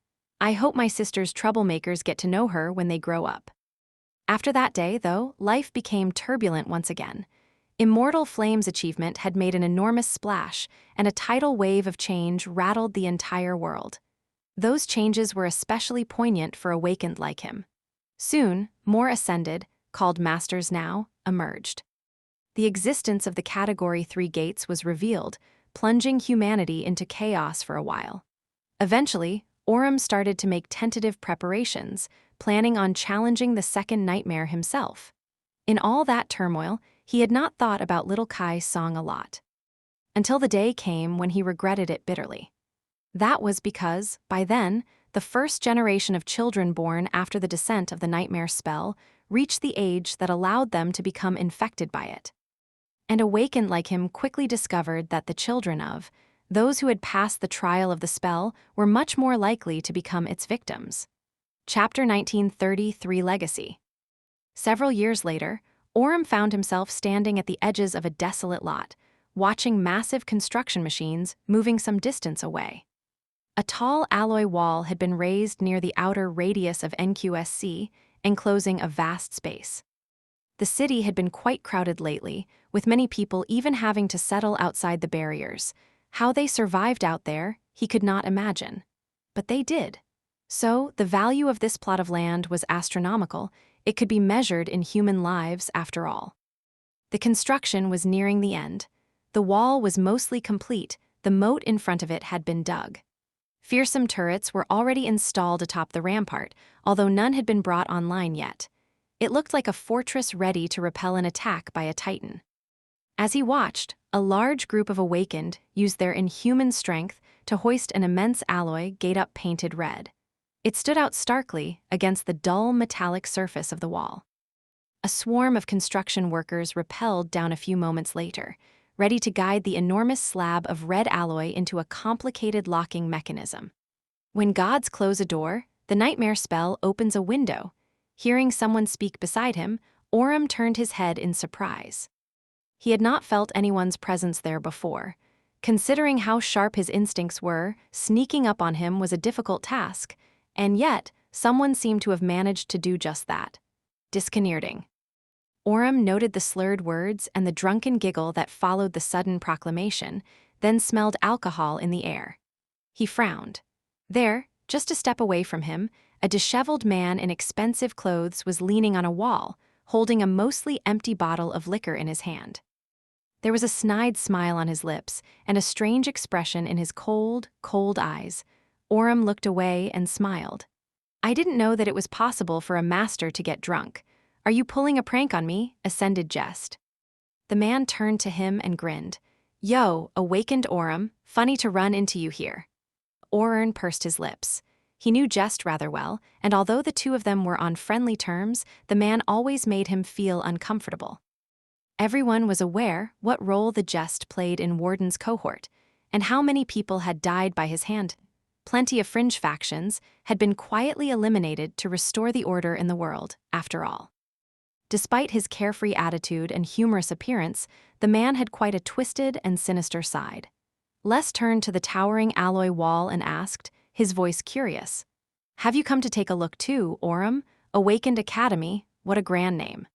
I hope my sister's troublemakers get to know her when they grow up. After that day, though, life became turbulent once again. Immortal Flame's achievement had made an enormous splash, and a tidal wave of change rattled the entire world. Those changes were especially poignant for awakened like him. Soon, more ascended, called Masters now, emerged. The existence of the Category 3 gates was revealed, plunging humanity into chaos for a while. Eventually, Orem started to make tentative preparations, planning on challenging the second nightmare himself. In all that turmoil, he had not thought about little Kai's song a lot. Until the day came when he regretted it bitterly. That was because, by then, the first generation of children born after the descent of the nightmare spell reached the age that allowed them to become infected by it. And awakened like him quickly discovered that the children of those who had passed the trial of the spell were much more likely to become its victims. Chapter 1933 Legacy. Several years later, Orem found himself standing at the edges of a desolate lot, watching massive construction machines moving some distance away. A tall alloy wall had been raised near the outer radius of NQSC, enclosing a vast space. The city had been quite crowded lately, with many people even having to settle outside the barriers. How they survived out there, he could not imagine. But they did. So, the value of this plot of land was astronomical. It could be measured in human lives after all. The construction was nearing the end. The wall was mostly complete, the moat in front of it had been dug. Fearsome turrets were already installed atop the rampart, although none had been brought online yet. It looked like a fortress ready to repel an attack by a titan. As he watched, a large group of awakened used their inhuman strength to hoist an immense alloy gate up painted red. It stood out starkly against the dull metallic surface of the wall. A swarm of construction workers rappelled down a few moments later, ready to guide the enormous slab of red alloy into a complicated locking mechanism. When gods close a door, the nightmare spell opens a window. Hearing someone speak beside him, Orem turned his head in surprise. He had not felt anyone's presence there before. Considering how sharp his instincts were, sneaking up on him was a difficult task, and yet, someone seemed to have managed to do just that. Disconcerting. Orem noted the slurred words and the drunken giggle that followed the sudden proclamation, then smelled alcohol in the air. He frowned. There, just a step away from him, a disheveled man in expensive clothes was leaning on a wall, holding a mostly empty bottle of liquor in his hand. There was a snide smile on his lips and a strange expression in his cold, cold eyes. Orem looked away and smiled. I didn't know that it was possible for a master to get drunk. Are you pulling a prank on me? Ascended jest. The man turned to him and grinned. Yo, awakened Orem, funny to run into you here. Orem pursed his lips. He knew Jest rather well, and although the two of them were on friendly terms, the man always made him feel uncomfortable. Everyone was aware what role the Jest played in Warden's cohort, and how many people had died by his hand. Plenty of fringe factions had been quietly eliminated to restore the order in the world, after all. Despite his carefree attitude and humorous appearance, the man had quite a twisted and sinister side. Les turned to the towering alloy wall and asked, his voice curious. Have you come to take a look too, Orem? Awakened Academy, what a grand name.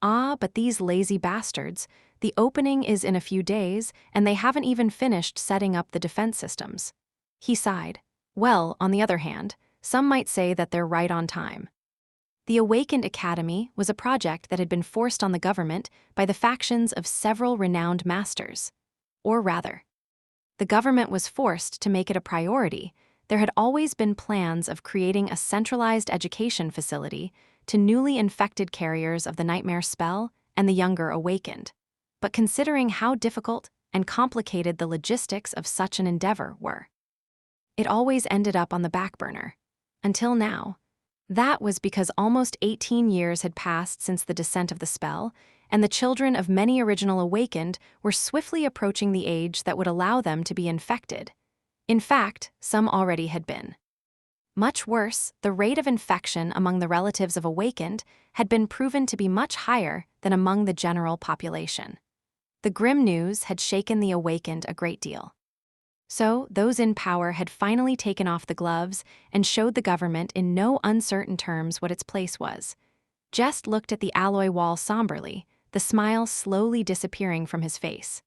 Ah, but these lazy bastards, the opening is in a few days, and they haven't even finished setting up the defense systems. He sighed. Well, on the other hand, some might say that they're right on time. The Awakened Academy was a project that had been forced on the government by the factions of several renowned masters. Or rather, the government was forced to make it a priority. There had always been plans of creating a centralized education facility to newly infected carriers of the nightmare spell and the younger awakened. But considering how difficult and complicated the logistics of such an endeavor were, it always ended up on the back burner. Until now. That was because almost 18 years had passed since the descent of the spell, and the children of many original awakened were swiftly approaching the age that would allow them to be infected. In fact, some already had been. Much worse, the rate of infection among the relatives of awakened had been proven to be much higher than among the general population. The grim news had shaken the awakened a great deal. So, those in power had finally taken off the gloves and showed the government in no uncertain terms what its place was. Jest looked at the alloy wall somberly, the smile slowly disappearing from his face.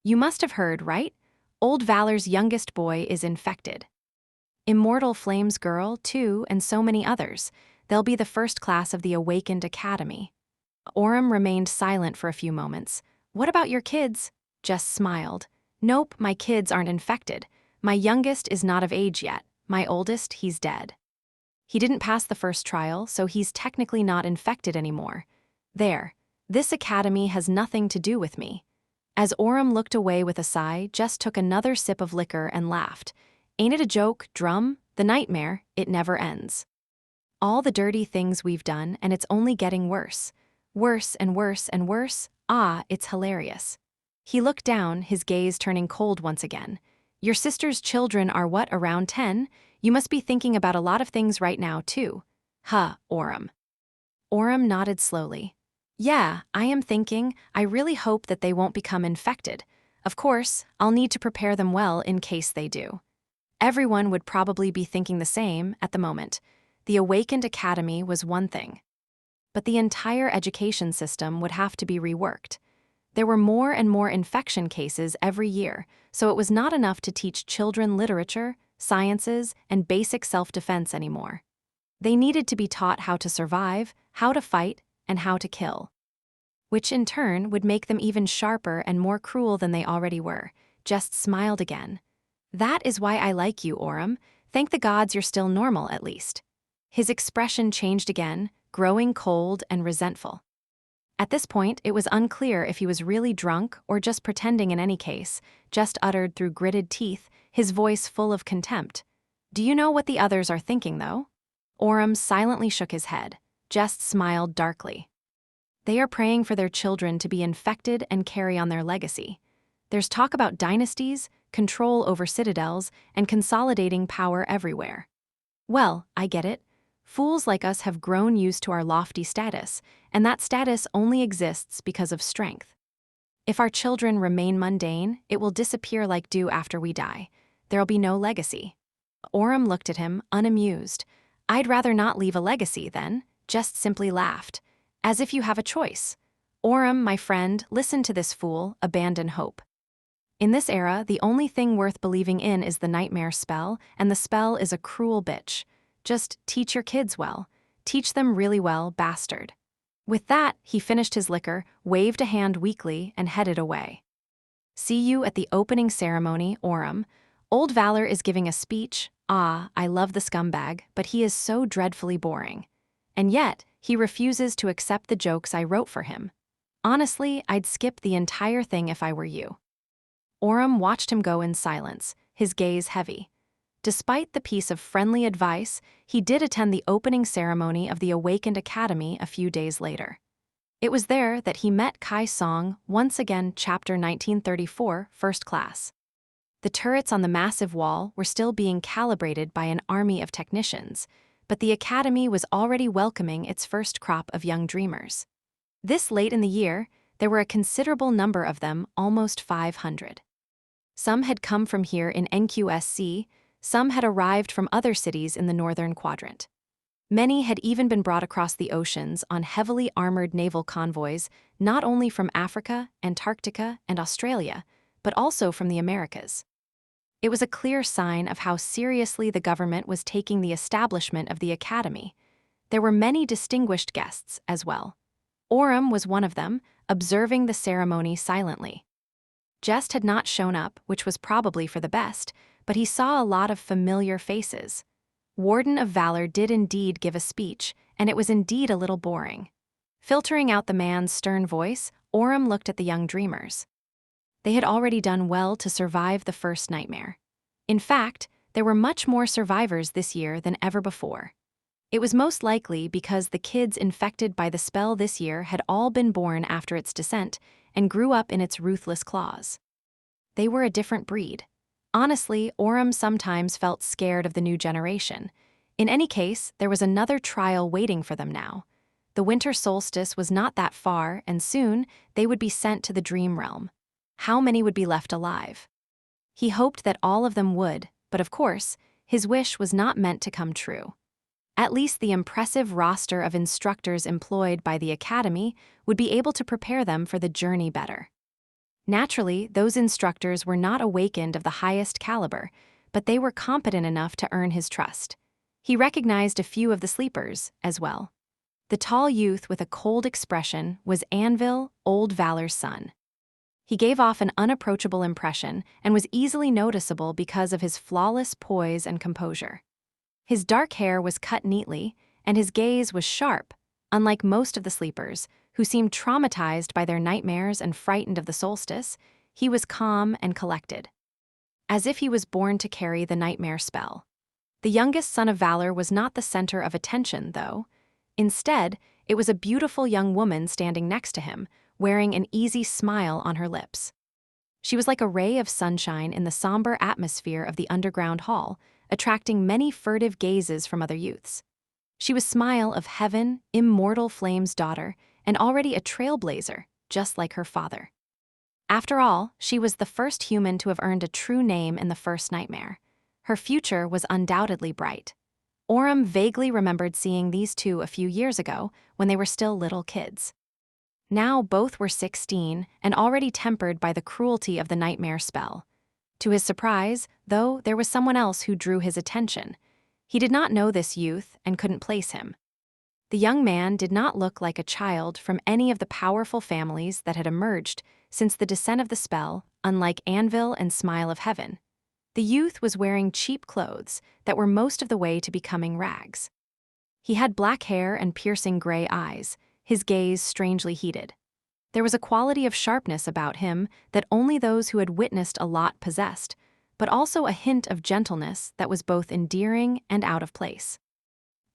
You must have heard, right? Old Valor's youngest boy is infected. Immortal Flame's girl, too, and so many others. They'll be the first class of the Awakened Academy. Orem remained silent for a few moments. What about your kids? Just smiled. Nope, my kids aren't infected. My youngest is not of age yet. My oldest, he's dead. He didn't pass the first trial, so he's technically not infected anymore. There. This academy has nothing to do with me. As Orem looked away with a sigh, Just took another sip of liquor and laughed. Ain't it a joke, Drum? The nightmare, it never ends. All the dirty things we've done, and it's only getting worse. Worse and worse and worse. Ah, it's hilarious. He looked down, his gaze turning cold once again. Your sister's children are what, around 10? You must be thinking about a lot of things right now, too. Huh, Orem. Orem nodded slowly. Yeah, I am thinking, I really hope that they won't become infected. Of course, I'll need to prepare them well in case they do. Everyone would probably be thinking the same at the moment. The Awakened Academy was one thing. But the entire education system would have to be reworked. There were more and more infection cases every year, so it was not enough to teach children literature, sciences, and basic self-defense anymore. They needed to be taught how to survive, how to fight, and how to kill. Which in turn would make them even sharper and more cruel than they already were. Just smiled again. That is why I like you, Orem. Thank the gods you're still normal, at least. His expression changed again, growing cold and resentful. At this point, it was unclear if he was really drunk or just pretending in any case, Just uttered through gritted teeth, his voice full of contempt. Do you know what the others are thinking, though? Orem silently shook his head. Just smiled darkly. They are praying for their children to be infected and carry on their legacy. There's talk about dynasties, control over citadels, and consolidating power everywhere. Well, I get it. Fools like us have grown used to our lofty status, and that status only exists because of strength. If our children remain mundane, it will disappear like dew after we die. There'll be no legacy. Orem looked at him, unamused. I'd rather not leave a legacy, then. Just simply laughed. As if you have a choice. Orem, my friend, listen to this fool, abandon hope. In this era, the only thing worth believing in is the nightmare spell, and the spell is a cruel bitch. Just teach your kids well. Teach them really well, bastard. With that, he finished his liquor, waved a hand weakly, and headed away. See you at the opening ceremony, Orem. Old Valor is giving a speech. Ah, I love the scumbag, but he is so dreadfully boring. And yet, he refuses to accept the jokes I wrote for him. Honestly, I'd skip the entire thing if I were you. Orem watched him go in silence, his gaze heavy. Despite the piece of friendly advice, he did attend the opening ceremony of the Awakened Academy a few days later. It was there that he met Kai Song, once again Chapter 1934, First Class. The turrets on the massive wall were still being calibrated by an army of technicians, but the academy was already welcoming its first crop of young dreamers. This late in the year, there were a considerable number of them, almost 500. Some had come from here in NQSC, some had arrived from other cities in the northern quadrant. Many had even been brought across the oceans on heavily armored naval convoys, not only from Africa, Antarctica, and Australia, but also from the Americas. It was a clear sign of how seriously the government was taking the establishment of the academy. There were many distinguished guests as well. Orem was one of them, observing the ceremony silently. Jest had not shown up, which was probably for the best, but he saw a lot of familiar faces. Warden of Valor did indeed give a speech, and it was indeed a little boring. Filtering out the man's stern voice, Orem looked at the young dreamers. They had already done well to survive the first nightmare. In fact, there were much more survivors this year than ever before. It was most likely because the kids infected by the spell this year had all been born after its descent and grew up in its ruthless claws. They were a different breed. Honestly, Orem sometimes felt scared of the new generation. In any case, there was another trial waiting for them now. The winter solstice was not that far, and soon they would be sent to the dream realm. How many would be left alive? He hoped that all of them would, but of course, his wish was not meant to come true. At least the impressive roster of instructors employed by the academy would be able to prepare them for the journey better. Naturally, those instructors were not awakened of the highest caliber, but they were competent enough to earn his trust. He recognized a few of the sleepers, as well. The tall youth with a cold expression was Anvil, Old Valor's son. He gave off an unapproachable impression and was easily noticeable because of his flawless poise and composure. His dark hair was cut neatly, and his gaze was sharp, unlike most of the sleepers, who seemed traumatized by their nightmares and frightened of the solstice. He was calm and collected, as if he was born to carry the nightmare spell. The youngest son of Valor was not the center of attention, though. Instead, it was a beautiful young woman standing next to him, wearing an easy smile on her lips. She was like a ray of sunshine in the somber atmosphere of the underground hall, attracting many furtive gazes from other youths. She was Smile of Heaven, Immortal Flame's daughter, and already a trailblazer, just like her father. After all, she was the first human to have earned a true name in the first nightmare. Her future was undoubtedly bright. Orem vaguely remembered seeing these two a few years ago when they were still little kids. Now both were 16 and already tempered by the cruelty of the nightmare spell. To his surprise, though, there was someone else who drew his attention. He did not know this youth and couldn't place him. The young man did not look like a child from any of the powerful families that had emerged since the descent of the spell, unlike Anvil and Smile of Heaven. The youth was wearing cheap clothes that were most of the way to becoming rags. He had black hair and piercing gray eyes, his gaze strangely heated. There was a quality of sharpness about him that only those who had witnessed a lot possessed, but also a hint of gentleness that was both endearing and out of place.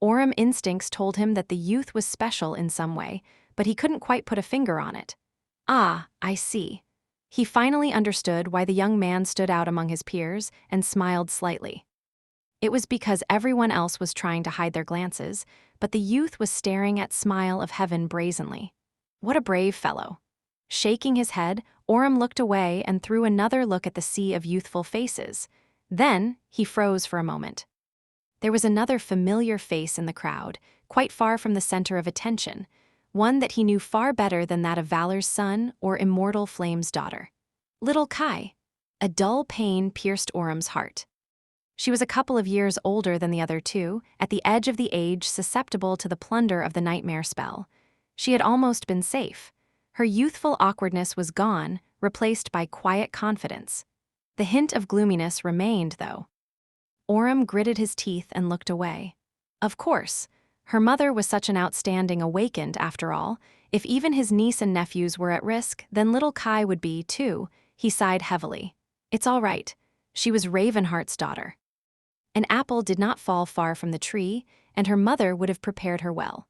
Orem instincts told him that the youth was special in some way, but he couldn't quite put a finger on it. Ah, I see. He finally understood why the young man stood out among his peers and smiled slightly. It was because everyone else was trying to hide their glances, but the youth was staring at Smile of Heaven brazenly. What a brave fellow. Shaking his head, Orem looked away and threw another look at the sea of youthful faces. Then, he froze for a moment. There was another familiar face in the crowd, quite far from the center of attention, one that he knew far better than that of Valor's son or Immortal Flame's daughter. Little Kai. A dull pain pierced Orem's heart. She was a couple of years older than the other two, at the edge of the age susceptible to the plunder of the nightmare spell. She had almost been safe. Her youthful awkwardness was gone, replaced by quiet confidence. The hint of gloominess remained, though. Orem gritted his teeth and looked away. Of course, her mother was such an outstanding awakened after all. If even his niece and nephews were at risk, then little Kai would be, too. He sighed heavily. It's all right. She was Ravenheart's daughter. An apple did not fall far from the tree, and her mother would have prepared her well.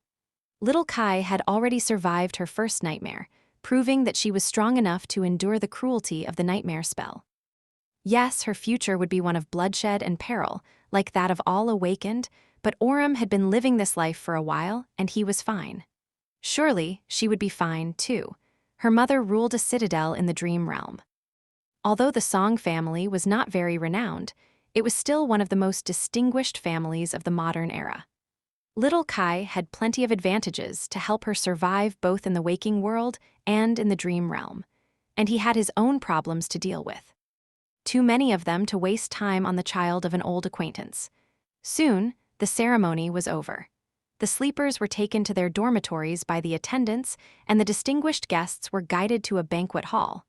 Little Kai had already survived her first nightmare, proving that she was strong enough to endure the cruelty of the nightmare spell. Yes, her future would be one of bloodshed and peril, like that of all awakened, but Orem had been living this life for a while, and he was fine. Surely, she would be fine, too. Her mother ruled a citadel in the dream realm. Although the Song family was not very renowned, it was still one of the most distinguished families of the modern era. Little Kai had plenty of advantages to help her survive both in the waking world and in the dream realm, and he had his own problems to deal with. Too many of them to waste time on the child of an old acquaintance. Soon, the ceremony was over. The sleepers were taken to their dormitories by the attendants, and the distinguished guests were guided to a banquet hall.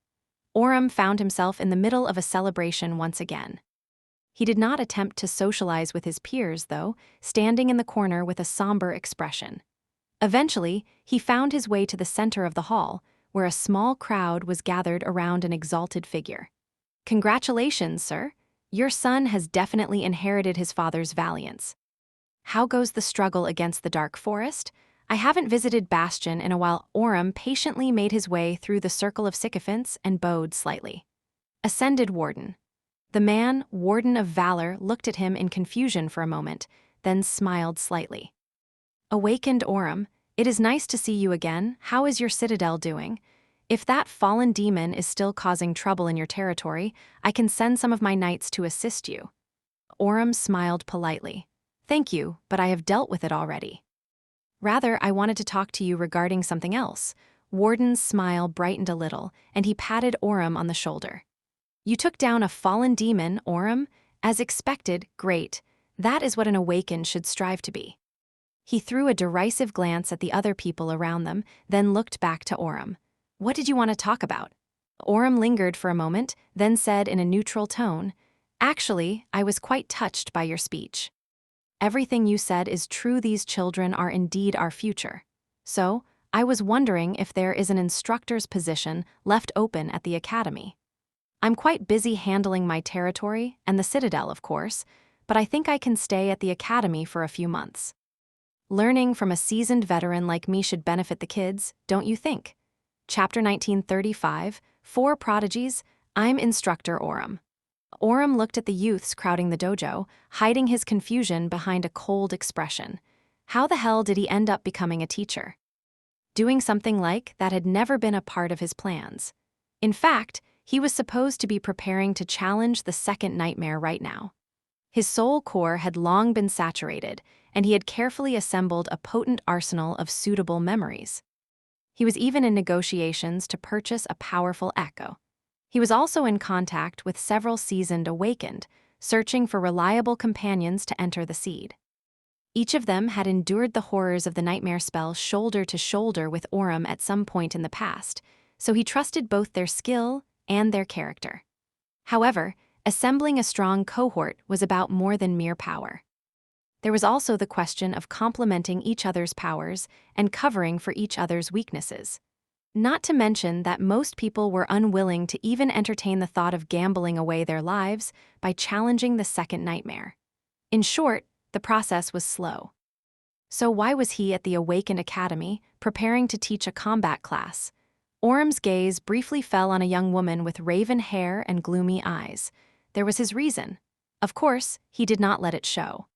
Orem found himself in the middle of a celebration once again. He did not attempt to socialize with his peers, though, standing in the corner with a somber expression. Eventually, he found his way to the center of the hall, where a small crowd was gathered around an exalted figure. Congratulations, sir. Your son has definitely inherited his father's valiance. How goes the struggle against the dark forest? I haven't visited Bastion in a while. Orem patiently made his way through the circle of sycophants and bowed slightly. Ascended Warden. The man, Warden of Valor, looked at him in confusion for a moment, then smiled slightly. Awakened Orem, it is nice to see you again. How is your citadel doing? If that fallen demon is still causing trouble in your territory, I can send some of my knights to assist you. Orem smiled politely. Thank you, but I have dealt with it already. Rather, I wanted to talk to you regarding something else. Warden's smile brightened a little, and he patted Orem on the shoulder. You took down a fallen demon, Orem? As expected, great. That is what an awakened should strive to be. He threw a derisive glance at the other people around them, then looked back to Orem. What did you want to talk about? Orem lingered for a moment, then said in a neutral tone, Actually, I was quite touched by your speech. Everything you said is true. These children are indeed our future. So, I was wondering if there is an instructor's position left open at the academy. I'm quite busy handling my territory and the citadel, of course, but I think I can stay at the academy for a few months. Learning from a seasoned veteran like me should benefit the kids, don't you think? Chapter 1935, Four Prodigies, I'm Instructor Orem. Orem looked at the youths crowding the dojo, hiding his confusion behind a cold expression. How the hell did he end up becoming a teacher? Doing something like that had never been a part of his plans. In fact, he was supposed to be preparing to challenge the second nightmare right now. His soul core had long been saturated, and he had carefully assembled a potent arsenal of suitable memories. He was even in negotiations to purchase a powerful echo. He was also in contact with several seasoned awakened, searching for reliable companions to enter the seed. Each of them had endured the horrors of the nightmare spell shoulder to shoulder with Orem at some point in the past, so he trusted both their skill and their character. However, assembling a strong cohort was about more than mere power. There was also the question of complementing each other's powers and covering for each other's weaknesses. Not to mention that most people were unwilling to even entertain the thought of gambling away their lives by challenging the second nightmare. In short, the process was slow. So why was he at the Awakened Academy, preparing to teach a combat class? Orem's gaze briefly fell on a young woman with raven hair and gloomy eyes. There was his reason. Of course, he did not let it show.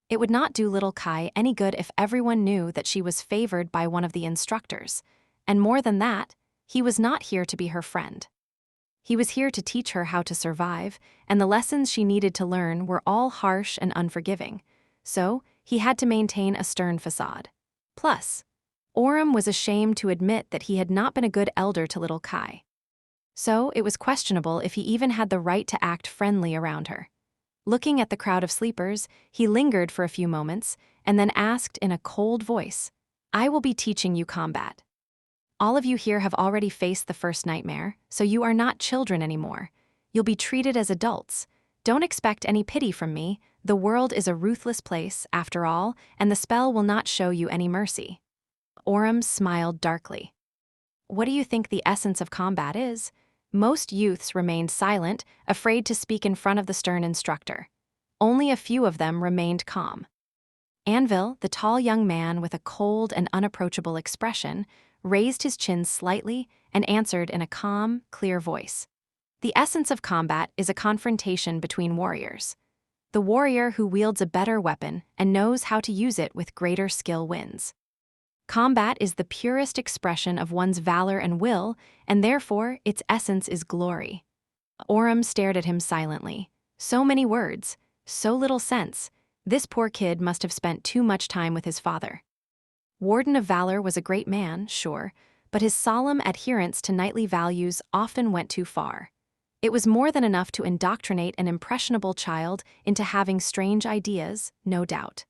It would not do little Kai any good if everyone knew that she was favored by one of the instructors. And more than that, he was not here to be her friend. He was here to teach her how to survive, and the lessons she needed to learn were all harsh and unforgiving. So, he had to maintain a stern facade. Plus, Orem was ashamed to admit that he had not been a good elder to little Kai. So, it was questionable if he even had the right to act friendly around her. Looking at the crowd of sleepers, he lingered for a few moments, and then asked in a cold voice, I will be teaching you combat. All of you here have already faced the first nightmare, so you are not children anymore. You'll be treated as adults. Don't expect any pity from me. The world is a ruthless place, after all, and the spell will not show you any mercy. Orem smiled darkly. What do you think the essence of combat is? Most youths remained silent, afraid to speak in front of the stern instructor. Only a few of them remained calm. Anvil, the tall young man with a cold and unapproachable expression, raised his chin slightly and answered in a calm, clear voice. The essence of combat is a confrontation between warriors. The warrior who wields a better weapon and knows how to use it with greater skill wins. Combat is the purest expression of one's valor and will, and therefore its essence is glory. Orem stared at him silently. So many words, so little sense. This poor kid must have spent too much time with his father. Warden of Valor was a great man, sure, but his solemn adherence to knightly values often went too far. It was more than enough to indoctrinate an impressionable child into having strange ideas, no doubt.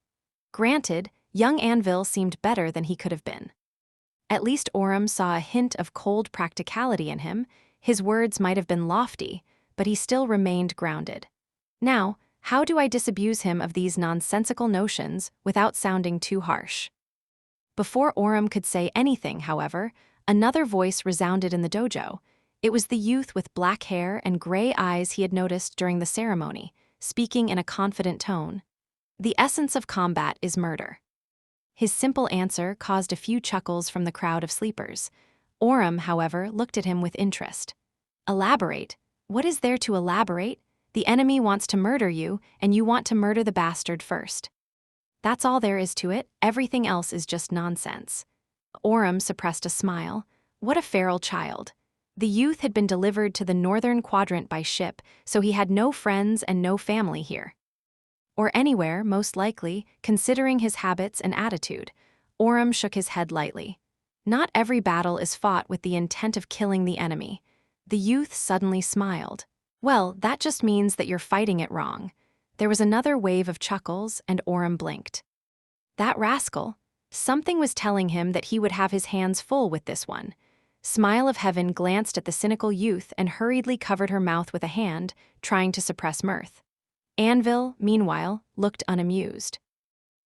Granted, young Anvil seemed better than he could have been. At least Orem saw a hint of cold practicality in him. His words might have been lofty, but he still remained grounded. Now, how do I disabuse him of these nonsensical notions without sounding too harsh? Before Orem could say anything, however, another voice resounded in the dojo. It was the youth with black hair and gray eyes he had noticed during the ceremony, speaking in a confident tone. The essence of combat is murder. His simple answer caused a few chuckles from the crowd of sleepers. Orem, however, looked at him with interest. Elaborate? What is there to elaborate? The enemy wants to murder you, and you want to murder the bastard first. That's all there is to it. Everything else is just nonsense. Orem suppressed a smile. What a feral child. The youth had been delivered to the northern quadrant by ship, so he had no friends and no family here. Or anywhere, most likely, considering his habits and attitude. Orem shook his head lightly. Not every battle is fought with the intent of killing the enemy. The youth suddenly smiled. Well, that just means that you're fighting it wrong. There was another wave of chuckles, and Orem blinked. That rascal. Something was telling him that he would have his hands full with this one. Smile of Heaven glanced at the cynical youth and hurriedly covered her mouth with a hand, trying to suppress mirth. Anvil, meanwhile, looked unamused.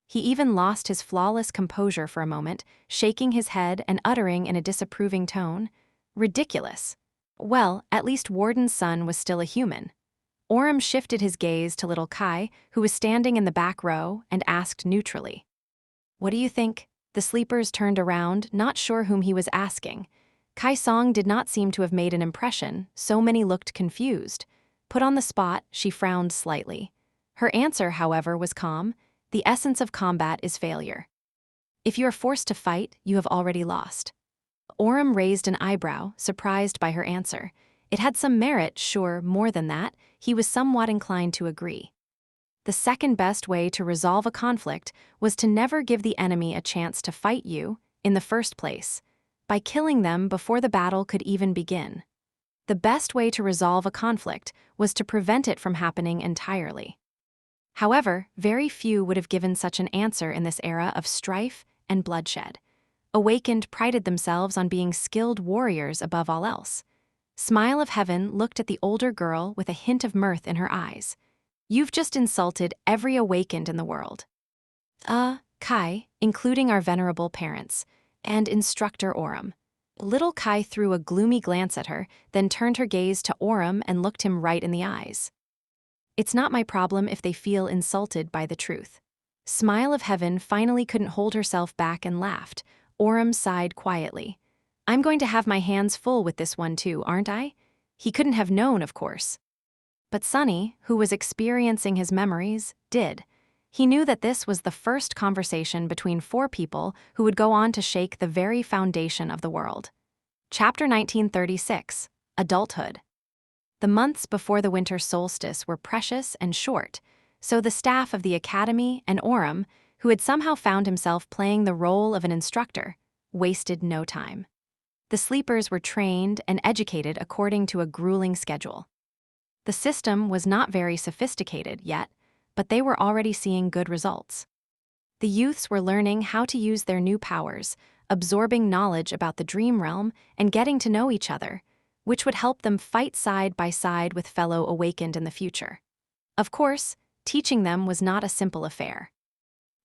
He even lost his flawless composure for a moment, shaking his head and uttering in a disapproving tone, "Ridiculous." Well, at least Warden's son was still a human. Orem shifted his gaze to little Kai, who was standing in the back row, and asked neutrally, "What do you think?" The sleepers turned around, not sure whom he was asking. Kai Song did not seem to have made an impression, so many looked confused. Put on the spot, she frowned slightly. Her answer, however, was calm. The essence of combat is failure. If you are forced to fight, you have already lost. Orem raised an eyebrow, surprised by her answer. It had some merit, sure, more than that. He was somewhat inclined to agree. The second best way to resolve a conflict was to never give the enemy a chance to fight you, in the first place, by killing them before the battle could even begin. The best way to resolve a conflict was to prevent it from happening entirely. However, very few would have given such an answer in this era of strife and bloodshed. Awakened prided themselves on being skilled warriors above all else. Smile of Heaven looked at the older girl with a hint of mirth in her eyes. You've just insulted every awakened in the world. Kai, including our venerable parents, and instructor Orem. Little Kai threw a gloomy glance at her, then turned her gaze to Orem and looked him right in the eyes. It's not my problem if they feel insulted by the truth. Smile of Heaven finally couldn't hold herself back and laughed. Orem sighed quietly. I'm going to have my hands full with this one too, aren't I? He couldn't have known, of course. But Sonny, who was experiencing his memories, did. He knew that this was the first conversation between four people who would go on to shake the very foundation of the world. Chapter 1936, Adulthood. The months before the winter solstice were precious and short, so the staff of the academy and Orem, who had somehow found himself playing the role of an instructor, wasted no time. The sleepers were trained and educated according to a grueling schedule. The system was not very sophisticated yet, but they were already seeing good results. The youths were learning how to use their new powers, absorbing knowledge about the dream realm and getting to know each other, which would help them fight side by side with fellow awakened in the future. Of course, teaching them was not a simple affair.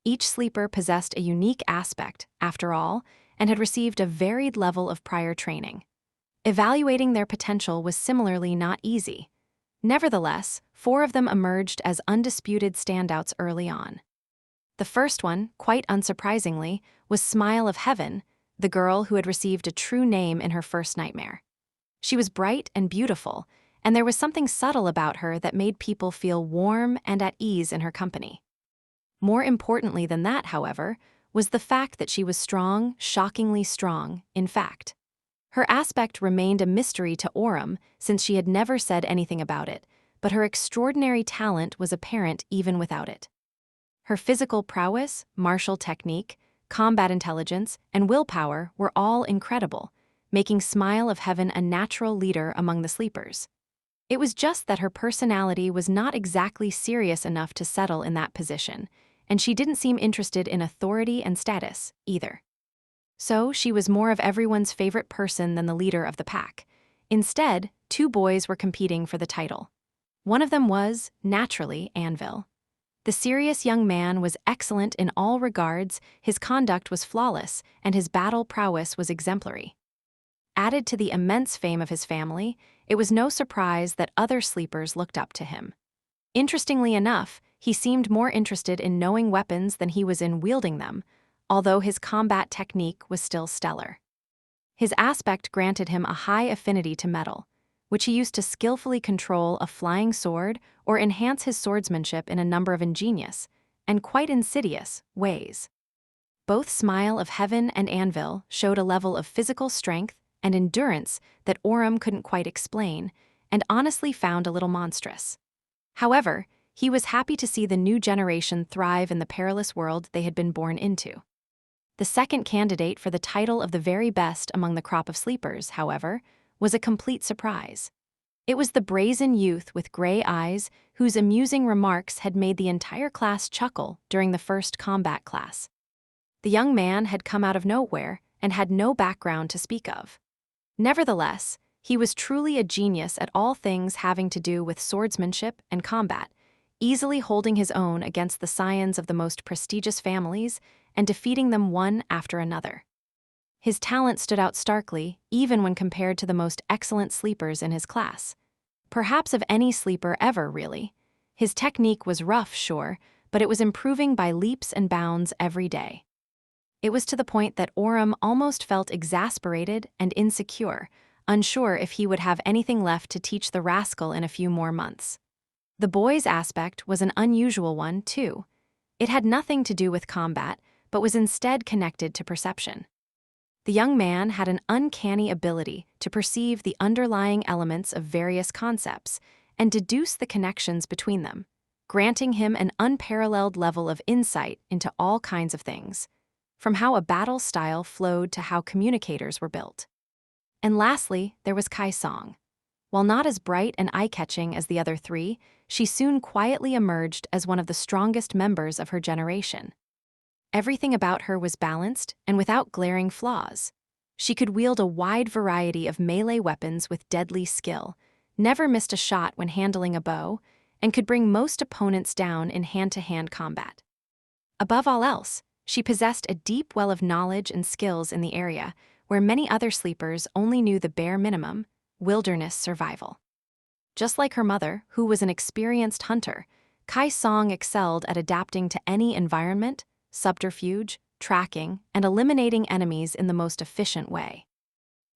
Each sleeper possessed a unique aspect, after all, and had received a varied level of prior training. Evaluating their potential was similarly not easy. Nevertheless, 4 of them emerged as undisputed standouts early on. The first one, quite unsurprisingly, was Smile of Heaven, the girl who had received a true name in her first nightmare. She was bright and beautiful, and there was something subtle about her that made people feel warm and at ease in her company. More importantly than that, however, was the fact that she was strong, shockingly strong, in fact. Her aspect remained a mystery to Aurum since she had never said anything about it, but her extraordinary talent was apparent even without it. Her physical prowess, martial technique, combat intelligence, and willpower were all incredible, making Smile of Heaven a natural leader among the sleepers. It was just that her personality was not exactly serious enough to settle in that position, and she didn't seem interested in authority and status, either. So she was more of everyone's favorite person than the leader of the pack. Instead, 2 boys were competing for the title. One of them was, naturally, Anvil. The serious young man was excellent in all regards, his conduct was flawless, and his battle prowess was exemplary. Added to the immense fame of his family, it was no surprise that other sleepers looked up to him. Interestingly enough, he seemed more interested in knowing weapons than he was in wielding them, although his combat technique was still stellar. His aspect granted him a high affinity to metal, which he used to skillfully control a flying sword or enhance his swordsmanship in a number of ingenious, and quite insidious, ways. Both Smile of Heaven and Anvil showed a level of physical strength and endurance that Aurum couldn't quite explain, and honestly found a little monstrous. However, he was happy to see the new generation thrive in the perilous world they had been born into. The second candidate for the title of the very best among the crop of sleepers, however, was a complete surprise. It was the brazen youth with gray eyes whose amusing remarks had made the entire class chuckle during the first combat class. The young man had come out of nowhere and had no background to speak of. Nevertheless, he was truly a genius at all things having to do with swordsmanship and combat, easily holding his own against the scions of the most prestigious families and defeating them one after another. His talent stood out starkly, even when compared to the most excellent sleepers in his class. Perhaps of any sleeper ever, really. His technique was rough, sure, but it was improving by leaps and bounds every day. It was to the point that Aurum almost felt exasperated and insecure, unsure if he would have anything left to teach the rascal in a few more months. The boy's aspect was an unusual one, too. It had nothing to do with combat, but was instead connected to perception. The young man had an uncanny ability to perceive the underlying elements of various concepts and deduce the connections between them, granting him an unparalleled level of insight into all kinds of things, from how a battle style flowed to how communicators were built. And lastly, there was Kai Song. While not as bright and eye-catching as the other 3, she soon quietly emerged as one of the strongest members of her generation. Everything about her was balanced and without glaring flaws. She could wield a wide variety of melee weapons with deadly skill, never missed a shot when handling a bow, and could bring most opponents down in hand-to-hand combat. Above all else, she possessed a deep well of knowledge and skills in the area where many other sleepers only knew the bare minimum: wilderness survival. Just like her mother, who was an experienced hunter, Kai Song excelled at adapting to any environment, subterfuge, tracking, and eliminating enemies in the most efficient way.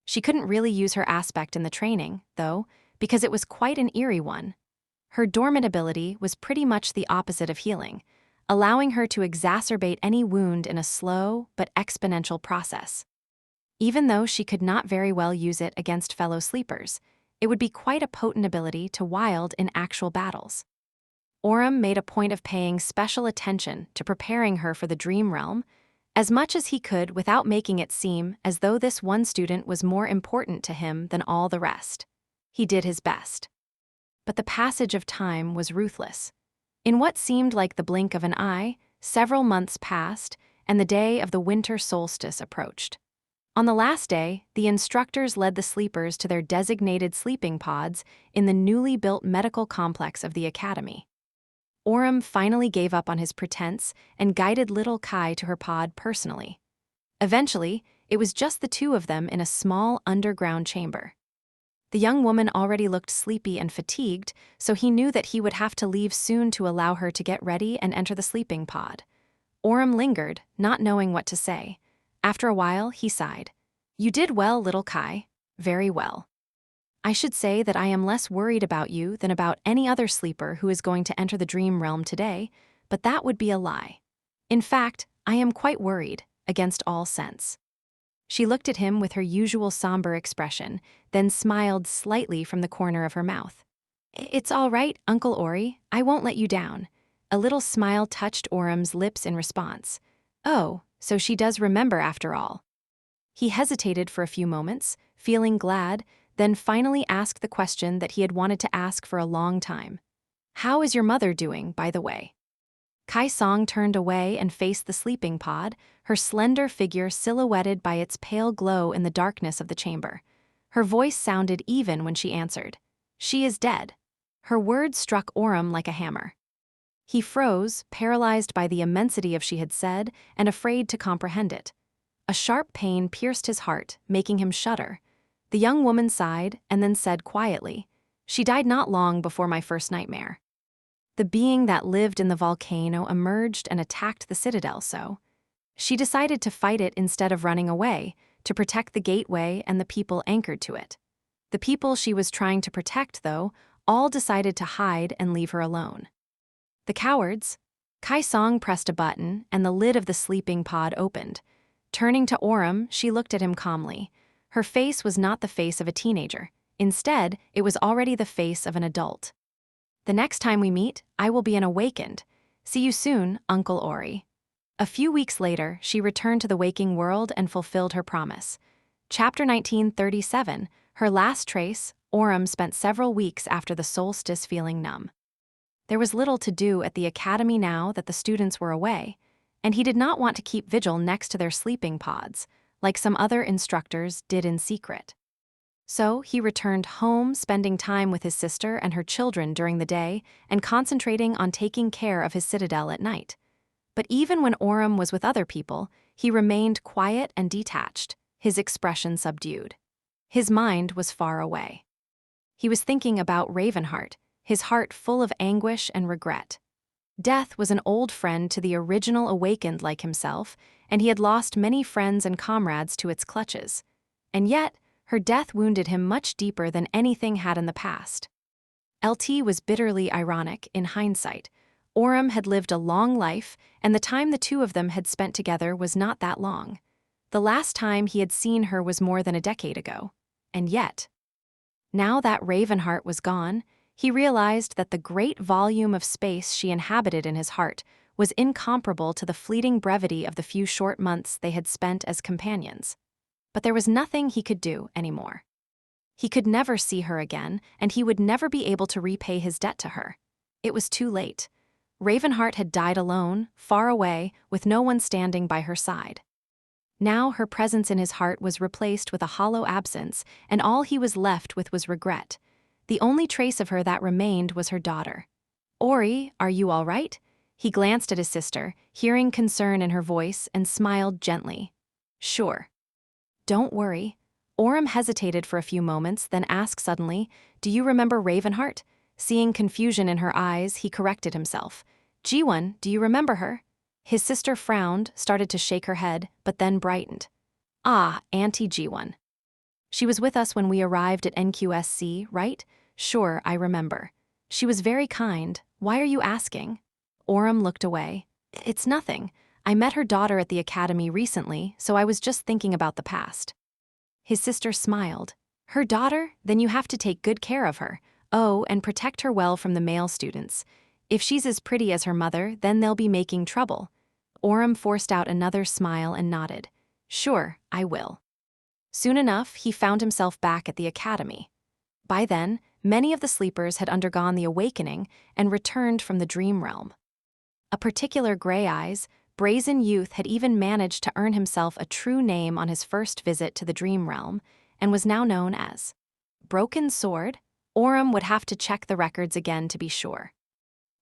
She couldn't really use her aspect in the training, though, because it was quite an eerie one. Her dormant ability was pretty much the opposite of healing, allowing her to exacerbate any wound in a slow but exponential process. Even though she could not very well use it against fellow sleepers, it would be quite a potent ability to wield in actual battles. Aurum made a point of paying special attention to preparing her for the dream realm, as much as he could without making it seem as though this one student was more important to him than all the rest. He did his best. But the passage of time was ruthless. In what seemed like the blink of an eye, several months passed, and the day of the winter solstice approached. On the last day, the instructors led the sleepers to their designated sleeping pods in the newly built medical complex of the academy. Aurum finally gave up on his pretense and guided little Kai to her pod personally. Eventually, It was just the two of them in a small underground chamber. The young woman already looked sleepy and fatigued, so he knew that he would have to leave soon to allow her to get ready and enter the sleeping pod. Orem lingered, not knowing what to say. After a while, he sighed. "You did well, little Kai. Very well. I should say that I am less worried about you than about any other sleeper who is going to enter the dream realm today, but that would be a lie. In fact, I am quite worried, against all sense." She looked at him with her usual somber expression, then smiled slightly from the corner of her mouth. "It's all right, Uncle Ori. I won't let you down." A little smile touched Orem's lips in response. "Oh, so she does remember after all." He hesitated for a few moments, feeling glad, then finally asked the question that he had wanted to ask for a long time. "How is your mother doing, by the way?" Kai Song turned away and faced the sleeping pod, her slender figure silhouetted by its pale glow in the darkness of the chamber. Her voice sounded even when she answered. "She is dead." Her words struck Orem like a hammer. He froze, paralyzed by the immensity of what she had said and afraid to comprehend it. A sharp pain pierced his heart, making him shudder. The young woman sighed and then said quietly, "She died not long before my first nightmare. The being that lived in the volcano emerged and attacked the citadel, so she decided to fight it instead of running away, to protect the gateway and the people anchored to it. The people she was trying to protect, though, all decided to hide and leave her alone. The cowards." Kai Song pressed a button, and the lid of the sleeping pod opened. Turning to Orem, she looked at him calmly. Her face was not the face of a teenager. Instead, it was already the face of an adult. "The next time we meet, I will be an awakened. See you soon, Uncle Ori." A few weeks later, she returned to the waking world and fulfilled her promise. Chapter 1937, Her Last Trace. Orem spent several weeks after the solstice feeling numb. There was little to do at the academy now that the students were away, and he did not want to keep vigil next to their sleeping pods, like some other instructors did in secret. So he returned home, spending time with his sister and her children during the day and concentrating on taking care of his citadel at night. But even when Orem was with other people, he remained quiet and detached, his expression subdued. His mind was far away. He was thinking about Ravenheart, his heart full of anguish and regret. Death was an old friend to the original awakened like himself, and he had lost many friends and comrades to its clutches. And yet, her death wounded him much deeper than anything had in the past. LT was bitterly ironic in hindsight. Orem had lived a long life, and the time the two of them had spent together was not that long. The last time he had seen her was more than a decade ago. And yet, now that Ravenheart was gone, he realized that the great volume of space she inhabited in his heart was incomparable to the fleeting brevity of the few short months they had spent as companions. But there was nothing he could do anymore. He could never see her again, and he would never be able to repay his debt to her. It was too late. Ravenheart had died alone, far away, with no one standing by her side. Now her presence in his heart was replaced with a hollow absence, and all he was left with was regret. The only trace of her that remained was her daughter. "Ori, are you all right?" He glanced at his sister, hearing concern in her voice, and smiled gently. "Sure. Don't worry." Orem hesitated for a few moments, then asked suddenly, "Do you remember Ravenheart?" Seeing confusion in her eyes, he corrected himself. "Jiwon, do you remember her?" His sister frowned, started to shake her head, but then brightened. "Ah, Auntie Jiwon. She was with us when we arrived at NQSC, right? Sure, I remember. She was very kind. Why are you asking?" Orem looked away. "It's nothing. I met her daughter at the academy recently, so I was just thinking about the past." His sister smiled. "Her daughter? Then you have to take good care of her. Oh, and protect her well from the male students. If she's as pretty as her mother, then they'll be making trouble." Orem forced out another smile and nodded. "Sure, I will." Soon enough, he found himself back at the academy. By then, many of the sleepers had undergone the awakening and returned from the dream realm. A particular Gray Eyes, brazen youth had even managed to earn himself a true name on his first visit to the dream realm, and was now known as Broken Sword. Orem would have to check the records again to be sure.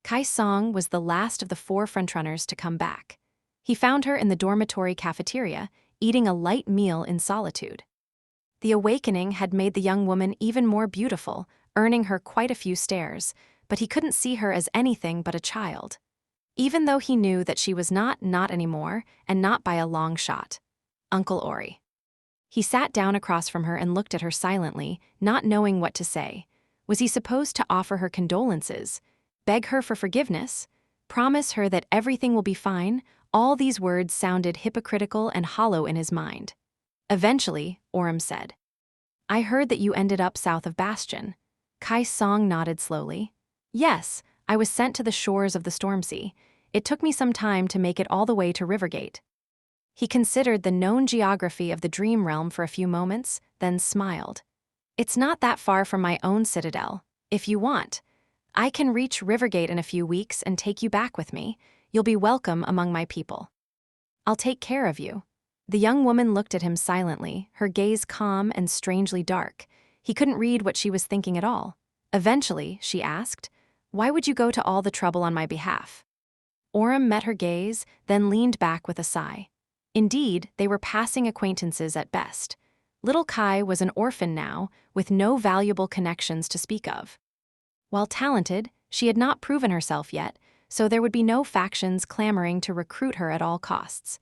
Kai Song was the last of the 4 frontrunners to come back. He found her in the dormitory cafeteria, eating a light meal in solitude. The awakening had made the young woman even more beautiful, earning her quite a few stares, but he couldn't see her as anything but a child. Even though he knew that she was not anymore, and not by a long shot. Uncle Ori. He sat down across from her and looked at her silently, not knowing what to say. Was he supposed to offer her condolences, beg her for forgiveness, promise her that everything will be fine? All these words sounded hypocritical and hollow in his mind. Eventually, Orem said, "I heard that you ended up south of Bastion." Kai Song nodded slowly. "Yes, I was sent to the shores of the Stormsea. It took me some time to make it all the way to Rivergate." He considered the known geography of the dream realm for a few moments, then smiled. "It's not that far from my own citadel. If you want, I can reach Rivergate in a few weeks and take you back with me. You'll be welcome among my people. I'll take care of you." The young woman looked at him silently, her gaze calm and strangely dark. He couldn't read what she was thinking at all. Eventually, she asked, "Why would you go to all the trouble on my behalf?" Orem met her gaze, then leaned back with a sigh. Indeed, they were passing acquaintances at best. Little Kai was an orphan now, with no valuable connections to speak of. While talented, she had not proven herself yet, so there would be no factions clamoring to recruit her at all costs.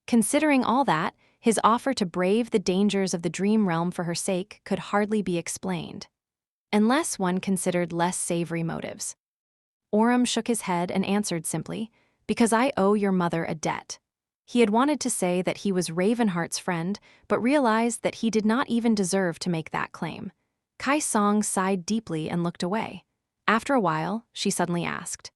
Considering all that, his offer to brave the dangers of the dream realm for her sake could hardly be explained. Unless one considered less savory motives. Orem shook his head and answered simply, "Because I owe your mother a debt." He had wanted to say that he was Ravenheart's friend, but realized that he did not even deserve to make that claim. Kai Song sighed deeply and looked away. After a while, she suddenly asked,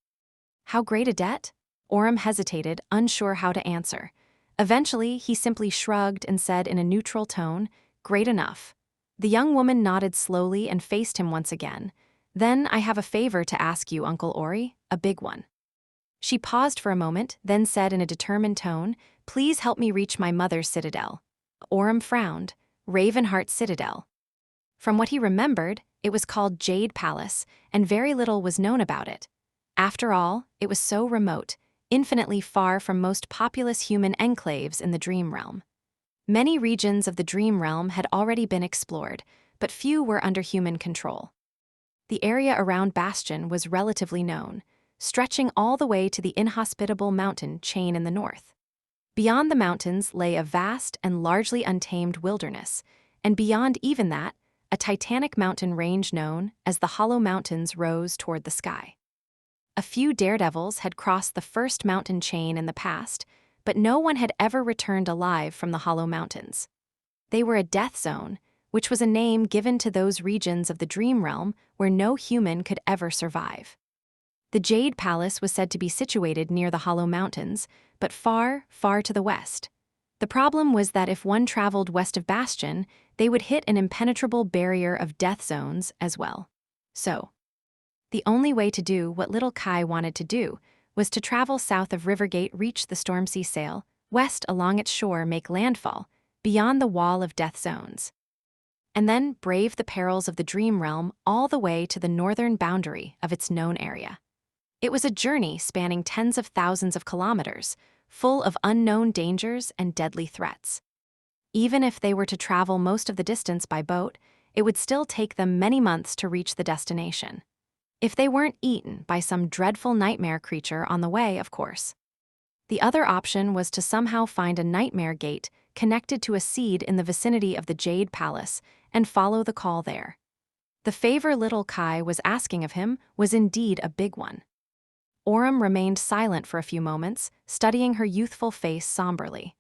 "How great a debt?" Orem hesitated, unsure how to answer. Eventually, he simply shrugged and said in a neutral tone, "Great enough." The young woman nodded slowly and faced him once again. "Then I have a favor to ask you, Uncle Ori, a big one." She paused for a moment, then said in a determined tone, "Please help me reach my mother's citadel." Orem frowned. Ravenheart Citadel. From what he remembered, it was called Jade Palace, and very little was known about it. After all, it was so remote, infinitely far from most populous human enclaves in the dream realm. Many regions of the dream realm had already been explored, but few were under human control. The area around Bastion was relatively known, stretching all the way to the inhospitable mountain chain in the north. Beyond the mountains lay a vast and largely untamed wilderness, and beyond even that, a titanic mountain range known as the Hollow Mountains rose toward the sky. A few daredevils had crossed the first mountain chain in the past, but no one had ever returned alive from the Hollow Mountains. They were a death zone, which was a name given to those regions of the dream realm where no human could ever survive. The Jade Palace was said to be situated near the Hollow Mountains, but far, far to the west. The problem was that if one traveled west of Bastion, they would hit an impenetrable barrier of death zones as well. So, the only way to do what little Kai wanted to do was to travel south of Rivergate, reach the Stormsea, sail west along its shore, make landfall beyond the wall of death zones, and then brave the perils of the dream realm all the way to the northern boundary of its known area. It was a journey spanning tens of thousands of kilometers, full of unknown dangers and deadly threats. Even if they were to travel most of the distance by boat, it would still take them many months to reach the destination. If they weren't eaten by some dreadful nightmare creature on the way, of course. The other option was to somehow find a nightmare gate connected to a seed in the vicinity of the Jade Palace and follow the call there. The favor little Kai was asking of him was indeed a big one. Orem remained silent for a few moments, studying her youthful face somberly.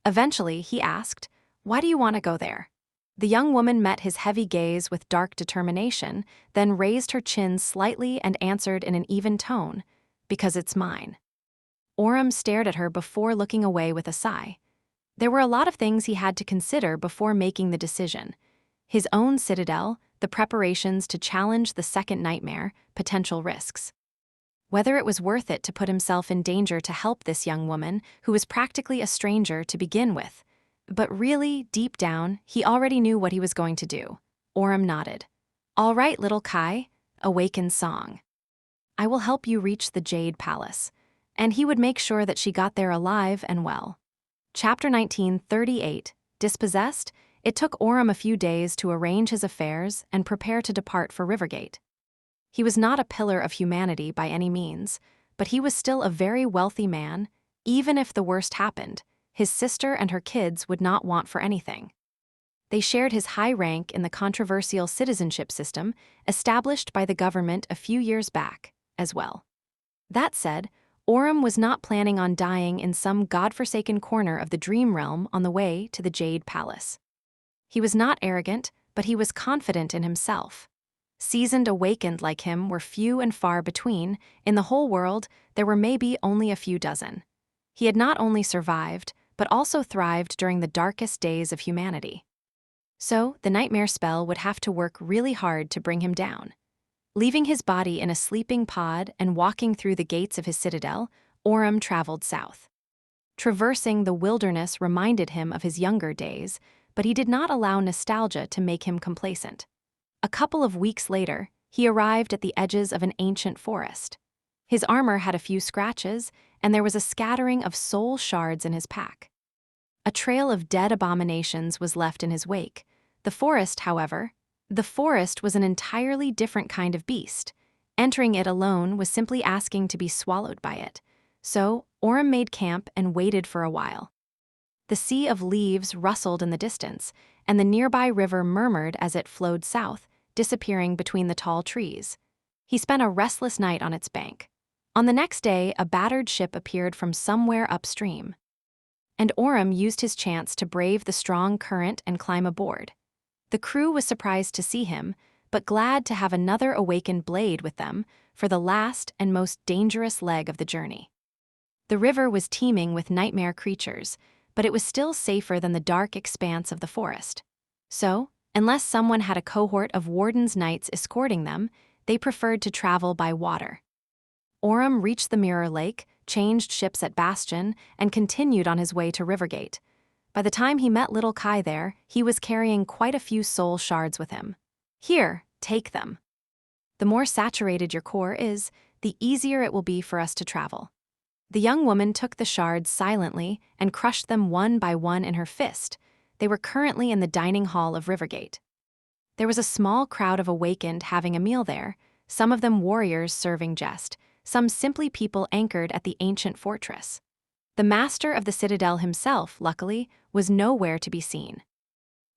Eventually, he asked, "Why do you want to go there?" The young woman met his heavy gaze with dark determination, then raised her chin slightly and answered in an even tone, "Because it's mine." Orem stared at her before looking away with a sigh. There were a lot of things he had to consider before making the decision. His own citadel, the preparations to challenge the second nightmare, potential risks. Whether it was worth it to put himself in danger to help this young woman, who was practically a stranger to begin with. But really, deep down, he already knew what he was going to do. Orem nodded. "All right, little Kai, awaken song. I will help you reach the Jade Palace." And he would make sure that she got there alive and well. Chapter 1938, Dispossessed. It took Orem a few days to arrange his affairs and prepare to depart for Rivergate. He was not a pillar of humanity by any means, but he was still a very wealthy man. Even if the worst happened, his sister and her kids would not want for anything. They shared his high rank in the controversial citizenship system established by the government a few years back, as well. That said, Orem was not planning on dying in some godforsaken corner of the dream realm on the way to the Jade Palace. He was not arrogant, but he was confident in himself. Seasoned awakened like him were few and far between. In the whole world, there were maybe only a few dozen. He had not only survived, but also thrived during the darkest days of humanity. So, the nightmare spell would have to work really hard to bring him down. Leaving his body in a sleeping pod and walking through the gates of his citadel, Orem traveled south. Traversing the wilderness reminded him of his younger days, but he did not allow nostalgia to make him complacent. A couple of weeks later, he arrived at the edges of an ancient forest. His armor had a few scratches, and there was a scattering of soul shards in his pack. A trail of dead abominations was left in his wake. The forest was an entirely different kind of beast. Entering it alone was simply asking to be swallowed by it. So, Orem made camp and waited for a while. The sea of leaves rustled in the distance, and the nearby river murmured as it flowed south, disappearing between the tall trees. He spent a restless night on its bank. On the next day, a battered ship appeared from somewhere upstream. And Orem used his chance to brave the strong current and climb aboard. The crew was surprised to see him, but glad to have another awakened blade with them for the last and most dangerous leg of the journey. The river was teeming with nightmare creatures, but it was still safer than the dark expanse of the forest. So, unless someone had a cohort of warden's knights escorting them, they preferred to travel by water. Orem reached the Mirror Lake, changed ships at Bastion, and continued on his way to Rivergate. By the time he met little Kai there, he was carrying quite a few soul shards with him. Here, take them. The more saturated your core is, the easier it will be for us to travel. The young woman took the shards silently and crushed them one by one in her fist. They were currently in the dining hall of Rivergate. There was a small crowd of awakened having a meal there, some of them warriors serving jest, some simply people anchored at the ancient fortress. The master of the citadel himself, luckily, was nowhere to be seen.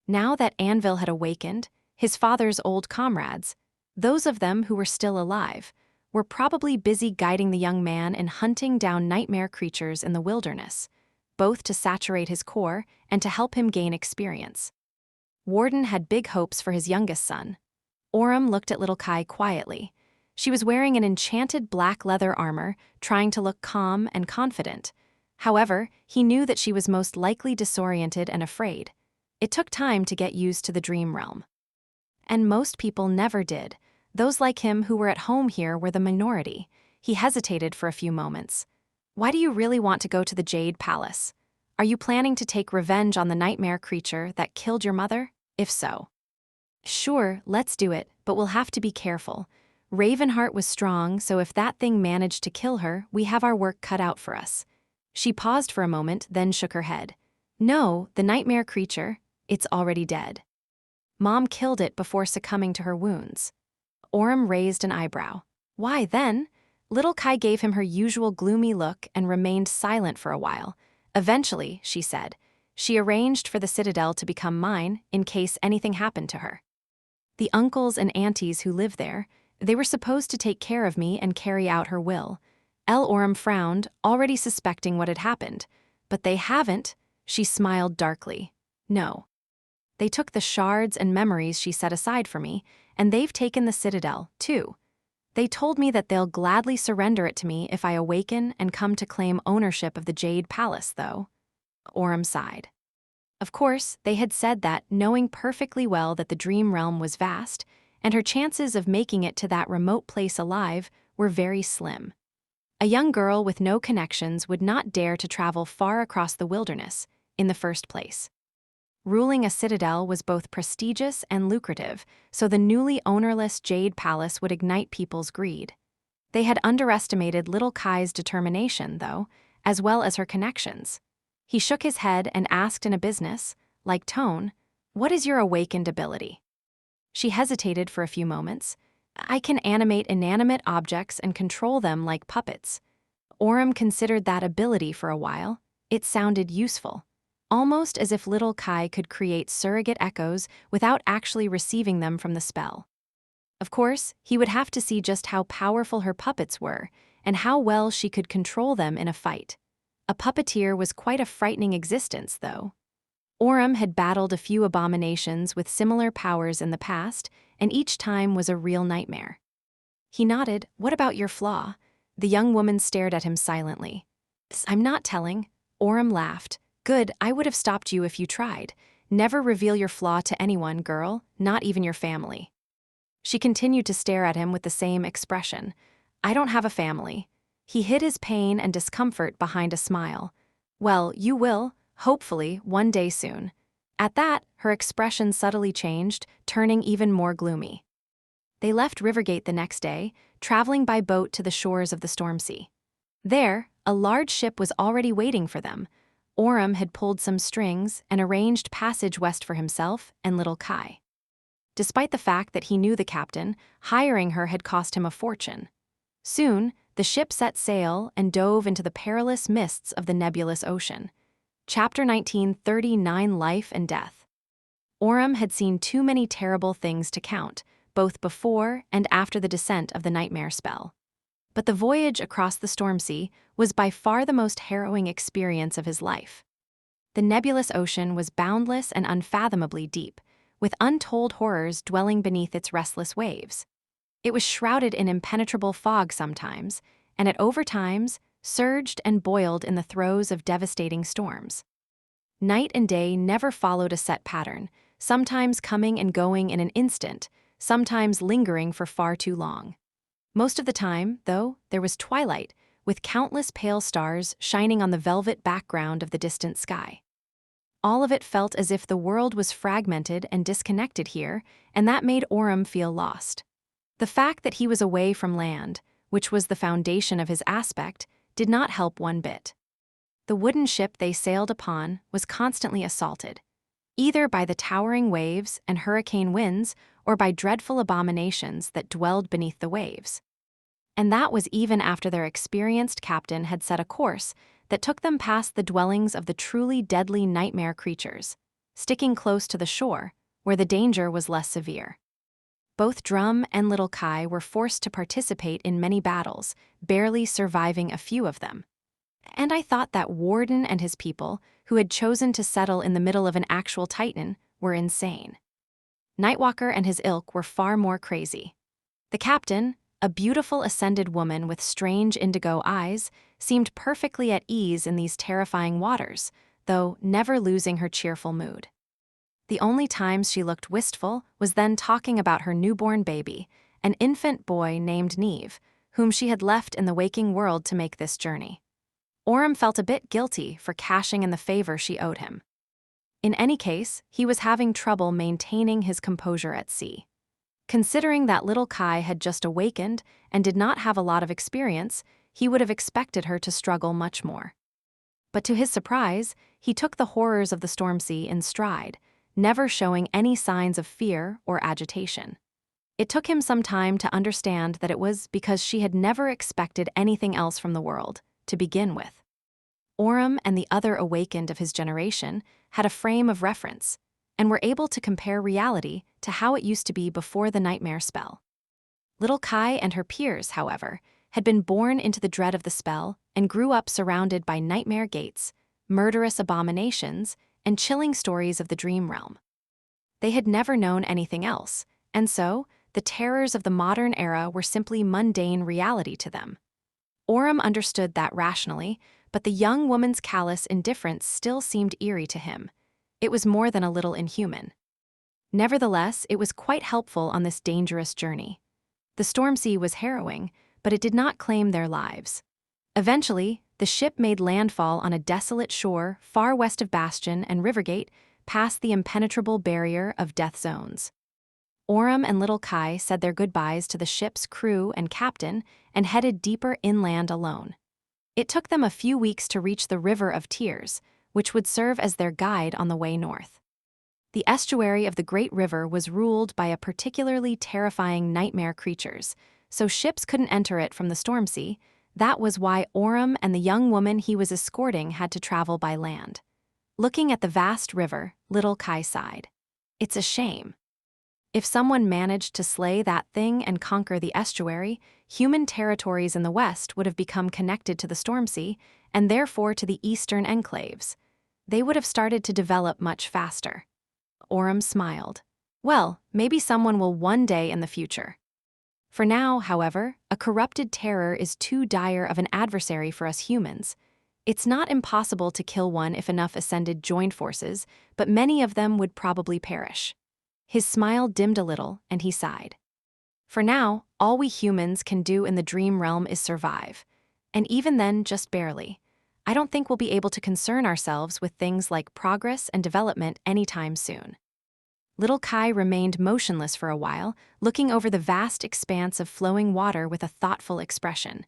Now that Anvil had awakened, his father's old comrades, those of them who were still alive, were probably busy guiding the young man in hunting down nightmare creatures in the wilderness, both to saturate his core and to help him gain experience. Warden had big hopes for his youngest son. Orem looked at little Kai quietly. She was wearing an enchanted black leather armor, trying to look calm and confident. However, he knew that she was most likely disoriented and afraid. It took time to get used to the dream realm. And most people never did. Those like him who were at home here were the minority. He hesitated for a few moments. Why do you really want to go to the Jade Palace? Are you planning to take revenge on the nightmare creature that killed your mother? If so. Sure, let's do it, but we'll have to be careful. Ravenheart was strong, so if that thing managed to kill her, we have our work cut out for us. She paused for a moment, then shook her head. No, the nightmare creature, it's already dead. Mom killed it before succumbing to her wounds. Orem raised an eyebrow. Why then? Little Kai gave him her usual gloomy look and remained silent for a while. Eventually, she said, she arranged for the citadel to become mine in case anything happened to her. The uncles and aunties who live there, they were supposed to take care of me and carry out her will. Orem frowned, already suspecting what had happened. But they haven't, she smiled darkly. No. They took the shards and memories she set aside for me, and they've taken the citadel, too. They told me that they'll gladly surrender it to me if I awaken and come to claim ownership of the Jade Palace, though. Orem sighed. Of course, they had said that, knowing perfectly well that the dream realm was vast, and her chances of making it to that remote place alive were very slim. A young girl with no connections would not dare to travel far across the wilderness, in the first place. Ruling a citadel was both prestigious and lucrative, so the newly ownerless Jade Palace would ignite people's greed. They had underestimated little Kai's determination, though, as well as her connections. He shook his head and asked in a business-like tone, "What is your awakened ability?" She hesitated for a few moments. "I can animate inanimate objects and control them like puppets." Orem considered that ability for a while. It sounded useful, almost as if little Kai could create surrogate echoes without actually receiving them from the spell. Of course, he would have to see just how powerful her puppets were and how well she could control them in a fight. A puppeteer was quite a frightening existence, though. Orem had battled a few abominations with similar powers in the past, and each time was a real nightmare. He nodded. "What about your flaw?" The young woman stared at him silently. "I'm not telling." Orem laughed. "Good, I would have stopped you if you tried. Never reveal your flaw to anyone, girl, not even your family." She continued to stare at him with the same expression. "I don't have a family." He hid his pain and discomfort behind a smile. "Well, you will, hopefully, one day soon." At that, her expression subtly changed, turning even more gloomy. They left Rivergate the next day, traveling by boat to the shores of the Stormsea. There, a large ship was already waiting for them. Orem had pulled some strings and arranged passage west for himself and little Kai. Despite the fact that he knew the captain, hiring her had cost him a fortune. Soon, the ship set sail and dove into the perilous mists of the nebulous ocean. Chapter 1939 Life and Death. Orem had seen too many terrible things to count, both before and after the descent of the nightmare spell. But the voyage across the Stormsea was by far the most harrowing experience of his life. The nebulous ocean was boundless and unfathomably deep, with untold horrors dwelling beneath its restless waves. It was shrouded in impenetrable fog sometimes, and at overtimes surged and boiled in the throes of devastating storms. Night and day never followed a set pattern, sometimes coming and going in an instant, sometimes lingering for far too long. Most of the time, though, there was twilight, with countless pale stars shining on the velvet background of the distant sky. All of it felt as if the world was fragmented and disconnected here, and that made Orem feel lost. The fact that he was away from land, which was the foundation of his aspect, did not help one bit. The wooden ship they sailed upon was constantly assaulted, either by the towering waves and hurricane winds or by dreadful abominations that dwelled beneath the waves. And that was even after their experienced captain had set a course that took them past the dwellings of the truly deadly nightmare creatures, sticking close to the shore, where the danger was less severe. Both Drum and little Kai were forced to participate in many battles, barely surviving a few of them. And I thought that Warden and his people, who had chosen to settle in the middle of an actual Titan, were insane. Nightwalker and his ilk were far more crazy. The captain, a beautiful ascended woman with strange indigo eyes, seemed perfectly at ease in these terrifying waters, though never losing her cheerful mood. The only times she looked wistful was then talking about her newborn baby, an infant boy named Neve, whom she had left in the waking world to make this journey. Orem felt a bit guilty for cashing in the favor she owed him. In any case, he was having trouble maintaining his composure at sea. Considering that little Kai had just awakened and did not have a lot of experience, he would have expected her to struggle much more. But to his surprise, he took the horrors of the Stormsea in stride, never showing any signs of fear or agitation. It took him some time to understand that it was because she had never expected anything else from the world, to begin with. Orem and the other awakened of his generation had a frame of reference, and were able to compare reality to how it used to be before the nightmare spell. Little Kai and her peers, however, had been born into the dread of the spell and grew up surrounded by nightmare gates, murderous abominations, and chilling stories of the dream realm. They had never known anything else, and so the terrors of the modern era were simply mundane reality to them. Orem understood that rationally, but the young woman's callous indifference still seemed eerie to him. It was more than a little inhuman. Nevertheless, it was quite helpful on this dangerous journey. The Stormsea was harrowing, but it did not claim their lives. Eventually, the ship made landfall on a desolate shore far west of Bastion and Rivergate, past the impenetrable barrier of death zones. Orem and little Kai said their goodbyes to the ship's crew and captain and headed deeper inland alone. It took them a few weeks to reach the River of Tears, which would serve as their guide on the way north. The estuary of the Great River was ruled by a particularly terrifying nightmare creatures, so ships couldn't enter it from the storm sea. That was why Orem and the young woman he was escorting had to travel by land. Looking at the vast river, little Kai sighed. It's a shame. If someone managed to slay that thing and conquer the estuary, human territories in the west would have become connected to the storm sea, and therefore to the eastern enclaves. They would have started to develop much faster. Orem smiled. Well, maybe someone will one day in the future. For now, however, a corrupted terror is too dire of an adversary for us humans. It's not impossible to kill one if enough ascended joined forces, but many of them would probably perish. His smile dimmed a little, and he sighed. For now, all we humans can do in the dream realm is survive. And even then, just barely. I don't think we'll be able to concern ourselves with things like progress and development anytime soon. Little Kai remained motionless for a while, looking over the vast expanse of flowing water with a thoughtful expression.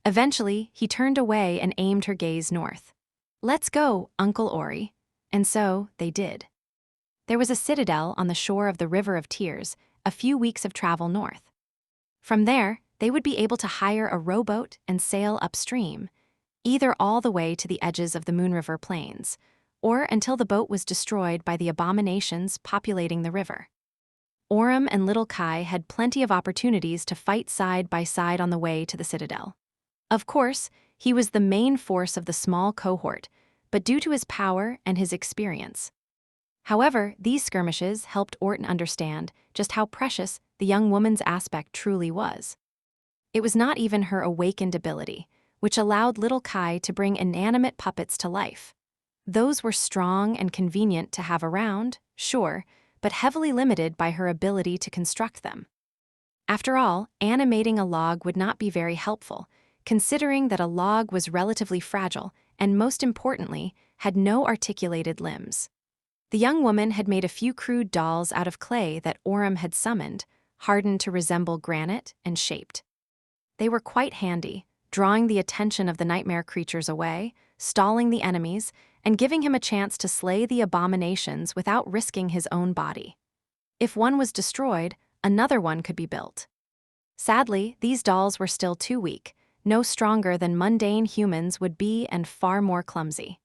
Eventually, he turned away and aimed her gaze north. "Let's go, Uncle Ori." And so, they did. There was a citadel on the shore of the River of Tears, a few weeks of travel north. From there, they would be able to hire a rowboat and sail upstream, either all the way to the edges of the Moonriver Plains, or until the boat was destroyed by the abominations populating the river. Orem and Little Kai had plenty of opportunities to fight side by side on the way to the citadel. Of course, he was the main force of the small cohort, but due to his power and his experience. However, these skirmishes helped Orton understand just how precious the young woman's aspect truly was. It was not even her awakened ability, which allowed Little Kai to bring inanimate puppets to life. Those were strong and convenient to have around, sure, but heavily limited by her ability to construct them. After all, animating a log would not be very helpful, considering that a log was relatively fragile and, most importantly, had no articulated limbs. The young woman had made a few crude dolls out of clay that Orem had summoned, hardened to resemble granite and shaped. They were quite handy, drawing the attention of the nightmare creatures away, stalling the enemies, and giving him a chance to slay the abominations without risking his own body. If one was destroyed, another one could be built. Sadly, these dolls were still too weak, no stronger than mundane humans would be and far more clumsy.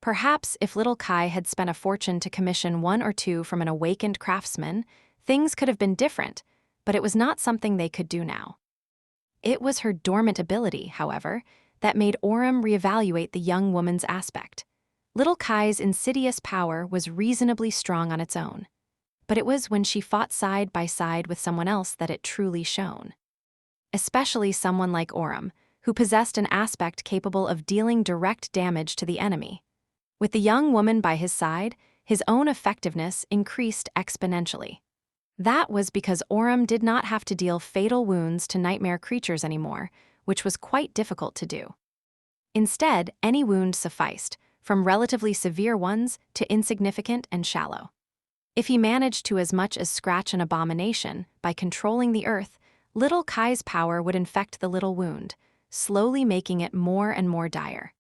Perhaps if Little Kai had spent a fortune to commission one or two from an awakened craftsman, things could have been different, but it was not something they could do now. It was her dormant ability, however, that made Orem reevaluate the young woman's aspect. Little Kai's insidious power was reasonably strong on its own, but it was when she fought side by side with someone else that it truly shone. Especially someone like Orem, who possessed an aspect capable of dealing direct damage to the enemy. With the young woman by his side, his own effectiveness increased exponentially. That was because Orem did not have to deal fatal wounds to nightmare creatures anymore, which was quite difficult to do. Instead, any wound sufficed, from relatively severe ones to insignificant and shallow. If he managed to as much as scratch an abomination by controlling the earth, Little Kai's power would infect the little wound, slowly making it more and more dire.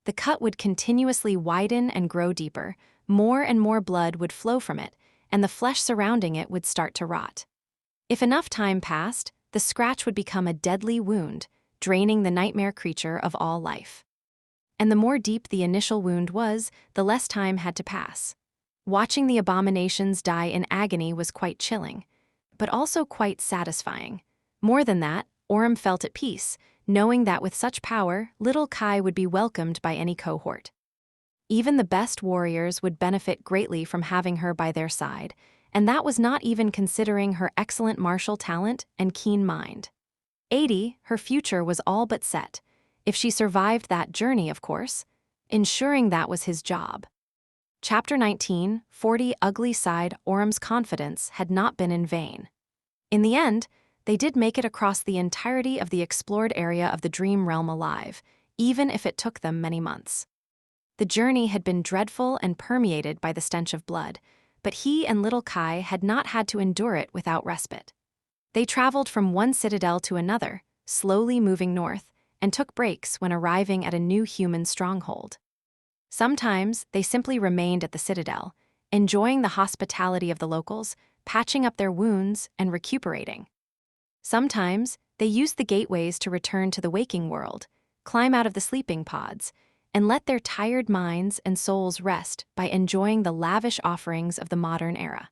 The cut would continuously widen and grow deeper, more and more blood would flow from it, and the flesh surrounding it would start to rot. If enough time passed, the scratch would become a deadly wound, draining the nightmare creature of all life. And the more deep the initial wound was, the less time had to pass. Watching the abominations die in agony was quite chilling, but also quite satisfying. More than that, Orem felt at peace, knowing that with such power, Little Kai would be welcomed by any cohort. Even the best warriors would benefit greatly from having her by their side, and that was not even considering her excellent martial talent and keen mind. 80, her future was all but set, if she survived that journey, of course. Ensuring that was his job. Chapter 19, 40 Ugly Side. Orem's confidence had not been in vain. In the end, they did make it across the entirety of the explored area of the dream realm alive, even if it took them many months. The journey had been dreadful and permeated by the stench of blood, but he and Little Kai had not had to endure it without respite. They traveled from one citadel to another, slowly moving north, and took breaks when arriving at a new human stronghold. Sometimes they simply remained at the citadel, enjoying the hospitality of the locals, patching up their wounds, and recuperating. Sometimes they used the gateways to return to the waking world, climb out of the sleeping pods, and let their tired minds and souls rest by enjoying the lavish offerings of the modern era.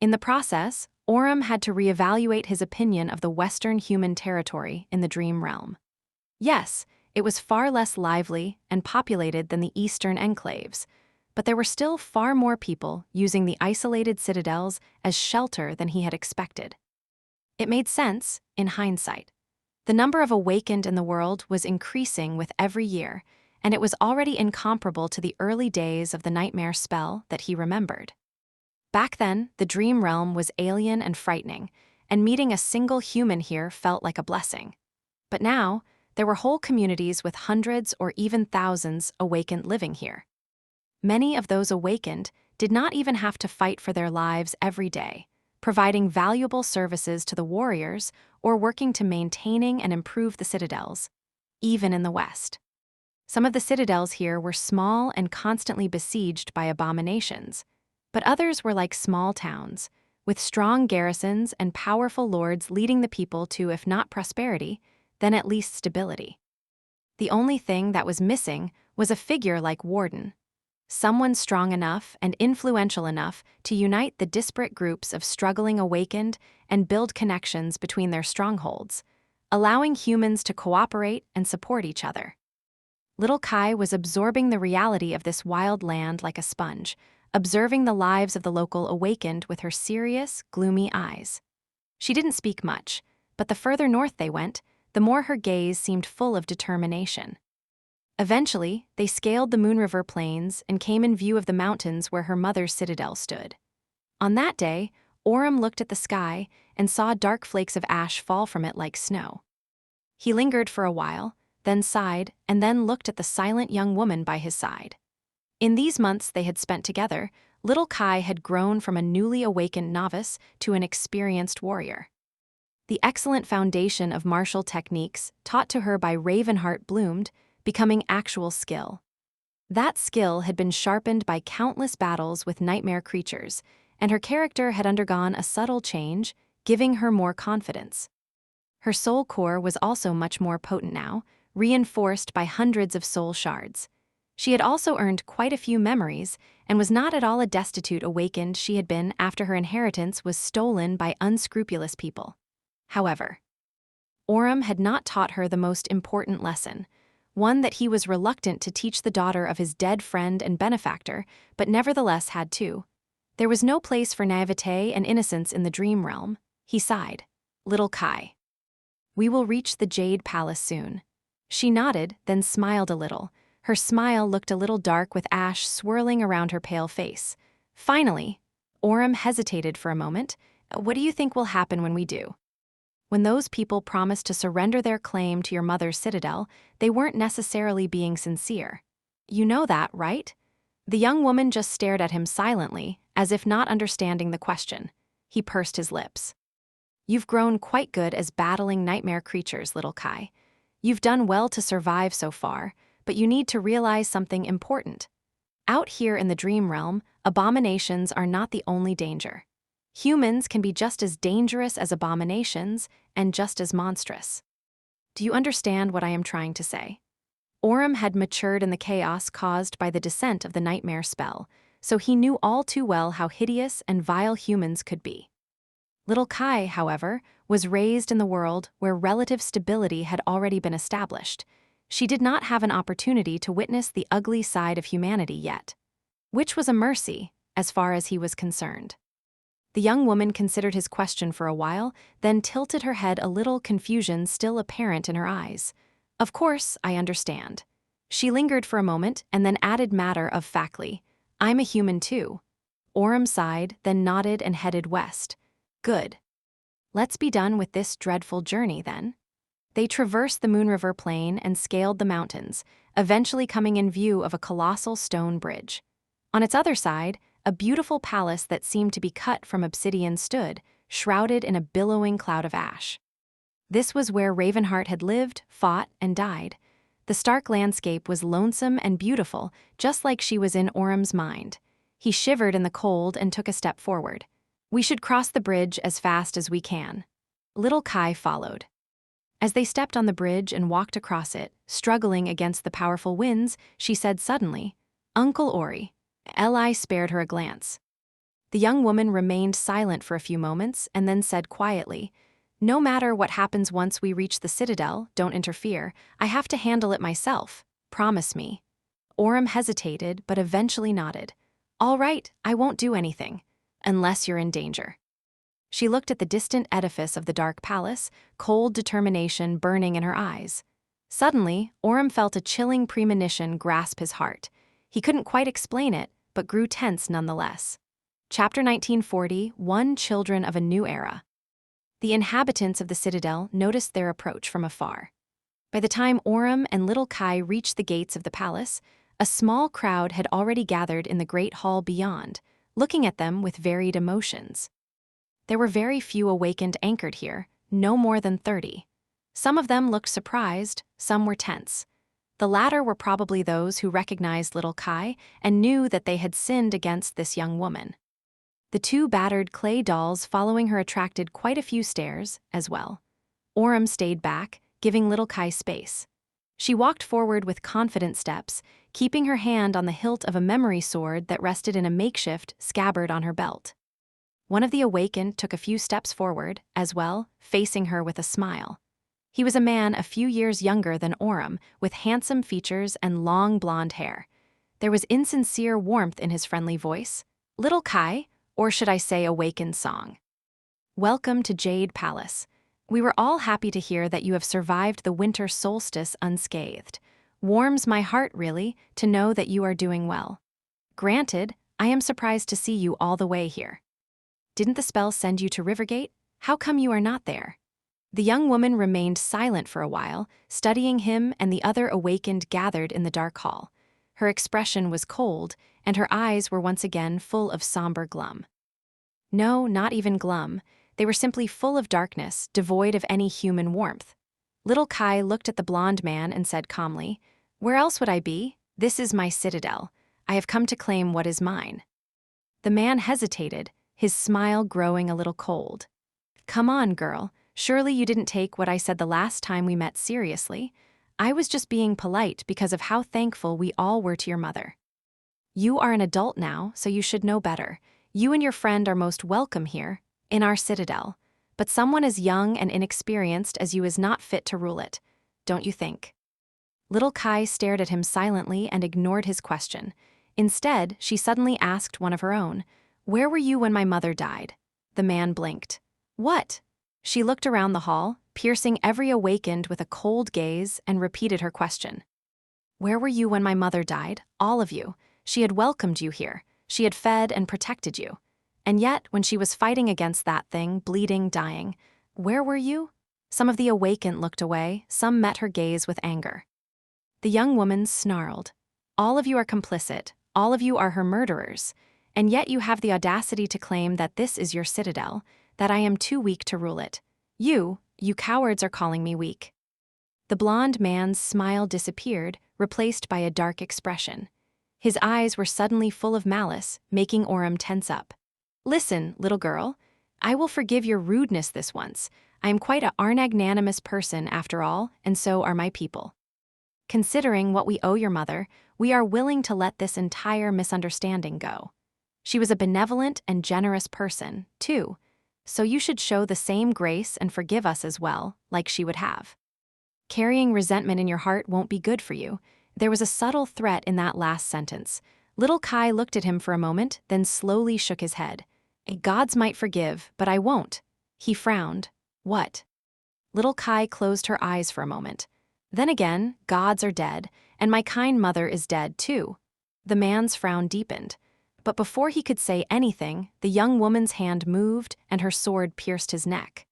In the process, Orem had to reevaluate his opinion of the Western human territory in the dream realm. Yes, it was far less lively and populated than the Eastern enclaves, but there were still far more people using the isolated citadels as shelter than he had expected. It made sense, in hindsight. The number of awakened in the world was increasing with every year, and it was already incomparable to the early days of the nightmare spell that he remembered. Back then, the dream realm was alien and frightening, and meeting a single human here felt like a blessing. But now, there were whole communities with hundreds or even thousands awakened living here. Many of those awakened did not even have to fight for their lives every day, providing valuable services to the warriors or working to maintaining and improve the citadels, even in the West. Some of the citadels here were small and constantly besieged by abominations, but others were like small towns, with strong garrisons and powerful lords leading the people to, if not prosperity, then at least stability. The only thing that was missing was a figure like Warden, someone strong enough and influential enough to unite the disparate groups of struggling awakened and build connections between their strongholds, allowing humans to cooperate and support each other. Little Kai was absorbing the reality of this wild land like a sponge, observing the lives of the local awakened with her serious, gloomy eyes. She didn't speak much, but the further north they went, the more her gaze seemed full of determination. Eventually, they scaled the Moon River Plains and came in view of the mountains where her mother's citadel stood. On that day, Orem looked at the sky and saw dark flakes of ash fall from it like snow. He lingered for a while, then sighed, and then looked at the silent young woman by his side. In these months they had spent together, little Kai had grown from a newly awakened novice to an experienced warrior. The excellent foundation of martial techniques taught to her by Ravenheart bloomed, becoming actual skill. That skill had been sharpened by countless battles with nightmare creatures, and her character had undergone a subtle change, giving her more confidence. Her soul core was also much more potent now, reinforced by hundreds of soul shards. She had also earned quite a few memories and was not at all a destitute awakened she had been after her inheritance was stolen by unscrupulous people. However, Orem had not taught her the most important lesson, one that he was reluctant to teach the daughter of his dead friend and benefactor, but nevertheless had to. There was no place for naivete and innocence in the dream realm. He sighed. Little Kai. We will reach the Jade Palace soon. She nodded, then smiled a little. Her smile looked a little dark with ash swirling around her pale face. Finally, Orem hesitated for a moment. What do you think will happen when we do? When those people promised to surrender their claim to your mother's citadel, they weren't necessarily being sincere. You know that, right? The young woman just stared at him silently, as if not understanding the question. He pursed his lips. You've grown quite good as battling nightmare creatures, little Kai. You've done well to survive so far, but you need to realize something important. Out here in the dream realm, abominations are not the only danger. Humans can be just as dangerous as abominations and just as monstrous. Do you understand what I am trying to say? Orem had matured in the chaos caused by the descent of the nightmare spell, so he knew all too well how hideous and vile humans could be. Little Kai, however, was raised in the world where relative stability had already been established. She did not have an opportunity to witness the ugly side of humanity yet, which was a mercy, as far as he was concerned. The young woman considered his question for a while, then tilted her head a little, confusion still apparent in her eyes. Of course, I understand. She lingered for a moment and then added matter-of-factly, I'm a human too. Orem sighed, then nodded and headed west. Good. Let's be done with this dreadful journey then. They traversed the Moon River Plain and scaled the mountains, eventually coming in view of a colossal stone bridge. On its other side, a beautiful palace that seemed to be cut from obsidian stood, shrouded in a billowing cloud of ash. This was where Ravenheart had lived, fought, and died. The stark landscape was lonesome and beautiful, just like she was in Orm's mind. He shivered in the cold and took a step forward. "We should cross the bridge as fast as we can." Little Kai followed. As they stepped on the bridge and walked across it, struggling against the powerful winds, she said suddenly, "Uncle Ori." Eli spared her a glance. The young woman remained silent for a few moments and then said quietly, "No matter what happens once we reach the citadel, don't interfere. I have to handle it myself. Promise me." Orm hesitated but eventually nodded. "All right, I won't do anything. Unless you're in danger." She looked at the distant edifice of the dark palace, cold determination burning in her eyes. Suddenly, Orm felt a chilling premonition grasp his heart. He couldn't quite explain it, but grew tense nonetheless. Chapter 1940, Children of a New Era. The inhabitants of the citadel noticed their approach from afar. By the time Orm and little Kai reached the gates of the palace, a small crowd had already gathered in the great hall beyond, looking at them with varied emotions. There were very few awakened anchored here, no more than 30. Some of them looked surprised, some were tense. The latter were probably those who recognized little Kai and knew that they had sinned against this young woman. The two battered clay dolls following her attracted quite a few stares, as well. Orm stayed back, giving little Kai space. She walked forward with confident steps, keeping her hand on the hilt of a memory sword that rested in a makeshift scabbard on her belt. One of the awakened took a few steps forward, as well, facing her with a smile. He was a man a few years younger than Orm, with handsome features and long blonde hair. There was insincere warmth in his friendly voice. "Little Kai, or should I say awakened song. Welcome to Jade Palace. We were all happy to hear that you have survived the winter solstice unscathed. Warms my heart, really, to know that you are doing well. Granted, I am surprised to see you all the way here. Didn't the spell send you to Rivergate? How come you are not there?" The young woman remained silent for a while, studying him and the other awakened gathered in the dark hall. Her expression was cold, and her eyes were once again full of somber glum. No, not even glum. They were simply full of darkness, devoid of any human warmth. Little Kai looked at the blonde man and said calmly, "Where else would I be? This is my citadel. I have come to claim what is mine." The man hesitated, his smile growing a little cold. "Come on, girl. Surely you didn't take what I said the last time we met seriously. I was just being polite because of how thankful we all were to your mother. You are an adult now, so you should know better. You and your friend are most welcome here, in our citadel. But someone as young and inexperienced as you is not fit to rule it, don't you think?" Little Kai stared at him silently and ignored his question. Instead, she suddenly asked one of her own, "Where were you when my mother died?" The man blinked. "What?" She looked around the hall, piercing every awakened with a cold gaze, and repeated her question. "Where were you when my mother died? All of you. She had welcomed you here. She had fed and protected you. And yet, when she was fighting against that thing, bleeding, dying, where were you?" Some of the awakened looked away, some met her gaze with anger. The young woman snarled. "All of you are complicit. All of you are her murderers. And yet you have the audacity to claim that this is your citadel, that I am too weak to rule it. You cowards are calling me weak." The blonde man's smile disappeared, replaced by a dark expression. His eyes were suddenly full of malice, making Orm tense up. "Listen, little girl. I will forgive your rudeness this once. I am quite a magnanimous person after all, and so are my people. Considering what we owe your mother, we are willing to let this entire misunderstanding go. She was a benevolent and generous person, too, so you should show the same grace and forgive us as well, like she would have. Carrying resentment in your heart won't be good for you." There was a subtle threat in that last sentence. Little Kai looked at him for a moment, then slowly shook his head. "Gods might forgive, but I won't." He frowned. "What?" Little Kai closed her eyes for a moment. "Then again, gods are dead, and my kind mother is dead too." The man's frown deepened. But before he could say anything, the young woman's hand moved and her sword pierced his neck.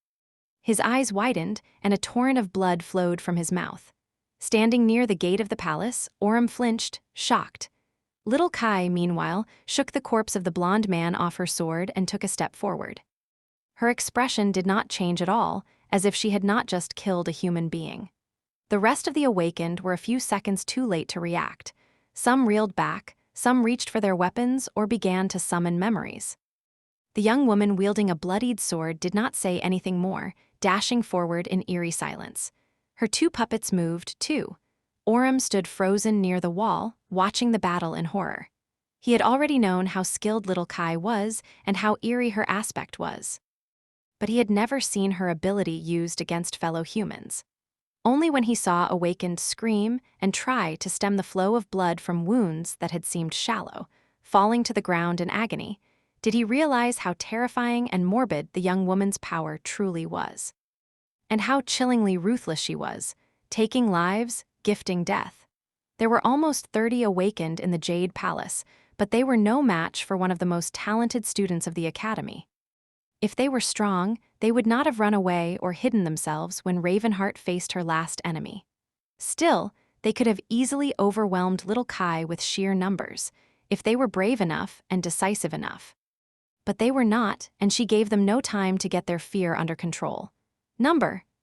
His eyes widened, and a torrent of blood flowed from his mouth. Standing near the gate of the palace, Orm flinched, shocked. Little Kai, meanwhile, shook the corpse of the blonde man off her sword and took a step forward. Her expression did not change at all, as if she had not just killed a human being. The rest of the awakened were a few seconds too late to react. Some reeled back, some reached for their weapons or began to summon memories. The young woman wielding a bloodied sword did not say anything more, dashing forward in eerie silence. Her two puppets moved, too. Orem stood frozen near the wall, watching the battle in horror. He had already known how skilled little Kai was and how eerie her aspect was. But he had never seen her ability used against fellow humans. Only when he saw Awakened scream and try to stem the flow of blood from wounds that had seemed shallow, falling to the ground in agony, did he realize how terrifying and morbid the young woman's power truly was. And how chillingly ruthless she was, taking lives, gifting death. There were almost 30 Awakened in the Jade Palace, but they were no match for one of the most talented students of the academy. If they were strong, they would not have run away or hidden themselves when Ravenheart faced her last enemy. Still, they could have easily overwhelmed little Kai with sheer numbers, if they were brave enough and decisive enough. But they were not, and she gave them no time to get their fear under control.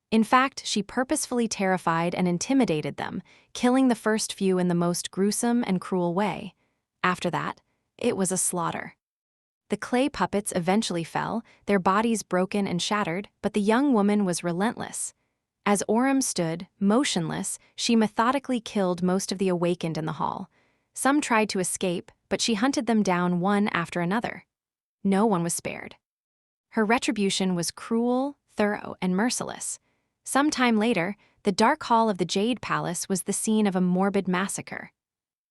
In fact, she purposefully terrified and intimidated them, killing the first few in the most gruesome and cruel way. After that, it was a slaughter. The clay puppets eventually fell, their bodies broken and shattered, but the young woman was relentless. As Orem stood, motionless, she methodically killed most of the Awakened in the hall. Some tried to escape, but she hunted them down one after another. No one was spared. Her retribution was cruel, thorough, and merciless. Some time later, the dark hall of the Jade Palace was the scene of a morbid massacre.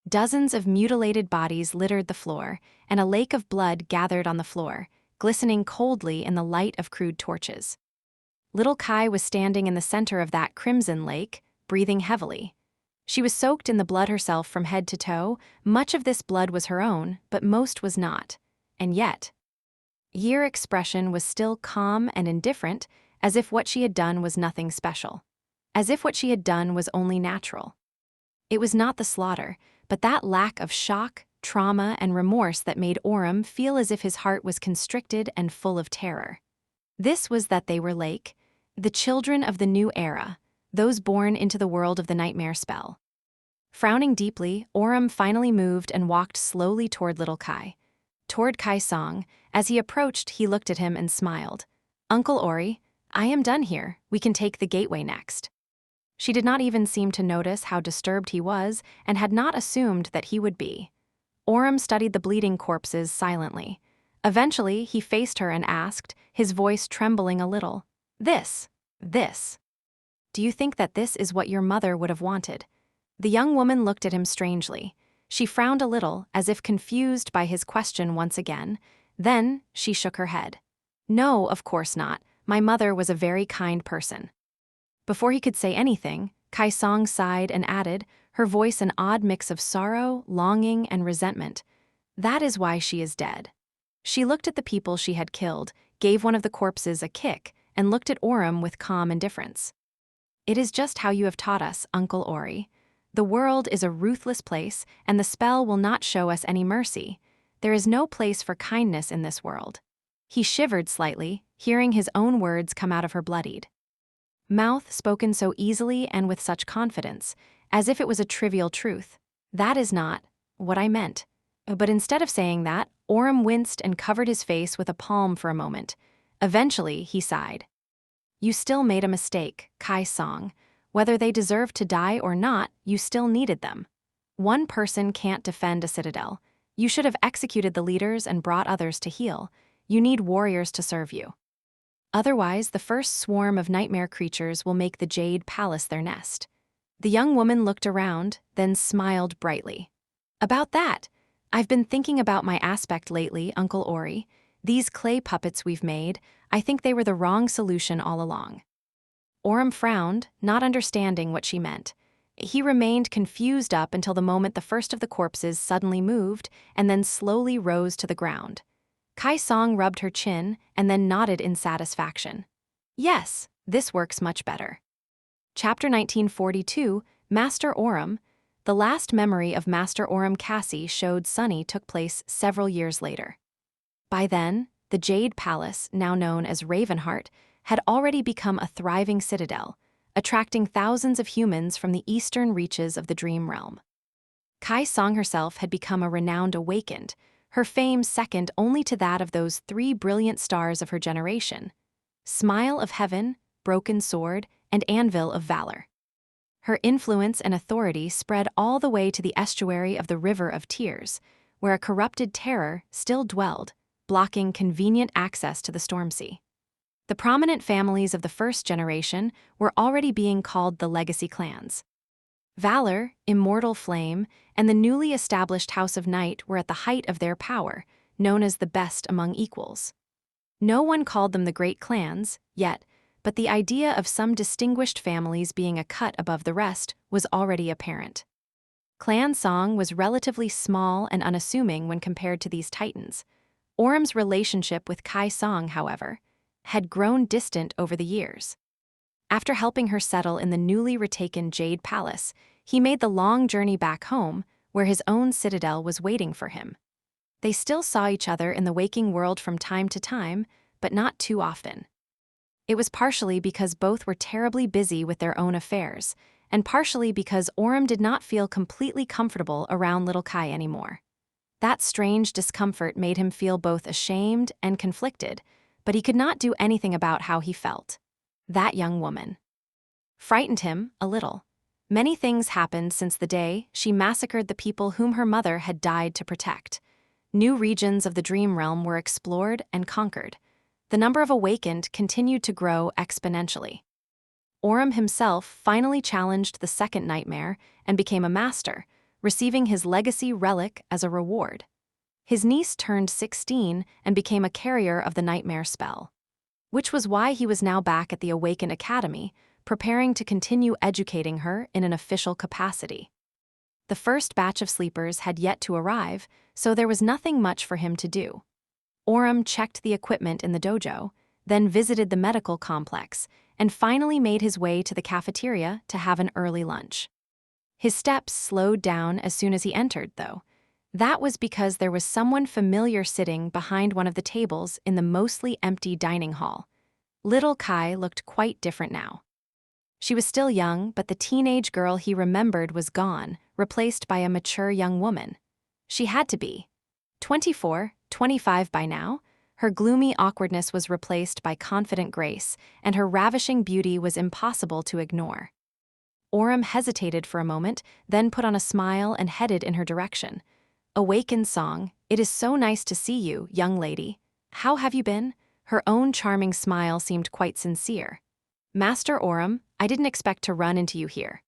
Dozens of mutilated bodies littered the floor, and a lake of blood gathered on the floor, glistening coldly in the light of crude torches. Little Kai was standing in the center of that crimson lake, breathing heavily. She was soaked in the blood herself from head to toe. Much of this blood was her own, but most was not. And yet, her expression was still calm and indifferent, as if what she had done was nothing special. As if what she had done was only natural. It was not the slaughter, but that lack of shock, trauma, and remorse that made Orem feel as if his heart was constricted and full of terror. This was that they were the children of the new era, those born into the world of the nightmare spell. Frowning deeply, Orem finally moved and walked slowly toward little Kai. Toward Kai Song. As he approached, he looked at him and smiled. "Uncle Ori, I am done here. We can take the gateway next." She did not even seem to notice how disturbed he was and had not assumed that he would be. Orem studied the bleeding corpses silently. Eventually, he faced her and asked, his voice trembling a little, This. Do you think that this is what your mother would have wanted?" The young woman looked at him strangely. She frowned a little, as if confused by his question once again. Then, she shook her head. "No, of course not. My mother was a very kind person." Before he could say anything, Kai Song sighed and added, her voice an odd mix of sorrow, longing, and resentment. "That is why she is dead." She looked at the people she had killed, gave one of the corpses a kick, and looked at Orem with calm indifference. "It is just how you have taught us, Uncle Ori. The world is a ruthless place, and the spell will not show us any mercy. There is no place for kindness in this world." He shivered slightly, hearing his own words come out of her bloodied mouth, spoken so easily and with such confidence, as if it was a trivial truth. "That is not what I meant." But instead of saying that, Orem winced and covered his face with a palm for a moment. Eventually, he sighed. "You still made a mistake, Kai Song. Whether they deserved to die or not, you still needed them. One person can't defend a citadel. You should have executed the leaders and brought others to heal. You need warriors to serve you. Otherwise, the first swarm of nightmare creatures will make the Jade Palace their nest." The young woman looked around, then smiled brightly. "About that, I've been thinking about my aspect lately, Uncle Ori. These clay puppets we've made, I think they were the wrong solution all along." Orem frowned, not understanding what she meant. He remained confused up until the moment the first of the corpses suddenly moved and then slowly rose to the ground. Kai Song rubbed her chin and then nodded in satisfaction. "Yes, this works much better." Chapter 1942, Master Orem. The last memory of Master Orem Cassie showed Sunny took place several years later. By then, the Jade Palace, now known as Ravenheart, had already become a thriving citadel, attracting thousands of humans from the eastern reaches of the dream realm. Kai-Song herself had become a renowned awakened, her fame second only to that of those three brilliant stars of her generation: Smile of Heaven, Broken Sword, and Anvil of Valor. Her influence and authority spread all the way to the estuary of the River of Tears, where a corrupted terror still dwelled, blocking convenient access to the storm sea. The prominent families of the first generation were already being called the legacy clans. Valor, Immortal Flame, and the newly established House of Night were at the height of their power, known as the best among equals. No one called them the great clans, yet, but the idea of some distinguished families being a cut above the rest was already apparent. Clan Song was relatively small and unassuming when compared to these titans. Orum's relationship with Kai Song, however, had grown distant over the years. After helping her settle in the newly retaken Jade Palace, he made the long journey back home, where his own citadel was waiting for him. They still saw each other in the waking world from time to time, but not too often. It was partially because both were terribly busy with their own affairs, and partially because Orum did not feel completely comfortable around little Kai anymore. That strange discomfort made him feel both ashamed and conflicted, but he could not do anything about how he felt. That young woman frightened him a little. Many things happened since the day she massacred the people whom her mother had died to protect. New regions of the dream realm were explored and conquered. The number of awakened continued to grow exponentially. Orum himself finally challenged the second nightmare and became a master, receiving his legacy relic as a reward. His niece turned 16 and became a carrier of the nightmare spell, which was why he was now back at the Awakened Academy, preparing to continue educating her in an official capacity. The first batch of sleepers had yet to arrive, so there was nothing much for him to do. Orum checked the equipment in the dojo, then visited the medical complex, and finally made his way to the cafeteria to have an early lunch. His steps slowed down as soon as he entered, though. That was because there was someone familiar sitting behind one of the tables in the mostly empty dining hall. Little Kai looked quite different now. She was still young, but the teenage girl he remembered was gone, replaced by a mature young woman. She had to be 24, 25 by now. Her gloomy awkwardness was replaced by confident grace, and her ravishing beauty was impossible to ignore. Orum hesitated for a moment, then put on a smile and headed in her direction. Awakened Song, it is so nice to see you, young lady. How have you been? Her own charming smile seemed quite sincere. Master Orum, I didn't expect to run into you here.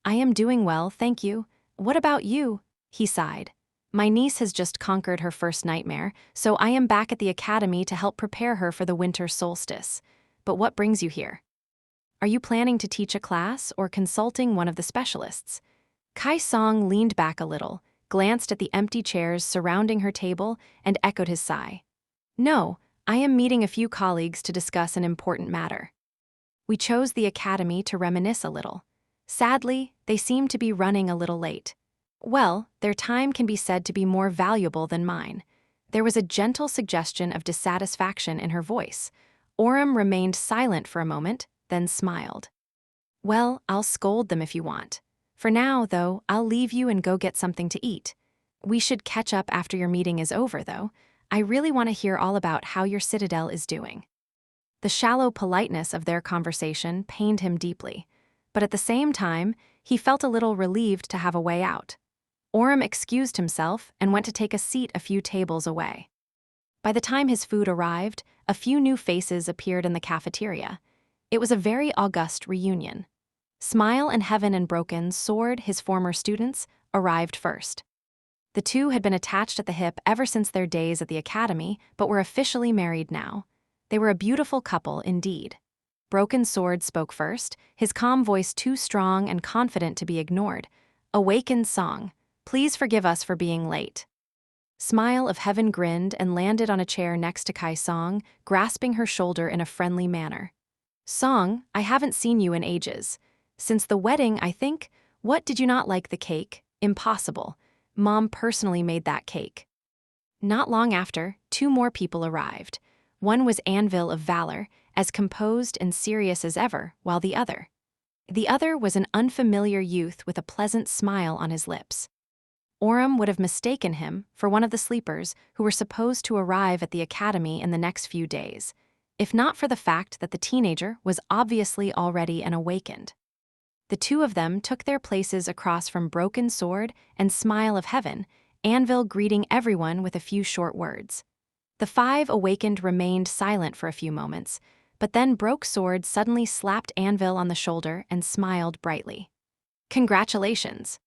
I am doing well, thank you. What about you? He sighed. My niece has just conquered her first nightmare, so I am back at the academy to help prepare her for the winter solstice. But what brings you here? Are you planning to teach a class or consulting one of the specialists? Kai Song leaned back a little, glanced at the empty chairs surrounding her table, and echoed his sigh. No, I am meeting a few colleagues to discuss an important matter. We chose the academy to reminisce a little. Sadly, they seem to be running a little late. Well, their time can be said to be more valuable than mine. There was a gentle suggestion of dissatisfaction in her voice. Orum remained silent for a moment, then smiled. Well, I'll scold them if you want. For now, though, I'll leave you and go get something to eat. We should catch up after your meeting is over, though. I really want to hear all about how your citadel is doing. The shallow politeness of their conversation pained him deeply, but at the same time, he felt a little relieved to have a way out. Orum excused himself and went to take a seat a few tables away. By the time his food arrived, a few new faces appeared in the cafeteria. It was a very august reunion. Smile and Heaven and Broken Sword, his former students, arrived first. The two had been attached at the hip ever since their days at the academy, but were officially married now. They were a beautiful couple indeed. Broken Sword spoke first, his calm voice too strong and confident to be ignored. Awakened Song, please forgive us for being late. Smile of Heaven grinned and landed on a chair next to Kai Song, grasping her shoulder in a friendly manner. Song, I haven't seen you in ages. Since the wedding, I think. What, did you not like the cake? Impossible. Mom personally made that cake. Not long after, two more people arrived. One was Anvil of Valor, as composed and serious as ever, while the other, The other was an unfamiliar youth with a pleasant smile on his lips. Orem would have mistaken him for one of the sleepers who were supposed to arrive at the academy in the next few days, if not for the fact that the teenager was obviously already an awakened. The two of them took their places across from Broken Sword and Smile of Heaven, Anvil greeting everyone with a few short words. The five awakened remained silent for a few moments, but then Broke Sword suddenly slapped Anvil on the shoulder and smiled brightly. "Congratulations!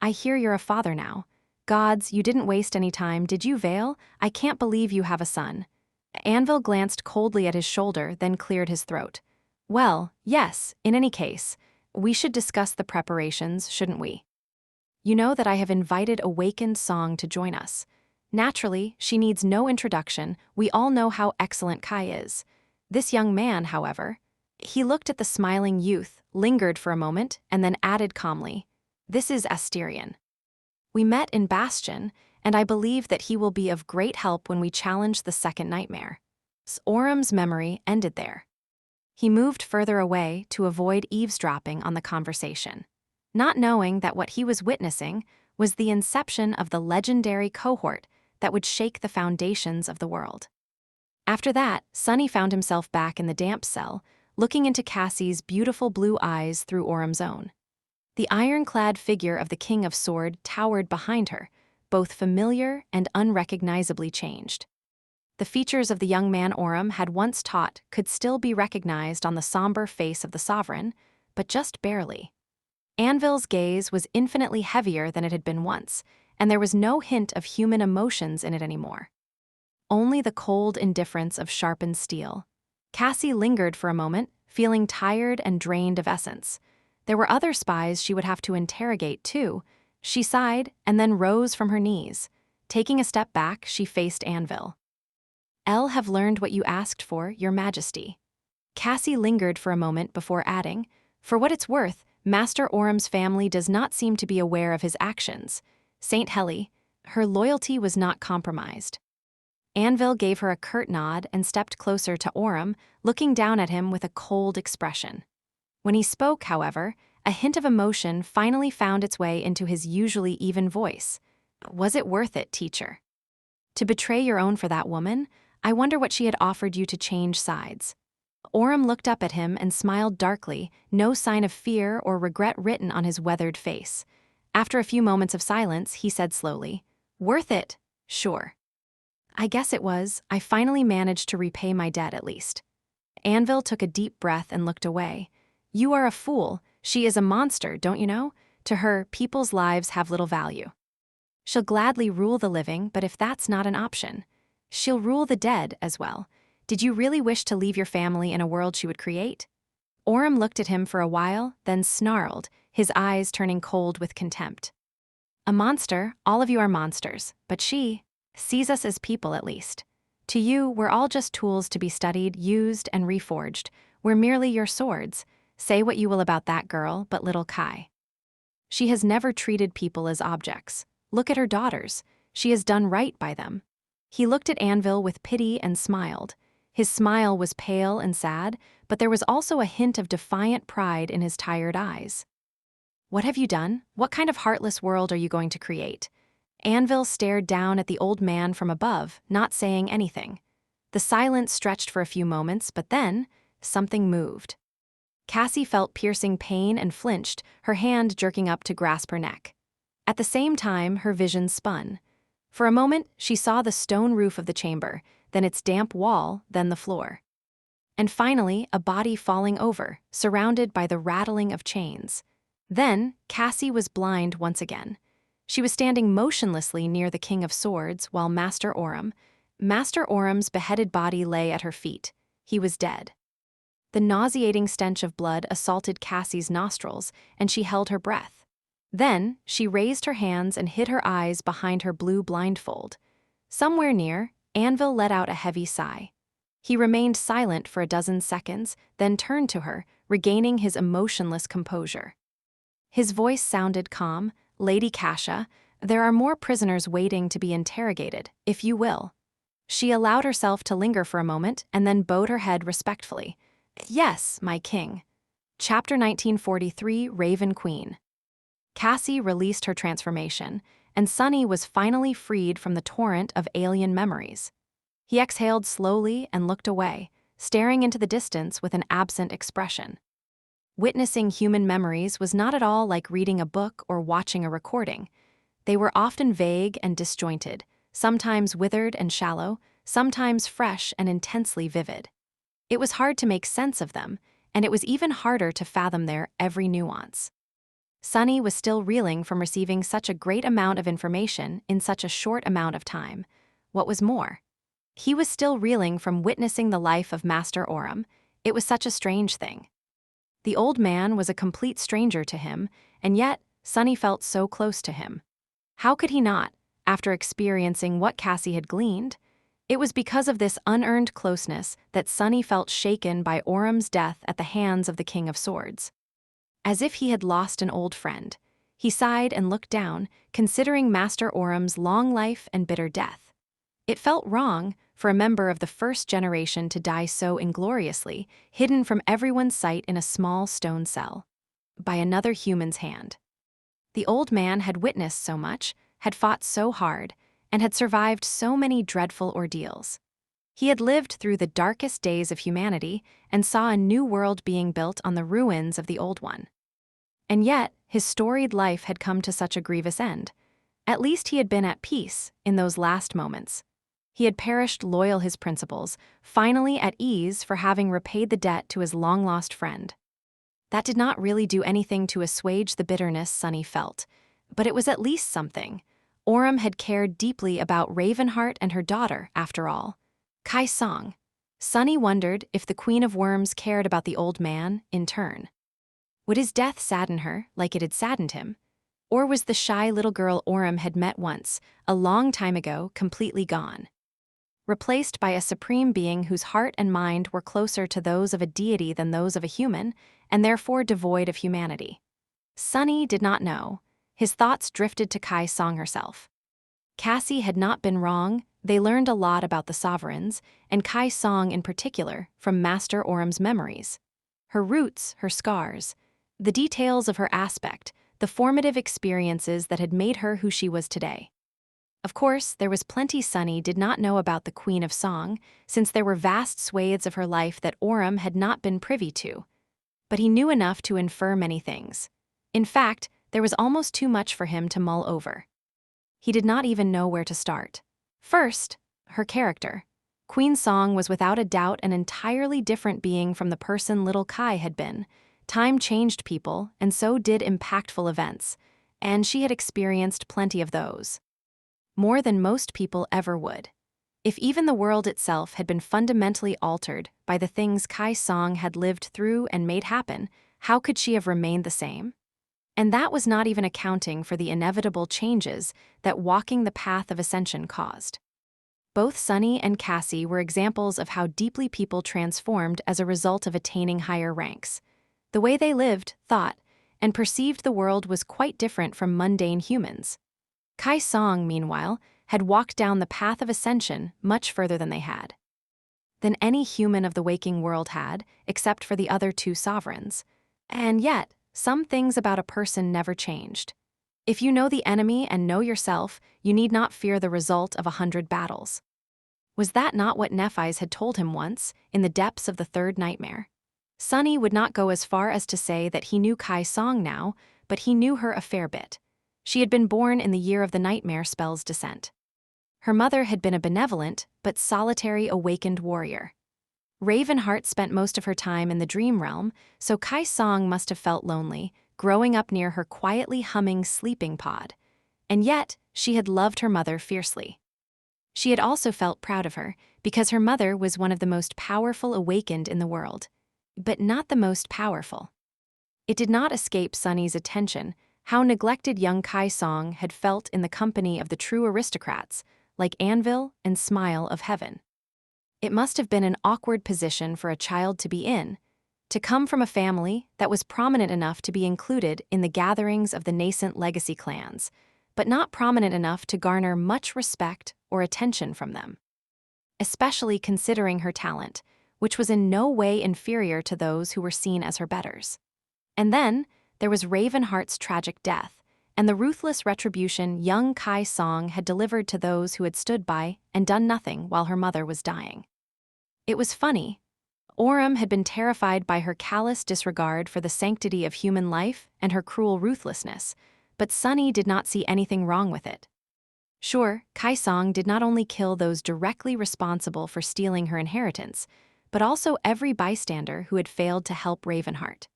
I hear you're a father now. Gods, you didn't waste any time, did you, Vale? I can't believe you have a son." Anvil glanced coldly at his shoulder, then cleared his throat. "Well, yes, in any case, we should discuss the preparations, shouldn't we? You know that I have invited Awakened Song to join us. Naturally, she needs no introduction, we all know how excellent Kai is. This young man, however..." He looked at the smiling youth, lingered for a moment, and then added calmly, "This is Asterion. We met in Bastion, and I believe that he will be of great help when we challenge the second nightmare." Orem's memory ended there. He moved further away to avoid eavesdropping on the conversation, not knowing that what he was witnessing was the inception of the legendary cohort that would shake the foundations of the world. After that, Sunny found himself back in the damp cell, looking into Cassie's beautiful blue eyes through Orem's own. The ironclad figure of the King of Sword towered behind her, both familiar and unrecognizably changed. The features of the young man Orem had once taught could still be recognized on the somber face of the sovereign, but just barely. Anvil's gaze was infinitely heavier than it had been once, and there was no hint of human emotions in it anymore. Only the cold indifference of sharpened steel. Cassie lingered for a moment, feeling tired and drained of essence. There were other spies she would have to interrogate, too. She sighed and then rose from her knees. Taking a step back, she faced Anvil. "El have learned what you asked for, Your Majesty." Cassie lingered for a moment before adding, "For what it's worth, Master Orem's family does not seem to be aware of his actions. Saint Heli, her loyalty was not compromised." Anvil gave her a curt nod and stepped closer to Orem, looking down at him with a cold expression. When he spoke, however, a hint of emotion finally found its way into his usually even voice. "Was it worth it, teacher? To betray your own for that woman? I wonder what she had offered you to change sides." Orem looked up at him and smiled darkly, no sign of fear or regret written on his weathered face. After a few moments of silence, he said slowly, "Worth it, sure. I guess it was. I finally managed to repay my debt at least." Anvil took a deep breath and looked away. "You are a fool. She is a monster, don't you know? To her, people's lives have little value. She'll gladly rule the living, but if that's not an option, she'll rule the dead as well. Did you really wish to leave your family in a world she would create?" Orem looked at him for a while, then snarled, his eyes turning cold with contempt. "A monster, all of you are monsters, but she sees us as people at least. To you, we're all just tools to be studied, used, and reforged. We're merely your swords. Say what you will about that girl, but little Kai. She has never treated people as objects. Look at her daughters. She has done right by them." He looked at Anvil with pity and smiled. His smile was pale and sad, but there was also a hint of defiant pride in his tired eyes. "What have you done? What kind of heartless world are you going to create?" Anvil stared down at the old man from above, not saying anything. The silence stretched for a few moments, but then, something moved. Cassie felt piercing pain and flinched, her hand jerking up to grasp her neck. At the same time, her vision spun. For a moment, she saw the stone roof of the chamber, then its damp wall, then the floor. And finally, a body falling over, surrounded by the rattling of chains. Then, Cassie was blind once again. She was standing motionlessly near the King of Swords while Master Orem's beheaded body lay at her feet. He was dead. The nauseating stench of blood assaulted Cassie's nostrils, and she held her breath. Then, she raised her hands and hid her eyes behind her blue blindfold. Somewhere near, Anvil let out a heavy sigh. He remained silent for a dozen seconds, then turned to her, regaining his emotionless composure. His voice sounded calm. "Lady Kasha, there are more prisoners waiting to be interrogated, if you will." She allowed herself to linger for a moment and then bowed her head respectfully. "Yes, my king." Chapter 1943, Raven Queen. Cassie released her transformation, and Sunny was finally freed from the torrent of alien memories. He exhaled slowly and looked away, staring into the distance with an absent expression. Witnessing human memories was not at all like reading a book or watching a recording. They were often vague and disjointed, sometimes withered and shallow, sometimes fresh and intensely vivid. It was hard to make sense of them, and it was even harder to fathom their every nuance. Sunny was still reeling from receiving such a great amount of information in such a short amount of time. What was more, he was still reeling from witnessing the life of Master Oram. It was such a strange thing. The old man was a complete stranger to him, and yet Sunny felt so close to him. How could he not, after experiencing what Cassie had gleaned? It was because of this unearned closeness that Sunny felt shaken by Oram's death at the hands of the King of Swords. As if he had lost an old friend, he sighed and looked down, considering Master Oram's long life and bitter death. It felt wrong for a member of the first generation to die so ingloriously, hidden from everyone's sight in a small stone cell, by another human's hand. The old man had witnessed so much, had fought so hard, and had survived so many dreadful ordeals. He had lived through the darkest days of humanity and saw a new world being built on the ruins of the old one. And yet, his storied life had come to such a grievous end. At least he had been at peace in those last moments. He had perished loyal his principles, finally at ease for having repaid the debt to his long-lost friend. That did not really do anything to assuage the bitterness Sunny felt, but it was at least something. Oram had cared deeply about Ravenheart and her daughter, after all. Kai Song. Sunny wondered if the Queen of Worms cared about the old man, in turn. Would his death sadden her like it had saddened him? Or was the shy little girl Oram had met once, a long time ago, completely gone? Replaced by a supreme being whose heart and mind were closer to those of a deity than those of a human, and therefore devoid of humanity. Sunny did not know. His thoughts drifted to Kai Song herself. Cassie had not been wrong. They learned a lot about the sovereigns, and Kai Song in particular, from Master Oram's memories. Her roots, her scars, the details of her aspect, the formative experiences that had made her who she was today. Of course, there was plenty Sunny did not know about the Queen of Song, since there were vast swathes of her life that Oram had not been privy to. But he knew enough to infer many things. In fact, there was almost too much for him to mull over. He did not even know where to start. First, her character. Queen Song was without a doubt an entirely different being from the person little Kai had been. Time changed people, and so did impactful events, and she had experienced plenty of those. More than most people ever would. If even the world itself had been fundamentally altered by the things Kai Song had lived through and made happen, how could she have remained the same? And that was not even accounting for the inevitable changes that walking the path of ascension caused. Both Sunny and Cassie were examples of how deeply people transformed as a result of attaining higher ranks. The way they lived, thought, and perceived the world was quite different from mundane humans. Kai Song, meanwhile, had walked down the path of ascension much further than they had. Than any human of the waking world had, except for the other two sovereigns. And yet, some things about a person never changed. If you know the enemy and know yourself, you need not fear the result of 100 battles. Was that not what Nephi's had told him once, in the depths of the third nightmare? Sunny would not go as far as to say that he knew Kai Song now, but he knew her a fair bit. She had been born in the year of the nightmare spell's descent. Her mother had been a benevolent, but solitary awakened warrior. Ravenheart spent most of her time in the dream realm, so Kai Song must have felt lonely, growing up near her quietly humming sleeping pod. And yet, she had loved her mother fiercely. She had also felt proud of her, because her mother was one of the most powerful awakened in the world. But not the most powerful. It did not escape Sunny's attention how neglected young Kai Song had felt in the company of the true aristocrats, like Anvil and Smile of Heaven. It must have been an awkward position for a child to be in, to come from a family that was prominent enough to be included in the gatherings of the nascent legacy clans, but not prominent enough to garner much respect or attention from them. Especially considering her talent, which was in no way inferior to those who were seen as her betters. And then, there was Ravenheart's tragic death, and the ruthless retribution young Kai Song had delivered to those who had stood by and done nothing while her mother was dying. It was funny. Orym had been terrified by her callous disregard for the sanctity of human life and her cruel ruthlessness, but Sunny did not see anything wrong with it. Sure, Kai Song did not only kill those directly responsible for stealing her inheritance, but also every bystander who had failed to help Ravenheart.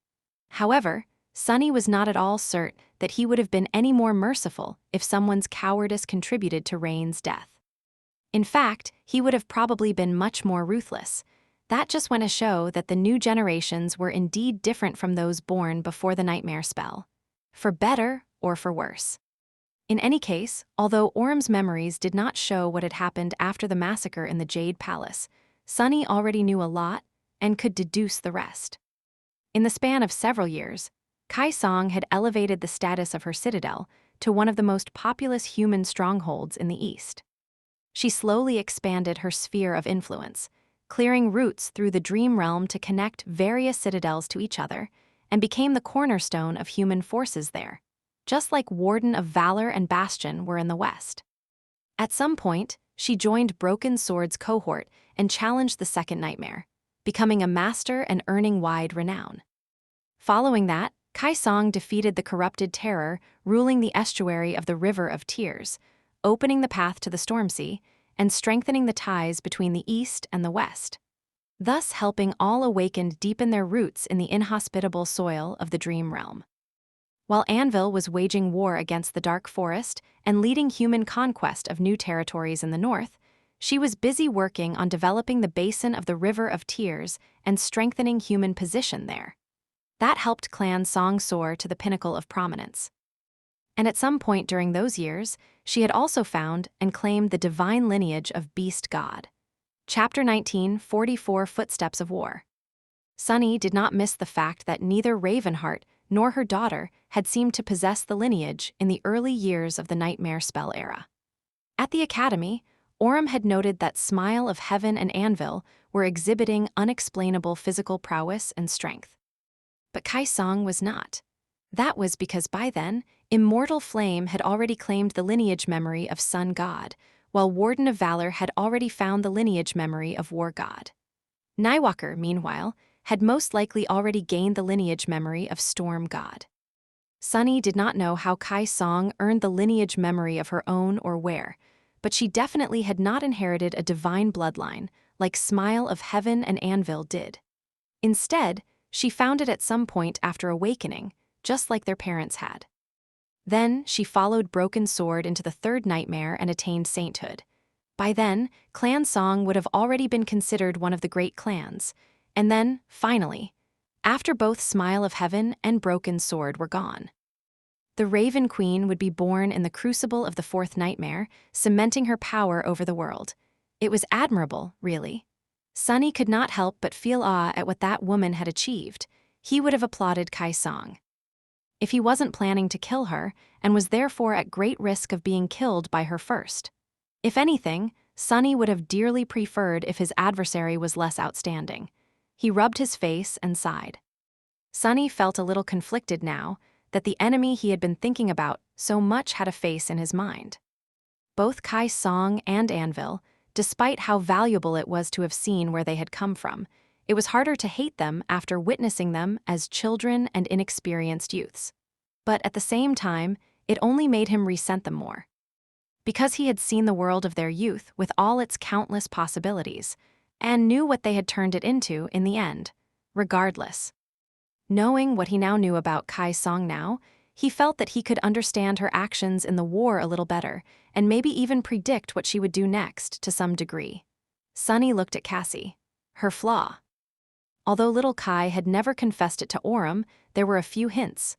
However, Sunny was not at all certain that he would have been any more merciful if someone's cowardice contributed to Rain's death. In fact, he would have probably been much more ruthless. That just went to show that the new generations were indeed different from those born before the nightmare spell, for better or for worse. In any case, although Orym's memories did not show what had happened after the massacre in the Jade Palace, Sunny already knew a lot and could deduce the rest. In the span of several years, Kai Song had elevated the status of her citadel to one of the most populous human strongholds in the East. She slowly expanded her sphere of influence, clearing routes through the dream realm to connect various citadels to each other, and became the cornerstone of human forces there, just like Warden of Valor and Bastion were in the West. At some point, she joined Broken Sword's cohort and challenged the Second Nightmare, becoming a master and earning wide renown. Following that, Kai Song defeated the corrupted terror ruling the estuary of the River of Tears, opening the path to the Storm Sea and strengthening the ties between the East and the West, thus helping all awakened deepen their roots in the inhospitable soil of the Dream Realm. While Anvil was waging war against the Dark Forest and leading human conquest of new territories in the north, she was busy working on developing the basin of the River of Tears and strengthening human position there. That helped Clan Song soar to the pinnacle of prominence. And at some point during those years, she had also found and claimed the divine lineage of Beast God. Chapter 19, 44 Footsteps of War. Sunny did not miss the fact that neither Ravenheart nor her daughter had seemed to possess the lineage in the early years of the Nightmare spell era. At the academy, Orym had noted that Smile of Heaven and Anvil were exhibiting unexplainable physical prowess and strength. But Kai Song was not. That was because by then, Immortal Flame had already claimed the lineage memory of Sun God, while Warden of Valor had already found the lineage memory of War God. Nightwalker, meanwhile, had most likely already gained the lineage memory of Storm God. Sunny did not know how Kai Song earned the lineage memory of her own or where, but she definitely had not inherited a divine bloodline like Smile of Heaven and Anvil did. Instead, she found it at some point after awakening, just like their parents had. Then, she followed Broken Sword into the Third Nightmare and attained sainthood. By then, Clan Song would have already been considered one of the great clans. And then, finally, after both Smile of Heaven and Broken Sword were gone, the Raven Queen would be born in the crucible of the Fourth Nightmare, cementing her power over the world. It was admirable, really. Sunny could not help but feel awe at what that woman had achieved. He would have applauded Kai Song if he wasn't planning to kill her and was therefore at great risk of being killed by her first. If anything, Sunny would have dearly preferred if his adversary was less outstanding. He rubbed his face and sighed. Sunny felt a little conflicted now that the enemy he had been thinking about so much had a face in his mind. Both Kai Song and Anvil, despite how valuable it was to have seen where they had come from, it was harder to hate them after witnessing them as children and inexperienced youths. But at the same time, it only made him resent them more. Because he had seen the world of their youth with all its countless possibilities, and knew what they had turned it into in the end, regardless. Knowing what he now knew about Kai Song now, he felt that he could understand her actions in the war a little better, and maybe even predict what she would do next to some degree. Sunny looked at Cassie, her flaw. Although little Kai had never confessed it to Orym, there were a few hints.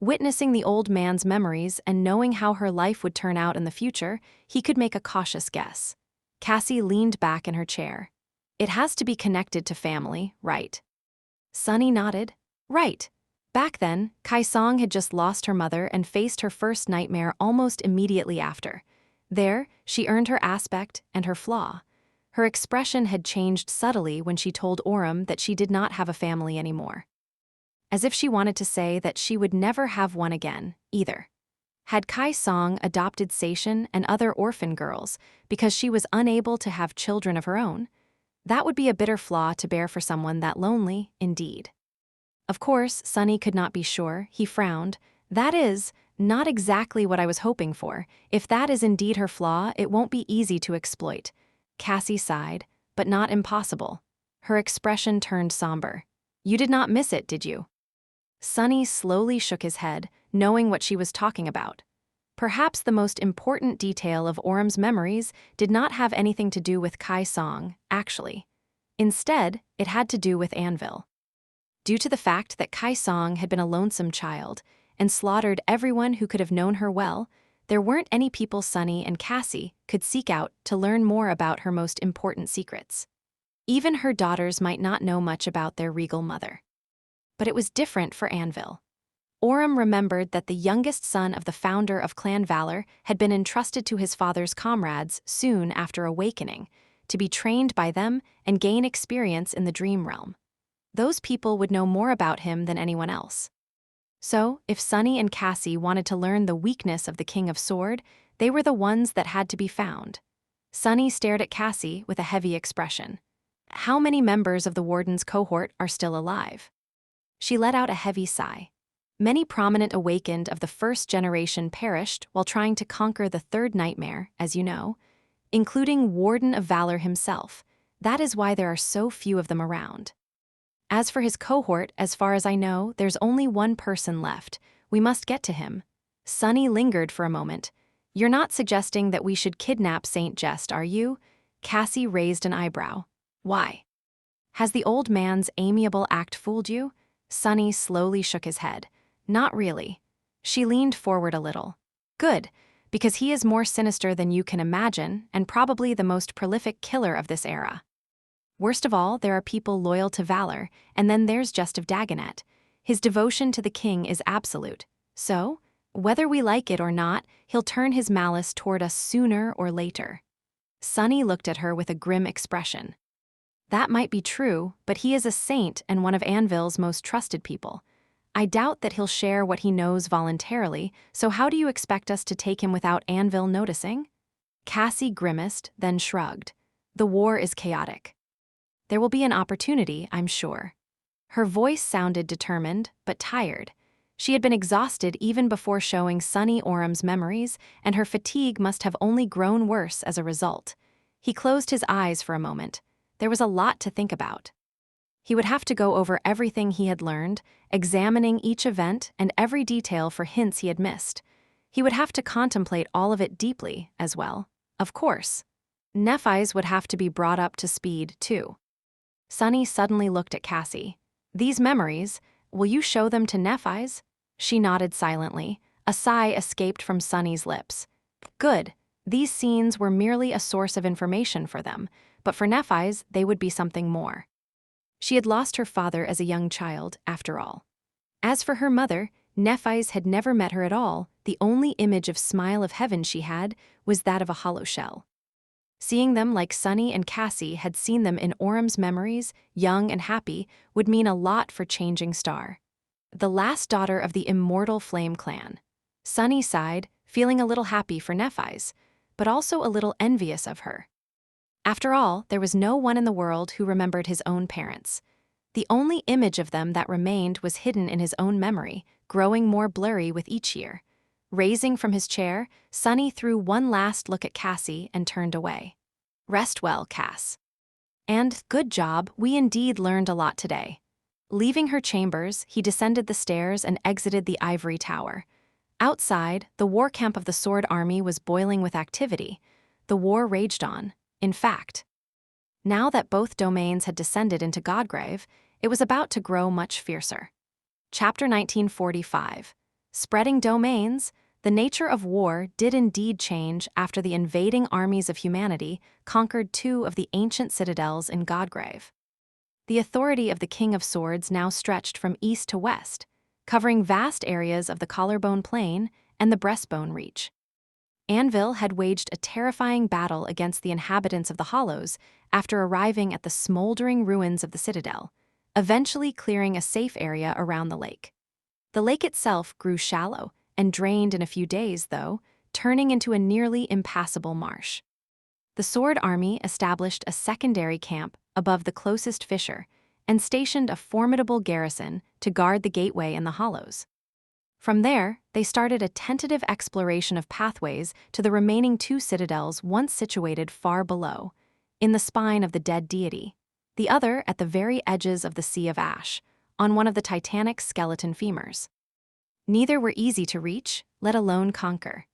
Witnessing the old man's memories and knowing how her life would turn out in the future, he could make a cautious guess. Cassie leaned back in her chair. It has to be connected to family, right? Sunny nodded. Right. Back then, Kai Song had just lost her mother and faced her first nightmare almost immediately after. There, she earned her aspect and her flaw. Her expression had changed subtly when she told Orym that she did not have a family anymore. as if she wanted to say that she would never have one again, either. Had Kai Song adopted Seishan and other orphan girls because she was unable to have children of her own? That would be a bitter flaw to bear for someone that lonely, indeed. Of course, Sunny could not be sure. He frowned. That is, not exactly what I was hoping for. If that is indeed her flaw, it won't be easy to exploit. Cassie sighed, but not impossible. Her expression turned somber. You did not miss it, did you? Sunny slowly shook his head, knowing what she was talking about. Perhaps the most important detail of Orum's memories did not have anything to do with Kai Song, actually. Instead, it had to do with Anvil. Due to the fact that Kai Song had been a lonesome child and slaughtered everyone who could have known her well, there weren't any people Sunny and Cassie could seek out to learn more about her most important secrets. Even her daughters might not know much about their regal mother. But it was different for Anvil. Orum remembered that the youngest son of the founder of Clan Valor had been entrusted to his father's comrades soon after awakening, to be trained by them and gain experience in the dream realm. Those people would know more about him than anyone else. So, if Sunny and Cassie wanted to learn the weakness of the King of Sword, they were the ones that had to be found. Sunny stared at Cassie with a heavy expression. How many members of the Warden's cohort are still alive? She let out a heavy sigh. Many prominent awakened of the first generation perished while trying to conquer the third nightmare, as you know, including Warden of Valor himself. That is why there are so few of them around. As for his cohort, as far as I know, there's only one person left. We must get to him. Sunny lingered for a moment. You're not suggesting that we should kidnap Saint Jest, are you? Cassie raised an eyebrow. Why? Has the old man's amiable act fooled you? Sunny slowly shook his head. Not really. She leaned forward a little. Good, because he is more sinister than you can imagine and probably the most prolific killer of this era. Worst of all, there are people loyal to Valor, and then there's Jest of Dagonet. His devotion to the king is absolute. So, whether we like it or not, he'll turn his malice toward us sooner or later. Sunny looked at her with a grim expression. That might be true, but he is a saint and one of Anvil's most trusted people. I doubt that he'll share what he knows voluntarily, so how do you expect us to take him without Anvil noticing? Cassie grimaced, then shrugged. The war is chaotic. There will be an opportunity, I'm sure. Her voice sounded determined, but tired. She had been exhausted even before showing Sunny Orum's memories, and her fatigue must have only grown worse as a result. He closed his eyes for a moment. There was a lot to think about. He would have to go over everything he had learned, examining each event and every detail for hints he had missed. He would have to contemplate all of it deeply, as well. Of course. Nephis would have to be brought up to speed, too. Sunny suddenly looked at Cassie. These memories, will you show them to Nephis? She nodded silently. A sigh escaped from Sunny's lips. Good. These scenes were merely a source of information for them, but for Nephis, they would be something more. She had lost her father as a young child, after all. As for her mother, Nephis had never met her at all. The only image of smile of heaven she had was that of a hollow shell. Seeing them like Sunny and Cassie had seen them in Orum's memories, young and happy, would mean a lot for Changing Star. The last daughter of the immortal Flame clan. Sunny sighed, feeling a little happy for Nephis, but also a little envious of her. After all, there was no one in the world who remembered his own parents. The only image of them that remained was hidden in his own memory, growing more blurry with each year. Raising from his chair, Sunny threw one last look at Cassie and turned away. Rest well, Cass. And good job, we indeed learned a lot today. Leaving her chambers, he descended the stairs and exited the ivory tower. Outside, the war camp of the Sword Army was boiling with activity. The war raged on. In fact, now that both domains had descended into Godgrave, it was about to grow much fiercer. Chapter 1945. Spreading domains. The nature of war did indeed change after the invading armies of humanity conquered two of the ancient citadels in Godgrave. The authority of the King of Swords now stretched from east to west, covering vast areas of the Collarbone Plain and the Breastbone Reach. Anvil had waged a terrifying battle against the inhabitants of the Hollows after arriving at the smoldering ruins of the citadel, eventually clearing a safe area around the lake. The lake itself grew shallow and drained in a few days, though, turning into a nearly impassable marsh. The Sword Army established a secondary camp above the closest fissure and stationed a formidable garrison to guard the gateway in the hollows. From there, they started a tentative exploration of pathways to the remaining two citadels once situated far below, in the spine of the dead deity, the other at the very edges of the Sea of Ash, on one of the titanic skeleton femurs. Neither were easy to reach, let alone conquer.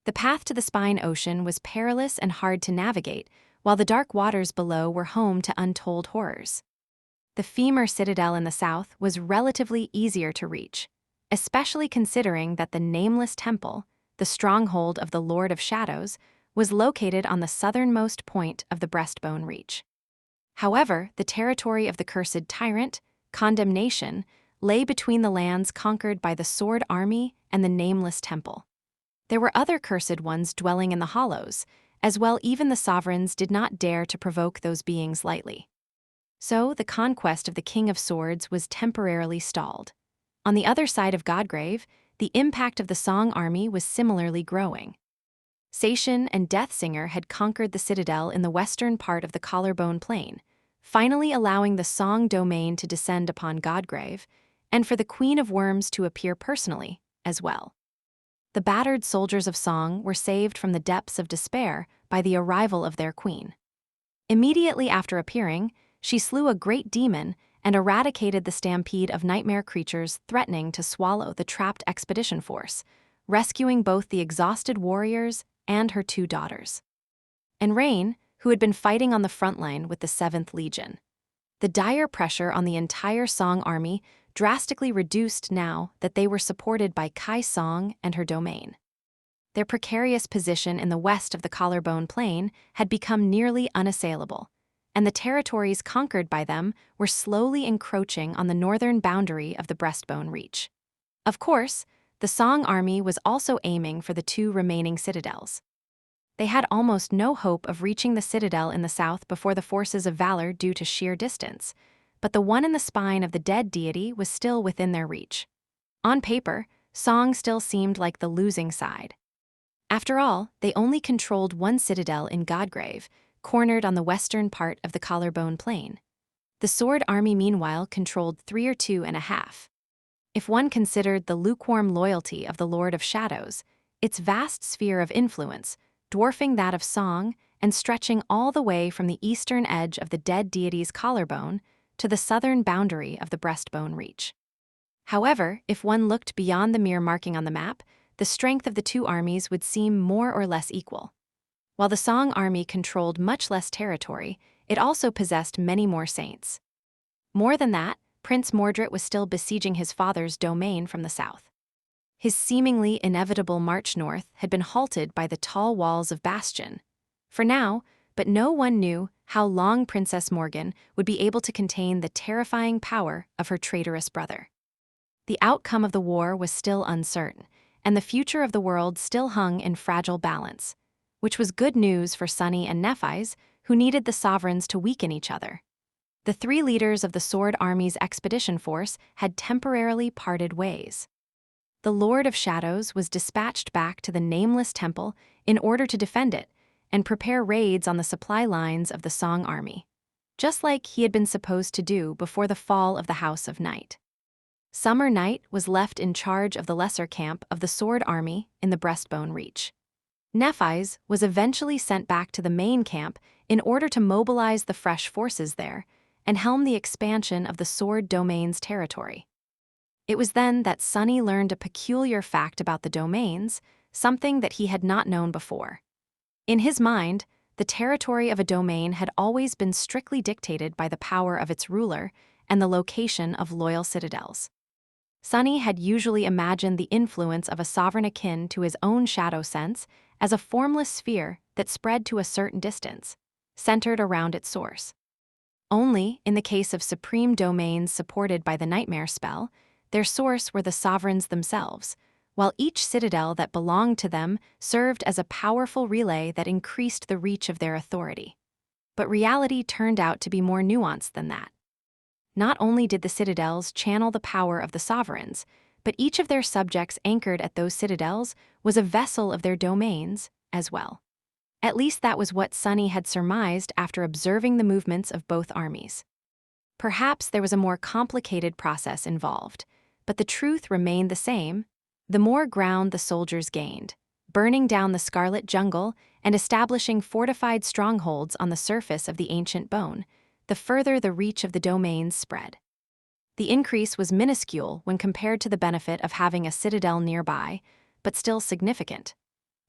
The path to the Spine Ocean was perilous and hard to navigate, while the dark waters below were home to untold horrors. The femur citadel in the south was relatively easier to reach, especially considering that the Nameless Temple, the stronghold of the Lord of Shadows, was located on the southernmost point of the Breastbone Reach. However, the territory of the cursed tyrant, Condemnation, lay between the lands conquered by the Sword Army and the Nameless Temple. There were other cursed ones dwelling in the hollows, as well. Even the sovereigns did not dare to provoke those beings lightly. So, the conquest of the King of Swords was temporarily stalled. On the other side of Godgrave, the impact of the Song Army was similarly growing. Sacian and Deathsinger had conquered the citadel in the western part of the Collarbone Plain, finally allowing the Song domain to descend upon Godgrave, and for the Queen of Worms to appear personally, as well. The battered soldiers of Song were saved from the depths of despair by the arrival of their queen. Immediately after appearing, she slew a great demon and eradicated the stampede of nightmare creatures threatening to swallow the trapped expedition force, rescuing both the exhausted warriors and her two daughters. And Rain, who had been fighting on the front line with the 7th Legion. The dire pressure on the entire Song army drastically reduced now that they were supported by Kai Song and her domain. Their precarious position in the west of the Collarbone Plain had become nearly unassailable, and the territories conquered by them were slowly encroaching on the northern boundary of the Breastbone Reach. Of course, the Song army was also aiming for the two remaining citadels. They had almost no hope of reaching the citadel in the south before the forces of valor due to sheer distance, but the one in the spine of the dead deity was still within their reach. On paper, Song still seemed like the losing side. After all, they only controlled one citadel in Godgrave, cornered on the western part of the Collarbone Plain. The Sword Army, meanwhile, controlled 3 or 2.5. If one considered the lukewarm loyalty of the Lord of Shadows, its vast sphere of influence, dwarfing that of Song and stretching all the way from the eastern edge of the dead deity's collarbone to the southern boundary of the Breastbone Reach. However, if one looked beyond the mere marking on the map, the strength of the two armies would seem more or less equal. While the Song army controlled much less territory, it also possessed many more saints. More than that, Prince Mordred was still besieging his father's domain from the south. His seemingly inevitable march north had been halted by the tall walls of Bastion. For now, but no one knew how long Princess Morgan would be able to contain the terrifying power of her traitorous brother. The outcome of the war was still uncertain, and the future of the world still hung in fragile balance, which was good news for Sunny and Nephi's, who needed the sovereigns to weaken each other. The 3 leaders of the Sword Army's expedition force had temporarily parted ways. The Lord of Shadows was dispatched back to the Nameless Temple in order to defend it and prepare raids on the supply lines of the Song army, just like he had been supposed to do before the fall of the House of Night. Summer Night was left in charge of the lesser camp of the Sword Army in the Breastbone Reach. Nephi's was eventually sent back to the main camp in order to mobilize the fresh forces there and helm the expansion of the Sword Domain's territory. It was then that Sunny learned a peculiar fact about the domains, something that he had not known before. In his mind, the territory of a domain had always been strictly dictated by the power of its ruler and the location of loyal citadels. Sunny had usually imagined the influence of a sovereign akin to his own shadow sense as a formless sphere that spread to a certain distance, centered around its source. Only, in the case of supreme domains supported by the Nightmare spell, their source were the sovereigns themselves, while each citadel that belonged to them served as a powerful relay that increased the reach of their authority. But reality turned out to be more nuanced than that. Not only did the citadels channel the power of the sovereigns, but each of their subjects anchored at those citadels was a vessel of their domains as well. At least that was what Sunny had surmised after observing the movements of both armies. Perhaps there was a more complicated process involved, but the truth remained the same. The more ground the soldiers gained, burning down the scarlet jungle and establishing fortified strongholds on the surface of the ancient bone, the further the reach of the domains spread. The increase was minuscule when compared to the benefit of having a citadel nearby, but still significant.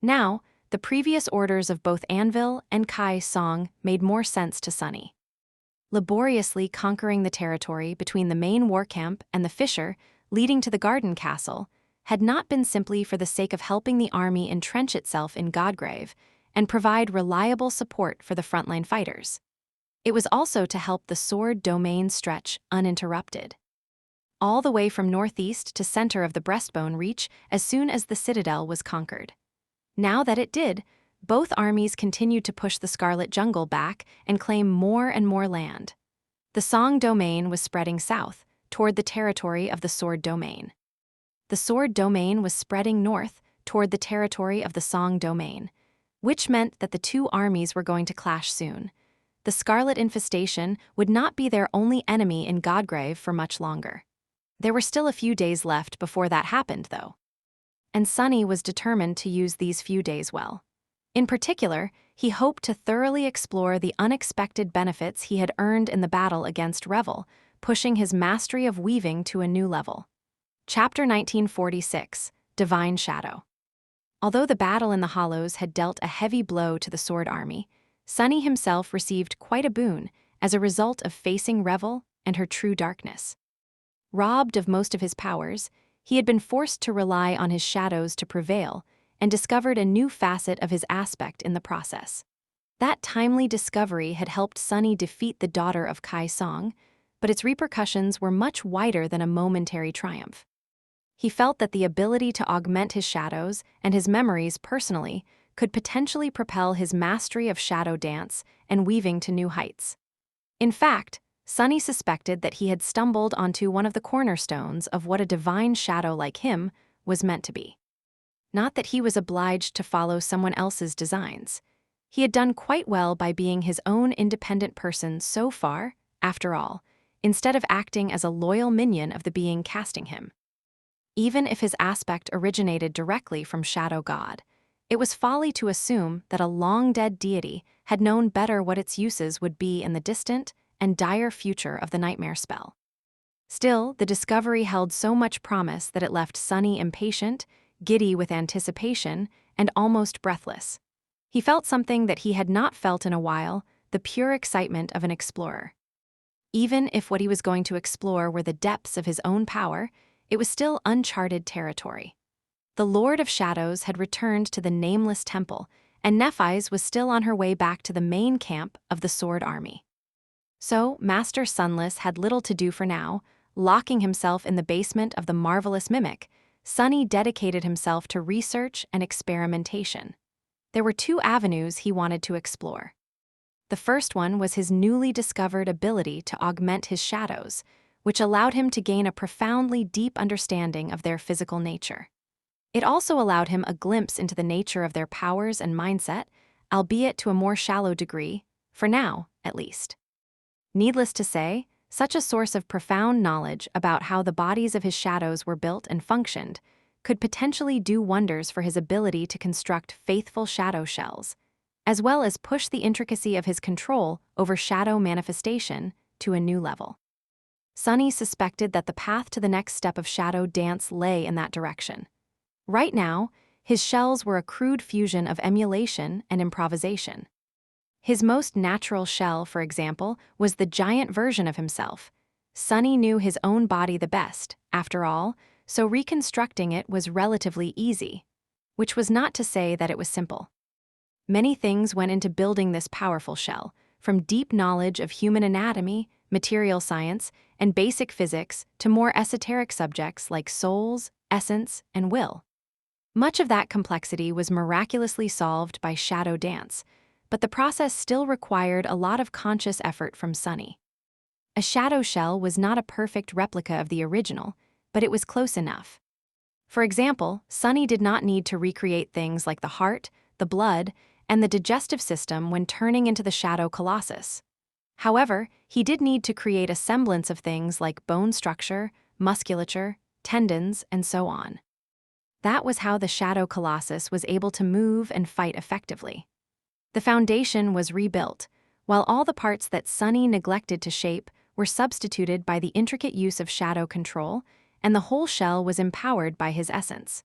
Now, the previous orders of both Anvil and Kai Song made more sense to Sunny. Laboriously conquering the territory between the main war camp and the fissure leading to the garden castle had not been simply for the sake of helping the army entrench itself in Godgrave and provide reliable support for the frontline fighters. It was also to help the sword domain stretch uninterrupted, all the way from northeast to center of the breastbone reach as soon as the citadel was conquered. Now that it did, both armies continued to push the Scarlet Jungle back and claim more and more land. The Song domain was spreading south, toward the territory of the Sword domain. The Sword domain was spreading north, toward the territory of the Song domain, which meant that the two armies were going to clash soon. The Scarlet infestation would not be their only enemy in Godgrave for much longer. There were still a few days left before that happened, though. And Sunny was determined to use these few days well. In particular, he hoped to thoroughly explore the unexpected benefits he had earned in the battle against Revel, pushing his mastery of weaving to a new level. Chapter 1946, Divine Shadow. Although the battle in the Hollows had dealt a heavy blow to the Sword army, Sunny himself received quite a boon as a result of facing Revel and her true darkness. Robbed of most of his powers, he had been forced to rely on his shadows to prevail and discovered a new facet of his aspect in the process. That timely discovery had helped Sunny defeat the daughter of Kai Song, but its repercussions were much wider than a momentary triumph. He felt that the ability to augment his shadows and his memories personally could potentially propel his mastery of shadow dance and weaving to new heights. In fact, Sunny suspected that he had stumbled onto one of the cornerstones of what a divine shadow like him was meant to be. Not that he was obliged to follow someone else's designs. He had done quite well by being his own independent person so far, after all, instead of acting as a loyal minion of the being casting him. Even if his aspect originated directly from Shadow God, it was folly to assume that a long-dead deity had known better what its uses would be in the distant and dire future of the nightmare spell. Still, the discovery held so much promise that it left Sunny impatient, giddy with anticipation, and almost breathless. He felt something that he had not felt in a while, the pure excitement of an explorer. Even if what he was going to explore were the depths of his own power, it was still uncharted territory. The Lord of Shadows had returned to the nameless temple, and Nephise was still on her way back to the main camp of the Sword army. So, Master Sunless had little to do for now. Locking himself in the basement of the marvelous mimic, Sunny dedicated himself to research and experimentation. There were two avenues he wanted to explore. The first one was his newly discovered ability to augment his shadows, which allowed him to gain a profoundly deep understanding of their physical nature. It also allowed him a glimpse into the nature of their powers and mindset, albeit to a more shallow degree, for now, at least. Needless to say, such a source of profound knowledge about how the bodies of his shadows were built and functioned could potentially do wonders for his ability to construct faithful shadow shells, as well as push the intricacy of his control over shadow manifestation to a new level. Sunny suspected that the path to the next step of shadow dance lay in that direction. Right now, his shells were a crude fusion of emulation and improvisation. His most natural shell, for example, was the giant version of himself. Sunny knew his own body the best, after all, so reconstructing it was relatively easy, which was not to say that it was simple. Many things went into building this powerful shell, from deep knowledge of human anatomy, material science, and basic physics to more esoteric subjects like souls, essence, and will. Much of that complexity was miraculously solved by shadow dance, but the process still required a lot of conscious effort from Sunny. A shadow shell was not a perfect replica of the original, but it was close enough. For example, Sunny did not need to recreate things like the heart, the blood, and the digestive system when turning into the shadow colossus. However, he did need to create a semblance of things like bone structure, musculature, tendons, and so on. That was how the shadow colossus was able to move and fight effectively. The foundation was rebuilt, while all the parts that Sunny neglected to shape were substituted by the intricate use of shadow control, and the whole shell was empowered by his essence.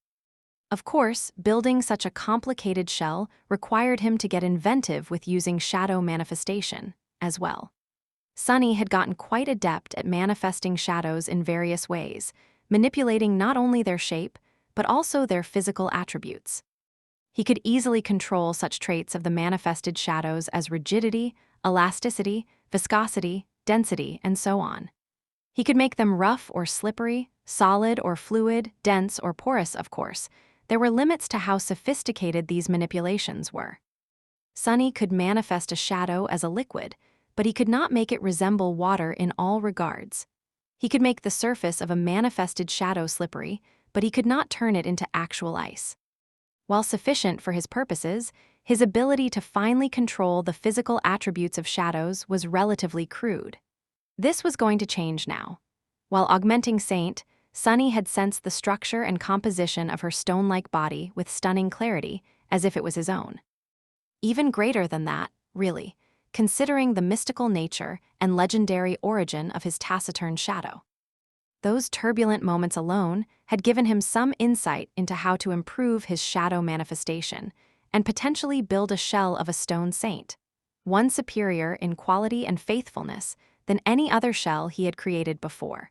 Of course, building such a complicated shell required him to get inventive with using shadow manifestation as well. Sunny had gotten quite adept at manifesting shadows in various ways, manipulating not only their shape, but also their physical attributes. He could easily control such traits of the manifested shadows as rigidity, elasticity, viscosity, density, and so on. He could make them rough or slippery, solid or fluid, dense or porous, of course. There were limits to how sophisticated these manipulations were. Sunny could manifest a shadow as a liquid, but he could not make it resemble water in all regards. He could make the surface of a manifested shadow slippery, but he could not turn it into actual ice. While sufficient for his purposes, his ability to finely control the physical attributes of shadows was relatively crude. This was going to change now. While augmenting Saint, Sunny had sensed the structure and composition of her stone-like body with stunning clarity, as if it was his own. Even greater than that, really, considering the mystical nature and legendary origin of his taciturn shadow. Those turbulent moments alone had given him some insight into how to improve his shadow manifestation and potentially build a shell of a stone saint, one superior in quality and faithfulness than any other shell he had created before.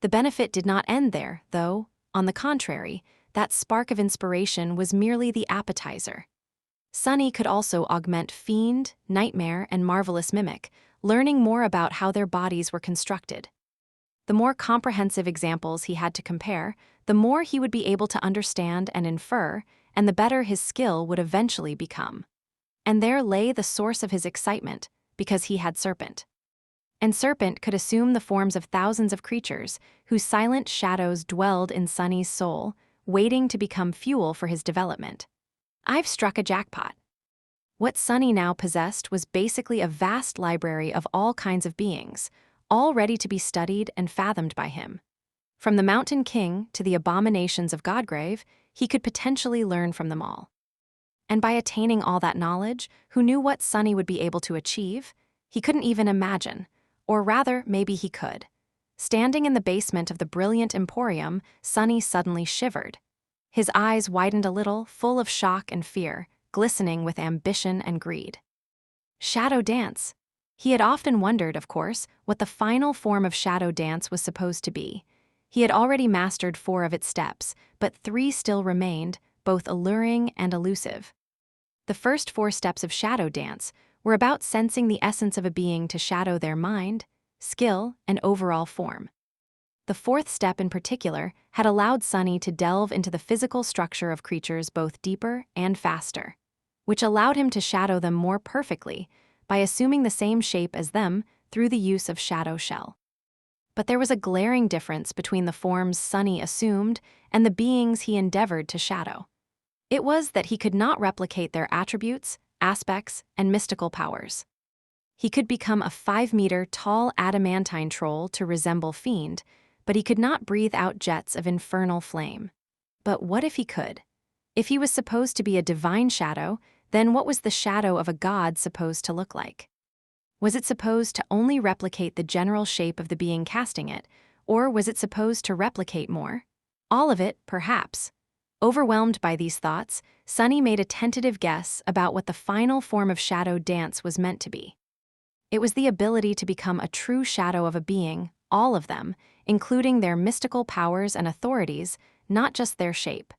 The benefit did not end there, though. On the contrary, that spark of inspiration was merely the appetizer. Sunny could also augment Fiend, Nightmare, and Marvelous Mimic, learning more about how their bodies were constructed. The more comprehensive examples he had to compare, the more he would be able to understand and infer, and the better his skill would eventually become. And there lay the source of his excitement, because he had Serpent. And Serpent could assume the forms of thousands of creatures whose silent shadows dwelled in Sunny's soul, waiting to become fuel for his development. I've struck a jackpot. What Sunny now possessed was basically a vast library of all kinds of beings, all ready to be studied and fathomed by him. From the Mountain King to the abominations of Godgrave, he could potentially learn from them all. And by attaining all that knowledge, who knew what Sunny would be able to achieve? He couldn't even imagine. Or rather, maybe he could. Standing in the basement of the brilliant Emporium, Sunny suddenly shivered. His eyes widened a little, full of shock and fear, glistening with ambition and greed. Shadow dance. He had often wondered, of course, what the final form of shadow dance was supposed to be. He had already mastered 4 of its steps, but 3 still remained, both alluring and elusive. The first 4 steps of shadow dance were about sensing the essence of a being to shadow their mind, skill, and overall form. The 4th step in particular had allowed Sunny to delve into the physical structure of creatures both deeper and faster, which allowed him to shadow them more perfectly by assuming the same shape as them through the use of shadow shell. But there was a glaring difference between the forms Sunny assumed and the beings he endeavored to shadow. It was that he could not replicate their attributes, aspects, and mystical powers. He could become a 5-meter tall adamantine troll to resemble Fiend, but he could not breathe out jets of infernal flame. But what if he could? If he was supposed to be a divine shadow, then what was the shadow of a god supposed to look like? Was it supposed to only replicate the general shape of the being casting it, or was it supposed to replicate more? All of it, perhaps. Overwhelmed by these thoughts, Sunny made a tentative guess about what the final form of shadow dance was meant to be. It was the ability to become a true shadow of a being, all of them, including their mystical powers and authorities, not just their shape.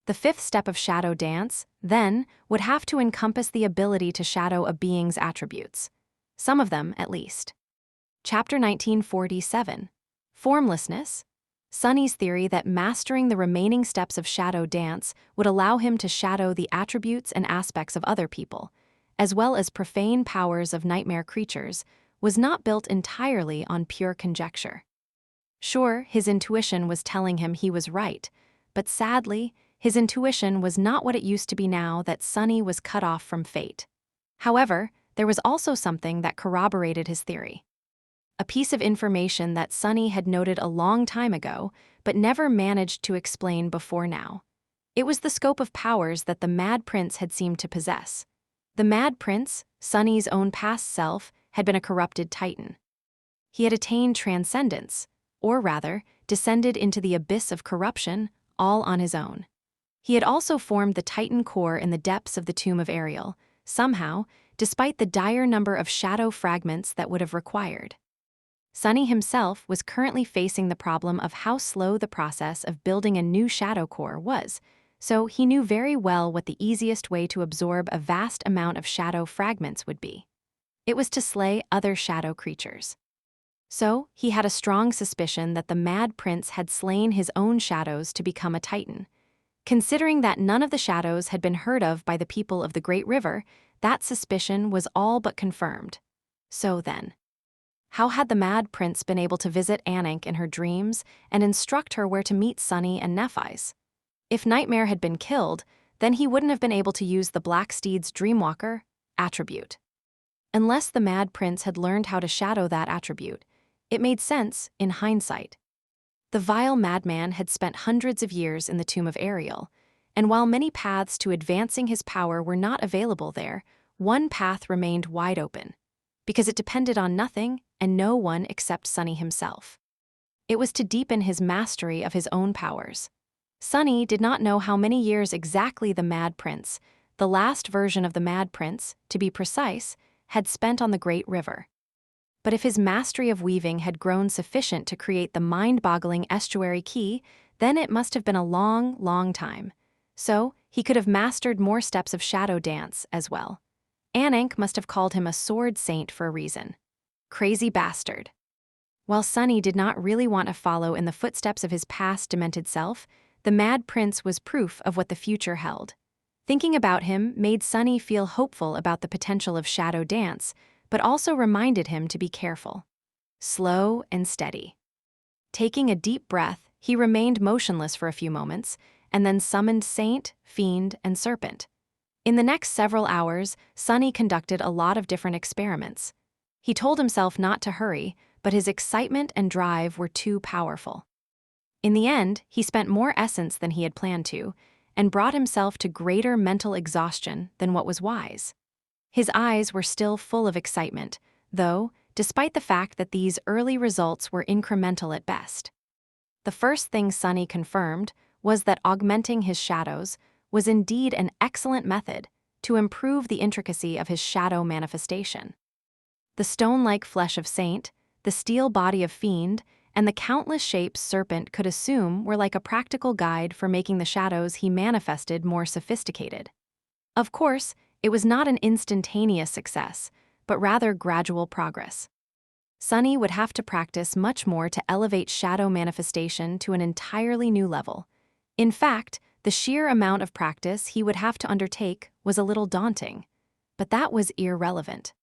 The 5th step of shadow dance, then, would have to encompass the ability to shadow a being's attributes. Some of them, at least. Chapter 1947. Formlessness. Sunny's theory that mastering the remaining steps of shadow dance would allow him to shadow the attributes and aspects of other people, as well as profane powers of nightmare creatures, was not built entirely on pure conjecture. Sure, his intuition was telling him he was right, but sadly, his intuition was not what it used to be now that Sunny was cut off from fate. However, there was also something that corroborated his theory. A piece of information that Sunny had noted a long time ago, but never managed to explain before now. It was the scope of powers that the Mad Prince had seemed to possess. The Mad Prince, Sunny's own past self, had been a corrupted titan. He had attained transcendence, or rather, descended into the abyss of corruption, all on his own. He had also formed the titan core in the depths of the tomb of Ariel, somehow, despite the dire number of shadow fragments that would have required. Sunny himself was currently facing the problem of how slow the process of building a new shadow core was, so he knew very well what the easiest way to absorb a vast amount of shadow fragments would be. It was to slay other shadow creatures. So, he had a strong suspicion that the Mad Prince had slain his own shadows to become a titan. Considering that none of the shadows had been heard of by the people of the Great River, that suspicion was all but confirmed. So then, how had the Mad Prince been able to visit Anik in her dreams and instruct her where to meet Sunny and Nephi's? If Nightmare had been killed, then he wouldn't have been able to use the Black Steed's Dreamwalker attribute. Unless the Mad Prince had learned how to shadow that attribute, it made sense in hindsight. The vile madman had spent hundreds of years in the tomb of Ariel, and while many paths to advancing his power were not available there, one path remained wide open, because it depended on nothing and no one except Sunny himself. It was to deepen his mastery of his own powers. Sunny did not know how many years exactly the Mad Prince, the last version of the Mad Prince, to be precise, had spent on the Great River. But if his mastery of weaving had grown sufficient to create the mind-boggling estuary key, then it must have been a long, long time. So, he could have mastered more steps of shadow dance as well. Anik must have called him a sword saint for a reason. Crazy bastard. While Sunny did not really want to follow in the footsteps of his past demented self, the Mad Prince was proof of what the future held. Thinking about him made Sunny feel hopeful about the potential of shadow dance, but also reminded him to be careful. Slow and steady. Taking a deep breath, he remained motionless for a few moments, and then summoned Saint, Fiend, and Serpent. In the next several hours, Sunny conducted a lot of different experiments. He told himself not to hurry, but his excitement and drive were too powerful. In the end, he spent more essence than he had planned to, and brought himself to greater mental exhaustion than what was wise. His eyes were still full of excitement, though, despite the fact that these early results were incremental at best. The first thing Sunny confirmed was that augmenting his shadows was indeed an excellent method to improve the intricacy of his shadow manifestation. The stone-like flesh of Saint, the steel body of Fiend, and the countless shapes Serpent could assume were like a practical guide for making the shadows he manifested more sophisticated. Of course, it was not an instantaneous success, but rather gradual progress. Sunny would have to practice much more to elevate shadow manifestation to an entirely new level. In fact, the sheer amount of practice he would have to undertake was a little daunting, but that was irrelevant.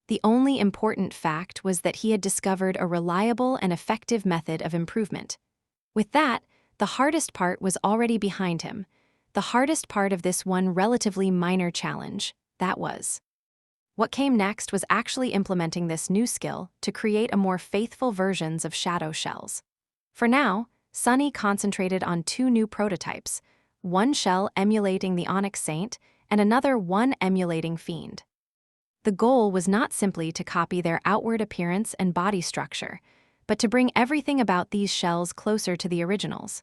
The only important fact was that he had discovered a reliable and effective method of improvement. With that, the hardest part was already behind him. The hardest part of this one relatively minor challenge, that was. What came next was actually implementing this new skill to create a more faithful versions of shadow shells. For now, Sunny concentrated on 2 new prototypes, one shell emulating the Onyx Saint and another one emulating Fiend. The goal was not simply to copy their outward appearance and body structure, but to bring everything about these shells closer to the originals.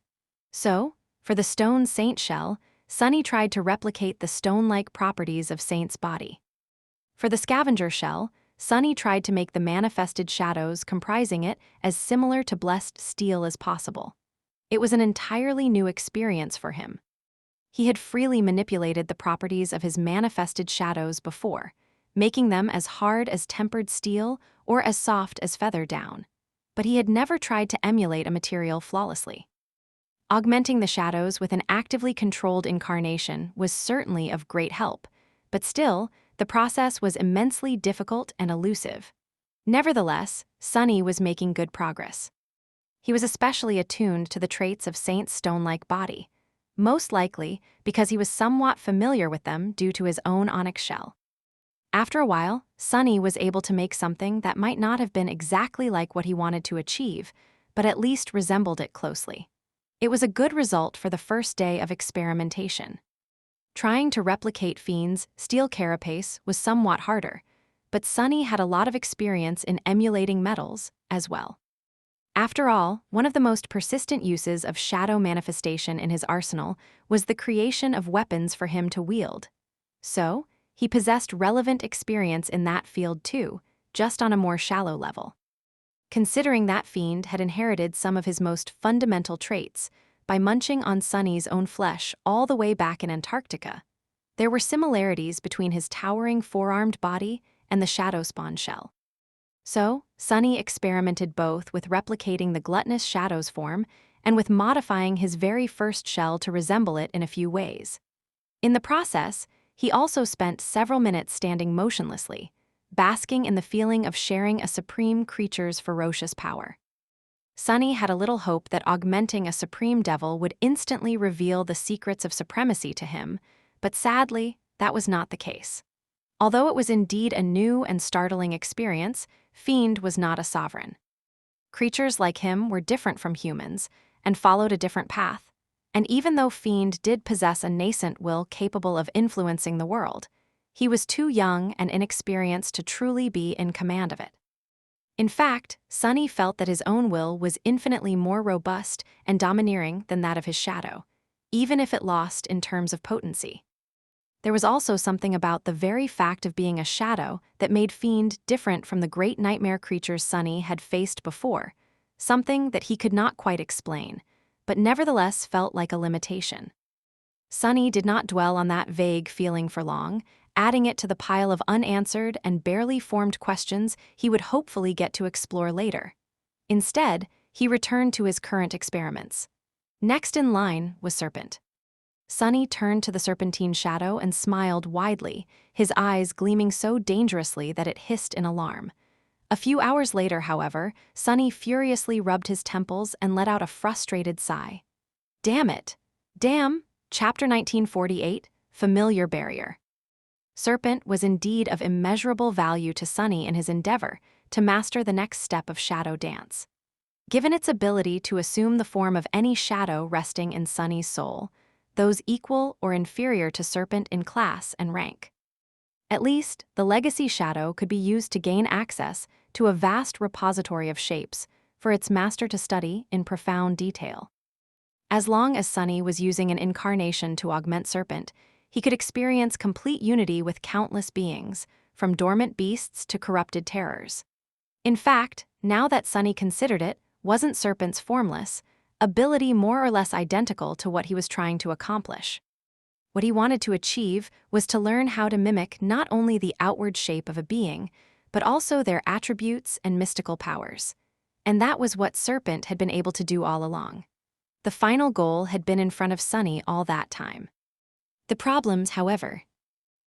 So, for the Stone Saint shell, Sunny tried to replicate the stone-like properties of Saint's body. For the Scavenger shell, Sunny tried to make the manifested shadows comprising it as similar to blessed steel as possible. It was an entirely new experience for him. He had freely manipulated the properties of his manifested shadows before, making them as hard as tempered steel or as soft as feather down. But he had never tried to emulate a material flawlessly. Augmenting the shadows with an actively controlled incarnation was certainly of great help, but still, the process was immensely difficult and elusive. Nevertheless, Sunny was making good progress. He was especially attuned to the traits of Saint's stone-like body, most likely because he was somewhat familiar with them due to his own onyx shell. After a while, Sunny was able to make something that might not have been exactly like what he wanted to achieve, but at least resembled it closely. It was a good result for the first day of experimentation. Trying to replicate Fiend's steel carapace was somewhat harder, but Sunny had a lot of experience in emulating metals as well. After all, one of the most persistent uses of shadow manifestation in his arsenal was the creation of weapons for him to wield. So, he possessed relevant experience in that field too, just on a more shallow level. Considering that Fiend had inherited some of his most fundamental traits by munching on Sunny's own flesh all the way back in Antarctica, there were similarities between his towering four-armed body and the shadow spawn shell. So, Sunny experimented both with replicating the gluttonous shadow's form and with modifying his very first shell to resemble it in a few ways. In the process, he also spent several minutes standing motionlessly, basking in the feeling of sharing a supreme creature's ferocious power. Sunny had a little hope that augmenting a supreme devil would instantly reveal the secrets of supremacy to him, but sadly, that was not the case. Although it was indeed a new and startling experience, Fiend was not a sovereign. Creatures like him were different from humans and followed a different path, and even though Fiend did possess a nascent will capable of influencing the world, he was too young and inexperienced to truly be in command of it. In fact, Sunny felt that his own will was infinitely more robust and domineering than that of his shadow, even if it lost in terms of potency. There was also something about the very fact of being a shadow that made Fiend different from the great nightmare creatures Sunny had faced before, something that he could not quite explain, but nevertheless felt like a limitation. Sunny did not dwell on that vague feeling for long, adding it to the pile of unanswered and barely formed questions he would hopefully get to explore later. Instead, he returned to his current experiments. Next in line was Serpent. Sunny turned to the serpentine shadow and smiled widely, his eyes gleaming so dangerously that it hissed in alarm. A few hours later, however, Sunny furiously rubbed his temples and let out a frustrated sigh. Damn it! Damn! Chapter 1948, Familiar Barrier. Serpent was indeed of immeasurable value to Sunny in his endeavor to master the next step of shadow dance. Given its ability to assume the form of any shadow resting in Sunny's soul, those equal or inferior to Serpent in class and rank. At least, the legacy shadow could be used to gain access to a vast repository of shapes for its master to study in profound detail. As long as Sunny was using an incarnation to augment Serpent, he could experience complete unity with countless beings, from dormant beasts to corrupted terrors. In fact, now that Sunny considered it, wasn't Serpent's formless ability more or less identical to what he was trying to accomplish? What he wanted to achieve was to learn how to mimic not only the outward shape of a being, but also their attributes and mystical powers. And that was what Serpent had been able to do all along. The final goal had been in front of Sunny all that time. The problems, however,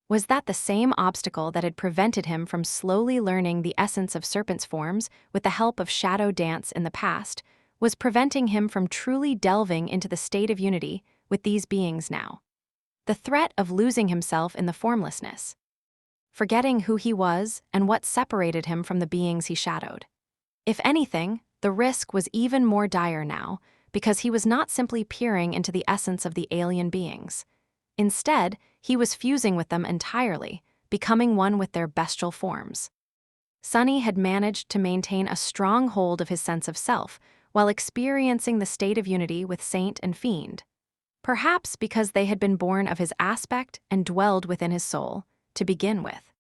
was that the same obstacle that had prevented him from slowly learning the essence of Serpent's forms with the help of shadow dance in the past was preventing him from truly delving into the state of unity with these beings now. The threat of losing himself in the formlessness, forgetting who he was and what separated him from the beings he shadowed. If anything, the risk was even more dire now, because he was not simply peering into the essence of the alien beings. Instead, he was fusing with them entirely, becoming one with their bestial forms. Sunny had managed to maintain a strong hold of his sense of self while experiencing the state of unity with Saint and Fiend. Perhaps because they had been born of his aspect and dwelled within his soul, to begin with.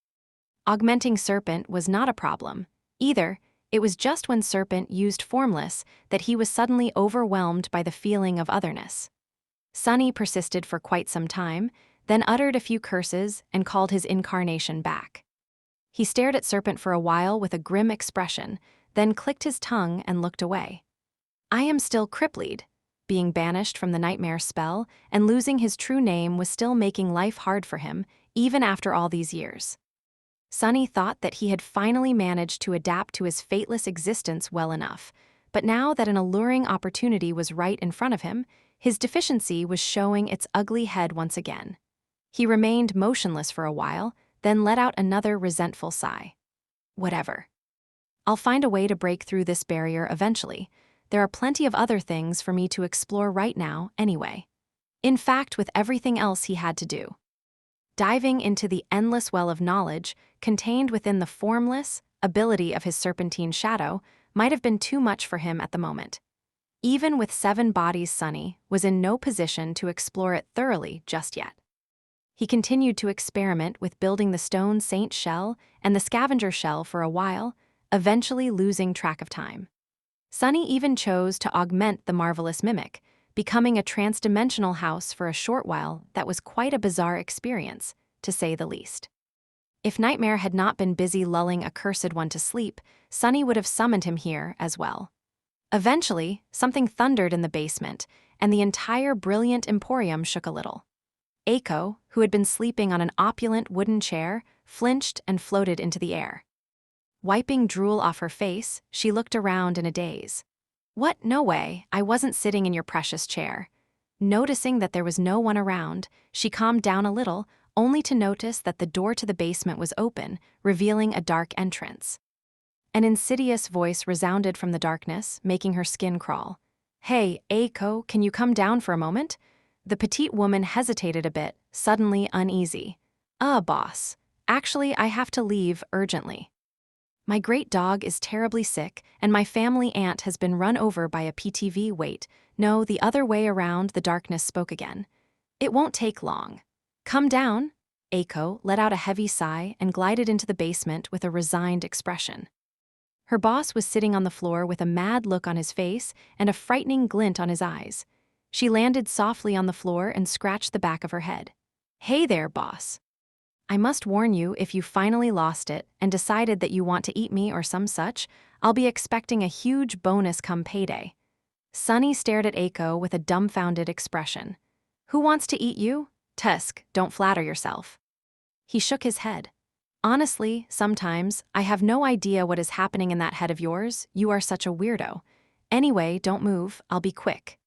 Augmenting Serpent was not a problem, either. It was just when Serpent used formless that he was suddenly overwhelmed by the feeling of otherness. Sunny persisted for quite some time, then uttered a few curses and called his incarnation back. He stared at Serpent for a while with a grim expression, then clicked his tongue and looked away. I am still crippled. Being banished from the nightmare spell and losing his true name was still making life hard for him, even after all these years. Sunny thought that he had finally managed to adapt to his fateless existence well enough, but now that an alluring opportunity was right in front of him, his deficiency was showing its ugly head once again. He remained motionless for a while, then let out another resentful sigh. Whatever. I'll find a way to break through this barrier eventually. There are plenty of other things for me to explore right now, anyway. In fact, with everything else he had to do. Diving into the endless well of knowledge contained within the formless ability of his serpentine shadow might have been too much for him at the moment. Even with 7 bodies, Sunny was in no position to explore it thoroughly just yet. He continued to experiment with building the stone saint shell and the scavenger shell for a while, eventually losing track of time. Sunny even chose to augment the marvelous mimic, becoming a trans-dimensional house for a short while that was quite a bizarre experience, to say the least. If Nightmare had not been busy lulling a cursed one to sleep, Sunny would have summoned him here as well. Eventually, something thundered in the basement, and the entire brilliant emporium shook a little. Aiko, who had been sleeping on an opulent wooden chair, flinched and floated into the air. Wiping drool off her face, she looked around in a daze. What? No way, I wasn't sitting in your precious chair. Noticing that there was no one around, she calmed down a little, only to notice that the door to the basement was open, revealing a dark entrance. An insidious voice resounded from the darkness, making her skin crawl. Hey, Aiko, can you come down for a moment? The petite woman hesitated a bit, suddenly uneasy. Boss. Actually, I have to leave urgently. My great dog is terribly sick, and my family aunt has been run over by a PTV. Wait, no, the other way around, the darkness spoke again. It won't take long. Come down. Aiko let out a heavy sigh and glided into the basement with a resigned expression. Her boss was sitting on the floor with a mad look on his face and a frightening glint on his eyes. She landed softly on the floor and scratched the back of her head. Hey there, boss. I must warn you, if you finally lost it and decided that you want to eat me or some such, I'll be expecting a huge bonus come payday. Sunny stared at Aiko with a dumbfounded expression. Who wants to eat you? Tusk, don't flatter yourself. He shook his head. Honestly, sometimes, I have no idea what is happening in that head of yours. You are such a weirdo. Anyway, don't move, I'll be quick.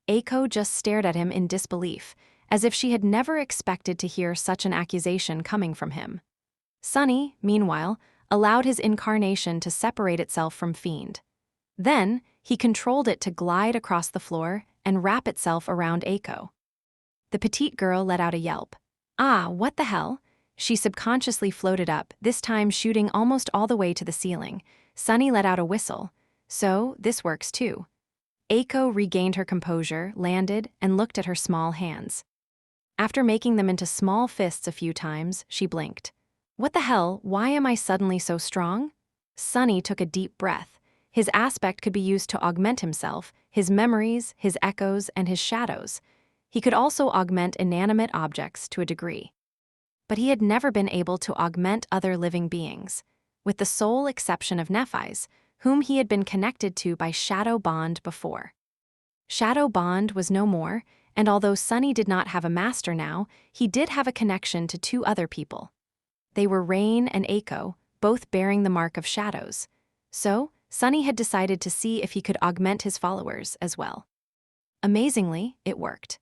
Aiko just stared at him in disbelief, as if she had never expected to hear such an accusation coming from him. Sunny, meanwhile, allowed his incarnation to separate itself from Fiend. Then, he controlled it to glide across the floor and wrap itself around Aiko. The petite girl let out a yelp. What the hell? She subconsciously floated up, this time shooting almost all the way to the ceiling. Sunny let out a whistle. So, this works too. Aiko regained her composure, landed, and looked at her small hands. After making them into small fists a few times, she blinked. What the hell, why am I suddenly so strong? Sunny took a deep breath. His aspect could be used to augment himself, his memories, his echoes, and his shadows. He could also augment inanimate objects to a degree. But he had never been able to augment other living beings, with the sole exception of Nephi's, whom he had been connected to by Shadow Bond before. Shadow Bond was no more, and although Sunny did not have a master now, he did have a connection to 2 other people. They were Rain and Aiko, both bearing the mark of shadows. So, Sunny had decided to see if he could augment his followers as well. Amazingly, it worked.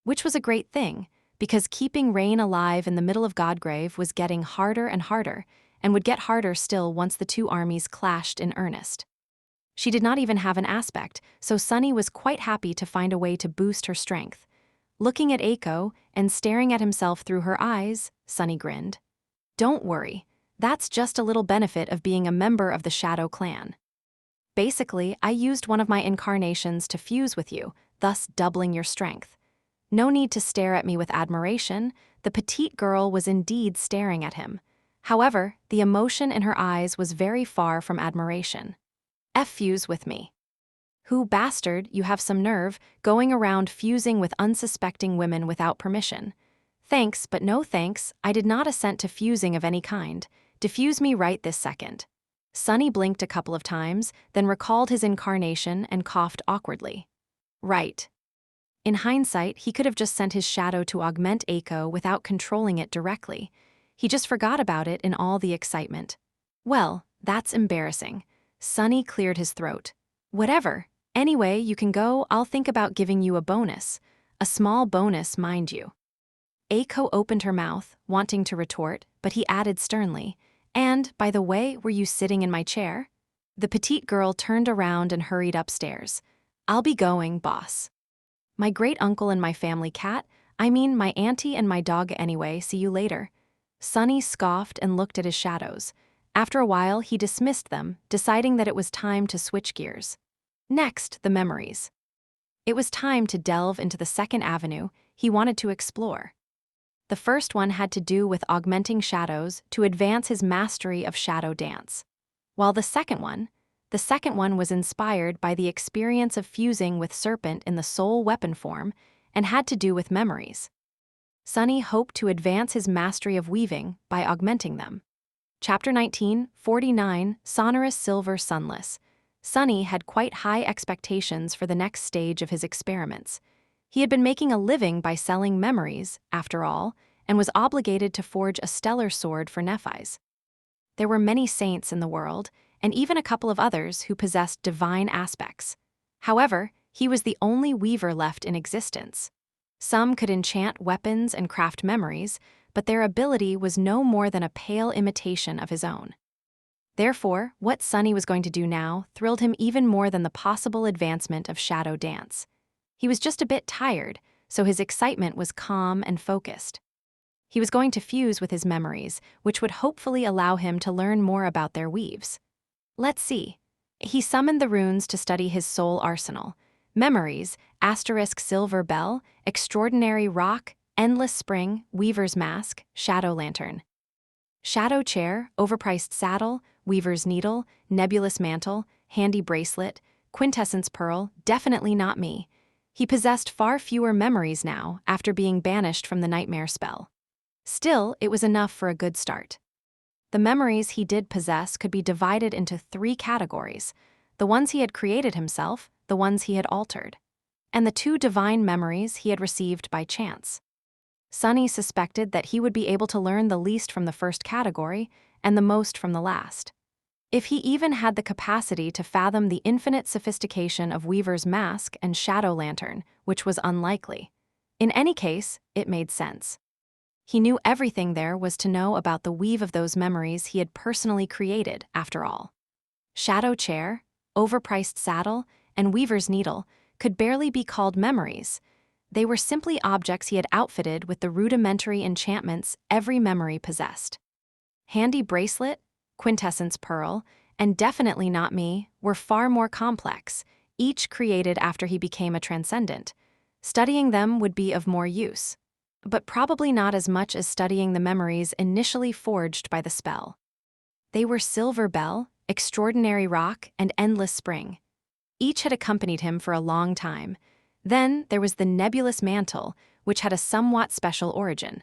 Which was a great thing, because keeping Rain alive in the middle of Godgrave was getting harder and harder, and would get harder still once the 2 armies clashed in earnest. She did not even have an aspect, so Sunny was quite happy to find a way to boost her strength. Looking at Aiko and staring at himself through her eyes, Sunny grinned. Don't worry, that's just a little benefit of being a member of the Shadow Clan. Basically, I used one of my incarnations to fuse with you, thus doubling your strength. No need to stare at me with admiration, the petite girl was indeed staring at him. However, the emotion in her eyes was very far from admiration. Fuse with me. Who bastard, you have some nerve, going around fusing with unsuspecting women without permission. Thanks, but no thanks, I did not assent to fusing of any kind. Diffuse me right this second. Sunny blinked a couple of times, then recalled his incarnation and coughed awkwardly. Right. In hindsight, he could have just sent his shadow to augment Aiko without controlling it directly. He just forgot about it in all the excitement. Well, that's embarrassing. Sunny cleared his throat. Whatever. Anyway, you can go. I'll think about giving you a bonus. A small bonus, mind you. Aiko opened her mouth, wanting to retort, but he added sternly, "And, by the way, were you sitting in my chair?" The petite girl turned around and hurried upstairs. "I'll be going, boss. My great-uncle and my family cat, my auntie and my dog anyway, see you later." Sunny scoffed and looked at his shadows. After a while, he dismissed them, deciding that it was time to switch gears. Next, the memories. It was time to delve into the second avenue he wanted to explore. The first one had to do with augmenting shadows to advance his mastery of shadow dance. While the second one was inspired by the experience of fusing with Serpent in the soul weapon form and had to do with memories. Sunny hoped to advance his mastery of weaving by augmenting them. Chapter 19, 49, Sonorous Silver Sunless. Sunny had quite high expectations for the next stage of his experiments. He had been making a living by selling memories, after all, and was obligated to forge a stellar sword for Nephi's. There were many saints in the world, and even a couple of others who possessed divine aspects. However, he was the only weaver left in existence. Some could enchant weapons and craft memories, but their ability was no more than a pale imitation of his own. Therefore, what Sunny was going to do now thrilled him even more than the possible advancement of shadow dance. He was just a bit tired, so his excitement was calm and focused. He was going to fuse with his memories, which would hopefully allow him to learn more about their weaves. Let's see. He summoned the runes to study his soul arsenal. Memories, * silver bell, extraordinary rock, endless spring, weaver's mask, shadow lantern. Shadow chair, overpriced saddle, weaver's needle, nebulous mantle, handy bracelet, quintessence pearl, definitely not me. He possessed far fewer memories now after being banished from the nightmare spell. Still, it was enough for a good start. The memories he did possess could be divided into 3 categories: the ones he had created himself, the ones he had altered, and the 2 divine memories he had received by chance. Sunny suspected that he would be able to learn the least from the first category and the most from the last. If he even had the capacity to fathom the infinite sophistication of Weaver's mask and shadow lantern, which was unlikely. In any case, it made sense. He knew everything there was to know about the weave of those memories he had personally created, after all. Shadow chair, overpriced saddle, and Weaver's needle could barely be called memories. They were simply objects he had outfitted with the rudimentary enchantments every memory possessed. Handy bracelet, quintessence pearl, and definitely not me were far more complex, each created after he became a transcendent. Studying them would be of more use, but probably not as much as studying the memories initially forged by the spell. They were Silver Bell, Extraordinary Rock, and Endless Spring. Each had accompanied him for a long time. Then there was the Nebulous Mantle, which had a somewhat special origin.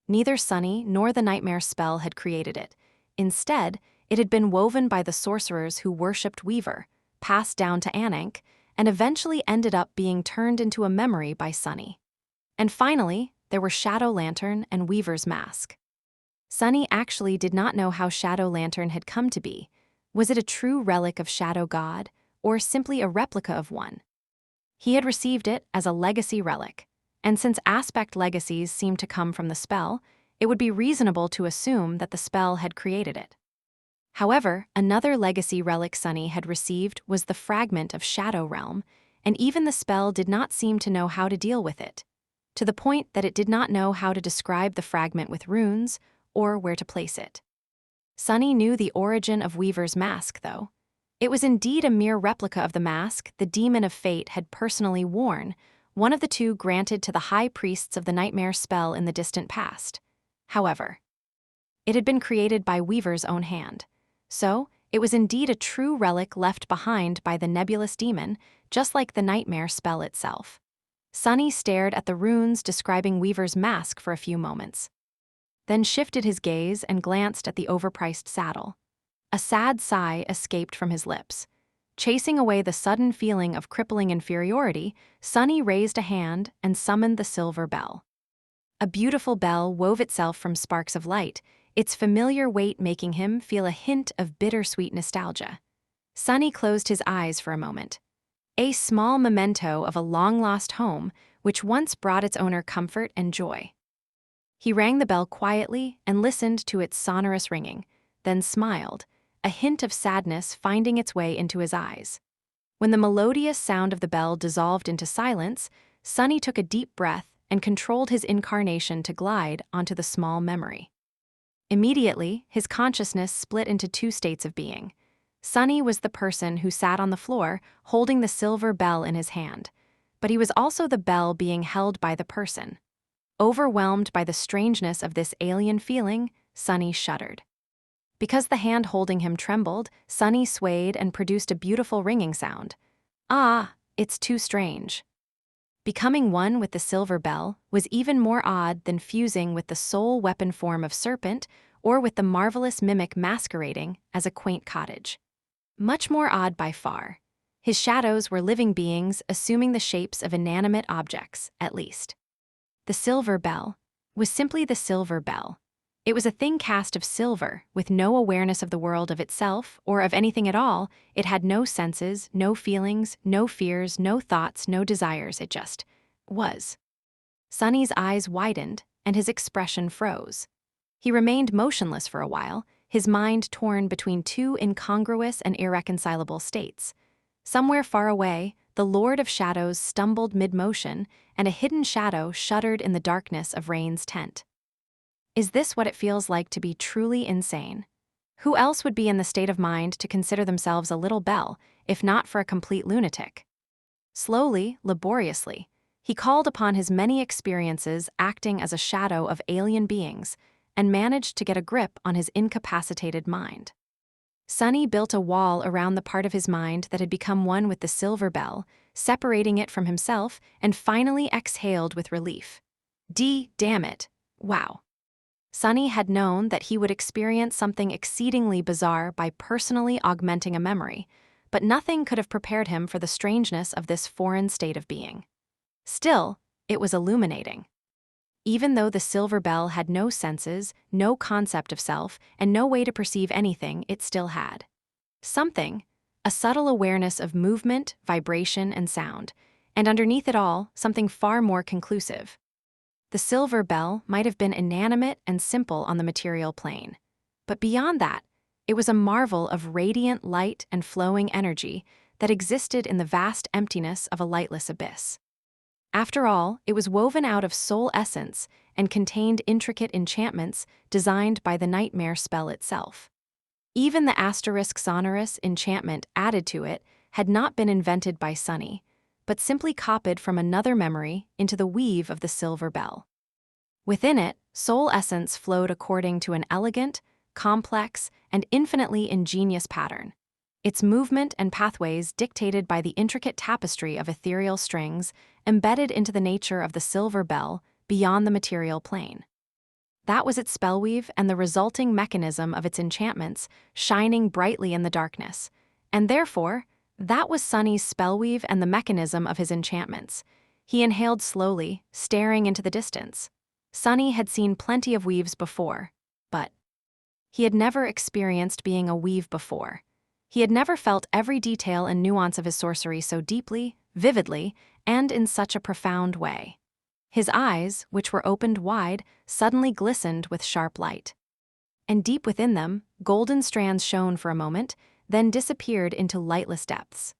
Neither Sunny nor the nightmare spell had created it. Instead, it had been woven by the sorcerers who worshipped Weaver, passed down to Anank, and eventually ended up being turned into a memory by Sunny. And finally, there were Shadow Lantern and Weaver's mask. Sunny actually did not know how Shadow Lantern had come to be. Was it a true relic of Shadow God, or simply a replica of one? He had received it as a legacy relic, and since aspect legacies seemed to come from the spell, it would be reasonable to assume that the spell had created it. However, another legacy relic Sunny had received was the fragment of Shadow Realm, and even the spell did not seem to know how to deal with it, to the point that it did not know how to describe the fragment with runes or where to place it. Sunny knew the origin of Weaver's mask, though. It was indeed a mere replica of the mask the Demon of Fate had personally worn, one of the 2 granted to the high priests of the nightmare spell in the distant past. However, it had been created by Weaver's own hand. So, it was indeed a true relic left behind by the nebulous demon, just like the nightmare spell itself. Sunny stared at the runes describing Weaver's mask for a few moments, then shifted his gaze and glanced at the overpriced saddle. A sad sigh escaped from his lips. Chasing away the sudden feeling of crippling inferiority, Sunny raised a hand and summoned the silver bell. A beautiful bell wove itself from sparks of light, its familiar weight making him feel a hint of bittersweet nostalgia. Sunny closed his eyes for a moment. A small memento of a long-lost home, which once brought its owner comfort and joy. He rang the bell quietly and listened to its sonorous ringing, then smiled, a hint of sadness finding its way into his eyes. When the melodious sound of the bell dissolved into silence, Sunny took a deep breath and controlled his incarnation to glide onto the small memory. Immediately, his consciousness split into two states of being. Sunny was the person who sat on the floor, holding the silver bell in his hand, but he was also the bell being held by the person. Overwhelmed by the strangeness of this alien feeling, Sunny shuddered. Because the hand holding him trembled, Sunny swayed and produced a beautiful ringing sound. Ah, it's too strange. Becoming one with the silver bell was even more odd than fusing with the sole weapon form of serpent or with the marvelous mimic masquerading as a quaint cottage. Much more odd by far. His shadows were living beings assuming the shapes of inanimate objects, at least. The silver bell was simply the silver bell. It was a thing cast of silver, with no awareness of the world of itself or of anything at all. It had no senses, no feelings, no fears, no thoughts, no desires. It just was. Sunny's eyes widened, and his expression froze. He remained motionless for a while, his mind torn between two incongruous and irreconcilable states. Somewhere far away, the Lord of Shadows stumbled mid-motion, and a hidden shadow shuddered in the darkness of Rain's tent. Is this what it feels like to be truly insane? Who else would be in the state of mind to consider themselves a little bell, if not for a complete lunatic? Slowly, laboriously, he called upon his many experiences acting as a shadow of alien beings, and managed to get a grip on his incapacitated mind. Sunny built a wall around the part of his mind that had become one with the silver bell, separating it from himself, and finally exhaled with relief. Damn it. Wow. Sunny had known that he would experience something exceedingly bizarre by personally augmenting a memory, but nothing could have prepared him for the strangeness of this foreign state of being. Still, it was illuminating. Even though the silver bell had no senses, no concept of self, and no way to perceive anything, it still had something, a subtle awareness of movement, vibration, and sound, and underneath it all, something far more conclusive. The silver bell might have been inanimate and simple on the material plane, but beyond that, it was a marvel of radiant light and flowing energy that existed in the vast emptiness of a lightless abyss. After all, it was woven out of soul essence and contained intricate enchantments designed by the nightmare spell itself. Even the asterisk sonorous enchantment added to it had not been invented by Sunny, but simply copied from another memory into the weave of the silver bell. Within it, soul essence flowed according to an elegant, complex, and infinitely ingenious pattern. Its movement and pathways dictated by the intricate tapestry of ethereal strings embedded into the nature of the silver bell beyond the material plane. That was its spellweave and the resulting mechanism of its enchantments shining brightly in the darkness, and therefore, that was Sunny's spellweave and the mechanism of his enchantments. He inhaled slowly, staring into the distance. Sunny had seen plenty of weaves before, but he had never experienced being a weave before. He had never felt every detail and nuance of his sorcery so deeply, vividly, and in such a profound way. His eyes, which were opened wide, suddenly glistened with sharp light. And deep within them, golden strands shone for a moment, then disappeared into lightless depths.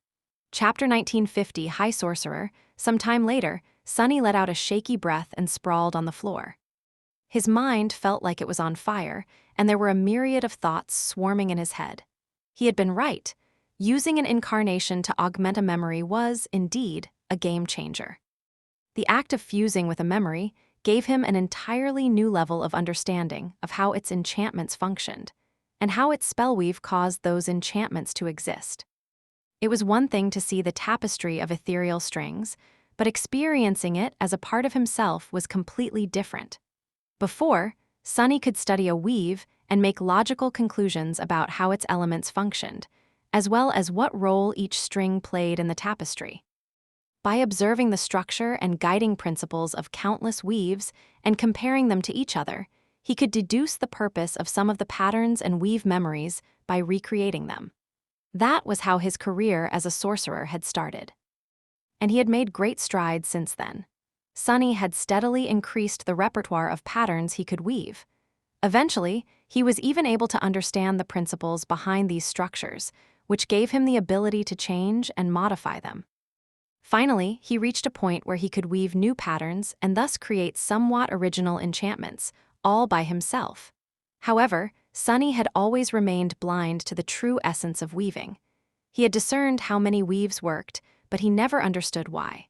Chapter 1950 High Sorcerer. Some time later, Sunny let out a shaky breath and sprawled on the floor. His mind felt like it was on fire, and there were a myriad of thoughts swarming in his head. He had been right. Using an incarnation to augment a memory was, indeed, a game changer. The act of fusing with a memory gave him an entirely new level of understanding of how its enchantments functioned, and how its spellweave caused those enchantments to exist. It was one thing to see the tapestry of ethereal strings, but experiencing it as a part of himself was completely different. Before, Sunny could study a weave and make logical conclusions about how its elements functioned, as well as what role each string played in the tapestry. By observing the structure and guiding principles of countless weaves and comparing them to each other, he could deduce the purpose of some of the patterns and weave memories by recreating them. That was how his career as a sorcerer had started. And he had made great strides since then. Sunny had steadily increased the repertoire of patterns he could weave. Eventually, he was even able to understand the principles behind these structures, which gave him the ability to change and modify them. Finally, he reached a point where he could weave new patterns and thus create somewhat original enchantments, all by himself. However, Sunny had always remained blind to the true essence of weaving. He had discerned how many weaves worked, but he never understood why.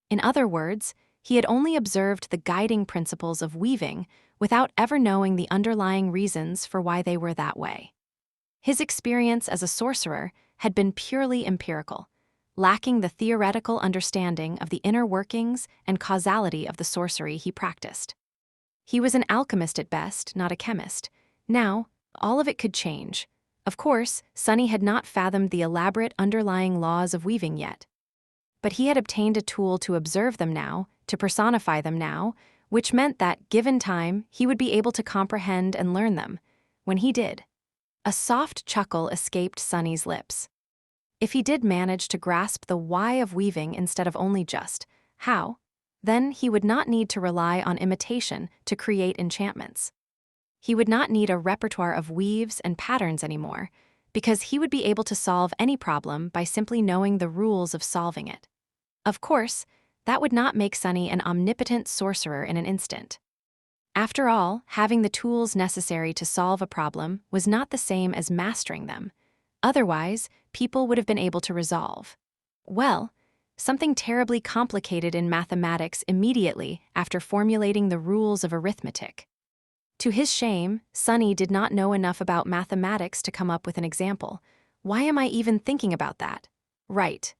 In other words, he had only observed the guiding principles of weaving without ever knowing the underlying reasons for why they were that way. His experience as a sorcerer had been purely empirical, lacking the theoretical understanding of the inner workings and causality of the sorcery he practiced. He was an alchemist at best, not a chemist. Now, all of it could change. Of course, Sunny had not fathomed the elaborate underlying laws of weaving yet. But he had obtained a tool to observe them now, to personify them now, which meant that, given time, he would be able to comprehend and learn them. When he did, a soft chuckle escaped Sunny's lips. If he did manage to grasp the why of weaving instead of only just how, then he would not need to rely on imitation to create enchantments. He would not need a repertoire of weaves and patterns anymore, because he would be able to solve any problem by simply knowing the rules of solving it. Of course, that would not make Sunny an omnipotent sorcerer in an instant. After all, having the tools necessary to solve a problem was not the same as mastering them. Otherwise, people would have been able to resolve, well, something terribly complicated in mathematics immediately after formulating the rules of arithmetic. To his shame, Sunny did not know enough about mathematics to come up with an example. Why am I even thinking about that? Right.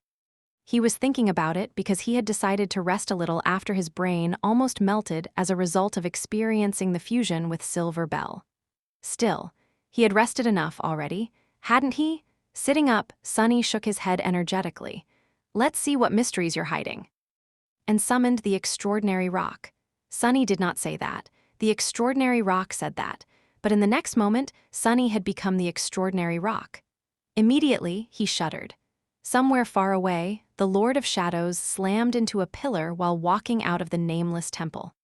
He was thinking about it because he had decided to rest a little after his brain almost melted as a result of experiencing the fusion with Silver Bell. Still, he had rested enough already, hadn't he? Sitting up, Sunny shook his head energetically. Let's see what mysteries you're hiding. And summoned the extraordinary rock. Sunny did not say that. The extraordinary rock said that. But in the next moment, Sunny had become the extraordinary rock. Immediately, he shuddered. Somewhere far away, the Lord of Shadows slammed into a pillar while walking out of the nameless temple.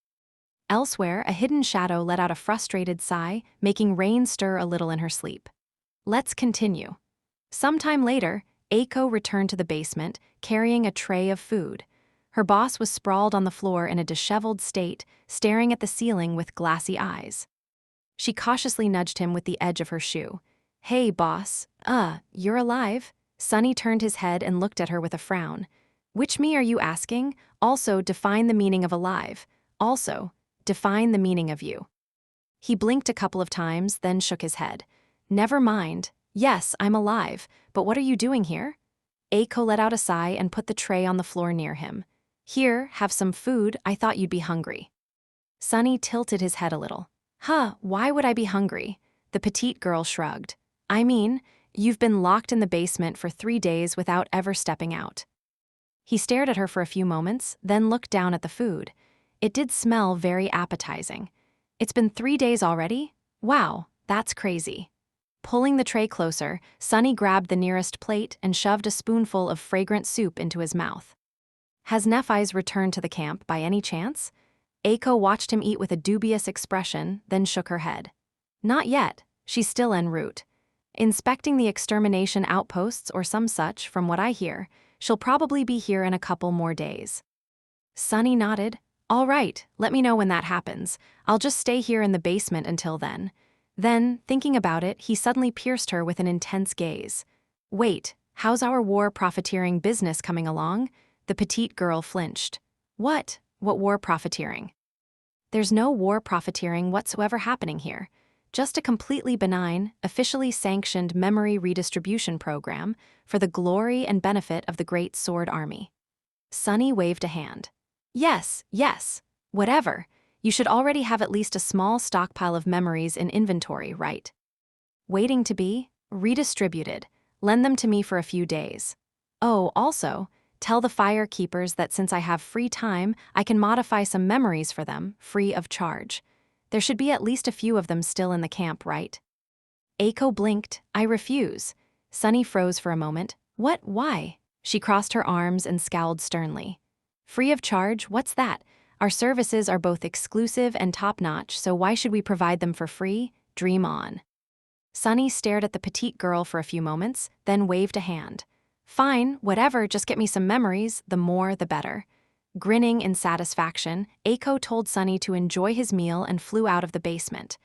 Elsewhere, a hidden shadow let out a frustrated sigh, making Rain stir a little in her sleep. Let's continue. Sometime later, Aiko returned to the basement, carrying a tray of food. Her boss was sprawled on the floor in a disheveled state, staring at the ceiling with glassy eyes. She cautiously nudged him with the edge of her shoe. Hey, boss. You're alive? Sunny turned his head and looked at her with a frown. Which me are you asking? Also, define the meaning of alive. Also, define the meaning of you. He blinked a couple of times, then shook his head. Never mind. Yes, I'm alive, but what are you doing here? Aiko let out a sigh and put the tray on the floor near him. Here, have some food, I thought you'd be hungry. Sunny tilted his head a little. Why would I be hungry? The petite girl shrugged. I mean, you've been locked in the basement for 3 days without ever stepping out. He stared at her for a few moments, then looked down at the food. It did smell very appetizing. It's been 3 days already? Wow, that's crazy. Pulling the tray closer, Sunny grabbed the nearest plate and shoved a spoonful of fragrant soup into his mouth. Has Nephi's returned to the camp by any chance? Aiko watched him eat with a dubious expression, then shook her head. Not yet, she's still en route. Inspecting the extermination outposts or some such, from what I hear. She'll probably be here in a couple more days. Sunny nodded. All right, let me know when that happens. I'll just stay here in the basement until then. Then, thinking about it, he suddenly pierced her with an intense gaze. Wait, how's our war profiteering business coming along? The petite girl flinched. What war profiteering? There's no war profiteering whatsoever happening here. Just a completely benign, officially sanctioned memory redistribution program for the glory and benefit of the Great Sword Army. Sunny waved a hand. Yes, whatever. You should already have at least a small stockpile of memories in inventory, right? Waiting to be redistributed. Lend them to me for a few days. Oh, also, Tell the fire keepers that since I have free time, I can modify some memories for them, free of charge. There should be at least a few of them still in the camp, right? Aiko blinked. I refuse. Sunny froze for a moment. What? Why? She crossed her arms and scowled sternly. Free of charge? What's that? Our services are both exclusive and top-notch, so why should we provide them for free? Dream on. Sunny stared at the petite girl for a few moments, then waved a hand. Fine, whatever, just get me some memories, the more the better. Grinning in satisfaction, Aiko told Sunny to enjoy his meal and flew out of the basement.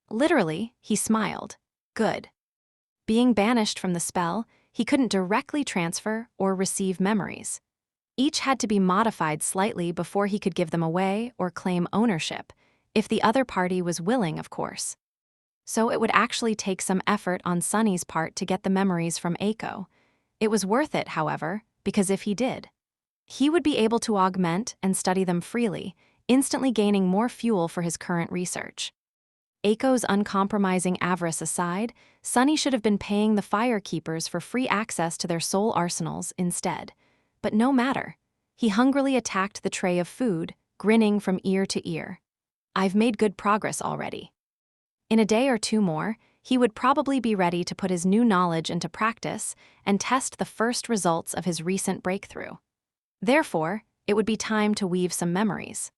Literally, he smiled. Good. Being banished from the spell, he couldn't directly transfer or receive memories. Each had to be modified slightly before he could give them away or claim ownership, if the other party was willing, of course. So it would actually take some effort on Sunny's part to get the memories from Aiko. It was worth it, however, because if he did, he would be able to augment and study them freely, instantly gaining more fuel for his current research. Aiko's uncompromising avarice aside, Sunny should have been paying the fire keepers for free access to their soul arsenals instead. But no matter. He hungrily attacked the tray of food, grinning from ear to ear. I've made good progress already. In a day or two more, he would probably be ready to put his new knowledge into practice and test the first results of his recent breakthrough. Therefore, it would be time to weave some memories.